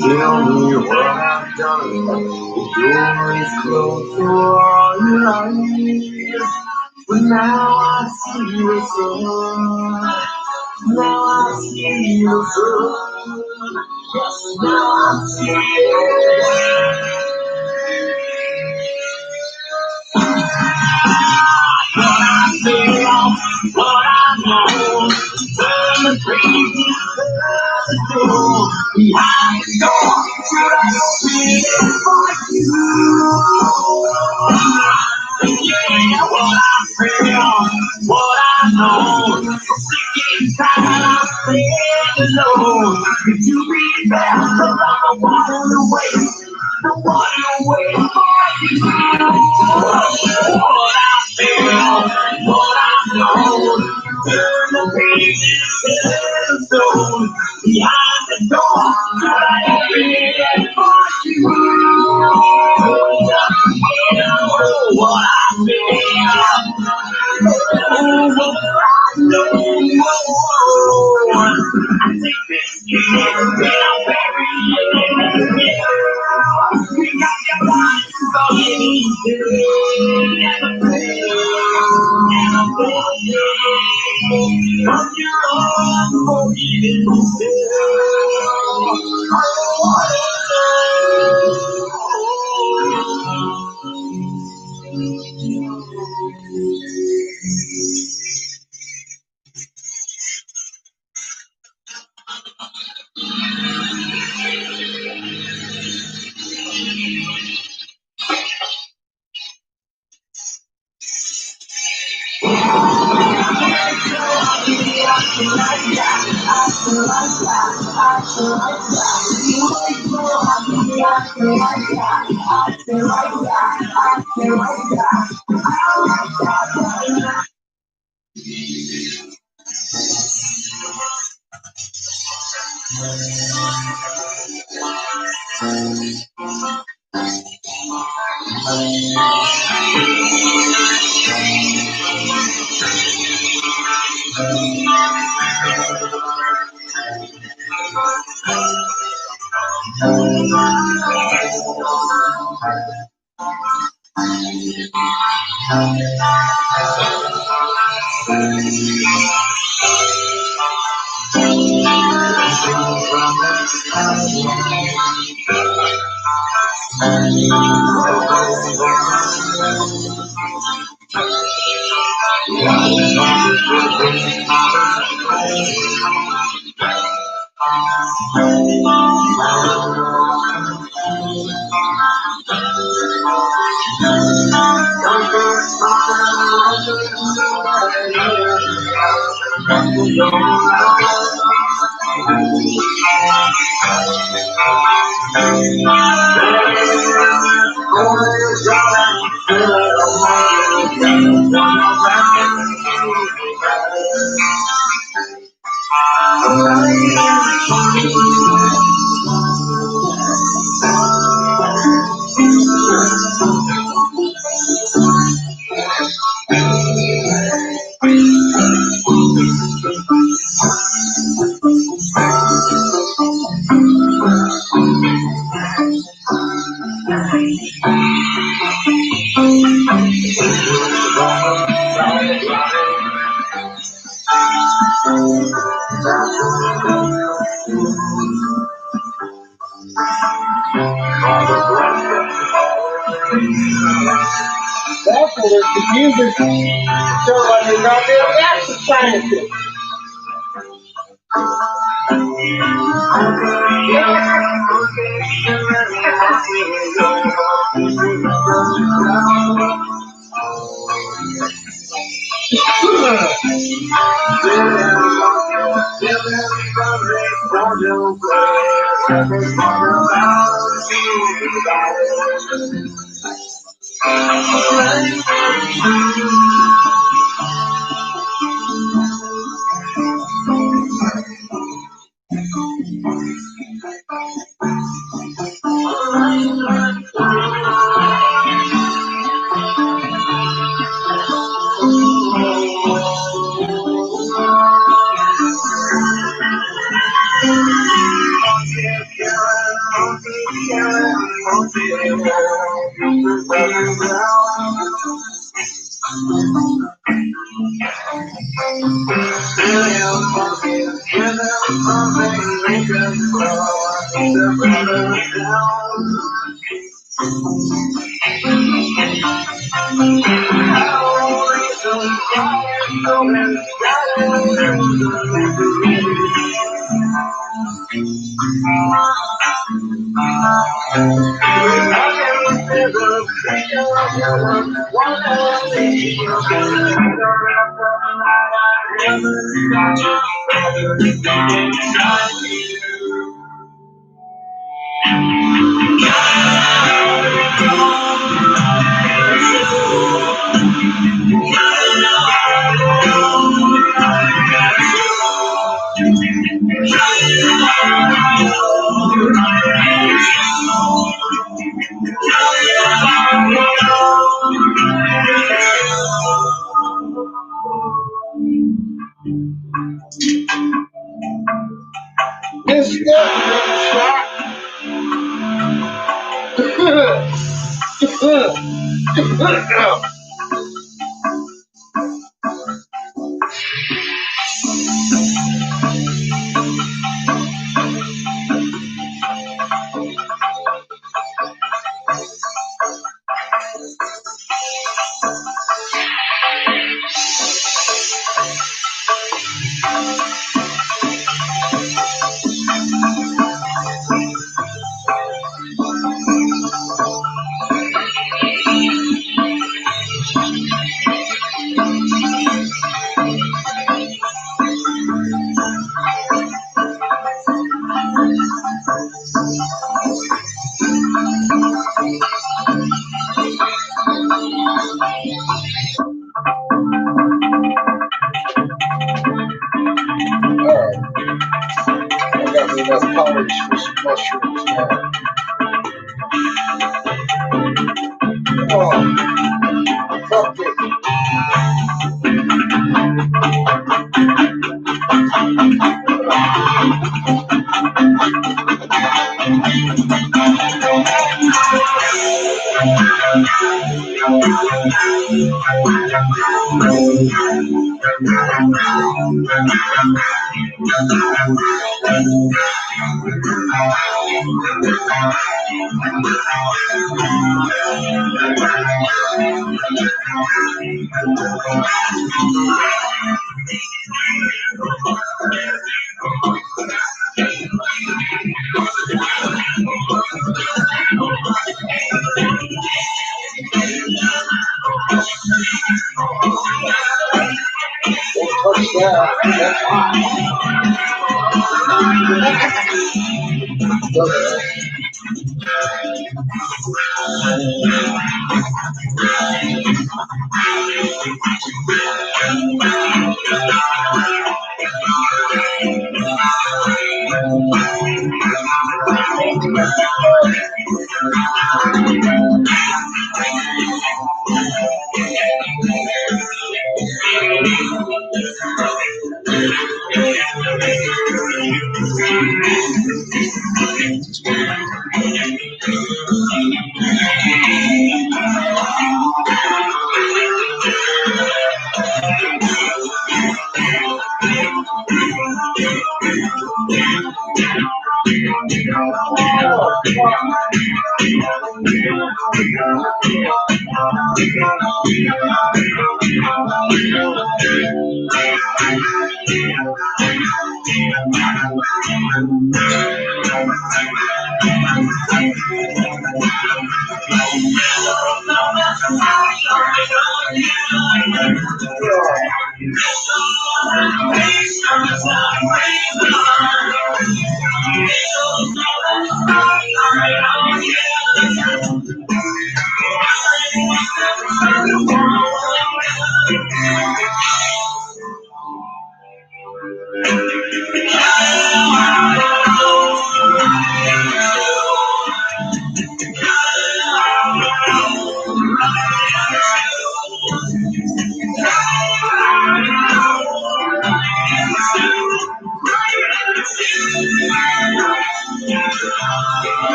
S12: Tell me what I've done. The door is closed to all your eyes. But now I see the sun. Now I see the sun. Yes, now I see it. What I feel, what I know. Turn the crazy door behind the door. Should I open it for you? Yeah, what I feel, what I know. Sick and tired, I'm feeling alone. Could you be there? Cause I'm the one away, the one away for you. What I feel, what I know. Turn the pages to the stone behind the door. Should I open it for you? What I feel, what I know. I take this kid and I'm burying it. We got your bodies going on your own for even
S1: That's what it's confusing. So like they're not there, that's the scientist.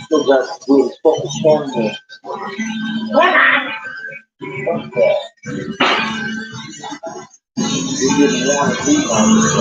S1: Still got to do is focus on the. What's that? You didn't want to be on the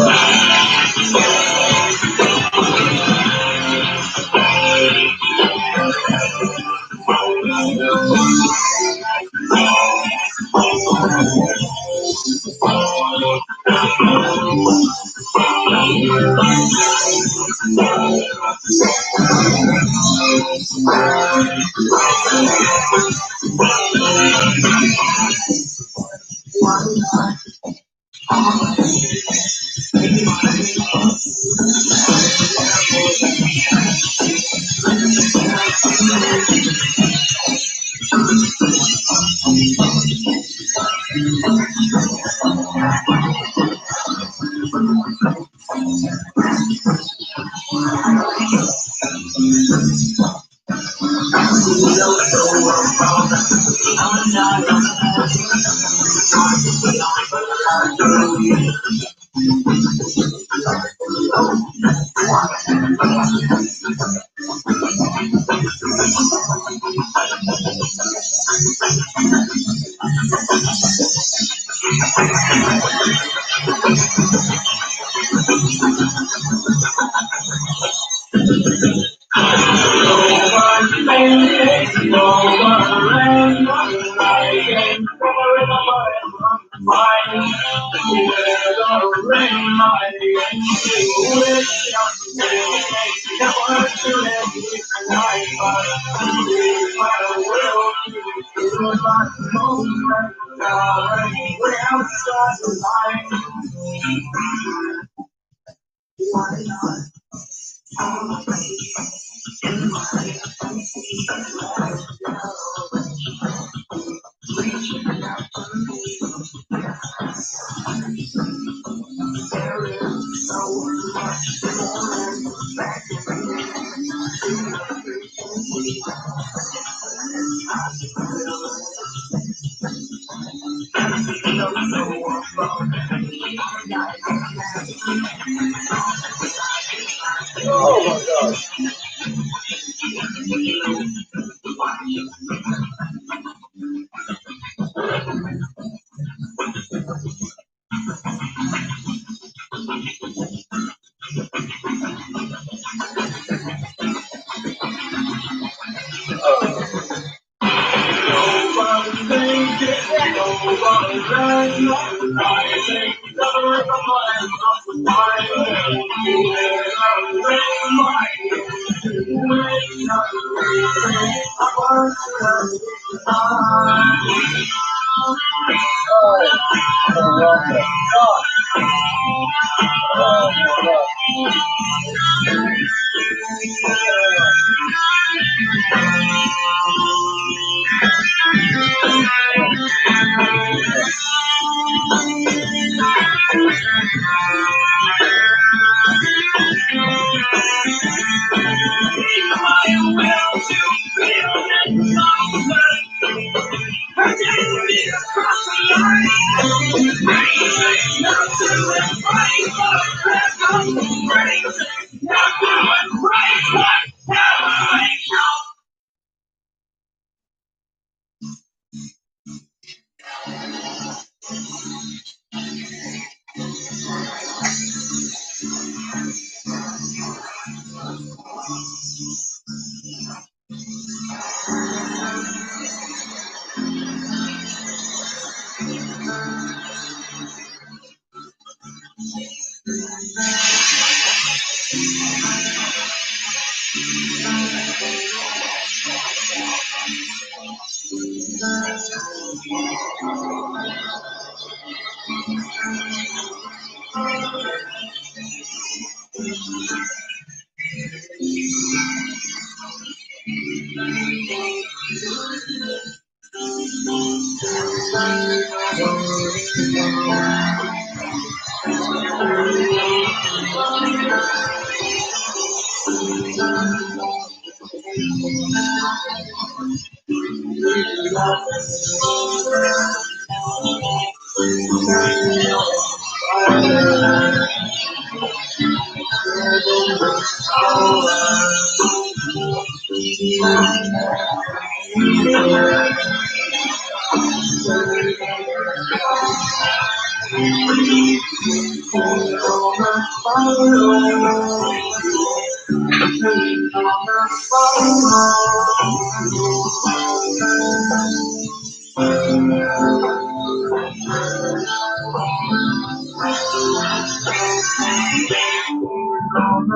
S5: That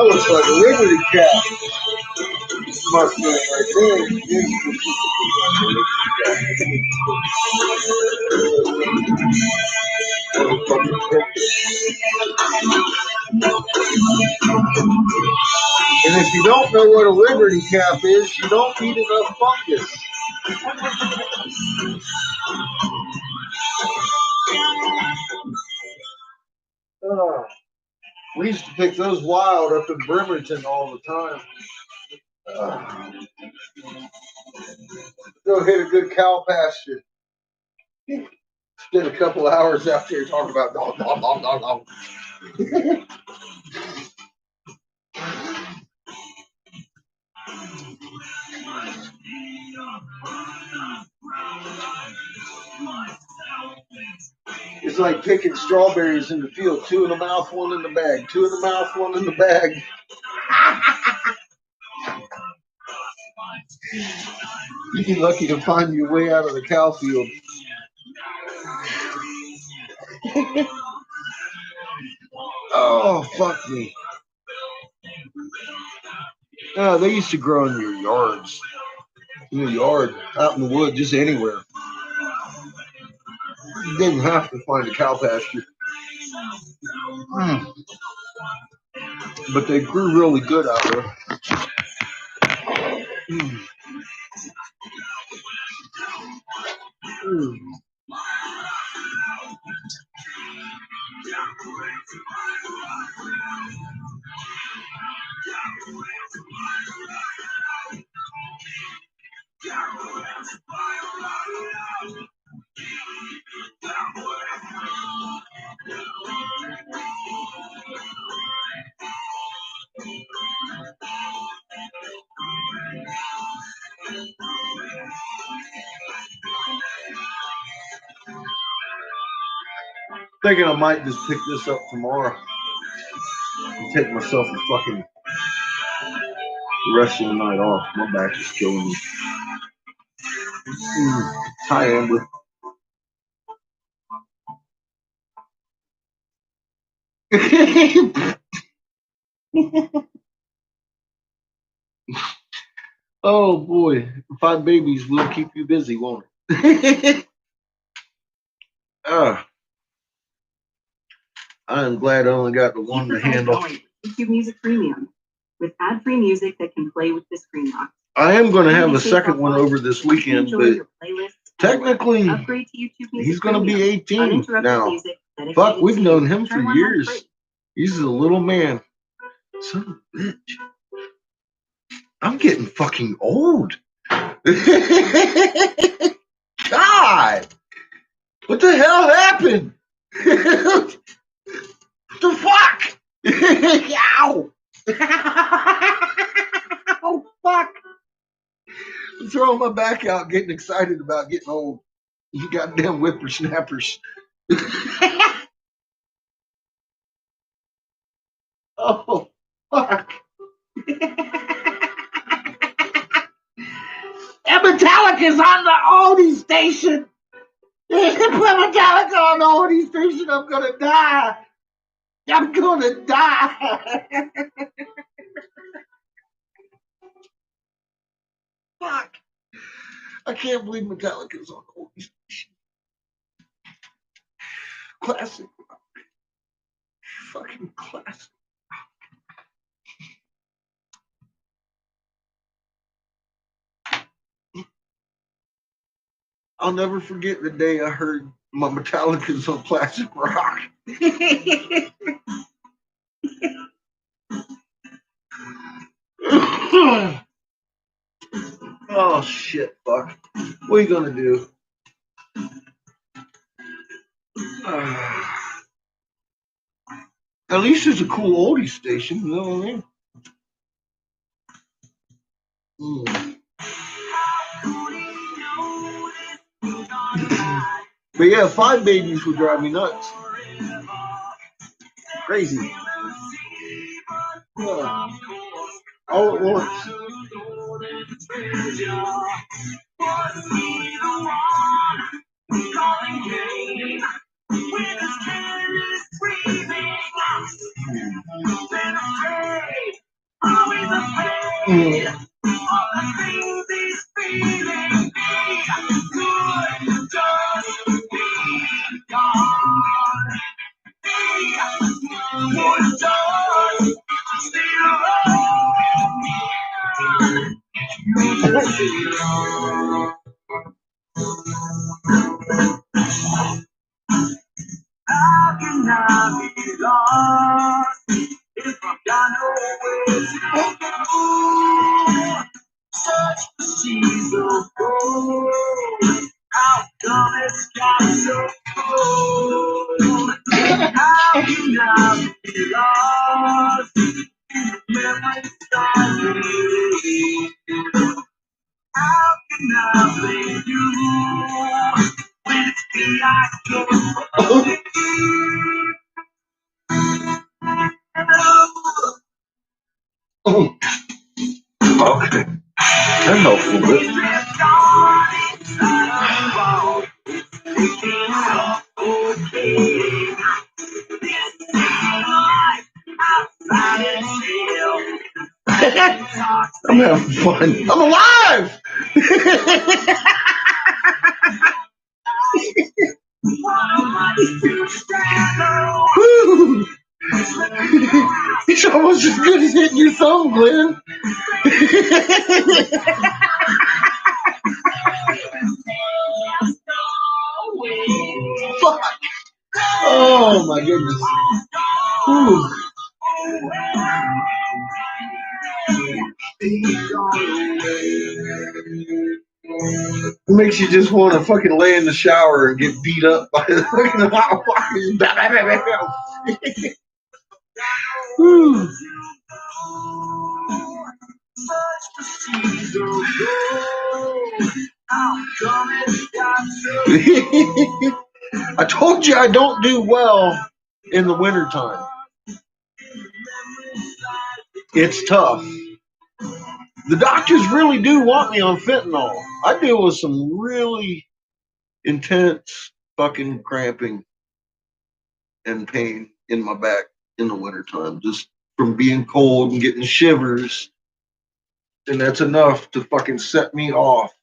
S5: looks like a Liberty cap. Must be right there. And if you don't know what a Liberty cap is, you don't eat enough fungus. We used to pick those wild up in Bremerton all the time. Go hit a good cow pasture. Spend a couple hours out there talking about dog, dog, dog, dog, dog. It's like picking strawberries in the field. 2 in the mouth, 1 in the bag. 2 in the mouth, 1 in the bag. You'd be lucky to find your way out of the cow field. Oh, fuck me. Oh, they used to grow in your yards. In the yard, out in the wood, just anywhere. You didn't have to find a cow pasture. But they grew really good out there. Thinking I might just pick this up tomorrow and take myself a fucking rest of the night off. My back is killing me. Hi, Amber. Oh boy, 5 babies will keep you busy, won't it? I am glad I only got the one to handle.
S14: YouTube Music Premium with ad-free music that can play with the screen lock.
S5: I am going to have a second one over this weekend, but technically, he's going to be 18 now. Fuck, we've known him for years. He's a little man. Son of a bitch. I'm getting fucking old. God! What the hell happened? What the fuck? Ow! Oh, fuck. I'm throwing my back out, getting excited about getting old. You goddamn whippersnappers. Oh, fuck. And Metallica's on the oldie station. If they put Metallica on the oldie station, I'm gonna die. I'm gonna die. Fuck. I can't believe Metallica's on the oldie station. Classic. Fucking classic. I'll never forget the day I heard my Metallica's on classic rock. Oh shit, fuck. What are you gonna do? At least it's a cool oldie station, you know what I mean? But yeah, 5 babies would drive me nuts. Crazy. All at once.
S12: How can I be lost if I've got nowhere to go? Such a seas of gold. How come it's got so cold? How can I be lost in the memories I made? How can I blame you when it's me I can't
S5: Oh, okay. That helps a little bit. I'm having fun. I'm alive! Woo! It's almost as good as hitting your thumb, Glenn. Fuck. Oh my goodness. Whew. It makes you just want to fucking lay in the shower and get beat up by the fucking hot water. Whew. I told you I don't do well in the wintertime. It's tough. The doctors really do want me on fentanyl. I deal with some really intense fucking cramping and pain in my back in the wintertime, just from being cold and getting shivers. And that's enough to fucking set me off.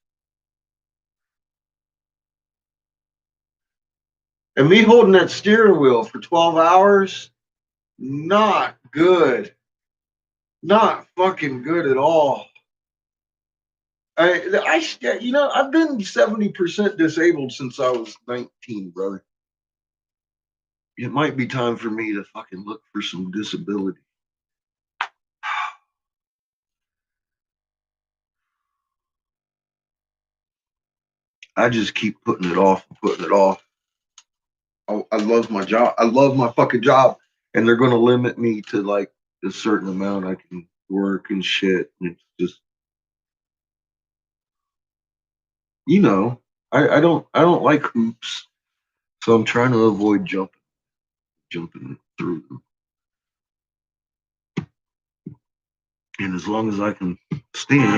S5: And me holding that steering wheel for 12 hours, not good. Not fucking good at all. I've been 70% disabled since I was 19, brother. It might be time for me to fucking look for some disability. I just keep putting it off and putting it off. I love my job. I love my fucking job. And they're going to limit me to like a certain amount I can work and shit. And it's just, I don't like hoops. So I'm trying to avoid jumping through them. And as long as I can stand,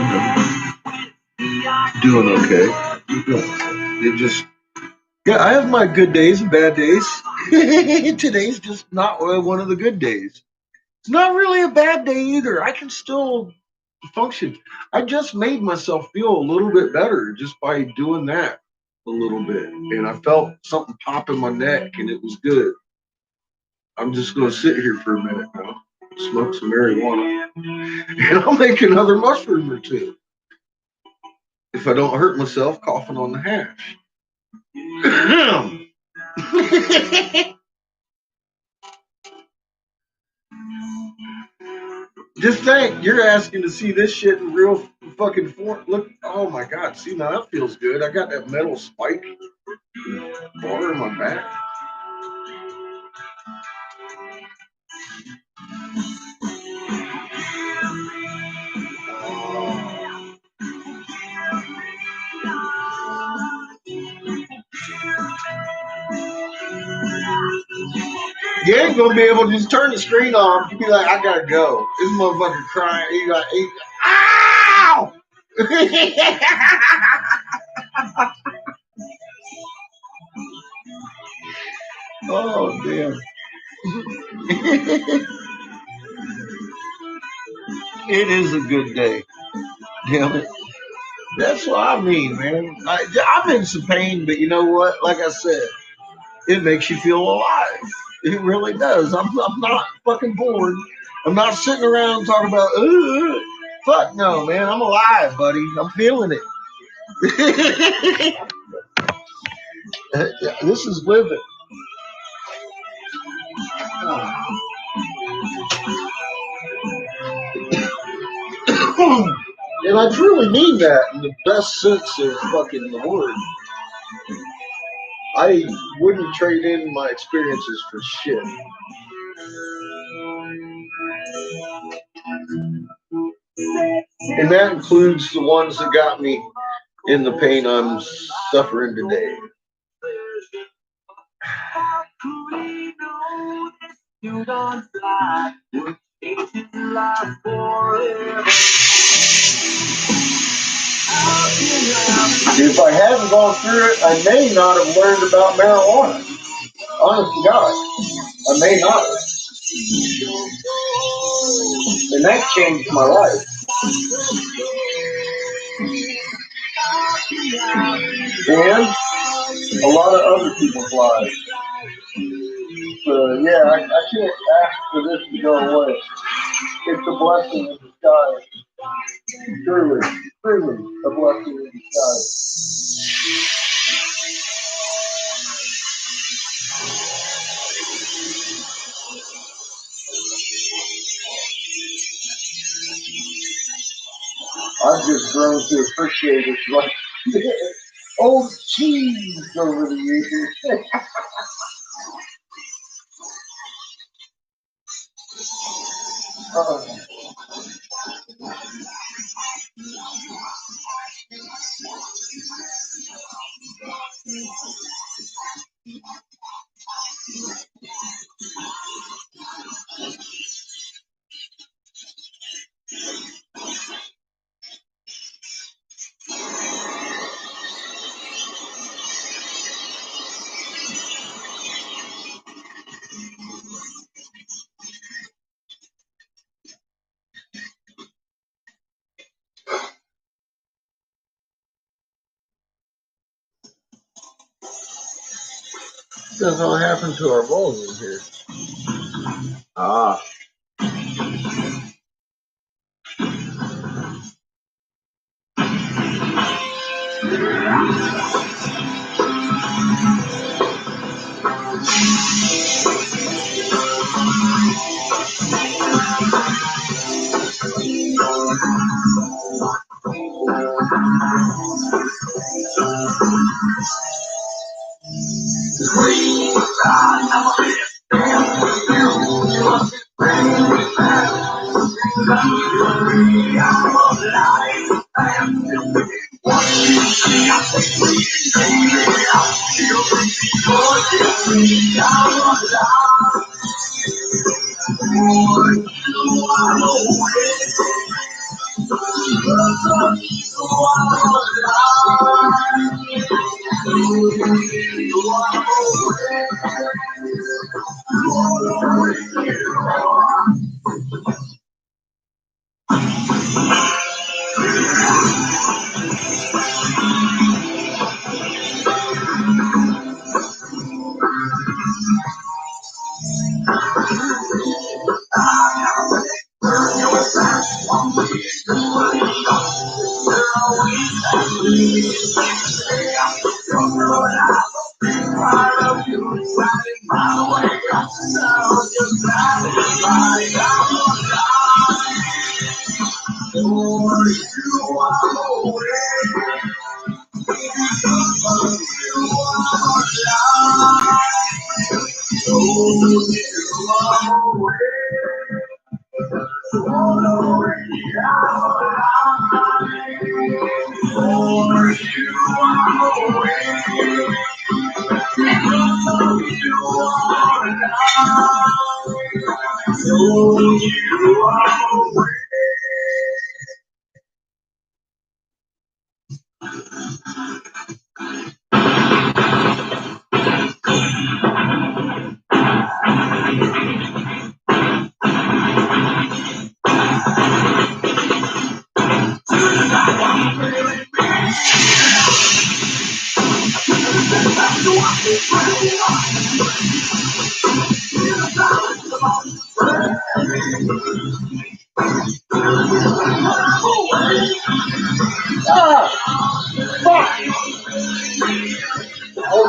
S5: I'm doing okay. It just, yeah, I have my good days and bad days. Today's just not one of the good days. It's not really a bad day either. I can still function. I just made myself feel a little bit better just by doing that a little bit. And I felt something pop in my neck and it was good. I'm just going to sit here for a minute now, smoke some marijuana, and I'll make another mushroom or two. If I don't hurt myself coughing on the hash. Just think, you're asking to see this shit in real fucking form. Look, oh my God, see, now that feels good. I got that metal spike bar in my back. You ain't gonna be able to just turn the screen off. You be like, I gotta go. This motherfucker crying. He like, ow!
S1: Oh, damn. It is a good day. Damn it. That's what I mean, man. I'm in some pain, but you know what? Like I said, it makes you feel alive. It really does. I'm not fucking bored. I'm not sitting around talking about, fuck no, man. I'm alive, buddy. I'm feeling it. This is living. And I truly mean that in the best sense of fucking the word. I wouldn't trade in my experiences for shit. And that includes the ones that got me in the pain I'm suffering today. If I hadn't gone through it, I may not have learned about marijuana. Honest to God, I may not have. And that changed my life. And a lot of other people's lives. So, yeah, I can't ask for this to go away. It's a blessing in disguise. Truly, truly a blessing in disguise. I've just grown to appreciate it like old cheese over the years. That's what happened to our volume here. Ah.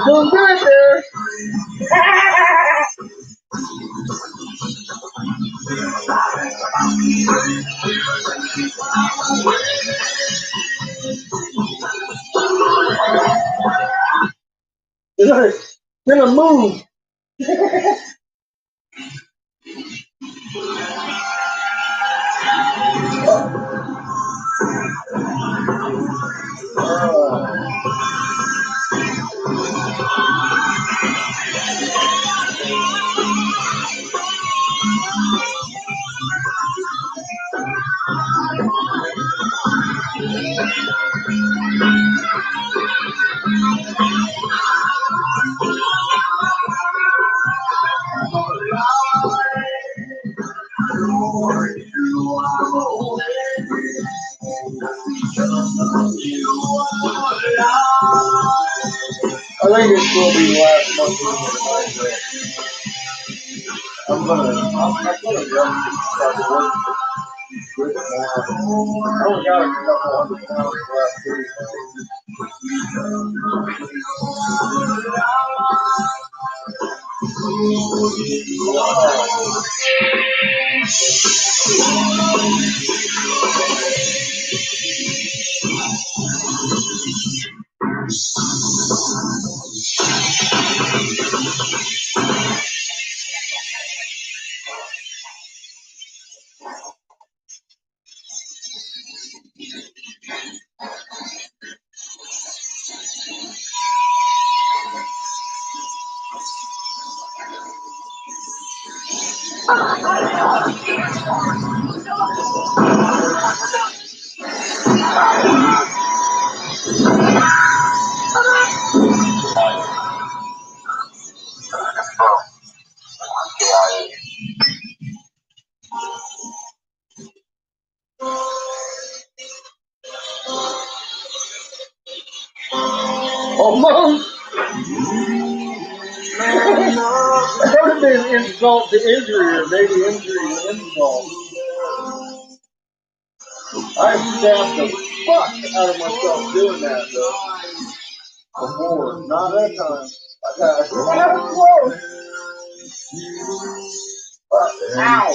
S1: doing good there. It's gonna move. I think it will be last month tonight, but I'm gonna start working with it more. I only got a couple hundred pounds left. Almost. That would have been insult to injury, or maybe injury to insult. I stabbed the fuck out of myself doing that, though. Before. Not that time. That was close. Ow.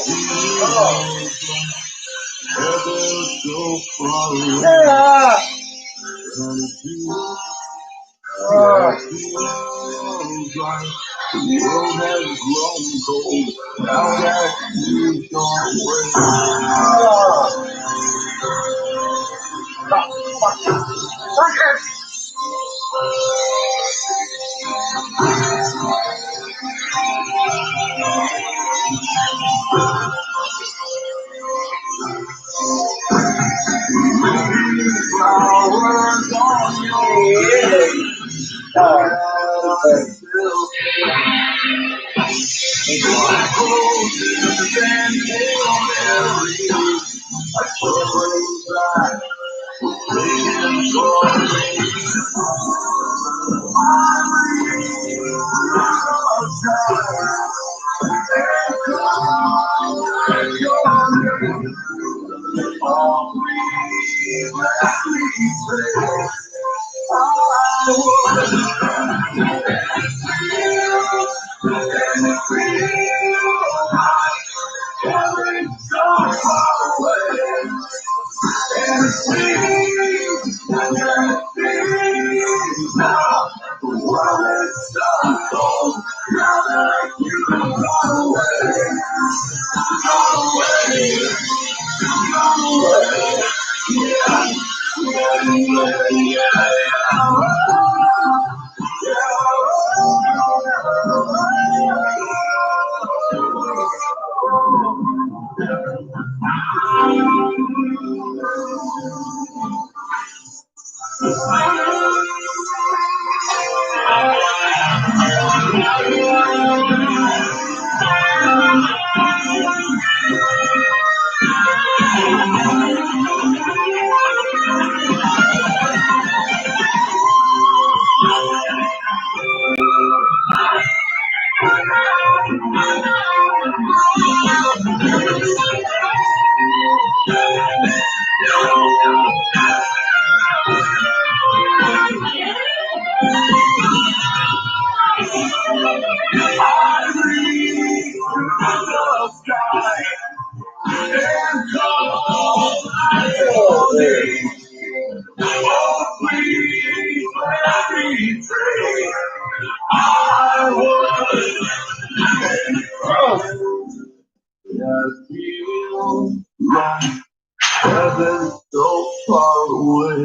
S9: far away.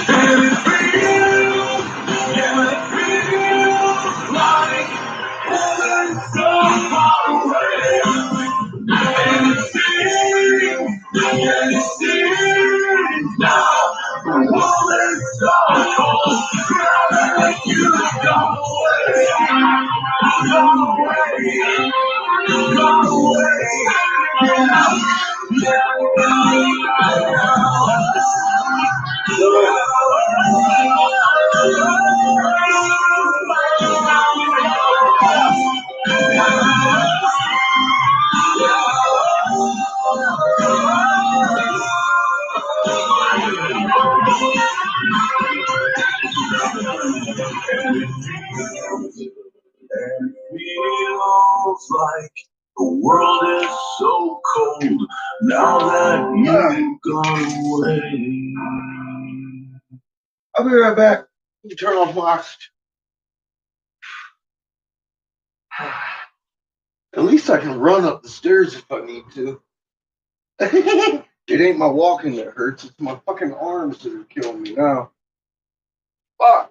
S9: And it feels like heaven so far away. And it seems now the world is so cold. Like you go away, go And it feels like the world is so cold now that you've gone away.
S5: I'll be right back. You can turn off my oxygen. At least I can run up the stairs if I need to. It ain't my walking that hurts, it's my fucking arms that are killing me now. Fuck.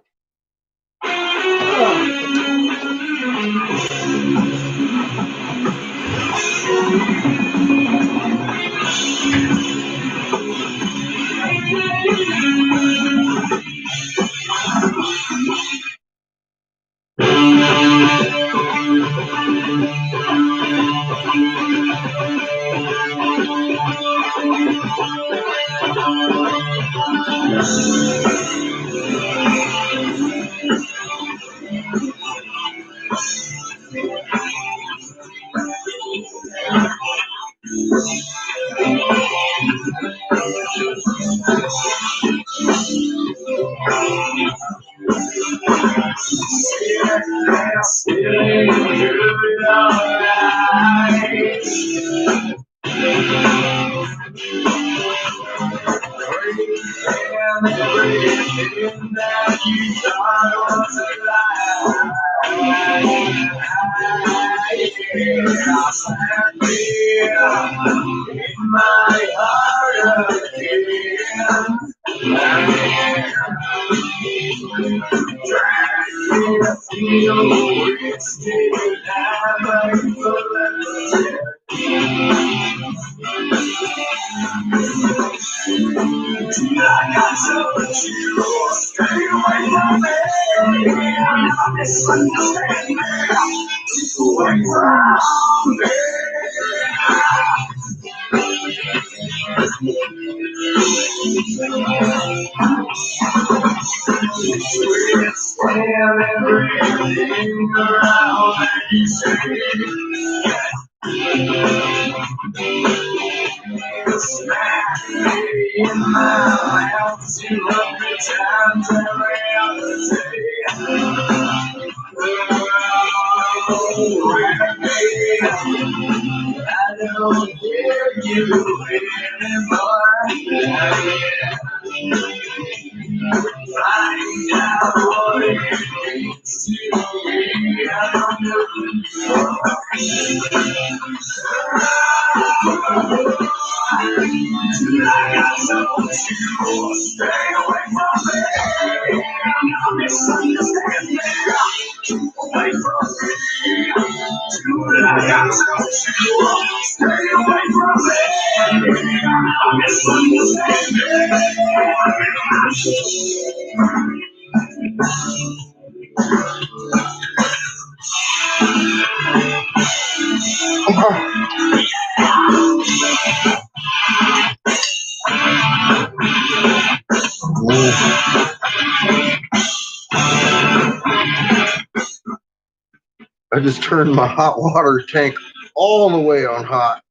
S5: I just turned my hot water tank all the way on hot.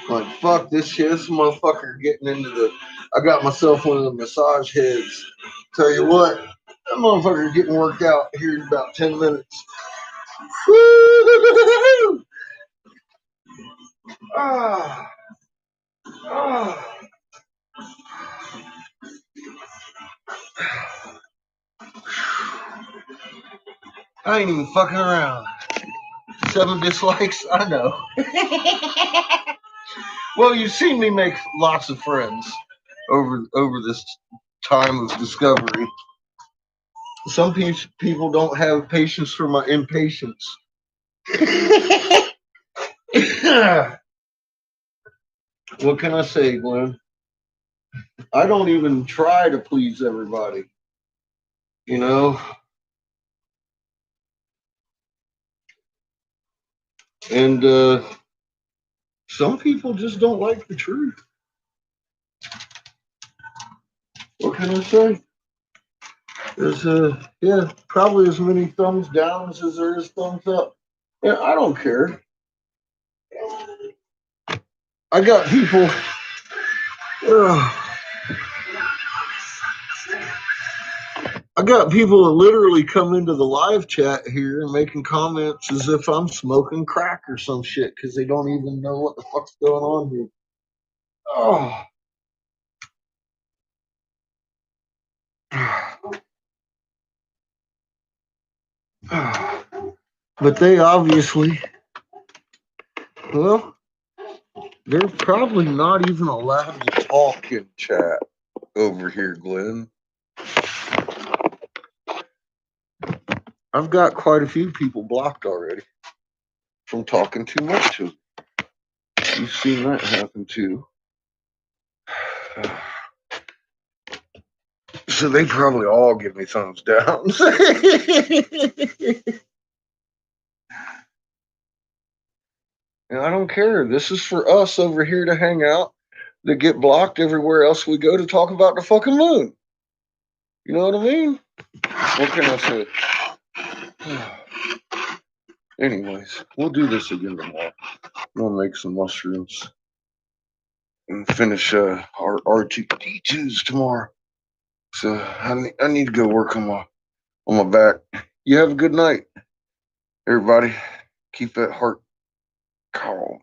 S5: Like, fuck this shit. This motherfucker getting into the... I got myself one of the massage heads. Tell you what, that motherfucker getting worked out here in about 10 minutes. Woo! Ah. Ah. I ain't even fucking around. 7 dislikes? I know. Well, you've seen me make lots of friends over this time of discovery. Some people don't have patience for my impatience. What can I say, Glenn? I don't even try to please everybody. You know? And some people just don't like the truth. What can I say? There's probably as many thumbs downs as there is thumbs up. Yeah, I don't care. I got people. I got people that literally come into the live chat here and making comments as if I'm smoking crack or some shit because they don't even know what the fuck's going on here. Oh. But they obviously, well, they're probably not even allowed to talk in chat over here, Glenn. I've got quite a few people blocked already from talking too much to them. You've seen that happen too. So they probably all give me thumbs down. And I don't care. This is for us over here to hang out, to get blocked everywhere else we go to talk about the fucking moon. You know what I mean? What can I say? Anyways, we'll do this again tomorrow. I'm gonna make some mushrooms and finish our R2D2s tomorrow. So I need to go work on my back. You have a good night, everybody. Keep that heart calm.